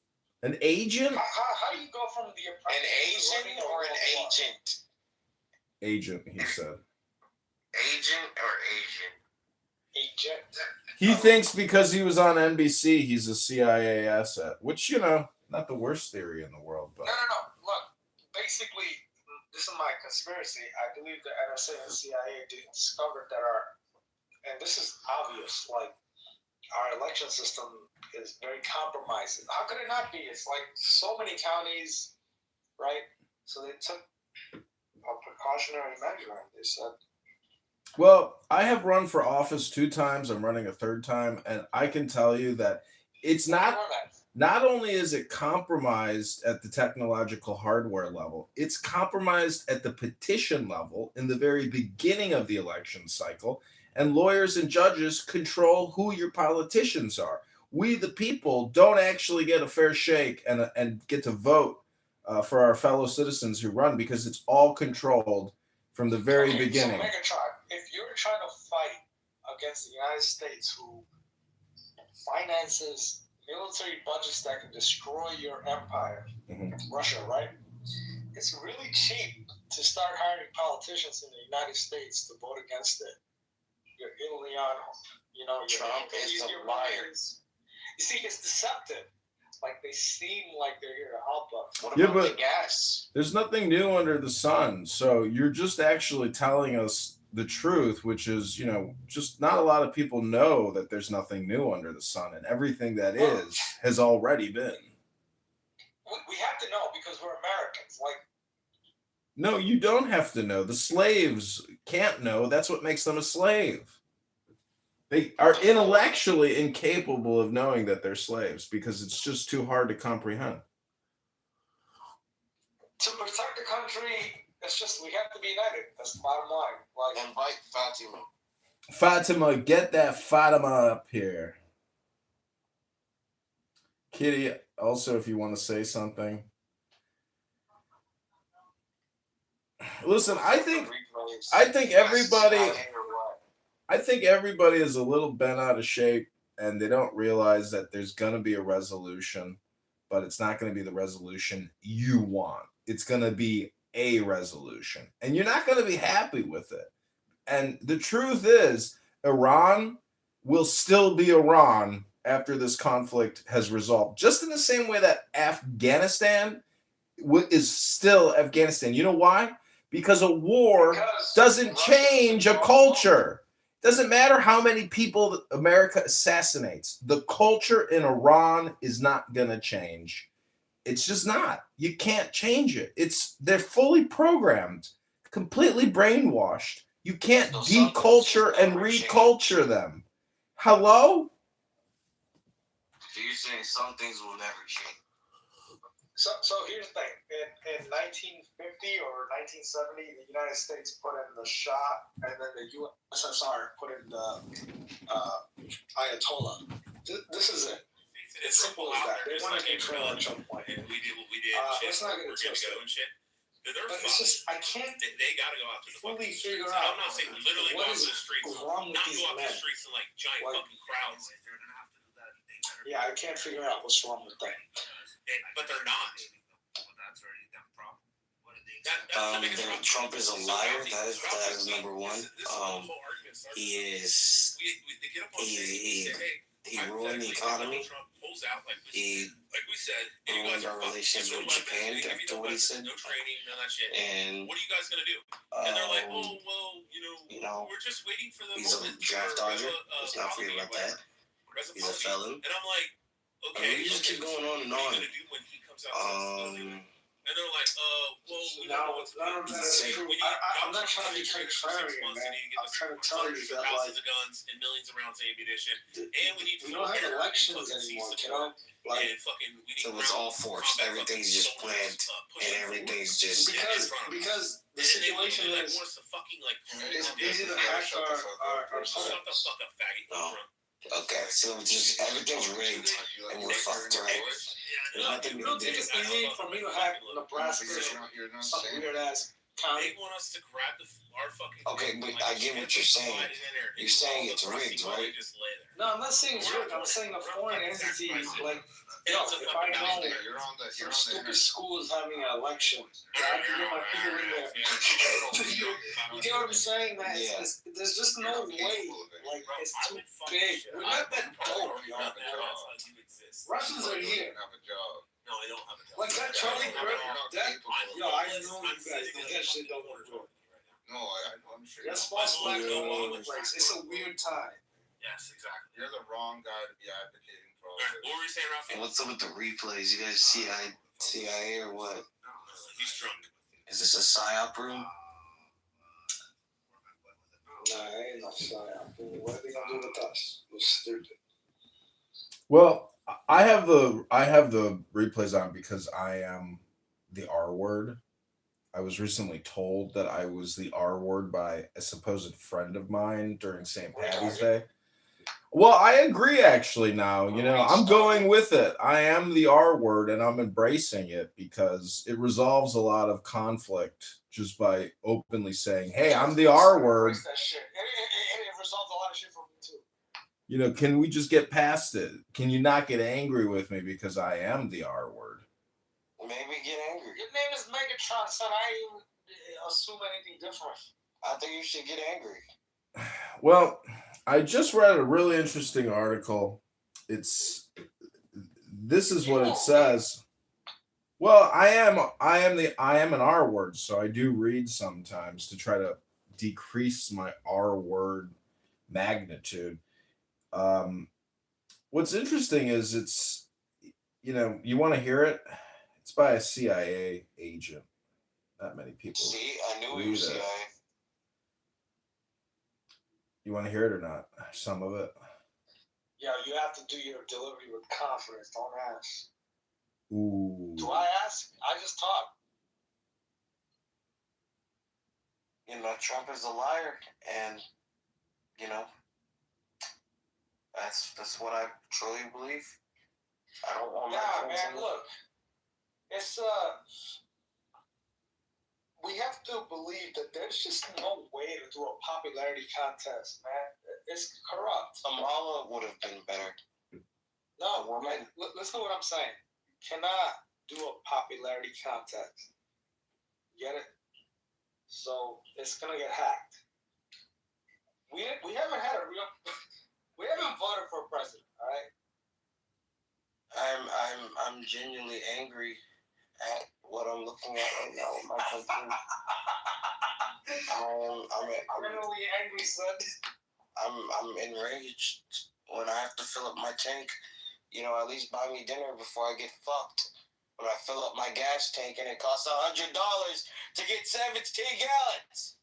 An agent? How do you go from the an agent or an agent? Agent, he said. Agent or agent? Agent. He thinks because he was on NBC, he's a CIA asset, which, not the worst theory in the world. But No. Look, basically, this is my conspiracy. I believe the NSA and CIA discovered that and this is obvious, like, our election system is very compromised. How could it not be? It's like so many counties, right? So they took a precautionary measure, and they said, well, I have run for office 2 times. I'm running a 3rd time, and I can tell you that it's not only is it compromised at the technological hardware level, it's compromised at the petition level in the very beginning of the election cycle, and lawyers and judges control who your politicians are. We, the people, don't actually get a fair shake and get to vote for our fellow citizens who run because it's all controlled from the very beginning. So Megatron, if you're trying to fight against the United States, who finances military budgets that can destroy your empire, Russia, right? It's really cheap to start hiring politicians in the United States to vote against it. Your Ilion, Trump is a liar. You see, it's deceptive. Like, they seem like they're here to help us. What about the gas? There's nothing new under the sun. So you're just actually telling us the truth, which is, just not a lot of people know that there's nothing new under the sun, and everything that is has already been. We have to know because we're Americans. Like, no, you don't have to know. The slaves can't know. That's what makes them a slave. They are intellectually incapable of knowing that they're slaves because it's just too hard to comprehend. To protect the country, we have to be united. That's the bottom line. Like, invite Fatima. Fatima, get that Fatima up here. Kitty, also, if you want to say something. Listen, I think everybody is a little bent out of shape, and they don't realize that there's going to be a resolution, but it's not going to be the resolution you want. It's going to be a resolution, and you're not going to be happy with it. And the truth is, Iran will still be Iran after this conflict has resolved, just in the same way that Afghanistan is still Afghanistan. You know why? Because a war doesn't change a culture. Doesn't matter how many people America assassinates. The culture in Iran is not going to change. It's just not. You can't change it. They're fully programmed completely brainwashed. You can't deculture and reculture them. Hello? So you're saying some things will never change. So here's the thing. In 1950 or 1970, the United States put in the Shah, and then the USSR put in the Ayatollah. This is it. It's simple as that. They want to control at some point. And we did what we did. Let's not get it twisted. And shit. They're but it's just, I can't they gotta go out to the fully fucking figure streets. out I'm not saying literally go what out to is the streets. wrong with Not these go out to men. the streets in like giant fucking crowds. Yeah, I can't figure out what's wrong with them. But they're not. Trump is a liar. That is number one. He ruined the economy. He ruined our relations with Japan after what he said. And what are you guys gonna do? And they're like, oh well, you know, we're just waiting for the he's a draft dodger. Let's not forget about that. He's a felon. And I'm like, okay, you just keep going on and on. What are you gonna do when he comes out? And they're like, well, we don't know what's none of that is true. I'm not trying to be contrarian, man. I'm trying to tell you that, thousands of guns and millions of rounds of ammunition, and we need we don't have elections anymore, kiddo. Like, so it's all forced. Everything's just planned, and everything's just because the situation is it's easy to hack our shut the fuck up, faggot. Oh. Okay, so just everything's rigged and we're fucked, right? You don't think it's easy for me to hack Nebraska or some weird ass county? They want us to grab our fucking. Okay, but I get what you're saying. You're saying it's rigged, right? No, I'm not saying it's rigged. I'm saying a foreign entity, like, yo, if I know some stupid school is having an election, I can get my finger in there. You get what I'm saying, man? Yeah. There's just no way. Like, it's too big. We're not that dope, yo. Russians are here. No, I don't have a job. Like that Charlie Kirk, yo, I know you guys don't that shit don't want to do it. No, I'm sure. That's false flag all over the place. It's a weird time. Yes, exactly. You're the wrong guy to be advocating for all this. What were you saying, Rafi? What's up with the replays? You guys CIA or what? He's drunk. Is this a psyop room? Nah, it ain't no psyop. What are they gonna do with us? We're stupid. Well, I have the replays on because I am the R word. I was recently told that I was the R word by a supposed friend of mine during St. Patty's Day. Well, I agree actually now. I'm going with it. I am the R word and I'm embracing it because it resolves a lot of conflict just by openly saying, hey, I'm the R word. That shit. It resolves a lot of shit for me too. Can we just get past it? Can you not get angry with me because I am the R word? Maybe get angry. Your name is Megatron, son. I didn't assume anything different. I think you should get angry. Well, I just read a really interesting article. This is what it says. Well, I am an R word, so I do read sometimes to try to decrease my R word magnitude. What's interesting is it's, you want to hear it? It's by a CIA agent. Not many people. See, I knew he was CIA. You want to hear it or not? Some of it. Yeah, you have to do your delivery with confidence. Don't ask. Ooh. Do I ask? I just talk. Trump is a liar, and that's what I truly believe. I don't want. Yeah, man. Look, it's we have to believe that there's just no way to do a popularity contest, man. It's corrupt. Kamala would have been better. No, man. Listen to what I'm saying. Cannot do a popularity contest. Get it? So it's gonna get hacked. We haven't had a real. We haven't voted for a president. All right. I'm genuinely angry at what I'm looking at right now with my country. I'm really angry, son. I'm enraged when I have to fill up my tank. At least buy me dinner before I get fucked. when I fill up my gas tank and it costs $100 to get 17 gallons.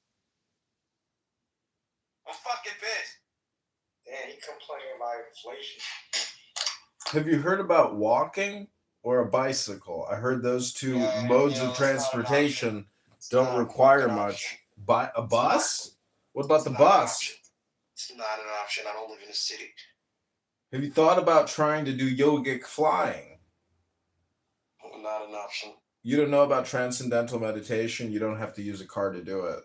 I'm fucking pissed. Damn, you complaining about inflation. Have you heard about walking or a bicycle? I heard those two modes of transportation don't require much. A bus? What about the bus? It's not an option. I don't live in a city. Have you thought about trying to do yogic flying? Not an option. You don't know about transcendental meditation. You don't have to use a car to do it.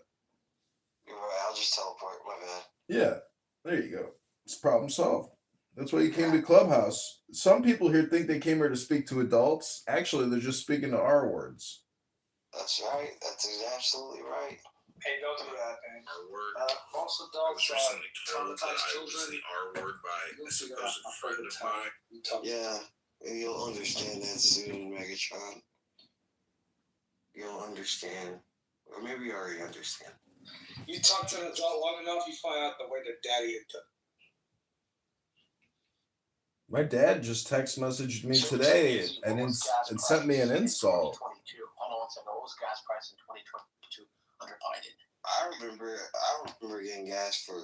You're right. I'll just teleport. My bad. Yeah, there you go. It's problem solved. That's why you came to Clubhouse. Some people here think they came here to speak to adults. Actually, they're just speaking to R words. That's right. That's absolutely right. Hey, don't do that, man. Most adults traumatize children. The R word by a supposed friend of mine. Yeah, you'll understand that soon, Megatron. You'll understand. Or maybe you already understand. You talk to an adult long enough, you find out the way their daddy is. My dad just text messaged me today and sent me an insult. Hold on one second. What was gas price in 2022 under Biden? I remember getting gas for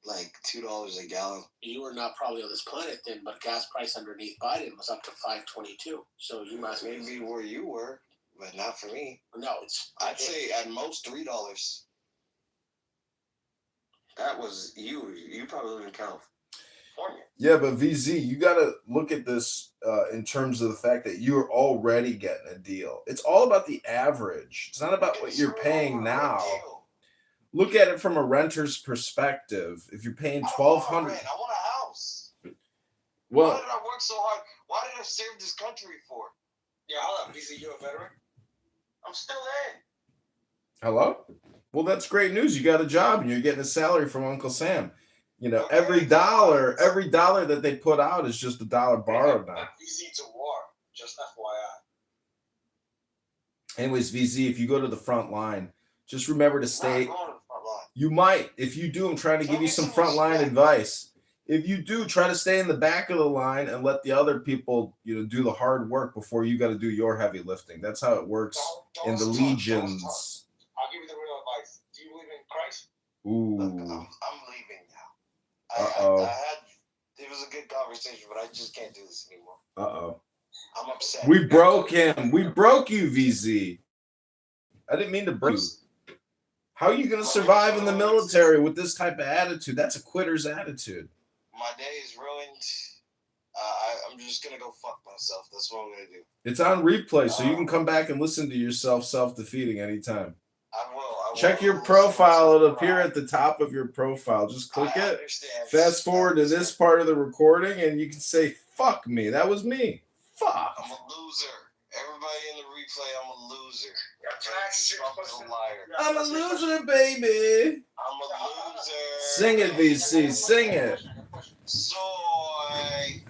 like $2 a gallon. You were not probably on this planet then, but gas price underneath Biden was up to $5.22. So you must maybe where you were, but not for me. No, I'd say at most $3. That was you. You probably live in California. Yeah, but VZ, you got to look at this in terms of the fact that you're already getting a deal. It's all about the average. It's not about what you're paying now. Look at it from a renter's perspective. If you're paying $1,200, I want a house. Well, why did I work so hard? Why did I serve this country for? Yeah, hold up, VZ, you a veteran? I'm still in. Hello? Well, that's great news. You got a job and you're getting a salary from Uncle Sam. You know, every dollar that they put out is just $1 borrowed now. VZ to war, just FYI. Anyways, VZ, if you go to the front line, just remember to stay. You might. If you do, I'm trying to give you some front line advice. If you do, try to stay in the back of the line and let the other people, do the hard work before you got to do your heavy lifting. That's how it works in the legions. I'll give you the real advice. Do you believe in Christ? Ooh. Look, I'm leaving now. It was a good conversation, but I just can't do this anymore. I'm upset. We broke him. We broke you, VZ. I didn't mean to break you. How are you going to survive in the military with this type of attitude? That's a quitter's attitude. My day is ruined. I'm just going to go fuck myself. That's what I'm going to do. It's on replay, so you can come back and listen to yourself self-defeating anytime. I will. Check your profile. It'll appear at the top of your profile. Just click it. Fast forward to this part of the recording, and you can say, fuck me. That was me. Fuck. I'm a loser. Everybody in the replay, I'm a loser. I'm a liar. I'm a loser, baby. I'm a loser. Sing it, VC. Sing it. Soy.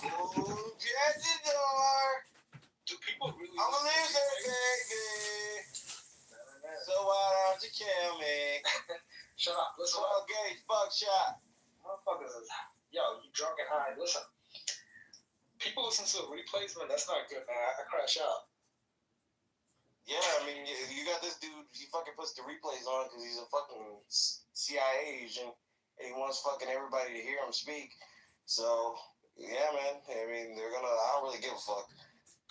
Move at the door. Do people really? I'm a loser, baby. So why don't you kill me? Shut up. Listen. 12 gauge buckshot. Motherfuckers. Yo, you drunk and high. Listen. People listen to the replays, man. That's not good, man. I crash out. Yeah, I mean, you got this dude. He fucking puts the replays on because he's a fucking CIA agent, and he wants fucking everybody to hear him speak. So, yeah, man. I mean, I don't really give a fuck.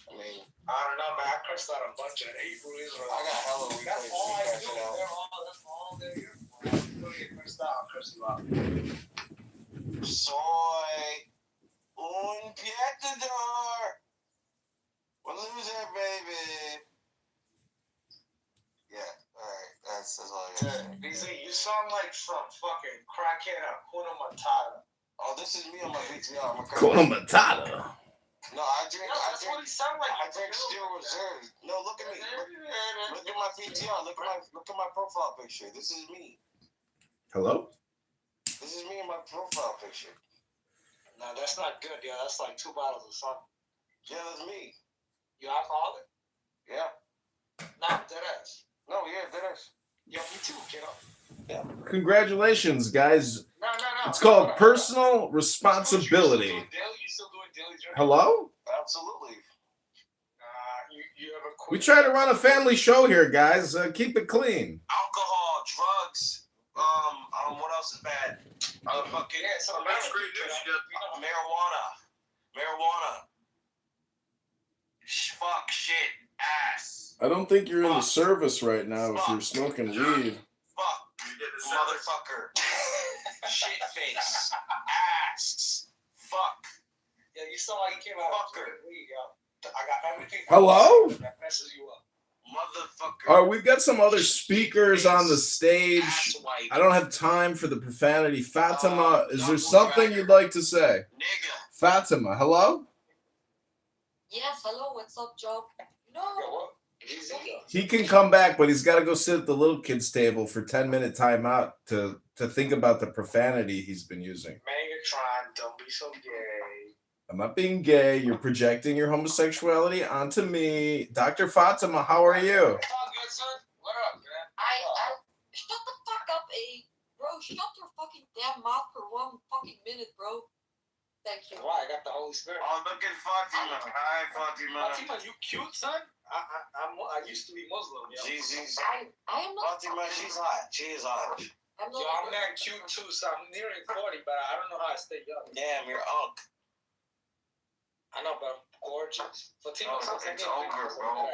I mean, I don't know, man. I cursed out a bunch of Hebrews. I got hella replays. That's all I do. That's all they're here for. I'm going to get cursed out. I'll curse you out. Soy. Un piatador. We're loser, baby. Yeah, alright. That's all I got. BZ, you sound like some fucking crackhead at Hakuna Matata. Oh, this is me on my VTR. Hakuna Matata. No, I drink. No, that's what he sound like. I drink Steel Reserve. No, look at me. Look at my PTR. Look at my profile picture. This is me. Hello? This is me in my profile picture. No, that's not good, yo. That's like 2 bottles of something. Yeah, that's me. You alcoholic? Yeah. Nah, deadass. No, yeah, deadass. Yo, me too, kiddo. Yeah. Congratulations, guys. No. It's called personal responsibility. You still doing daily drinking? Hello? Absolutely. you have a We try to run a family show here, guys. Keep it clean. Alcohol, drugs. What else is bad? Fucking. That's great news. Marijuana. Fuck, shit, ass. I don't think you're in the service right now if you're smoking weed. Fuck, motherfucker. Shit face. Ass. Fuck. Yeah, you saw how he came out. Fucker. I got everything. Hello? That messes you up. Motherfucker. All right, we've got some other speakers on the stage. I don't have time for the profanity. Fatima, is there something you'd like to say? Fatima, hello? Yes, hello, what's up, Joe? No. He can come back, but he's got to go sit at the little kids' table for 10-minute timeout to think about the profanity he's been using. Megatron, don't be so gay. I'm not being gay. You're projecting your homosexuality onto me. Dr. Fatima, how are you? What up, man? Shut the fuck up, bro. Shut your fucking damn mouth for 1 fucking minute, bro. Thank you. Why? I got the Holy Spirit. Oh, look at Fatima. Hi, Fatima. Fatima, you cute, son? I used to be Muslim, yo. I am not. Fatima, she's hot. She is hot. I'm not cute too, so I'm nearing 40, but I don't know how I stay young. Damn, you're unk. I know, but I'm gorgeous. Fatima, it's over, bro.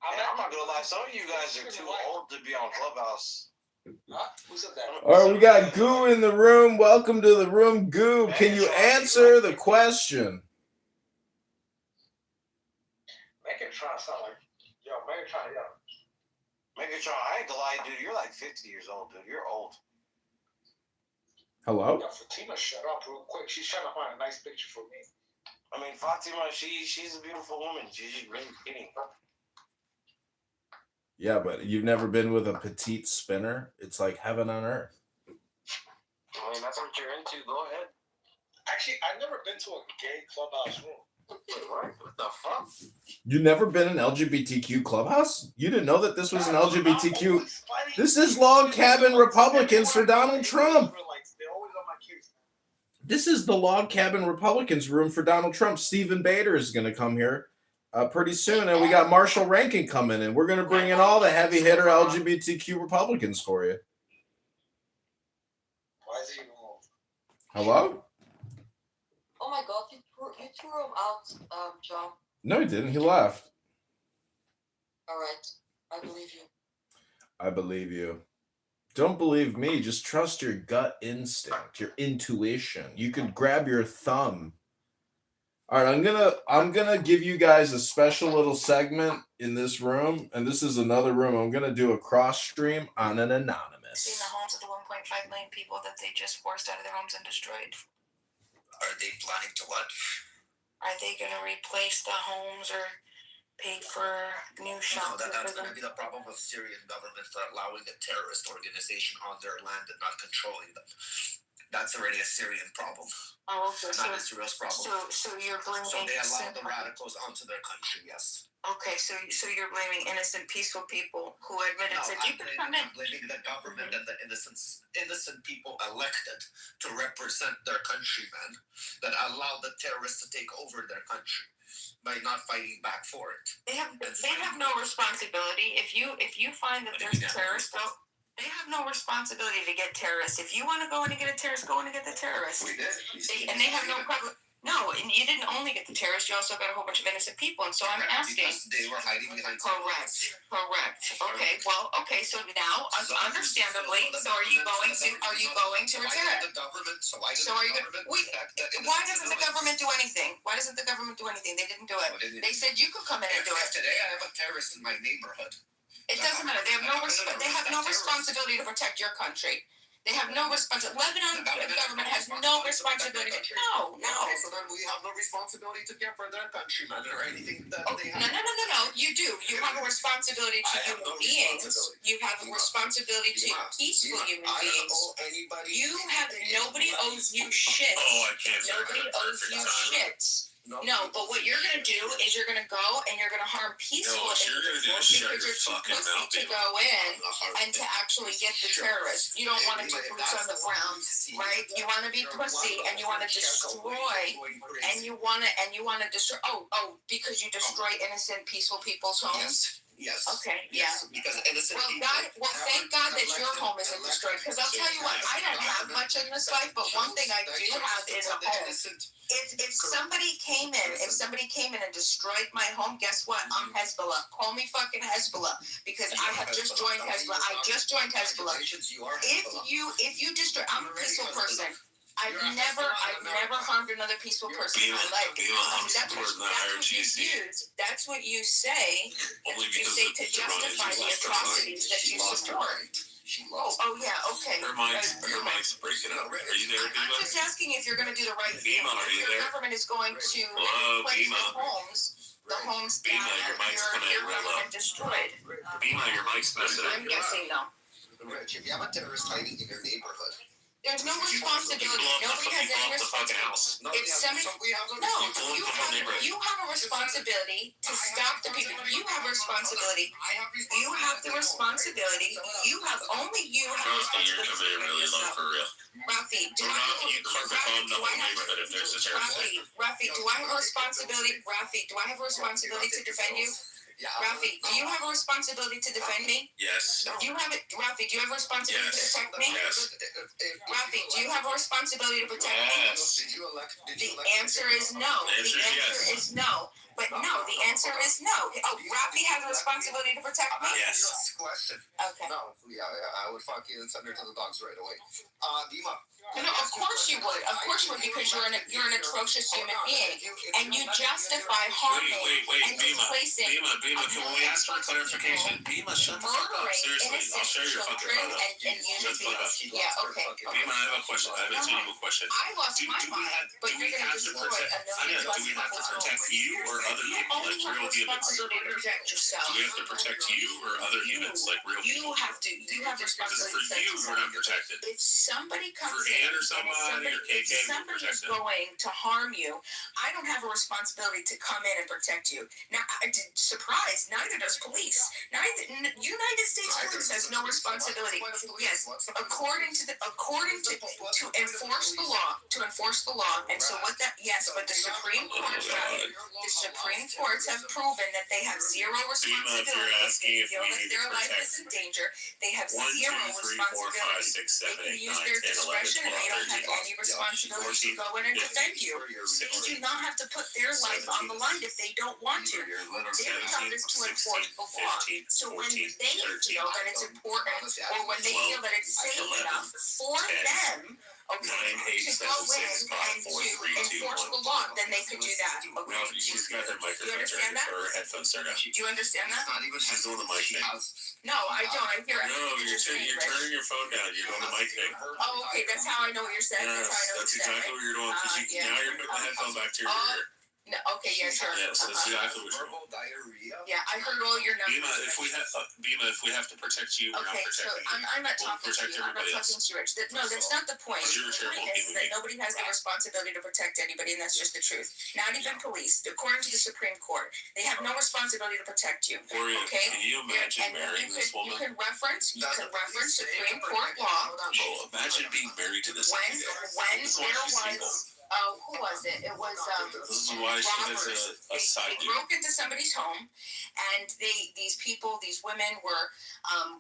I'm not gonna lie. Some of you guys are too old to be on Clubhouse. Huh? Who said that? All right, we got Goo in the room. Welcome to the room, Goo. Can you answer the question? Megatron sound like, yo, Megatron, yo. Megatron, I ain't gonna lie, dude. You're like 50 years old, dude. You're old. Hello? Yo, Fatima, shut up real quick. She's trying to find a nice picture for me. I mean, Fatima, she's a beautiful woman. She's really pretty. Yeah, but you've never been with a petite spinner? It's like heaven on earth. I mean, that's what you're into. Go ahead. Actually, I've never been to a gay clubhouse room. Wait, what the fuck? You never been in LGBTQ clubhouse? You didn't know that this was an LGBTQ? This is Log Cabin Republicans for Donald Trump. This is the Log Cabin Republicans room for Donald Trump. Stephen Bader is going to come here pretty soon, and we got Marshall Rankin coming in. We're going to bring in all the heavy hitter LGBTQ Republicans for you. Why is he even home? Hello? Oh my God, you threw him out, John. No, he didn't. He left. All right, I believe you. I believe you. Don't believe me. Just trust your gut instinct, your intuition. You could grab your thumb. All right, I'm gonna give you guys a special little segment in this room, and this is another room. I'm gonna do a cross stream on an anonymous. Seeing the homes of the 1.5 million people that they just forced out of their homes and destroyed. Are they planning to what? Are they going to replace the homes or pay for new shelters? No, that's going to be the problem with Syrian government for allowing a terrorist organization on their land and not controlling them. That's already a Syrian problem. Oh, okay. Not Israel's problem. So you're blaming. So they allow the radicals onto their country, yes. Okay, so you're blaming innocent, peaceful people who admitted No, you can come in. I'm blaming the government and the innocent people elected to represent their countrymen that allow the terrorists to take over their country by not fighting back for it. They have no responsibility. If you find that there's terrorists, they have no responsibility to get terrorists. If you want to go in and get a terrorist, go in and get the terrorist. We did. And they have no problem. No, and you didn't only get the terrorists, you also got a whole bunch of innocent people, and so I'm asking. Because they were hiding behind. Correct. Okay, well, so now, understandably, so are you going to return it? The government, why doesn't the government do anything? Why doesn't the government do anything? They didn't do it. They said you could come in and do it. Today I have a terrorist in my neighborhood. It doesn't matter. They have no responsibility to protect your country. They have no responsibility. Lebanon government has no responsibility. No. So then we have no responsibility to care for their countrymen or anything that they have. No. You do. You have a responsibility to human beings. You have a responsibility to peaceful human beings. Nobody owes you shit. Oh, I can't. Nobody owes you shit. No, but what you're gonna do is you're gonna go and you're gonna harm peaceful No, what you're gonna do is shut because your you're too fucking pussy mouth, to Bima. go in and to actually get the terrorists. You don't want to put boots on the ground, right? You want to be pussy and you want to destroy and you want to destroy. Because you destroy innocent, peaceful people's homes. Yes. Okay. Yes. Because innocent people. Thank God that your home isn't destroyed. Because I'll tell you what, I don't have much in this life, but one thing I do have is a home. If somebody came in and destroyed my home, guess what? I'm Hezbollah. Call me fucking Hezbollah because I have just joined Hezbollah. I just joined Hezbollah. If you destroy, I'm a peaceful person. I've never harmed another peaceful person in my life. That's what you say. Only You because say of to the Iranians justify the lost their atrocities that you support. Oh yeah, okay. Her mind's breaking up. Are you there, I'm Bima? just asking if you're going to do the right thing. Bima, are you If your there? government is going to Hello, replace Bima. the homes Bima, that your mic's coming in your real low. government destroyed. Bima, your mic's messing up. I'm guessing though. Rich, if you have a terrorist hiding in your neighborhood, There's no responsibility. Nobody has any responsibility. If somebody, you have a responsibility to stop the people. You have a responsibility. You have the responsibility. Only you have a Rafi, you're coming in really low for real. Rafi, do I You can calm the whole neighborhood if there's a terrorist. Rafi, do I have a responsibility? Rafi, do I have a responsibility to defend you? Rafi, do you have a responsibility to defend me? Yes. Do you have it, Rafi? Do you have a responsibility to protect me? Yes. Rafi, do you have a responsibility to protect me? Yes. The answer is no. The answer is no. But no, the answer is no. Oh, Rafi has a responsibility to protect me? Yes. question. Okay. No, yeah, I would fuck you and send her to the dogs right away. Bima. No, of course you would. Of course you would, because you're an atrocious human being, and you justify harming and displacing. Bima, can we ask for clarification? Bima, shut the fuck up. Seriously, I'll show your fucking photo. And Shut the fuck up. Yeah, okay. Bima, I have a question. I have a genuine question. I lost my mind, but you're going to destroy a million plus do we have to protect you or other You people only like have real a humans? responsibility to protect yourself. Do we have to protect you or other humans like real people? You have responsibility to For protect you, we're not protected. If somebody comes For in Ann or somebody or KK, if somebody is going to harm you, I don't have a responsibility to come in and protect you. Now, surprise, neither does police. United States Police has no responsibility. Yes, according to enforce the law. And so what that? Yes, but the Supreme Court, the Supreme Courts have proven that they have zero responsibility. Bima, if you're asking if we need to their life protect is in danger, they have 1, 2, zero 3, 4, 5, responsibility. 6, 7, They 8, can use 9, their 10, 11, discretion, and they don't 12, have 13, any responsibility to go in and 14, defend you. They do not have to put their life on the line if they don't want to. Their job is to enforce the law. So when they feel that it's important, or when they feel that it's safe enough for them, to go in and to enforce the law, then they could do that. Ralph, she's got her microphone turned or her headphones turned up. Do you understand that? She's doing the mic thing. No, I don't. I hear it. No, you're turning your phone down. You're doing the mic thing. Oh, okay. That's how I know what you're saying. Yes, that's exactly what you're doing. Because now you're putting the headphone back to your ear. No, okay, yeah, sure. Yes, that's exactly what you're doing. Yeah, I heard all your numbers. Bima, if we have to protect you, we're not protecting you. I'm not talking to you. I'm not talking to you, Rich. No, that's not the point. The point is that nobody has the responsibility to protect anybody, and that's just the truth. Not even police. According to the Supreme Court, they have no responsibility to protect you. Okay? Can you imagine marrying this woman? You can reference Supreme Court law. Well, imagine being married to this lady. When there was. Who was it? It was This is why she has a side They broke into somebody's home, and these women were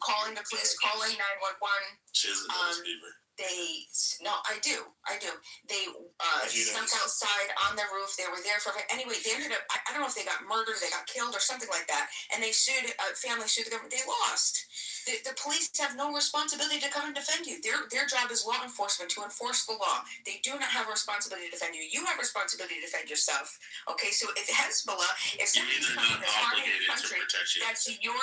calling the police, calling 911. She doesn't know this beaver. I do. They snuck outside on the roof. They were there for anyway. They ended up. I don't know if they got murdered, they got killed, or something like that. And they sued. Family sued the government. They lost. The police have no responsibility to come and defend you. Their job is law enforcement, to enforce the law. They do not have a responsibility to defend you. You have a responsibility to defend yourself. Okay, so if Hezbollah, if somebody's coming and harming the country, that's your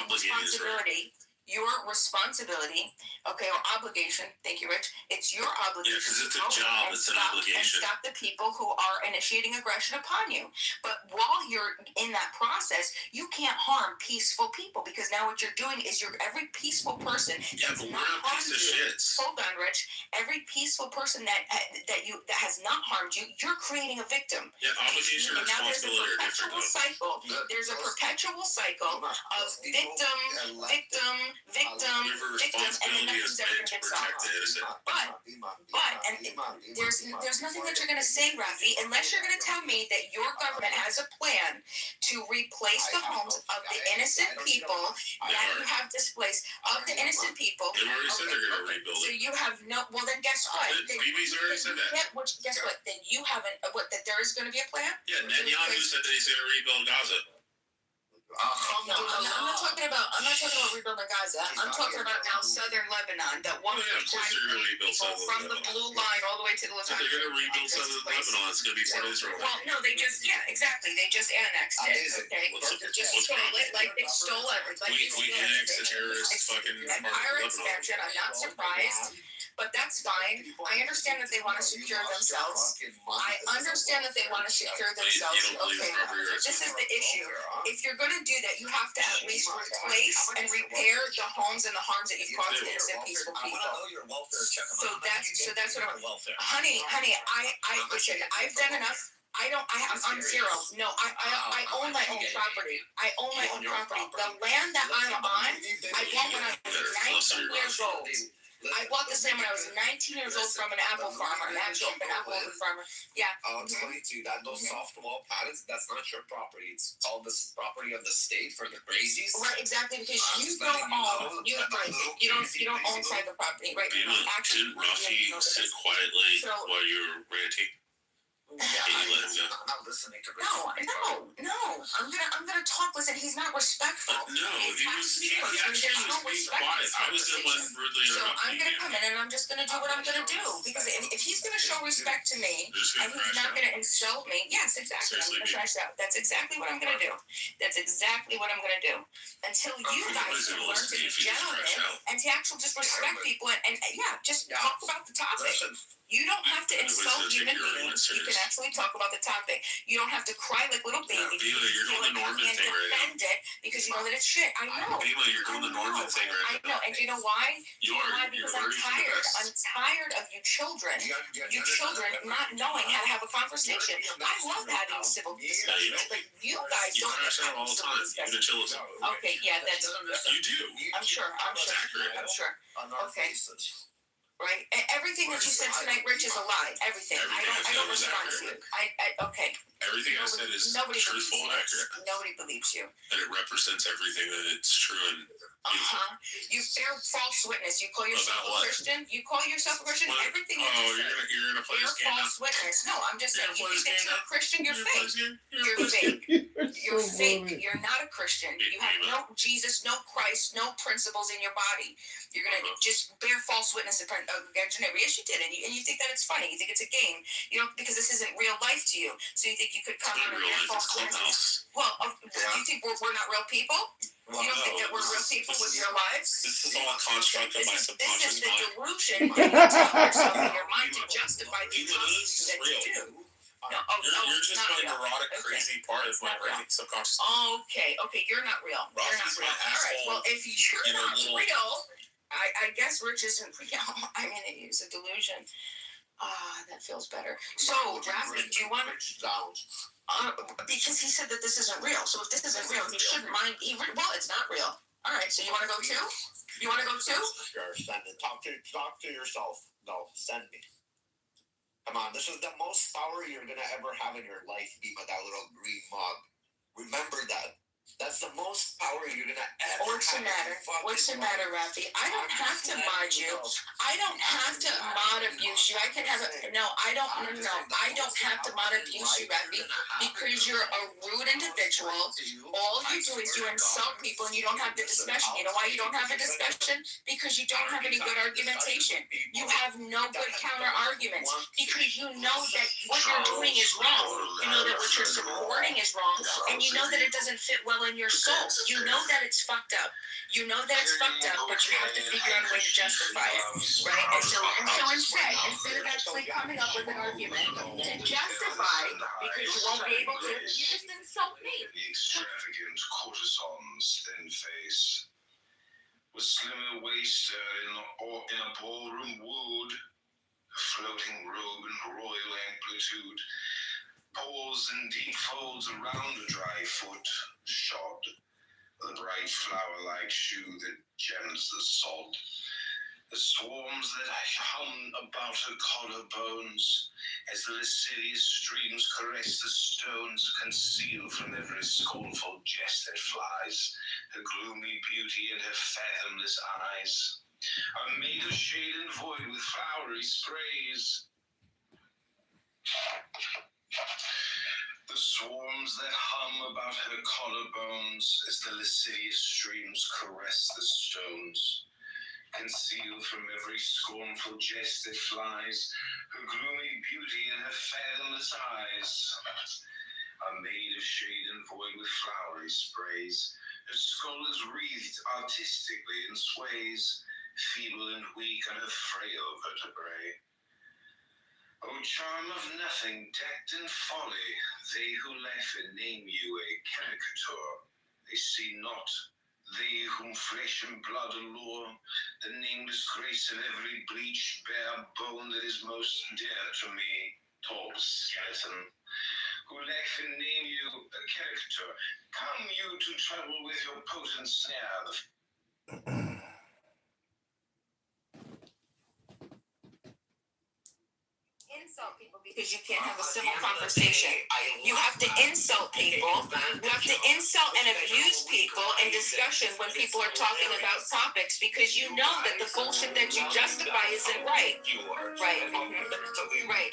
responsibility. your responsibility, okay, or obligation. Thank you, Rich. It's your obligation. Yeah, because it's a job. It's an obligation. And stop the people who are initiating aggression upon you. But while you're in that process, you can't harm peaceful people, because now what you're doing is every peaceful person. Yeah, but we're a piece of shit. Hold on, Rich. Every peaceful person that has not harmed you, you're creating a victim. Yeah, obligation and responsibility are different. There's a perpetual cycle of victim, and then nothing's ever going to get solved. But there's nothing that you're going to say, Rafi, unless you're going to tell me that your government has a plan to replace the homes of the innocent people that you have displaced, of the innocent people. They already said they're going to rebuild it. So you have no. Well, then guess what? BB's already said that. Guess what? Then you haven't. That there is going to be a plan. Yeah, Netanyahu said that he's going to rebuild Gaza. No, I'm not talking about rebuilding Gaza. I'm talking about now southern Lebanon, that one from the blue line all the way to the left. They're going to rebuild southern Lebanon. It's going to be part of Israel. Well, no, exactly. They just annexed it. Okay, just stole it like they stole everything. We annexed the terrorist fucking empire expansion. I'm not surprised. But that's fine. I understand that they want to secure themselves. Okay, this is the issue. If you're going to do that, you have to at least replace and repair the homes and the harms that you've caused to innocent peaceful people. So that's what I'm. Honey, I listen. I've done enough. I'm zero. No, I own my own property. The land that I'm on, I bought when I was 19 years old. I bought this land when I was 19 years old from an apple farmer, an apple farmer. Yeah. I'll explain to you that those soft wall patterns, that's not your property. It's all the property of the state for the crazies. Right, exactly, because you don't own. You don't own private property, right? Didn't Rafi sit quietly while you were ranting? Yeah, I'm not listening to Rich. No. I'm gonna talk. Listen, he's not respectful. No, he actually was quiet. I was the one rudely interrupting. So I'm gonna come in and I'm just gonna do what I'm gonna do, because if he's gonna show respect to me and he's not gonna insult me, yes, exactly. I'm gonna crash out. That's exactly what I'm gonna do. Until you guys learn to be gentlemen and to actually just respect people and just talk about the topic. You don't have to insult human beings. You can actually talk about the topic. You don't have to cry like little babies. Bima, you're doing the Norman thing right now. Defend it because you know that it's shit. I know. Bima, you're doing the Norman thing right now. I know. And do you know why? Because I'm tired. I'm tired of you children. You children not knowing how to have a conversation. I love having civil discussions, but you guys don't have civil discussions. Okay, yeah, that's. You do. I'm sure. Okay. Right? Everything that you said tonight, Rich, is a lie. Everything. I don't respond to you. Okay. Everything I said is truthful and accurate. Nobody believes you. And it represents everything that it's true and You bear false witness. You call yourself a Christian. Everything that you say. You're gonna play this game now? False witness. No, I'm just saying. You think that you're a Christian? You're fake. You're fake. You're fake. You're not a Christian. You have no Jesus, no Christ, no principles in your body. You're gonna just bear false witness against your neighbor. Yes, you did, and you think that it's funny. You think it's a game. You don't, because this isn't real life to you. So you think you could come in and bear false witness. Well, you think we're not real people? You don't think that we're real people with your lives? This is all a construct of my subconscious mind. This is the delusion you tell yourself in your mind to justify the atrocities that you do. You're just my neurotic, crazy part of my brain subconscious mind. Okay, you're not real. All right, well, if you're not real, I guess Rich isn't real. I mean, he's a delusion. That feels better. So, Rafi, do you want to... because he said that this isn't real. So if this isn't real, he shouldn't mind. Well, it's not real. All right, so you want to go too? Sure, send it. Talk to yourself. No, send me. Come on, this is the most power you're going to ever have in your life, Bima, that little green mug. Remember that. That's the most power you're going to ever have. What's the matter, Rafi? I don't have to mod you. I don't have to mod abuse you. I can have I don't have to mod abuse you, Rafi, because you're a rude individual. All you do is you insult people and you don't have the discussion. You know why you don't have a discussion? Because you don't have any good argumentation. You have no good counter arguments because you know that what you're doing is wrong. You know that what you're supporting is wrong, and you know that it doesn't fit well in your soul. You know that it's fucked up. You know that it's fucked up, but you have to figure out a way to justify it, right? And so instead of actually coming up with an argument to justify, because you won't be able to, you just insult me. The extravagant courtesan's thin face was slimmer waisted in a ballroom wood, a floating robe in royal amplitude, paws and deep folds around a dry foot, shod, the bright flower-like shoe that gems the sod. The swarms that hum about her collarbones, as the lascivious streams caress the stones, conceal from every scornful jest that flies her gloomy beauty and her fathomless eyes, are made of shade and void with flowery sprays. The swarms that hum about her collarbones, as the lascivious streams caress the stones, conceal from every scornful jest that flies her gloomy beauty and her fathomless eyes, are made of shade and void with flowery sprays. Her skull is wreathed artistically in sways, feeble and weak on her frail vertebrae. O charm of nothing, decked in folly, they who laugh and name you a caricature, they see not, they whom flesh and blood allure, the nameless grace of every bleached bare bone that is most dear to me, tall skeleton, who laugh and name you a caricature. Come you to trouble with your potent snare. Insult people because you can't have a civil conversation. You have to insult people. You have to insult and abuse people in discussion when people are talking about topics because you know that the bullshit that you justify isn't right. Right. Right.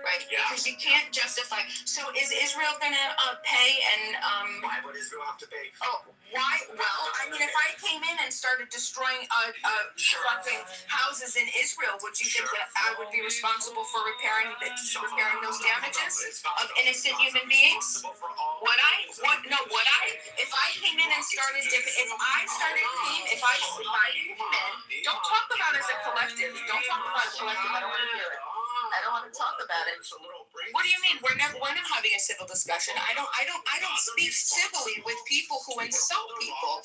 Right. Because you can't justify. So is Israel gonna pay and Why would Israel have to pay? Oh, why? Well, I mean, if I came in and started destroying fucking houses in Israel, would you think that I would be responsible for repairing those damages of innocent human beings? Would I? If I came in and started came in, don't talk about it as a collective. Don't talk about a collective. I don't want to hear it. I don't want to talk about it. What do you mean? We're not having a civil discussion. I don't speak civilly with people who insult people.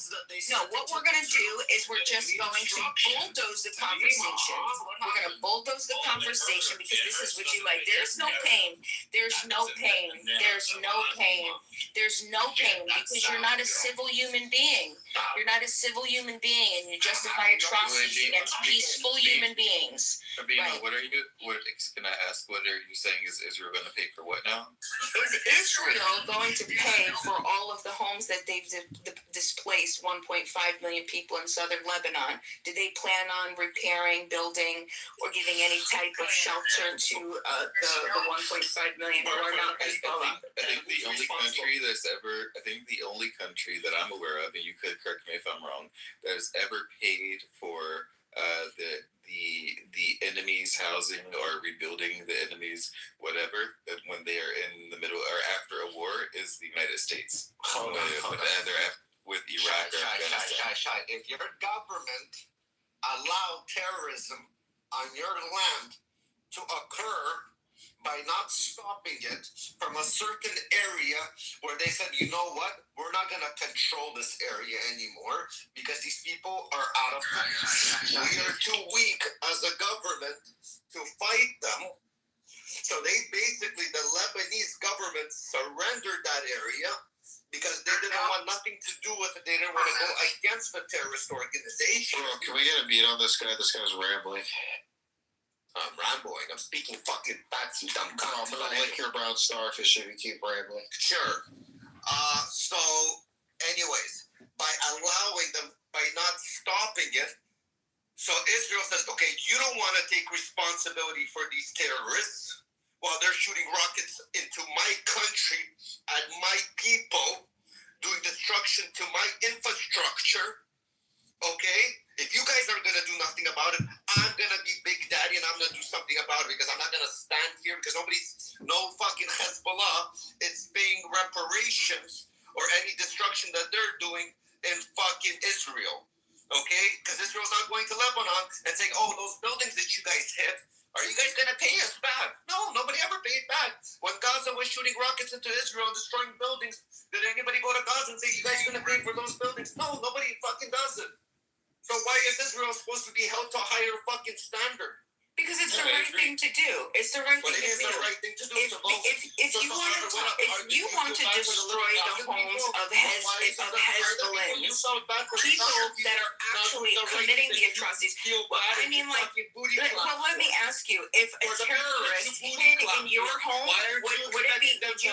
No, what we're gonna do is we're just going to bulldoze the conversation. We're gonna bulldoze the conversation because this is what you like. There's no pain. There's no pain. There's no pain. There's no pain because you're not a civil human being. You're not a civil human being, and you justify atrocities against peaceful human beings. Abima, can I ask, what are you saying? Is Israel going to pay for what now? Is Israel going to pay for all of the homes that they've displaced 1.5 million people in southern Lebanon? Do they plan on repairing, building, or giving any type of shelter to the 1.5 million who are not Hezbollah? I think the only country that I'm aware of, and you could correct me if I'm wrong, that has ever paid for the enemy's housing or rebuilding the enemy's whatever when they are in the middle or after a war is the United States. With Iraq or Afghanistan. If your government allowed terrorism on your land to occur by not stopping it from a certain area where they said, you know what, we're not going to control this area anymore because these people are out of hands. We are too weak as a government to fight them. So they basically, the Lebanese government surrendered that area because they didn't want nothing to do with it. They didn't want to go against the terrorist organization. Bro, can we get a beat on this guy? This guy's rambling. I'm rambling. I'm speaking fucking facts, you dumb cunt. I'm gonna lick your brown starfish if you keep rambling. Sure. So, anyways, by allowing them, by not stopping it, so Israel says, okay, you don't want to take responsibility for these terrorists while they're shooting rockets into my country and my people, doing destruction to my infrastructure. Okay? If you guys are going to do nothing about it, I'm going to be Big Daddy and I'm going to do something about it because I'm not going to stand here because no fucking Hezbollah is paying reparations, or any destruction that they're doing in fucking Israel. Okay? Because Israel's not going to Lebanon and saying, oh, those buildings that you guys hit, are you guys going to pay us back? No, nobody ever paid back. When Gaza was shooting rockets into Israel and destroying buildings, did anybody go to Gaza and say, you guys going to pay for those buildings? No, nobody fucking does it. So why is Israel supposed to be held to a higher fucking standard? Because it's the right thing to do. It's the right thing to do. It is the right thing to do. If you want to destroy the homes of Hezbollah, people that are actually committing the atrocities, I mean, like, well, let me ask you: if a terrorist hid in your home, would it be? Would you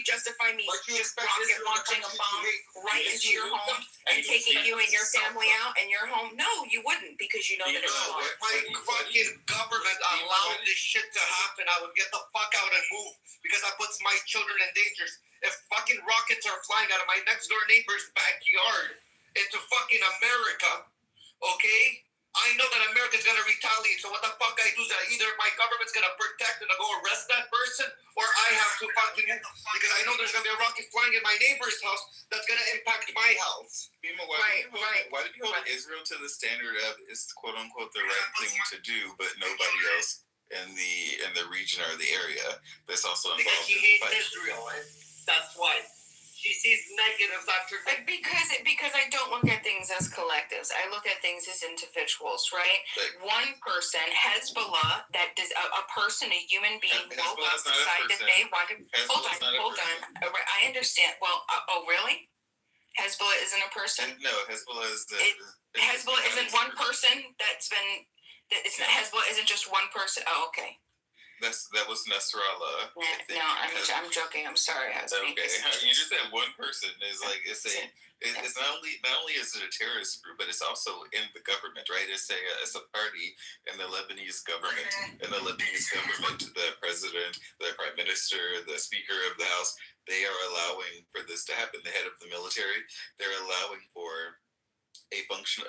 justify me just rocket launching a bomb right into your home and taking you and your family out and your home? No, you wouldn't, because you know that it's wrong. Fucking government allowed this shit to happen, I would get the fuck out and move, because that puts my children in danger. If fucking rockets are flying out of my next door neighbor's backyard into fucking America, okay, I know that America's gonna retaliate. So what the fuck I do is that either my government's gonna protect and go arrest that person, or I have to fucking, because I know there's gonna be a rocket flying in my neighbor's house that's gonna impact my house. Why do you hold Israel to the standard of it's quote unquote the right thing to do, but nobody else in the region or the area that's also involved? Because she hates Israel, and that's why. She sees negatives after because I don't look at things as collectives. I look at things as individuals, right? One person, Hezbollah, that does a person, a human being, woke up, decided that they wanted. Hold on. I understand. Well, oh, really? Hezbollah isn't a person? No, Hezbollah is Hezbollah isn't one person that's been. Hezbollah isn't just one person. Oh, okay. That was Nasrallah. No, I'm joking. I'm sorry. I was okay. You just said one person is like it's not only is it a terrorist group, but it's also in the government, right? It's a party in the Lebanese government. In the Lebanese government, the president, the prime minister, the speaker of the house, they are allowing for this to happen. The head of the military, they're allowing for a function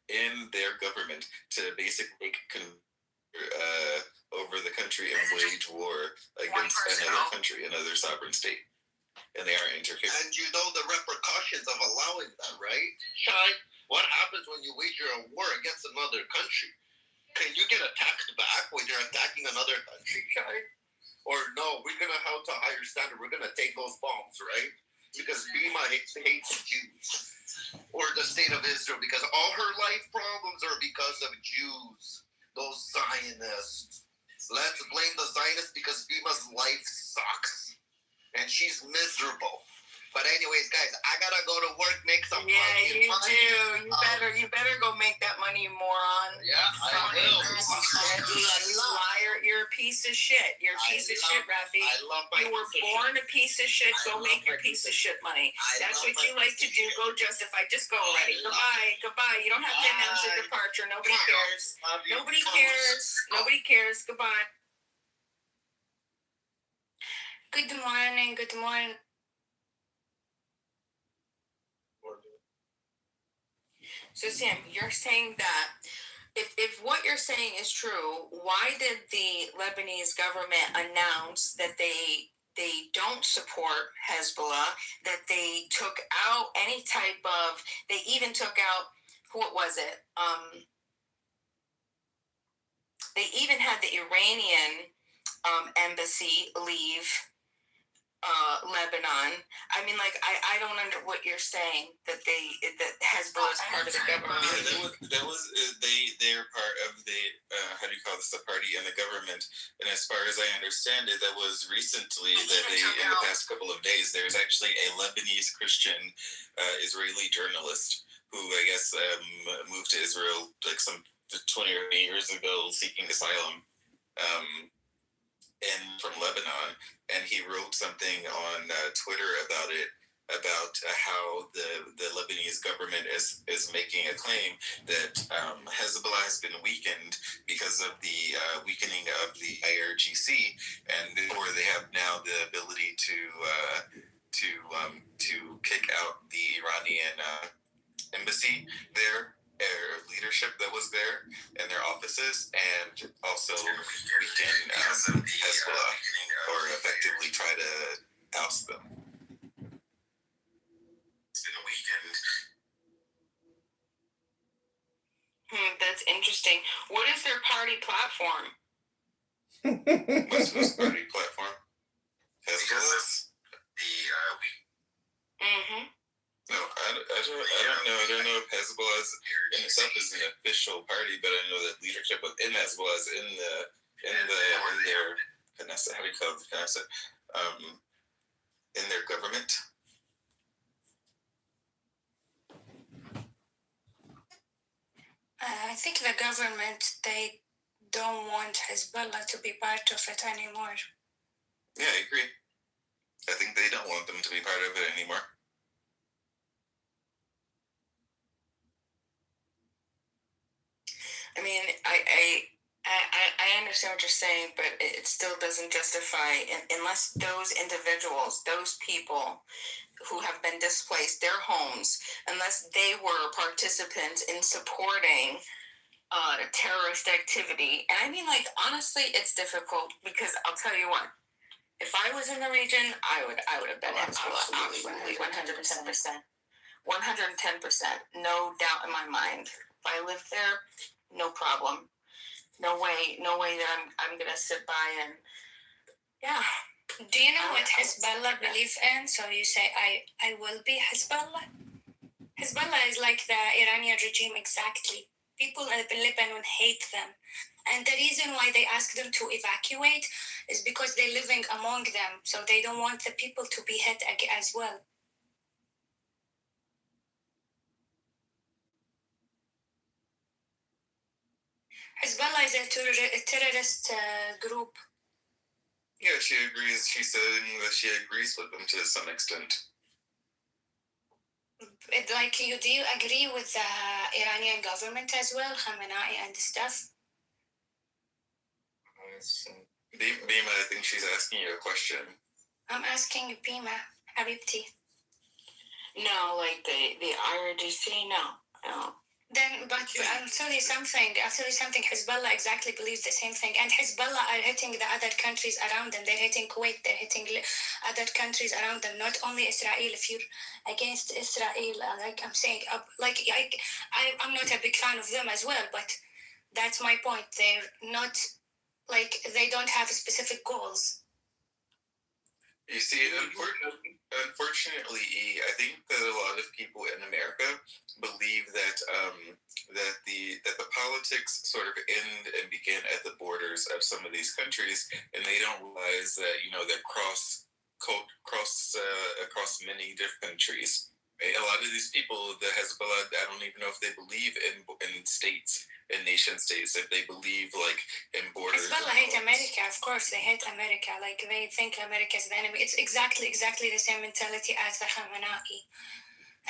in their government to basically over the country and wage war against another country, another sovereign state. And they are interfering. And you know the repercussions of allowing that, right? Shai, what happens when you wage a war against another country? Can you get attacked back when you're attacking another country, Shai? Or no, we're going to have to higher standard. We're going to take those bombs, right? Because Bima hates Jews. Or the state of Israel, because all her life problems are because of Jews. Those Zionists. Let's blame the Zionists because Bima's life sucks. And she's miserable. But anyways, guys, I gotta go to work, make some money. Yeah, you do. You better go make that money, you moron. Yeah, I will. Liar, you're a piece of shit. You're a piece of shit, Rafi. You were born a piece of shit. Go make your piece of shit money. That's what you like to do. Go justify. Just go already. Goodbye. You don't have to announce your departure. Nobody cares. Nobody cares. Goodbye. Good morning. So Sam, you're saying that if what you're saying is true, why did the Lebanese government announce that they don't support Hezbollah, that they took out any type of, they even took out, what was it? They even had the Iranian embassy leave Lebanon. I mean, like, I don't under what you're saying that Hezbollah is part of the government. They're part of the how do you call this, the party in the government. And as far as I understand it, that was recently that in the past couple of days, there's actually a Lebanese Christian Israeli journalist who I guess moved to Israel like some 20 or 30 years ago seeking asylum. From Lebanon, and he wrote something on Twitter about it, about how the Lebanese government is making a claim that Hezbollah has been weakened because of the weakening of the IRGC, and therefore they have now the ability to kick out the Iranian embassy there. Leadership that was there and their offices, and also weaken Hezbollah or effectively try to oust them. Interesting. What is their party platform? What's party platform? Hezbollah's? No, I don't know. I don't know if Hezbollah in itself is an official party, but I know that leadership within Hezbollah is in their Knesset. How do you call it? Knesset? In their government. I think the government, they don't want Hezbollah to be part of it anymore. Yeah, I agree. I think they don't want them to be part of it anymore. I mean, I understand what you're saying, but it still doesn't justify, unless those individuals, those people who have been displaced, their homes, unless they were participants in supporting terrorist activity. And I mean, like, honestly, it's difficult because I'll tell you what, if I was in the region, I would have been Hezbollah, absolutely, 110%. 110%, no doubt in my mind. If I lived there, no problem. No way that I'm gonna sit by and, yeah. Do you know what Hezbollah believe in? So you say, I will be Hezbollah? Hezbollah is like the Iranian regime exactly. People in Lebanon hate them. And the reason why they ask them to evacuate is because they're living among them. So they don't want the people to be hit as well. Hezbollah is a terrorist group. Yeah, she agrees. She said that she agrees with them to some extent. Like, do you agree with the Iranian government as well, Khamenei and stuff? Bima, I think she's asking you a question. I'm asking you, Bima, Habibti. No, like the IRGC, no. Then, but I'll tell you something. Hezbollah exactly believes the same thing. And Hezbollah are hitting the other countries around them. They're hitting Kuwait. They're hitting other countries around them. Not only Israel. If you're against Israel, like I'm saying, I'm not a big fan of them as well. But that's my point. They're not, like, they don't have specific goals. You see, unfortunately, I think that a lot of people in America believe that the politics sort of end and begin at the borders of some of these countries, and they don't realize that they're across many different countries. Right? A lot of these people, the Hezbollah, I don't even know if they believe in states. In nation states, if they believe like in borders. Hezbollah hate America, of course. They hate America. Like, they think America is the enemy. It's exactly the same mentality as the Khamenei,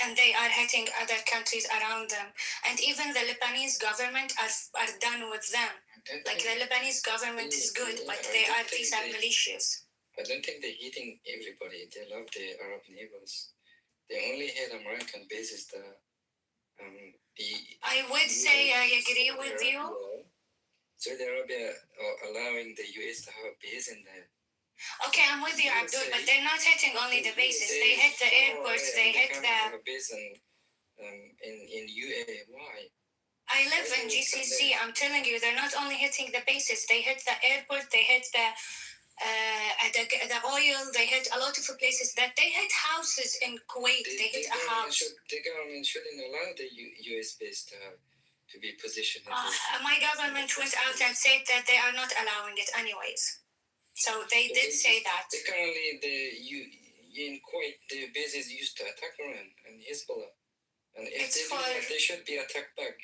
and they are hitting other countries around them. And even the Lebanese government are done with them. Like, the Lebanese government is good, but these are militias. I don't think they're hitting everybody. They love the Arab neighbors. They only hate American bases. I would say I agree with you. Saudi Arabia allowing the US to have a base in there. Okay, I'm with you, Abdul, but they're not hitting only the bases. They hit the airports. They hit the. Have a base in UAE. Why? I live in GCC. I'm telling you, they're not only hitting the bases. They hit the airport. They hit the oil. They hit a lot of places. That they hit houses in Kuwait. They hit a house. The government shouldn't allow the US base to be positioned. My government went out and said that they are not allowing it anyways. So they did say that. Currently, in Kuwait, the bases used to attack Iran and Hezbollah, and if they should be attacked back.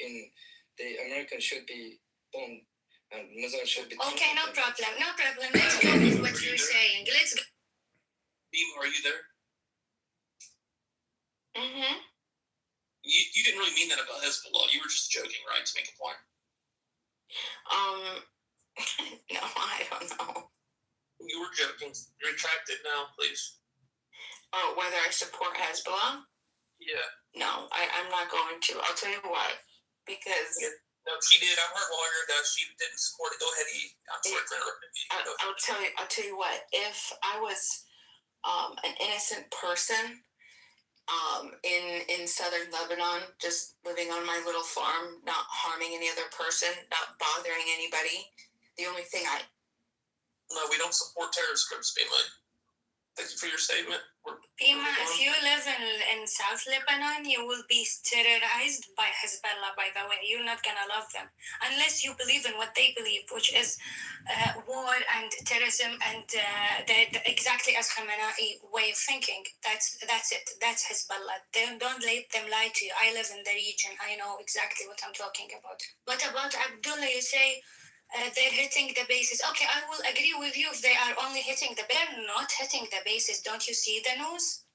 The Americans should be bombed. And Nazar should be. Okay, no problem. Let's go with what you're saying. Let's go. Beam, are you there? Mm-hmm. You didn't really mean that about Hezbollah. You were just joking, right? To make a point. No, I don't know. You were joking. Retract it now, please. Oh, whether I support Hezbollah? Yeah. No, I'm not going to. I'll tell you why. Because. Yeah. No, she did. I heard earlier that she didn't support it. Go ahead, E. I'm sorry for interrupting. I'll tell you what. If I was an innocent person, in southern Lebanon, just living on my little farm, not harming any other person, not bothering anybody. The only thing No, we don't support terrorist groups, Bima. Thank you for your statement. Bima, if you live in South Lebanon, you will be terrorized by Hezbollah, by the way. You're not going to love them. Unless you believe in what they believe, which is war and terrorism and exactly as Khamenei way of thinking. That's it. That's Hezbollah. Don't let them lie to you. I live in the region. I know exactly what I'm talking about. What about Abdullah? You say... they're hitting the bases. Okay, I will agree with you if they are only hitting they're not hitting the bases. Don't you see the news?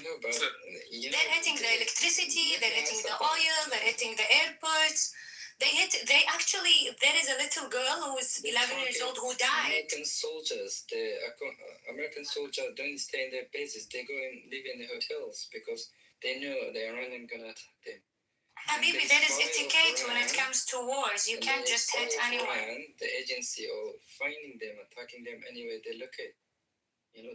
No, but they're hitting the electricity, they're hitting the oil, they're hitting the airports. They actually, there is a little girl who is 11 years old who died. American soldiers don't stay in their bases. They go and live in the hotels because they know the Iranian gonna attack them. Habibi, there is etiquette when it comes to wars. You can't just hit anyone. The agency of finding them, attacking them anyway they look at.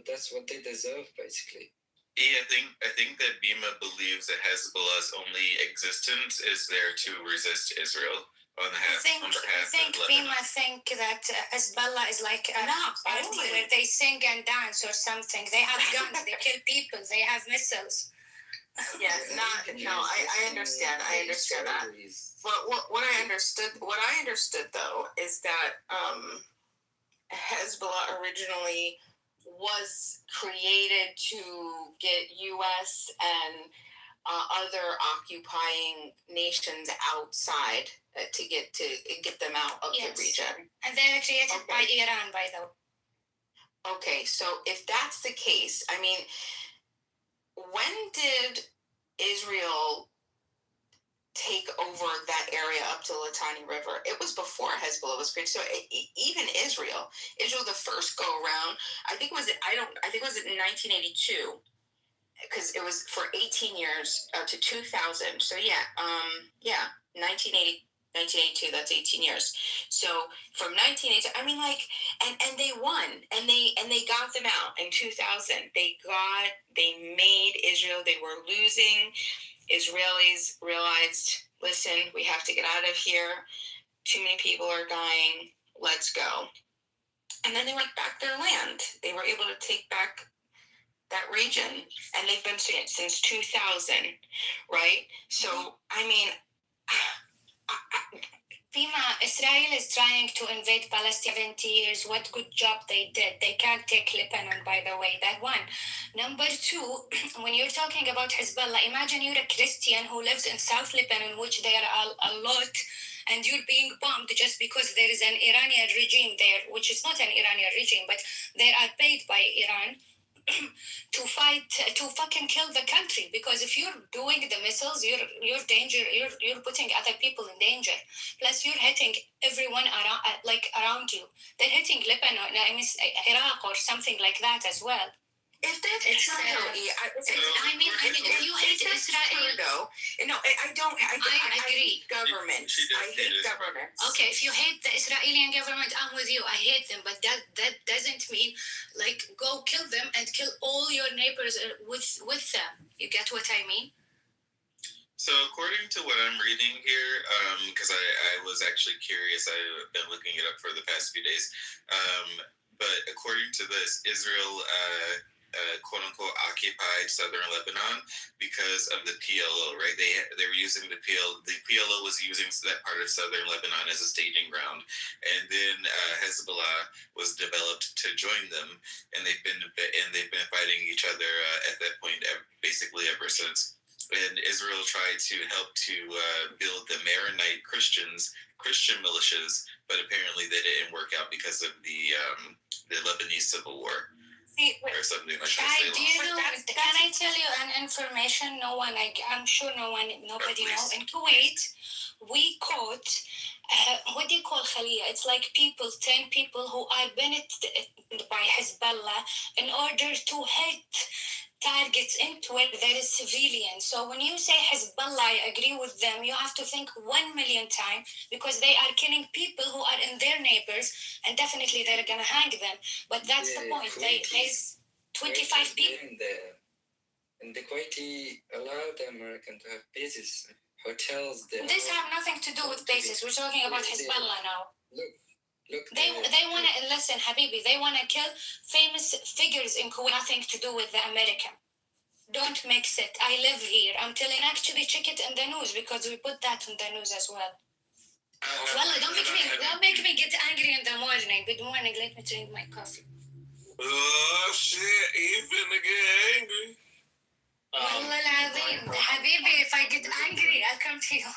That's what they deserve, basically. Yeah, I think that Bima believes that Hezbollah's only existence is there to resist Israel on behalf of Lebanon. Bima think that Hezbollah is like a party where they sing and dance or something. They have guns, they kill people, they have missiles. Yes, I understand that. But what I understood though is that Hezbollah originally was created to get U.S. and other occupying nations outside to get them out of the region. And they were created by Iran, by the way. Okay, so if that's the case, I mean, when did Israel take over that area up to the Litani River? It was before Hezbollah was created. So even Israel, the first go around, I think it was in 1982, because it was for 18 years to 2000. So 1982, that's 18 years. So from 1982, I mean, like, and they won, and they got them out in 2000. They made Israel. They were losing. Israelis realized, listen, we have to get out of here. Too many people are dying. Let's go. And then they went back their land. They were able to take back that region, and they've been doing it since 2000, right? So, I mean, Bima, Israel is trying to invade Palestine 70 years. What good job they did. They can't take Lebanon, by the way. That one. Number two, when you're talking about Hezbollah, imagine you're a Christian who lives in South Lebanon, which there are a lot, and you're being bombed just because there is an Iranian regime there, which is not an Iranian regime, but they are paid by Iran to fight, to fucking kill the country. Because if you're doing the missiles, you're putting other people in danger. Plus, you're hitting everyone around you. They're hitting Lebanon, Iraq, or something like that as well. If that's true, I mean, if you hate Israel, I don't. I agree. Hate government. I hate government. Okay, if you hate the Israeli government, I'm with you. I hate them, but that doesn't mean go kill them and kill all your neighbors with them. You get what I mean? So according to what I'm reading here, because I was actually curious, I've been looking it up for the past few days, but according to this, Israel quote-unquote occupied southern Lebanon because of the PLO, right? They were using the PLO. The PLO was using that part of southern Lebanon as a staging ground, and then Hezbollah was developed to join them, and they've been fighting each other at that point basically ever since. And Israel tried to help to build the Maronite Christian militias, but apparently they didn't work out because of the Lebanese Civil War. Or something like that. Can I tell you an information? I'm sure nobody knows. In Kuwait, we caught what do you call Khalia? It's like 10 people who are benefited by Hezbollah in order to hit targets into where there is civilians. So when you say Hezbollah, I agree with them. You have to think 1 million times, because they are killing people who are in their neighbors, and definitely they're gonna hang them. But that's the point. There's 25 people in the quietly allow the American to have bases, hotels. This have nothing to do with bases. We're talking about Hezbollah now. Look. They want to listen, Habibi. They want to kill famous figures in Kuwait. Nothing to do with the American. Don't mix it. I live here. I'm telling. Actually, check it in the news because we put that in the news as well. Wallah, don't make me get angry in the morning. Good morning. Let me drink my coffee. Oh shit! You finna get angry. Wallah al-azim. Habibi, if I get angry, I'll come to you.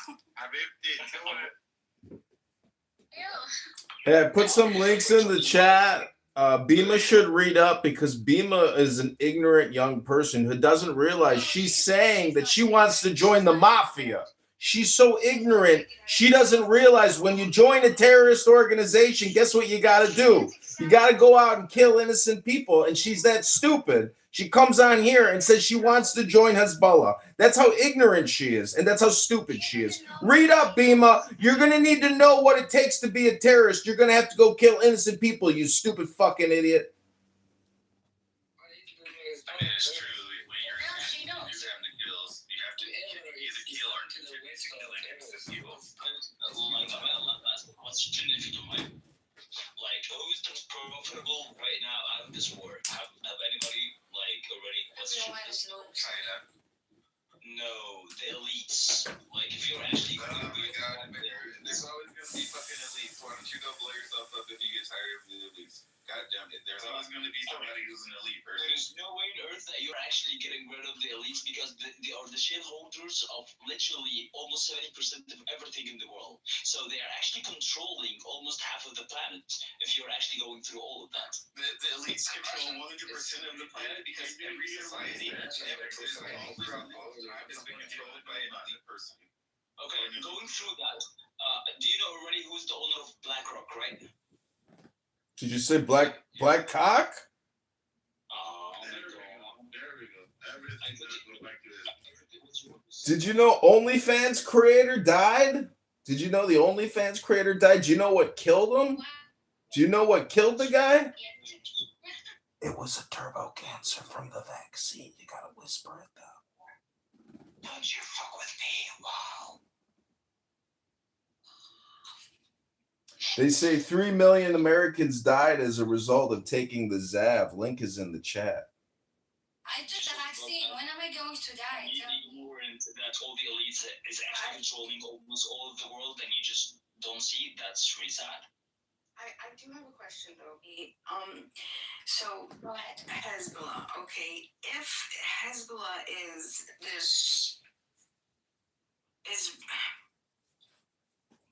Hey, I put some links in the chat. Bima should read up because Bima is an ignorant young person who doesn't realize she's saying that she wants to join the mafia. She's so ignorant. She doesn't realize when you join a terrorist organization, guess what you got to do? You got to go out and kill innocent people. And she's that stupid. She comes on here and says she wants to join Hezbollah. That's how ignorant she is. And that's how stupid she is. Read up, Bima. You're going to need to know what it takes to be a terrorist. You're going to have to go kill innocent people, you stupid fucking idiot. I mean, it's true. When you're having to kill, you have to either kill or continue to kill innocent people. Like, I'll ask a question if you don't mind. Like, who's the most profitable right now out of this war? Have anybody, like, already questioned this? China. No, the elites. Like, if you're actually Oh my god, there's always gonna be fucking elites. Why don't you go blow yourself up if you get tired of the elites? God damn it, there's always gonna be somebody who's an elite person. There's no way on earth that you're actually getting rid of the elites because they are the shareholders of literally almost 70% of everything in the world. So they are actually controlling almost half of the planet if you're actually going through all of that. The elites control 100% of the planet because every society, every society throughout all time has been controlled by an elite person. Okay, going through that, do you know already who's the owner of BlackRock, right? Did you say black cock? Did you know OnlyFans creator died? Did you know the OnlyFans creator died? Do you know what killed him? Do you know what killed the guy? It was a turbo cancer from the vaccine. You gotta whisper it though. Don't you fuck with me, wow. They say 3 million Americans died as a result of taking the Zav. Link is in the chat. I took the vaccine. When am I going to die? That all the elites is actually controlling almost all of the world, and you just don't see it. That's really sad. I do have a question though. So Hezbollah, okay, if Hezbollah is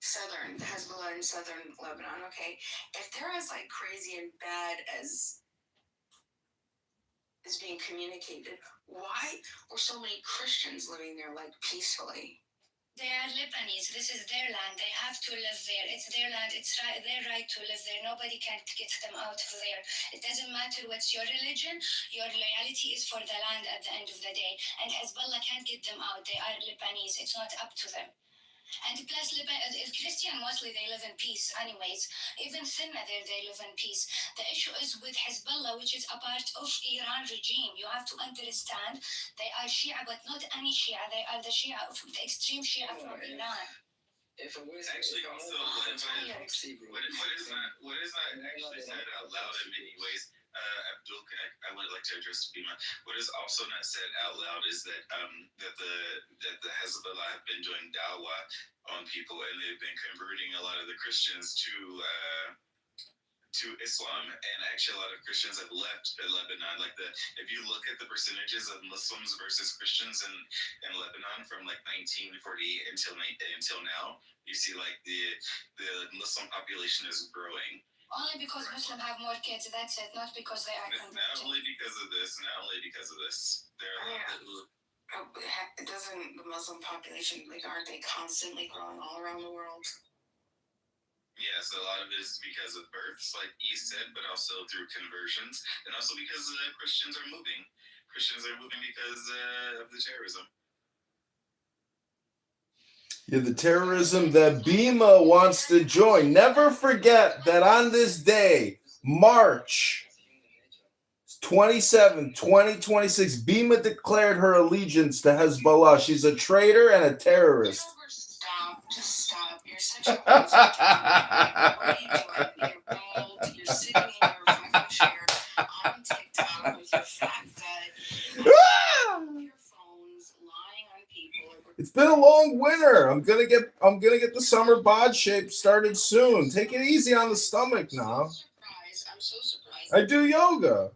southern Hezbollah in southern Lebanon, okay, if they're as like crazy and bad as is being communicated, why were so many Christians living there like peacefully? They are Lebanese. This is their land. They have to live there. It's their land. It's their right to live there. Nobody can get them out of there. It doesn't matter what's your religion. Your loyalty is for the land at the end of the day. And Hezbollah can't get them out. They are Lebanese. It's not up to them. And plus, Christian mostly they live in peace anyways. Even Sunnah there, they live in peace. The issue is with Hezbollah, which is a part of Iran regime. You have to understand, they are Shia, but not any Shia. They are the Shia, the extreme Shia from Iran. Actually, also, what is not actually said out loud in many ways, Abdul, I would like to address Bima. What is also not said out loud is that that the Hezbollah have been doing dawah on people, and they've been converting a lot of the Christians to Islam, and actually a lot of Christians have left Lebanon. Like if you look at the percentages of Muslims versus Christians in Lebanon from like 1948 until now, you see like the Muslim population is growing. Only because Muslims have more kids, that's it. Not because they are converted. Not only because of this. There are doesn't the Muslim population, like, aren't they constantly growing all around the world? Yes, a lot of it is because of births, like E said, but also through conversions, and also because Christians are moving. Christians are moving because of the terrorism. Yeah, the terrorism that Bima wants to join. Never forget that on this day, March 27, 2026. Bima declared her allegiance to Hezbollah. She's a traitor and a terrorist. Stop. Just stop. You're such a loser. What are you doing? You're bald. You're sitting in your fucking chair on TikTok with your fat gut. Your phones lying on people. It's been a long winter. I'm gonna get the summer bod shape started soon. Take it easy on the stomach now. I'm so surprised. I do yoga.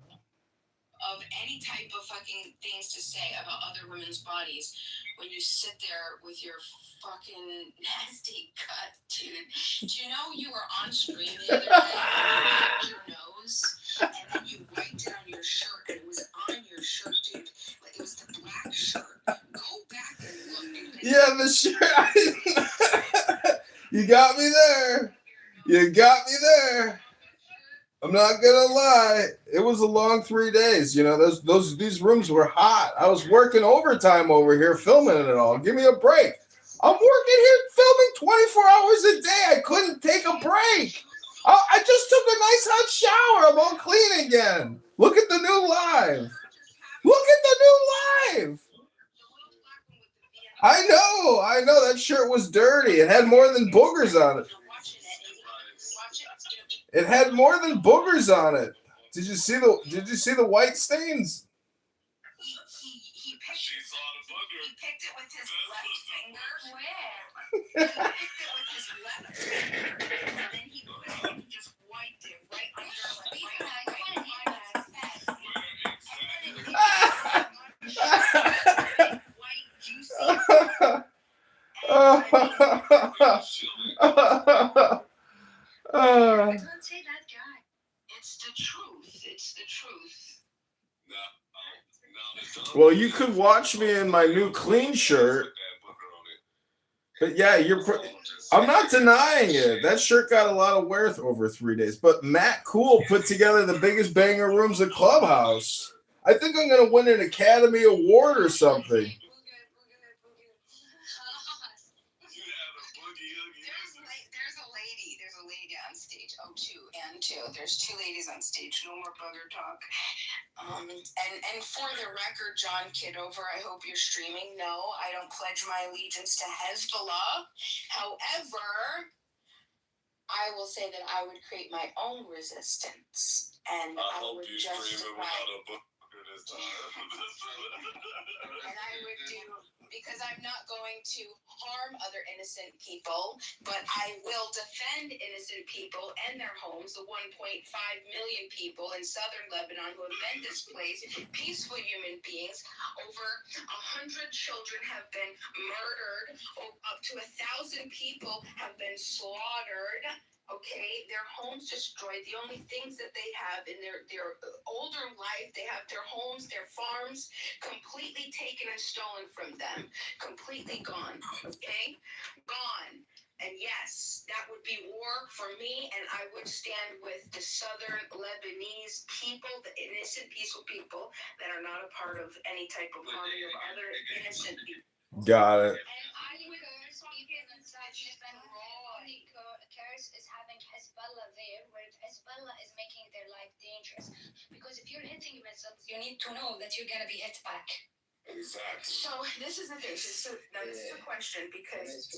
Of any type of fucking things to say about other women's bodies when you sit there with your fucking nasty gut, dude. Do you know you were on screen the other day and you picked your nose and then you wiped it on your shirt and it was on your shirt, dude. Like it was the black shirt. Go back and look. Dude. Yeah, the shirt. You got me there. You got me there. I'm not gonna lie. It was a long 3 days. You know, these rooms were hot. I was working overtime over here filming it all. Give me a break. I'm working here filming 24 hours a day. I couldn't take a break. I just took a nice hot shower. I'm all clean again. Look at the new live. Look at the new live. I know. That shirt was dirty. It had more than boogers on it. It had more than boogers on it. Did you see the white stains? He picked it with his left finger. Where? He picked it with his left finger, and then he put it and just wiped it right under white juicy. I can't say that guy. It's the truth. It's the truth. Well, you could watch me in my new clean shirt. But yeah, I'm not denying it. That shirt got a lot of wear over 3 days. But Matt Cool put together the biggest banger rooms at Clubhouse. I think I'm gonna win an Academy Award or something. There's a lady on stage. Oh, two. There's two ladies on stage. No more bugger talk. And for the record, John Kitover, I hope you're streaming. No, I don't pledge my allegiance to Hezbollah. However, I will say that I would create my own resistance, and I hope would you stream it without a booger this time. And I would do, because I'm not going to harm other innocent people, but I will defend innocent people and their homes, the 1.5 million people in southern Lebanon who have been displaced, peaceful human beings. Over 100 children have been murdered. Up to 1,000 people have been slaughtered. Okay, their homes destroyed. The only things that they have in their older life, they have their homes, their farms completely taken and stolen from them. Completely gone. Okay? Gone. And yes, that would be war for me, and I would stand with the southern Lebanese people, the innocent, peaceful people that are not a part of any type of harming of other innocent people. Got it. Curse is having Hezbollah there, where Hezbollah is making their life dangerous. Because if you're hitting missiles, you need to know that you're going to be hit back. Exactly. So this is the thing. Now this is a question because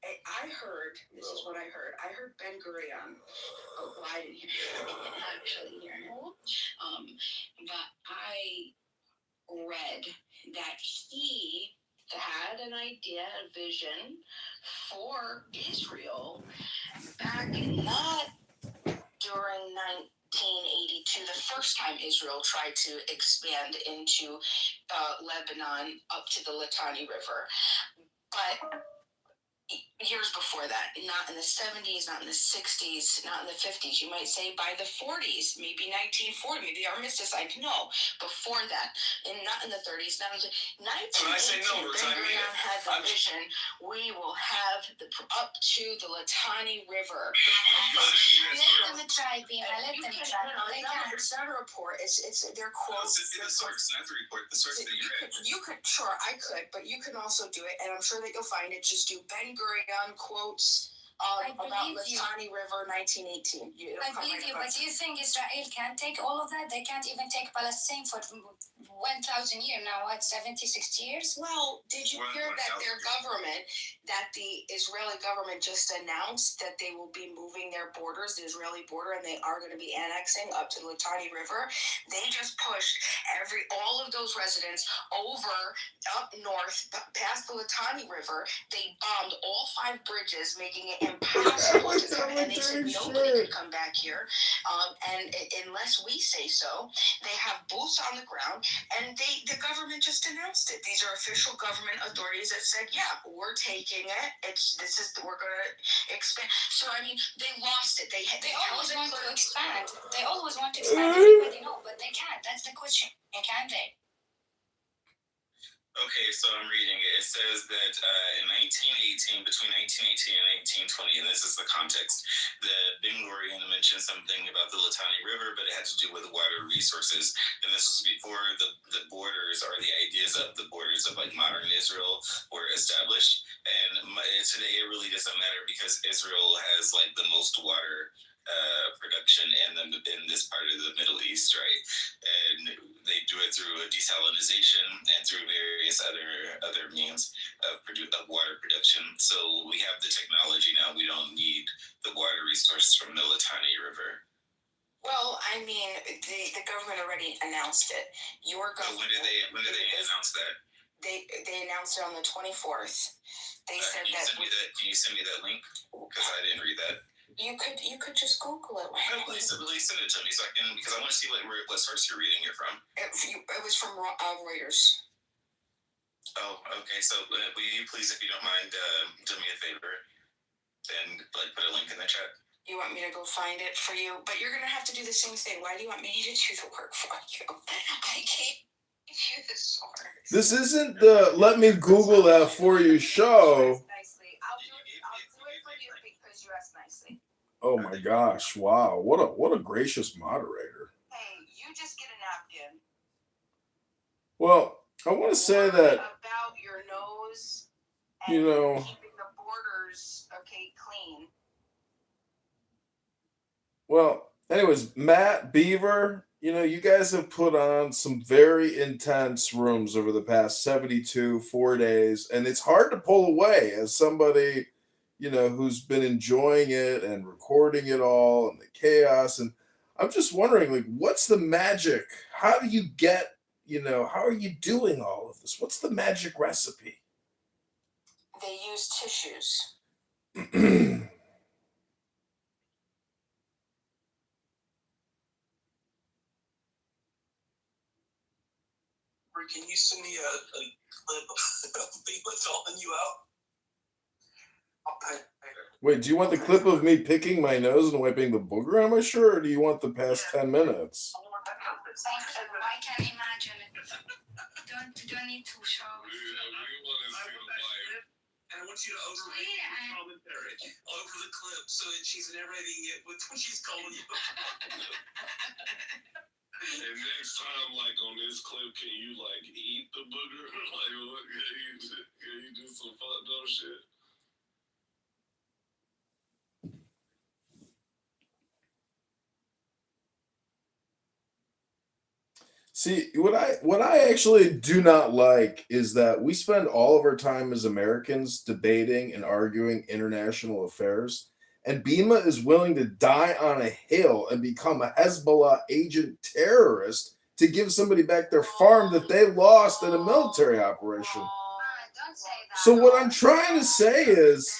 I heard. This is what I heard. I heard Ben Gurion. Oh, well, I didn't actually hear him. But I read that he had an idea, a vision for Israel back not during 1982, the first time Israel tried to expand into Lebanon up to the Litani River, but years before that, not in the 70s, not in the 60s, not in the 50s. You might say by the 40s, maybe 1940, maybe the armistice. I know before that, and not in the 30s, not in the 1918. Ben Gurion had the vision. We will have up to the Litani River. Let them try, Bima. Let them try. It's not a report. It's their quotes. It's a source. That's a report. The source that you read. You could, sure, I could, but you can also do it, and I'm sure that you'll find it. Just do Ben Gurion quotes about Litani River 1918. I believe you, but do you think Israel can take all of that? They can't even take Palestine for 1,000 years now, what, 70, 60 years? Well, did you hear that their government, that the Israeli government just announced that they will be moving their borders, the Israeli border, and they are going to be annexing up to the Litani River? They just pushed all of those residents over up north past the Litani River. They bombed all 5 bridges, making it impossible to come. And they said nobody could come back here, and unless we say so. They have boots on the ground, and the government just announced it. These are official government authorities that said, "Yeah, we're taking it. We're going to expand." So I mean, they lost it. They always want to expand. They always want to expand. Everybody knows, but they can't. That's the question. Can they? Okay, so I'm reading it. It says that in 1918, between 1918 and 1920, and this is the context, the Ben Gurion mentioned something about the Litani River, but it had to do with water resources. And this was before the borders, or the ideas of the borders of like modern Israel were established. And today it really doesn't matter because Israel has like the most water production in this part of the Middle East, right? And they do it through a desalinization and through various other means of water production. So we have the technology now. We don't need the water resources from the Litani River. Well, I mean, the government already announced it. Your government. So when did they announce that? They announced it on the 24th. They said that. Can you send me that link? Because I didn't read that. You could just Google it. No, please send it to me so I can, because I want to see what source you're reading it from. It was from Reuters. Oh, okay. So will you please, if you don't mind, do me a favor and put a link in the chat? You want me to go find it for you? But you're gonna have to do the same thing. Why do you want me to do the work for you? I can't give you the source. This isn't the let me Google that for you show. I'll do it for you because you asked nicely. Oh my gosh! Wow, what a gracious moderator. Hey, you just get a napkin. Well, I want to say that about your nose. And keeping the borders clean. Well, anyways, Matt Beaver, you guys have put on some very intense rooms over the past 4 days, and it's hard to pull away as somebody, who's been enjoying it and recording it all and the chaos. And I'm just wondering, what's the magic? How do you get, how are you doing all of this? What's the magic recipe? They use tissues. Can you send me a clip of people calling you out? Wait, do you want the clip of me picking my nose and wiping the booger on my shirt, or do you want the past 10 minutes? I can imagine it. Don't need to show. And I want you to overrate the commentary over the clip so that she's narrating it with when she's calling you. And next time, on this clip, can you eat the booger? Can you do some fucked up shit? See, what I actually do not like is that we spend all of our time as Americans debating and arguing international affairs, and Bima is willing to die on a hill and become a Hezbollah agent terrorist to give somebody back their farm that they lost in a military operation. So what I'm trying to say is,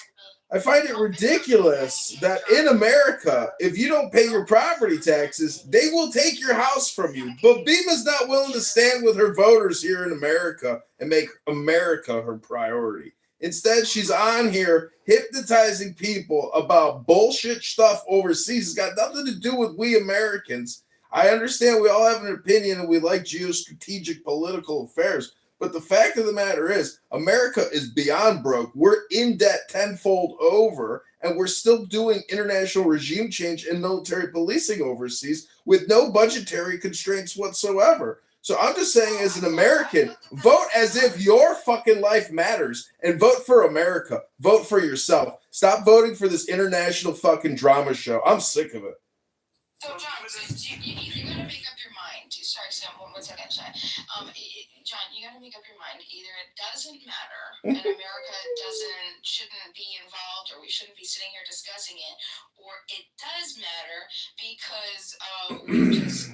I find it ridiculous that in America, if you don't pay your property taxes, they will take your house from you. But Bima's not willing to stand with her voters here in America and make America her priority. Instead, she's on here hypnotizing people about bullshit stuff overseas. It's got nothing to do with we Americans. I understand we all have an opinion and we like geostrategic political affairs. But the fact of the matter is, America is beyond broke. We're in debt tenfold over, and we're still doing international regime change and military policing overseas with no budgetary constraints whatsoever. So I'm just saying, as an American, vote as if your fucking life matters and vote for America. Vote for yourself. Stop voting for this international fucking drama show. I'm sick of it. So, John, you gotta make up your mind. Sorry, Sam, one second, John. John, you gotta make up your mind. Either it doesn't matter, and America shouldn't be involved, or we shouldn't be sitting here discussing it, or it does matter because we just,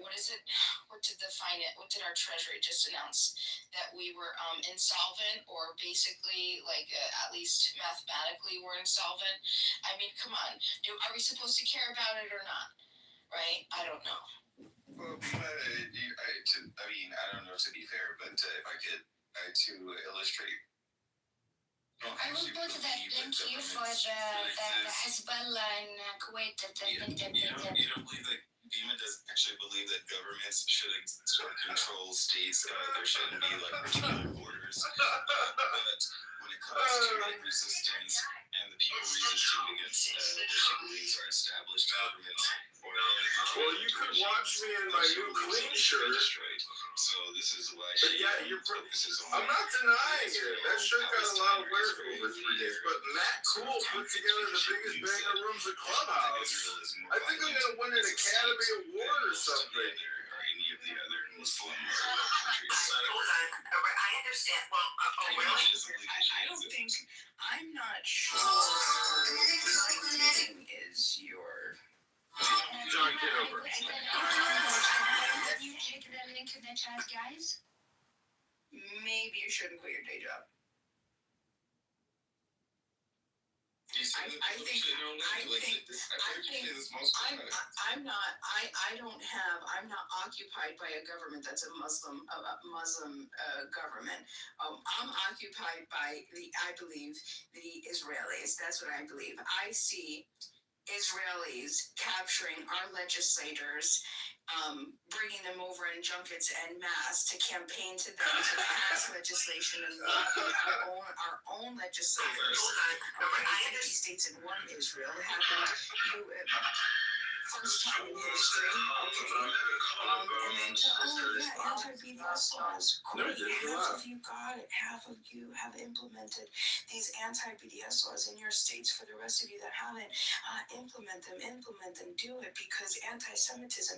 what is it? What did what did our Treasury just announce? That we were insolvent, or basically, like, at least mathematically, we're insolvent. I mean, come on. Are we supposed to care about it or not? Right? I don't know. Well, I mean, I don't know, to be fair, but if I could, to illustrate. I will put that link here for the Hezbollah in Kuwait. You don't believe that FEMA doesn't actually believe that governments should control states? There shouldn't be like particular borders. But when it comes to like resistance and the people resisting against what she believes are established governments, Well, you could watch me in my new clean shirt. So this is why but she focuses on. I'm not denying it. That shirt got a lot of wear over 3 days. But Matt Cool put together the biggest banger rooms at Clubhouse. I think I'm gonna win an Academy Award or something. Or any of the other Muslim countries. I understand. Well, I don't think. I'm not sure writing is your. John Kitover. Can you check the link in the chat, guys? Maybe you shouldn't quit your day job. I'm not occupied by a government that's a Muslim government. I'm occupied by I believe the Israelis. That's what I believe. I see Israelis capturing our legislators, bringing them over in junkets en masse to campaign to them to pass legislation and lobby our own legislators. Okay, 50 states and one Israel happened. First time in history. Okay. And then anti-BDS laws. Half of you got it. Half of you have implemented these anti-BDS laws in your states. For the rest of you that haven't, implement them, do it, because anti-Semitism,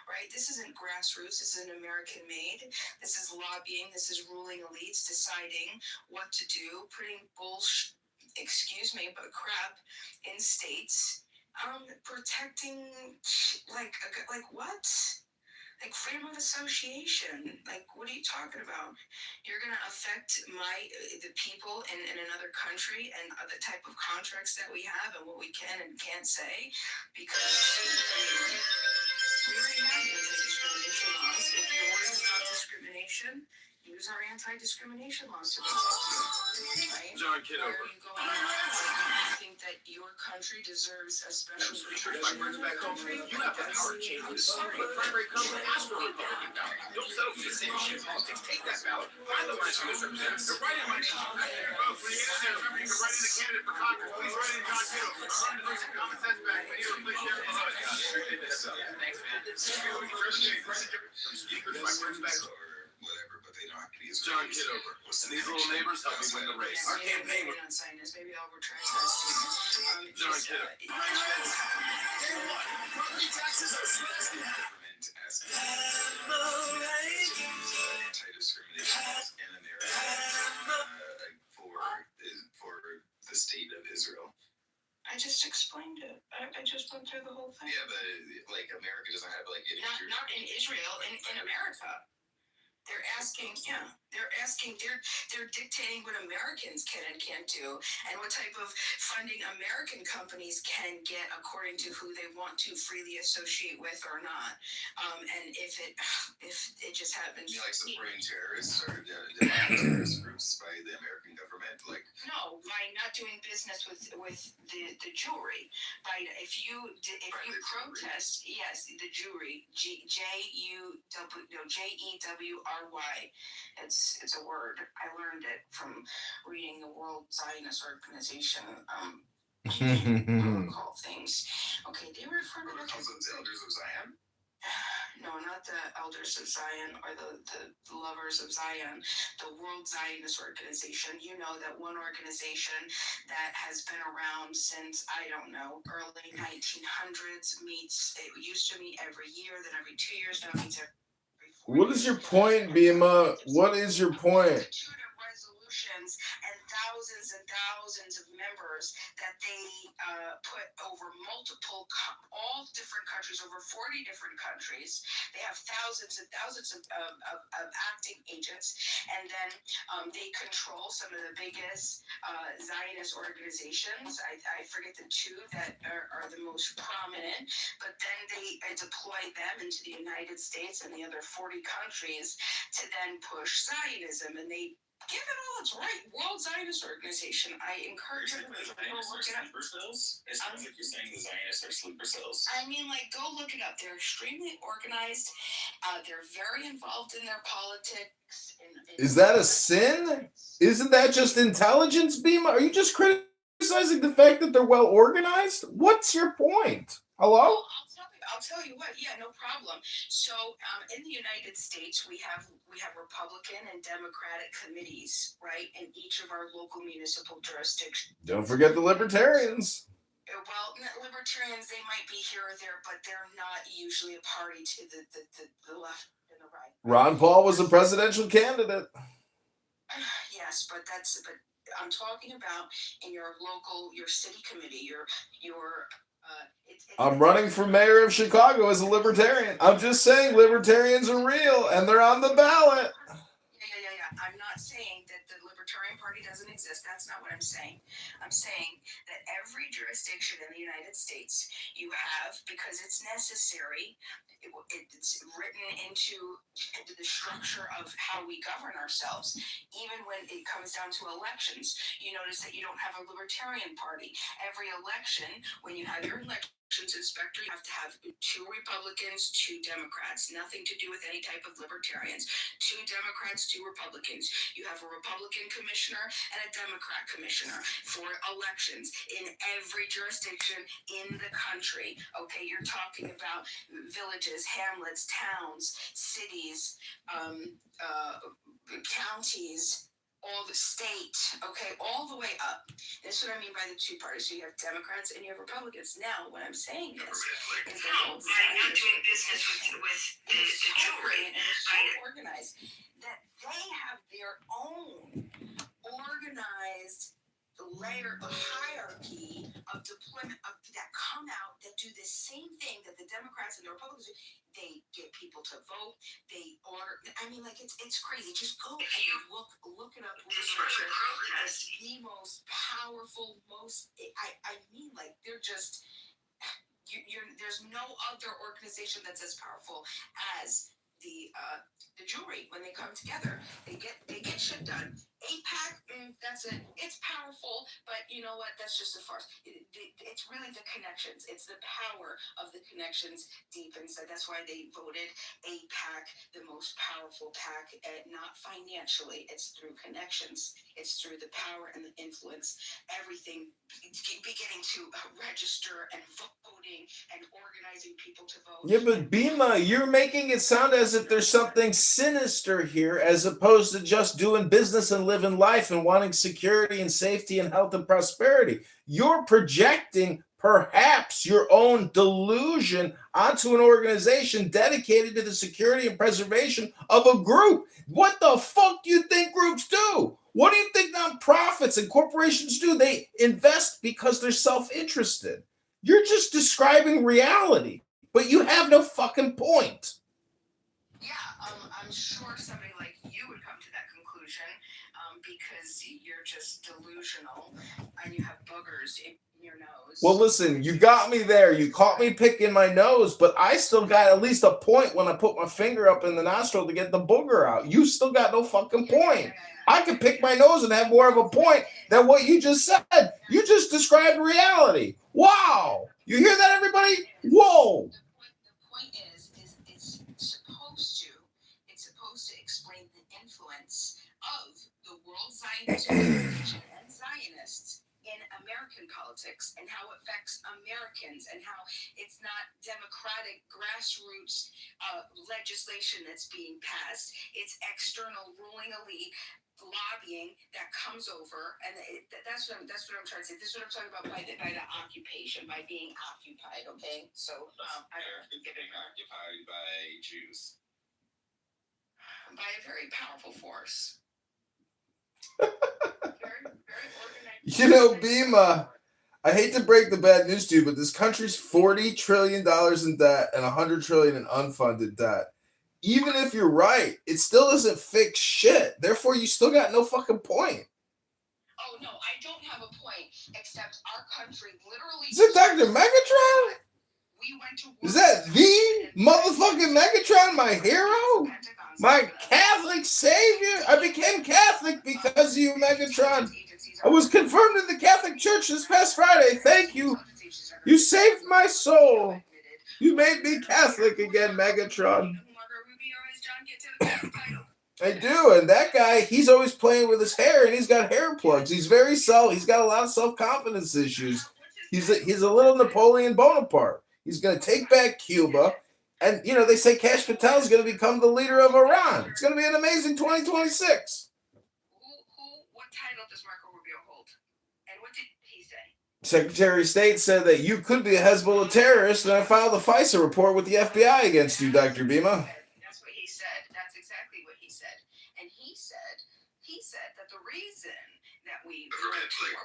right? This isn't grassroots. This isn't American made. This is lobbying. This is ruling elites deciding what to do, putting bullshit, excuse me, but crap in states. Protecting, like what? Like freedom of association. Like, what are you talking about? You're gonna affect the people in another country and the type of contracts that we have and what we can and can't say, because we already have anti-discrimination laws. If you're worried about discrimination, use our anti-discrimination laws to protect you, right? John Kitover. Where are you going? You think that your country deserves a special treatment? You have the power to change this. Primary company, ask for a Republican ballot. Don't settle for the same shit politics. Take that ballot. Find the lines for this representative. Write in my name. When you get there, remember you can write in a candidate for Congress. Please write in John Kitover. I'm to bring some common sense back. We need to replace Sheriff Muhammad. Thanks, man. Speakers, my words back. Whatever, but they don't have to be as John Kitover. And these little neighbors help me win the race. Our campaign was... Maybe I'll retract that statement. John Kitover. Property taxes are slashed in half. Anti-discrimination in America for the state of Israel. I just explained it. I just went through the whole thing. Yeah, but like America doesn't have like any. Not in Israel, in America. They're asking, they're dictating what Americans can and can't do, and what type of funding American companies can get according to who they want to freely associate with or not. And if it just happens, like supporting terrorists or terrorist groups by the American government, like no, by not doing business with the Jewry. By if you protest, yes, the Jewry, JEWRY. It's a word. I learned it from reading the World Zionist Organization. Call things. Okay, they refer to the Elders of Zion. no, not the Elders of Zion or the Lovers of Zion, the World Zionist Organization. You know, that one organization that has been around since, I don't know, early 1900s, it used to meet every year, then every 2 years, now it meets every 4 What is your point, Bima? What is your point? Resolutions and thousands of members that they put over multiple, all different countries, over 40 different countries. They have thousands and thousands of acting agents, and then they control some of the biggest Zionist organizations. I forget the two that are the most prominent, but then they deploy them into the United States and the other 40 countries to then push Zionism, and they give it all its right. World Zionist Organization. I encourage everybody to go look it up. Sleeper cells? It sounds like you're saying the Zionists are sleeper cells. I mean, like, go look it up. They're extremely organized. They're very involved in their politics. Is that a sin? Isn't that just intelligence, Bima? Are you just criticizing the fact that they're well organized? What's your point? Hello? I'll tell you what. Yeah, no problem. So, in the United States, we have Republican and Democratic committees, right, in each of our local municipal jurisdictions. Don't forget the libertarians. Well, libertarians, they might be here or there, but they're not usually a party to the left and the right. Ron Paul was a presidential candidate. Yes, but I'm talking about in your city committee, I'm running for mayor of Chicago as a libertarian. I'm just saying libertarians are real and they're on the ballot. Yeah. I'm not saying that the Libertarian Party doesn't exist. That's not what I'm saying. I'm saying that every jurisdiction in the United States you have, because it's necessary, it's written into the structure of how we govern ourselves. Even when it comes down to elections, you notice that you don't have a Libertarian Party. Every election, when you have your elections inspector, you have to have 2 Republicans, 2 Democrats. Nothing to do with any type of libertarians. 2 Democrats, 2 Republicans. You have a Republican commissioner and a Democrat commissioner for elections in every jurisdiction in the country. Okay, you're talking about villages, hamlets, towns, cities, counties, all the state, okay, all the way up. This is what I mean by the 2 parties. So you have Democrats and you have Republicans. Now, what I'm saying is that I'm not doing business with the Jewry, and it's so organized that they have their own organized layer of hierarchy of deployment that come out that do the same thing that the Democrats and the Republicans do. They get people to vote. They order. I mean, like, it's crazy. Just go and look it up. It's the most powerful, I mean, like, they're just. There's no other organization that's as powerful as the Jewry. When they come together, they get shit done. APAC, that's it. It's powerful, but you know what? That's just a farce. It's really the connections. It's the power of the connections deep inside. That's why they voted APAC the most powerful PAC, not financially. It's through connections. It's through the power and the influence. Everything beginning to register and voting and organizing people to vote. Yeah, but Bima, you're making it sound as if there's something sinister here as opposed to just doing business and living life and wanting security and safety and health and prosperity. You're projecting perhaps your own delusion onto an organization dedicated to the security and preservation of a group. What the fuck do you think groups do? What do you think nonprofits and corporations do? They invest because they're self-interested. You're just describing reality, but you have no fucking point. Yeah, I'm sure somebody like you would come to that conclusion because you're just delusional and you have boogers in your nose. Well, listen, you got me there. You caught me picking my nose, but I still got at least a point when I put my finger up in the nostril to get the booger out. You still got no fucking point. I could pick my nose and have more of a point than what you just said. You just described reality. Wow. You hear that, everybody? Whoa. The point is it's supposed to explain the influence of the World Zionist Organization and Zionists in American politics and how it affects Americans and how it's not democratic grassroots legislation that's being passed. It's external ruling elite lobbying that comes over, and that's what I'm trying to say. This is what I'm talking about by the occupation, by being occupied. Okay, so Americans being occupied by Jews, by a very powerful force. You know, Bima, I hate to break the bad news to you, but this country's $40 trillion in debt and $100 trillion in unfunded debt. Even if you're right, it still doesn't fix shit. Therefore, you still got no fucking point. Oh, no, I don't have a point, except our country literally... Is it Dr. Megatron? Is that the motherfucking Megatron, my hero? My Catholic savior? I became Catholic because of you, Megatron. I was confirmed in the Catholic Church this past Friday. Thank you. You saved my soul. You made me Catholic again, Megatron. I do, and that guy, he's always playing with his hair, and he's got hair plugs. He's very he's got a lot of self-confidence issues. He's a little Napoleon Bonaparte. He's going to take back Cuba, and, you know, they say Kash Patel is going to become the leader of Iran. It's going to be an amazing 2026. What title does Marco Rubio hold? And what did he say? Secretary of State said that you could be a Hezbollah terrorist, and I filed a FISA report with the FBI against you, Dr. Bima. That's what he said. That's exactly what he said. And he said that the reason that we went to war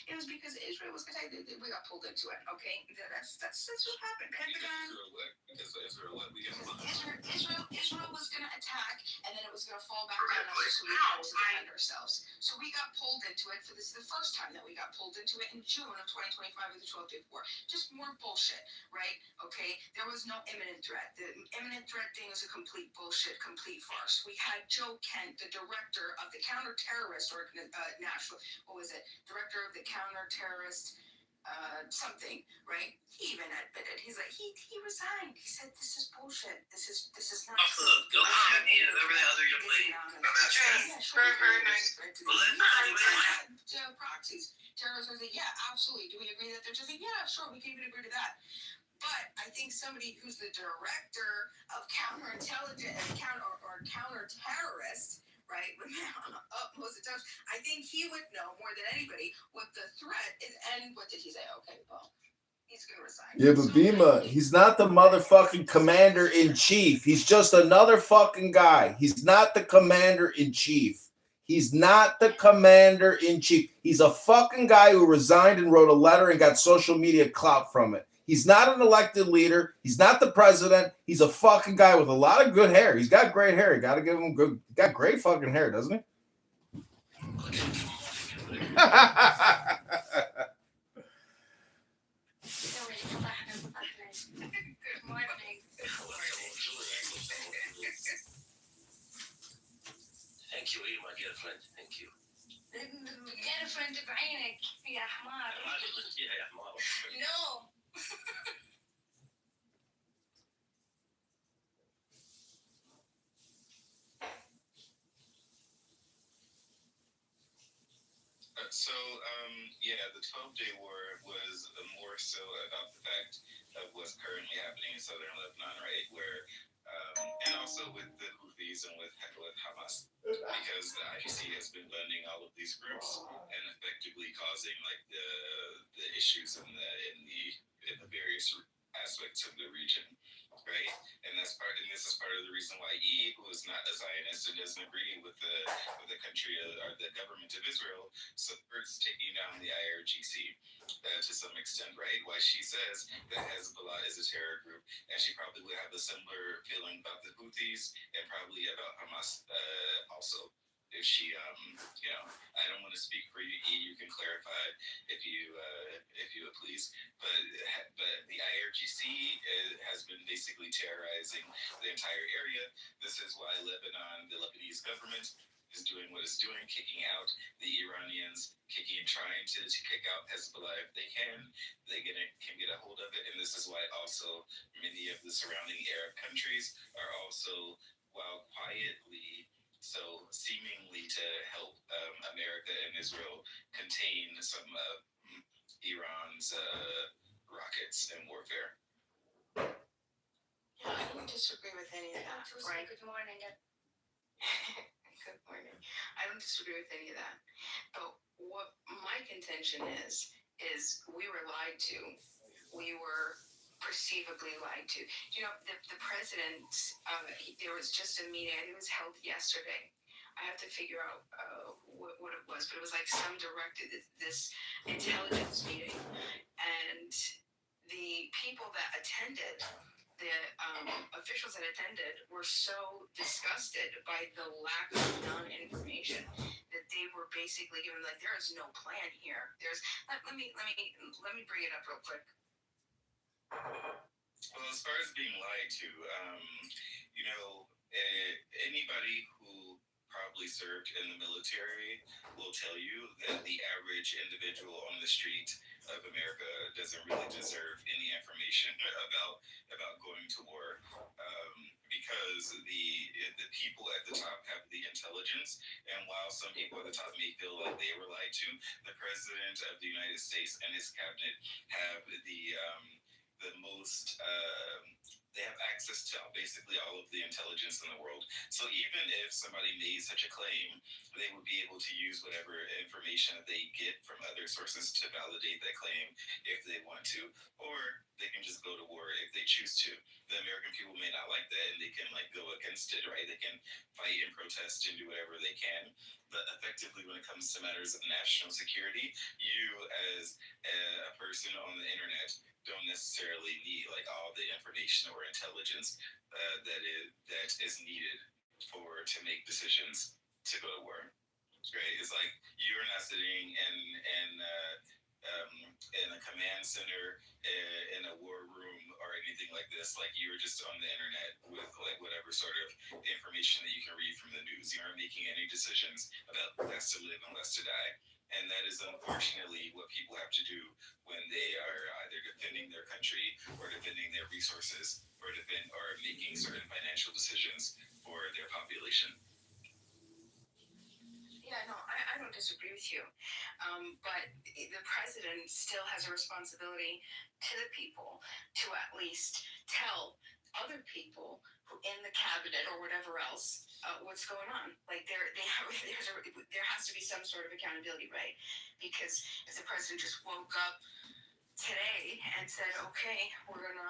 it was because Israel was attacked. We got pulled into it. Okay, that's what happened. Pentagon. Israel was going to attack, and then it was going to fall back on us, so we had to defend ourselves. So we got pulled into it. For this is the first time that we got pulled into it in June of 2025 with the 12-day war. Just more bullshit, right? Okay, there was no imminent threat. The imminent threat thing was a complete bullshit, complete farce. We had Joe Kent, the director of the counter-terrorist national, what was it? Director of the counter-terrorist something, right? He even admitted. He's like, he resigned. He said, this is bullshit. This is not. Go on, whatever the other young lady. Proxies. Terrorists are like, yeah, absolutely. Do we agree that they're just like, yeah, sure, we can even agree to that. But I think somebody who's the director of counterintelligence or counter-terrorist, right, with utmost attention, I think he would know more than anybody what the threat is. And what did he say? Okay, well, he's going to resign. Yeah, but Bima, he's not the motherfucking commander-in-chief. He's just another fucking guy. He's not the commander-in-chief. He's not the commander-in-chief. He's a fucking guy who resigned and wrote a letter and got social media clout from it. He's not an elected leader. He's not the president. He's a fucking guy with a lot of good hair. He's got great hair. You got to give him good. Got great fucking hair, doesn't he? Thank you, my dear friend. Thank you. Dear friend بعينك يا حمار. يا حمار. No. So, the 12-day war was more so about the fact of what's currently happening in southern Lebanon, right? Where, and also with the Houthis and with Hamas, because the IPC has been funding all of these groups and effectively causing like the issues in the various aspects of the region, right? And this is part of the reason why who is not a Zionist and doesn't agree with the country or the government of Israel, supports taking down the IRGC to some extent, right? Why she says that Hezbollah is a terror group, and she probably would have a similar feeling about the Houthis and probably about Hamas also. If she, I don't want to speak for you. You can clarify if you would please. But the IRGC has been basically terrorizing the entire area. This is why Lebanon, the Lebanese government, is doing what it's doing, kicking out the Iranians, trying to kick out Hezbollah if they can. They can get a hold of it, and this is why also many of the surrounding Arab countries are also, while quietly So seemingly to help America and Israel contain some Iran's rockets and warfare. Yeah, I don't disagree with any of that, right? Good morning. Good morning. I don't disagree with any of that. But what my contention is we were lied to. We were perceivably lied to. You know, the president, there was just a meeting, I think it was held yesterday. I have to figure out what it was, but it was like some directed this intelligence meeting. And the people that attended, the officials that attended were so disgusted by the lack of non-information that they were basically given like there is no plan here. Let me bring it up real quick. Well, as far as being lied to, you know, anybody who probably served in the military will tell you that the average individual on the street of America doesn't really deserve any information about going to war, because the people at the top have the intelligence, and while some people at the top may feel like they were lied to, the president of the United States and his cabinet have the most. They have access to basically all of the intelligence in the world. So even if somebody made such a claim, they would be able to use whatever information that they get from other sources to validate that claim if they want to, or they can just go to war if they choose to. The American people may not like that, and they can go against it, right? They can fight and protest and do whatever they can. But effectively, when it comes to matters of national security, you as a person on the internet don't necessarily need all the information or intelligence that is needed to make decisions to go to war. Right? It's like you're not sitting in a command center in a war room or anything like this. Like you're just on the internet with whatever sort of information that you can read from the news. You aren't making any decisions about who has to live and who has to die. And that is unfortunately what people have to do when they are either defending their country or defending their resources or making certain financial decisions for their population. Yeah, no, I don't disagree with you. But the president still has a responsibility to the people to at least tell other people who in the cabinet or whatever else what's going on. Like there has to be some sort of accountability, right? Because if the president just woke up today and said, "Okay, we're gonna go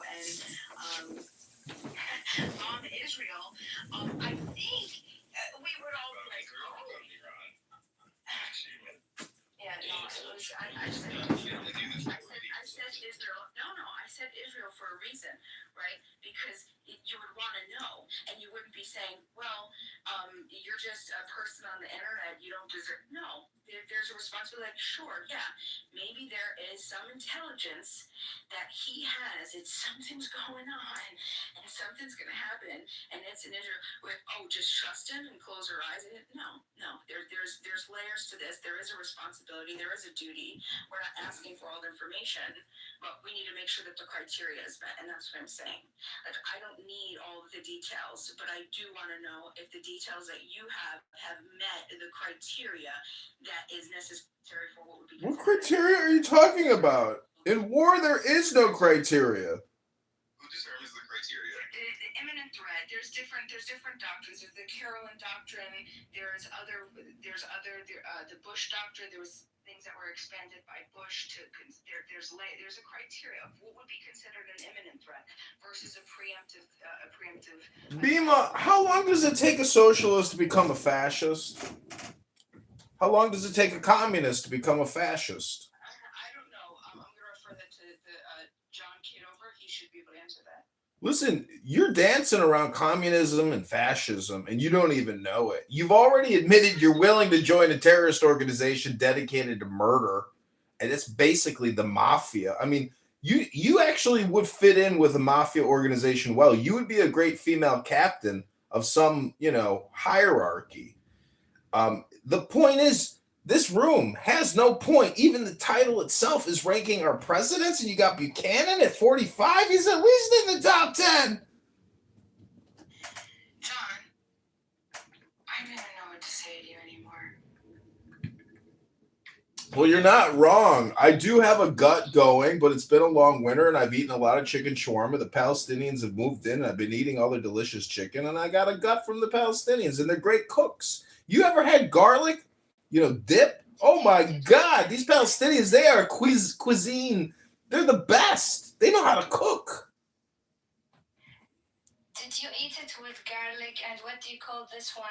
and bomb Israel," I think we would all be like, "Oh." Yeah, no, I said Israel. No, I said Israel for a reason, right? Because you would want to know, and you wouldn't be saying, "Well, you're just a person on the internet. You don't deserve." No, there's a responsibility. Like, sure, yeah, maybe there is some intelligence that he has. It's something's going on, and something's going to happen, and it's an Israel. With just trust him and close our eyes. No. There's layers to this. There is a responsibility. There is a duty. We're not asking for all the information, but we need to make sure that the criteria is met, and that's what I'm saying. Like, I don't need all of the details, but I do want to know if the details that you have met the criteria that is necessary for what would be. What criteria are you talking about? In war, there is no criteria. Who determines the criteria? The imminent threat. There's different doctrines. There's the Carolyn doctrine. There's the Bush doctrine. There was things that were expanded by Bush to there's a criteria of what would be considered an imminent threat versus a preemptive. Bima, how long does it take a socialist to become a fascist? How long does it take a communist to become a fascist? I don't know. I'm going to refer that to John Kitover. He should be able to answer that. Listen, you're dancing around communism and fascism, and you don't even know it. You've already admitted you're willing to join a terrorist organization dedicated to murder, and it's basically the mafia. I mean, you actually would fit in with a mafia organization well. You would be a great female captain of some, hierarchy. The point is, this room has no point. Even the title itself is ranking our presidents, and you got Buchanan at 45. He's at least in the top 10. No, Well, you're not wrong. I do have a gut going, but it's been a long winter, and I've eaten a lot of chicken shawarma. The Palestinians have moved in, and I've been eating all their delicious chicken, and I got a gut from the Palestinians, and they're great cooks. You ever had garlic, dip? Oh my God, these Palestinians, they are cuisine. They're the best. They know how to cook. Did you eat it with garlic and what do you call this one?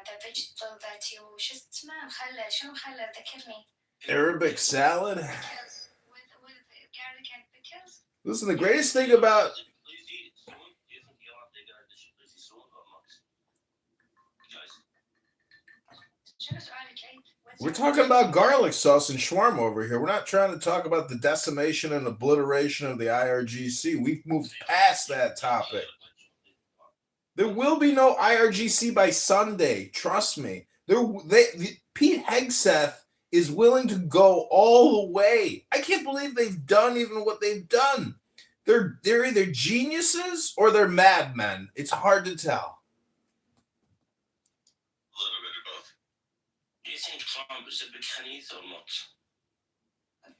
The vegetable that you شو اسمه مخلل شنو مخلل ذكرني. Arabic salad. With garlic and pickles. Listen, the greatest thing about we're talking about garlic sauce and shawarma over here. We're not trying to talk about the decimation and obliteration of the IRGC. We've moved past that topic. There will be no IRGC by Sunday. Trust me. Pete Hegseth is willing to go all the way. I can't believe they've done even what they've done. They're either geniuses or they're madmen. It's hard to tell. A little bit of both. Do you think Trump is a big Khanith or not?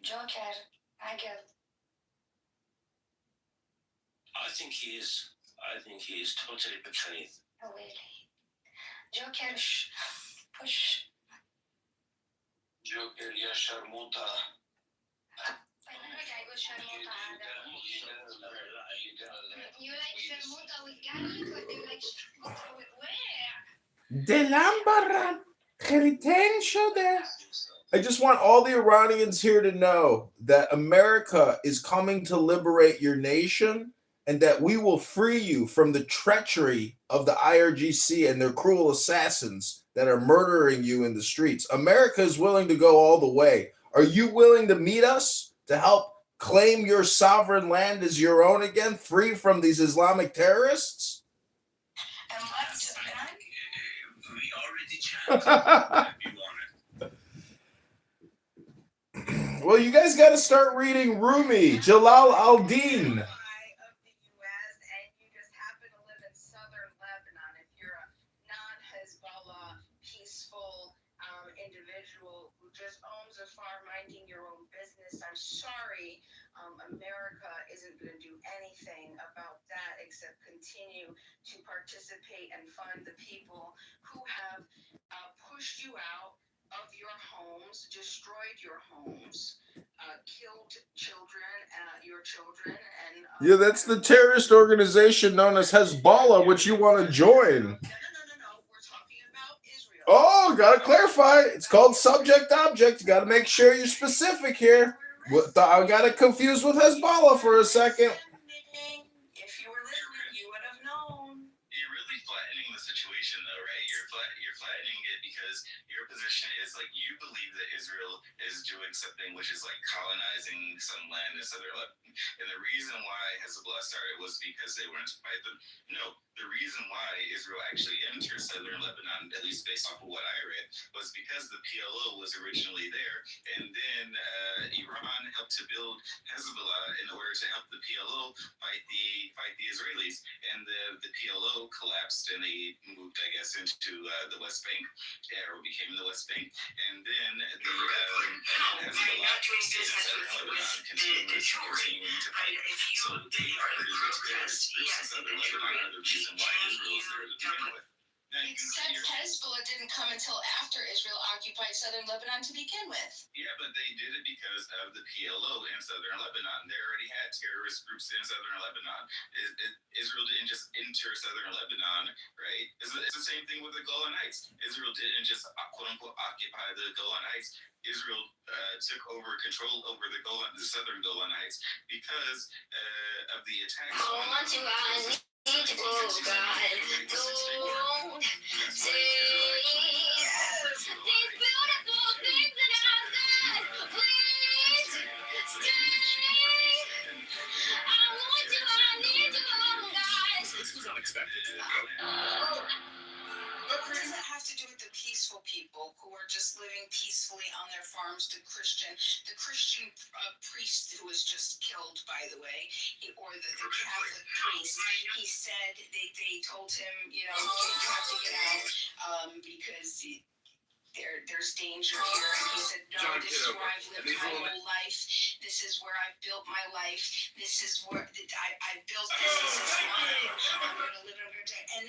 Joker, Agil. I think he is. I think he is totally big Khanith. Oh, really? Joker, push. Joker, ya sharmuta. You like sharmuta with garlic or do you like sharmuta with where? Delambara. I just want all the Iranians here to know that America is coming to liberate your nation and that we will free you from the treachery of the IRGC and their cruel assassins that are murdering you in the streets. America is willing to go all the way. Are you willing to meet us to help claim your sovereign land as your own again, free from these Islamic terrorists? And what's we already chatted if you want it. Well, you guys got to start reading Rumi, Jalal al-Din. I'm sorry, America isn't going to do anything about that except continue to participate and fund the people who have pushed you out of your homes, destroyed your homes, killed children, your children, and Yeah, that's the terrorist organization known as Hezbollah, which you want to join. No. We're talking about Israel. Oh, gotta clarify. It's called subject object. You gotta make sure you're specific here. I got it confused with Hezbollah for a second. If you were listening, you would have known. You're really flattening the situation, though, right? You're flattening it because your position is like you believe that Israel is doing something which is like colonizing some land in southern Lebanon, and the reason why Hezbollah started was because they wanted to fight them. No, the reason why Israel actually entered southern Lebanon, at least based off of what I read, was because the PLO was originally there, and then Iran helped to build Hezbollah in order to help the PLO fight the Israelis, and the PLO collapsed and they moved, I guess, into the West Bank, or became the West Bank, and then the Hezbollah stayed in southern Lebanon, continuing to fight. So the terrorists in southern Lebanon are the reason why Israel is there to begin with. Except Hezbollah didn't come until after Israel occupied southern Lebanon to begin with. Yeah, but they did it because of the PLO in southern Lebanon. They already had terrorist groups in southern Lebanon. Israel didn't just enter southern Lebanon, right? It's the same thing with the Golan Heights. Israel didn't just quote-unquote occupy the Golan Heights. Israel took over control over the southern Golan Heights because of the attacks. These beautiful things that I've done, please stay. I need you, guys. This was unexpected. But what does that have to do with the peaceful people who are just living peacefully on their farms? The Christian priest who was just killed, by the way, or the Catholic priest. He said they told him, you have to get out because there's danger here. And he said, no, John this is Kitover. where I've lived my whole life. This is where I've built my life. This is where I built this. This is mine. I'm going to live in a day. And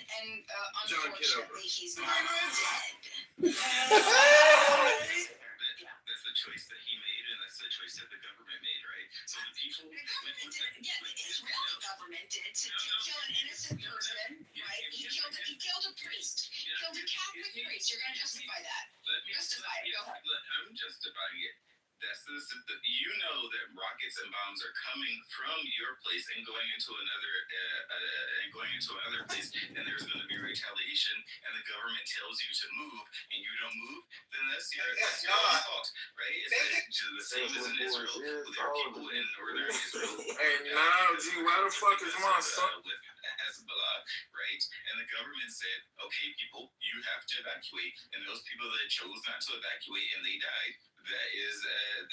unfortunately, he's not dead. That's the choice that he made, and that's the choice that the government made, right? So the people. The Israeli government did to kill an innocent person, right? He killed a priest. Killed a Catholic priest. You're going to justify that. Justify it. Go ahead. I'm justifying it. That's you know that rockets and bombs are coming from your place and going into another place, and there's going to be retaliation, and the government tells you to move, and you don't move, then that's your fault, right? It's the same as in Israel. There are people in northern Israel. Hey, G, why the fuck is my son? With Hezbollah, right? And the government said, okay, people, you have to evacuate, and those people that chose not to evacuate and they died,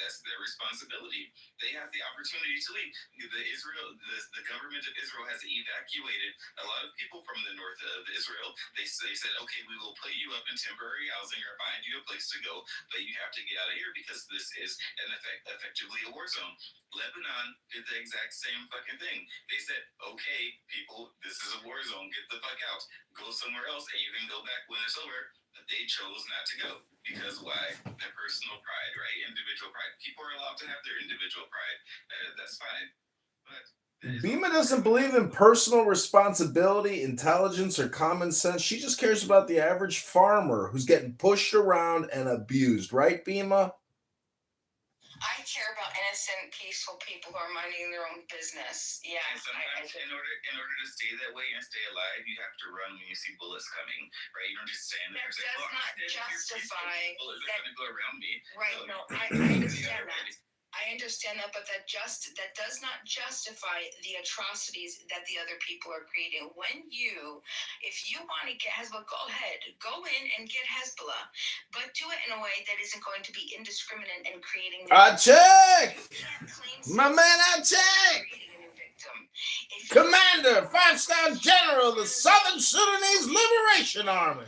that's their responsibility. They have the opportunity to leave. The government of Israel has evacuated a lot of people from the north of Israel. They said, okay, we will put you up in temporary housing or find you a place to go, but you have to get out of here because this is effectively a war zone. Lebanon did the exact same fucking thing. They said, okay, people, this is a war zone. Get the fuck out. Go somewhere else, and you can go back when it's over. But they chose not to go. Because why? Their personal pride, right? Individual pride. People are allowed to have their individual pride. That's fine. But Bima doesn't believe in personal responsibility, intelligence, or common sense. She just cares about the average farmer who's getting pushed around and abused. Right, Bima? I care about innocent, peaceful people who are minding their own business. Yeah. And sometimes in order to stay that way and stay alive, you have to run when you see bullets coming, right? You don't just stand there and say, "Oh, I'm justify bullets are going to go around me." Right? No, I understand that. I understand that, but that does not justify the atrocities that the other people are creating. If you want to get Hezbollah, go ahead, go in and get Hezbollah, but do it in a way that isn't going to be indiscriminate and creating. Check, my man. Check. Commander, 5-star General of the Southern Sudanese Liberation Army.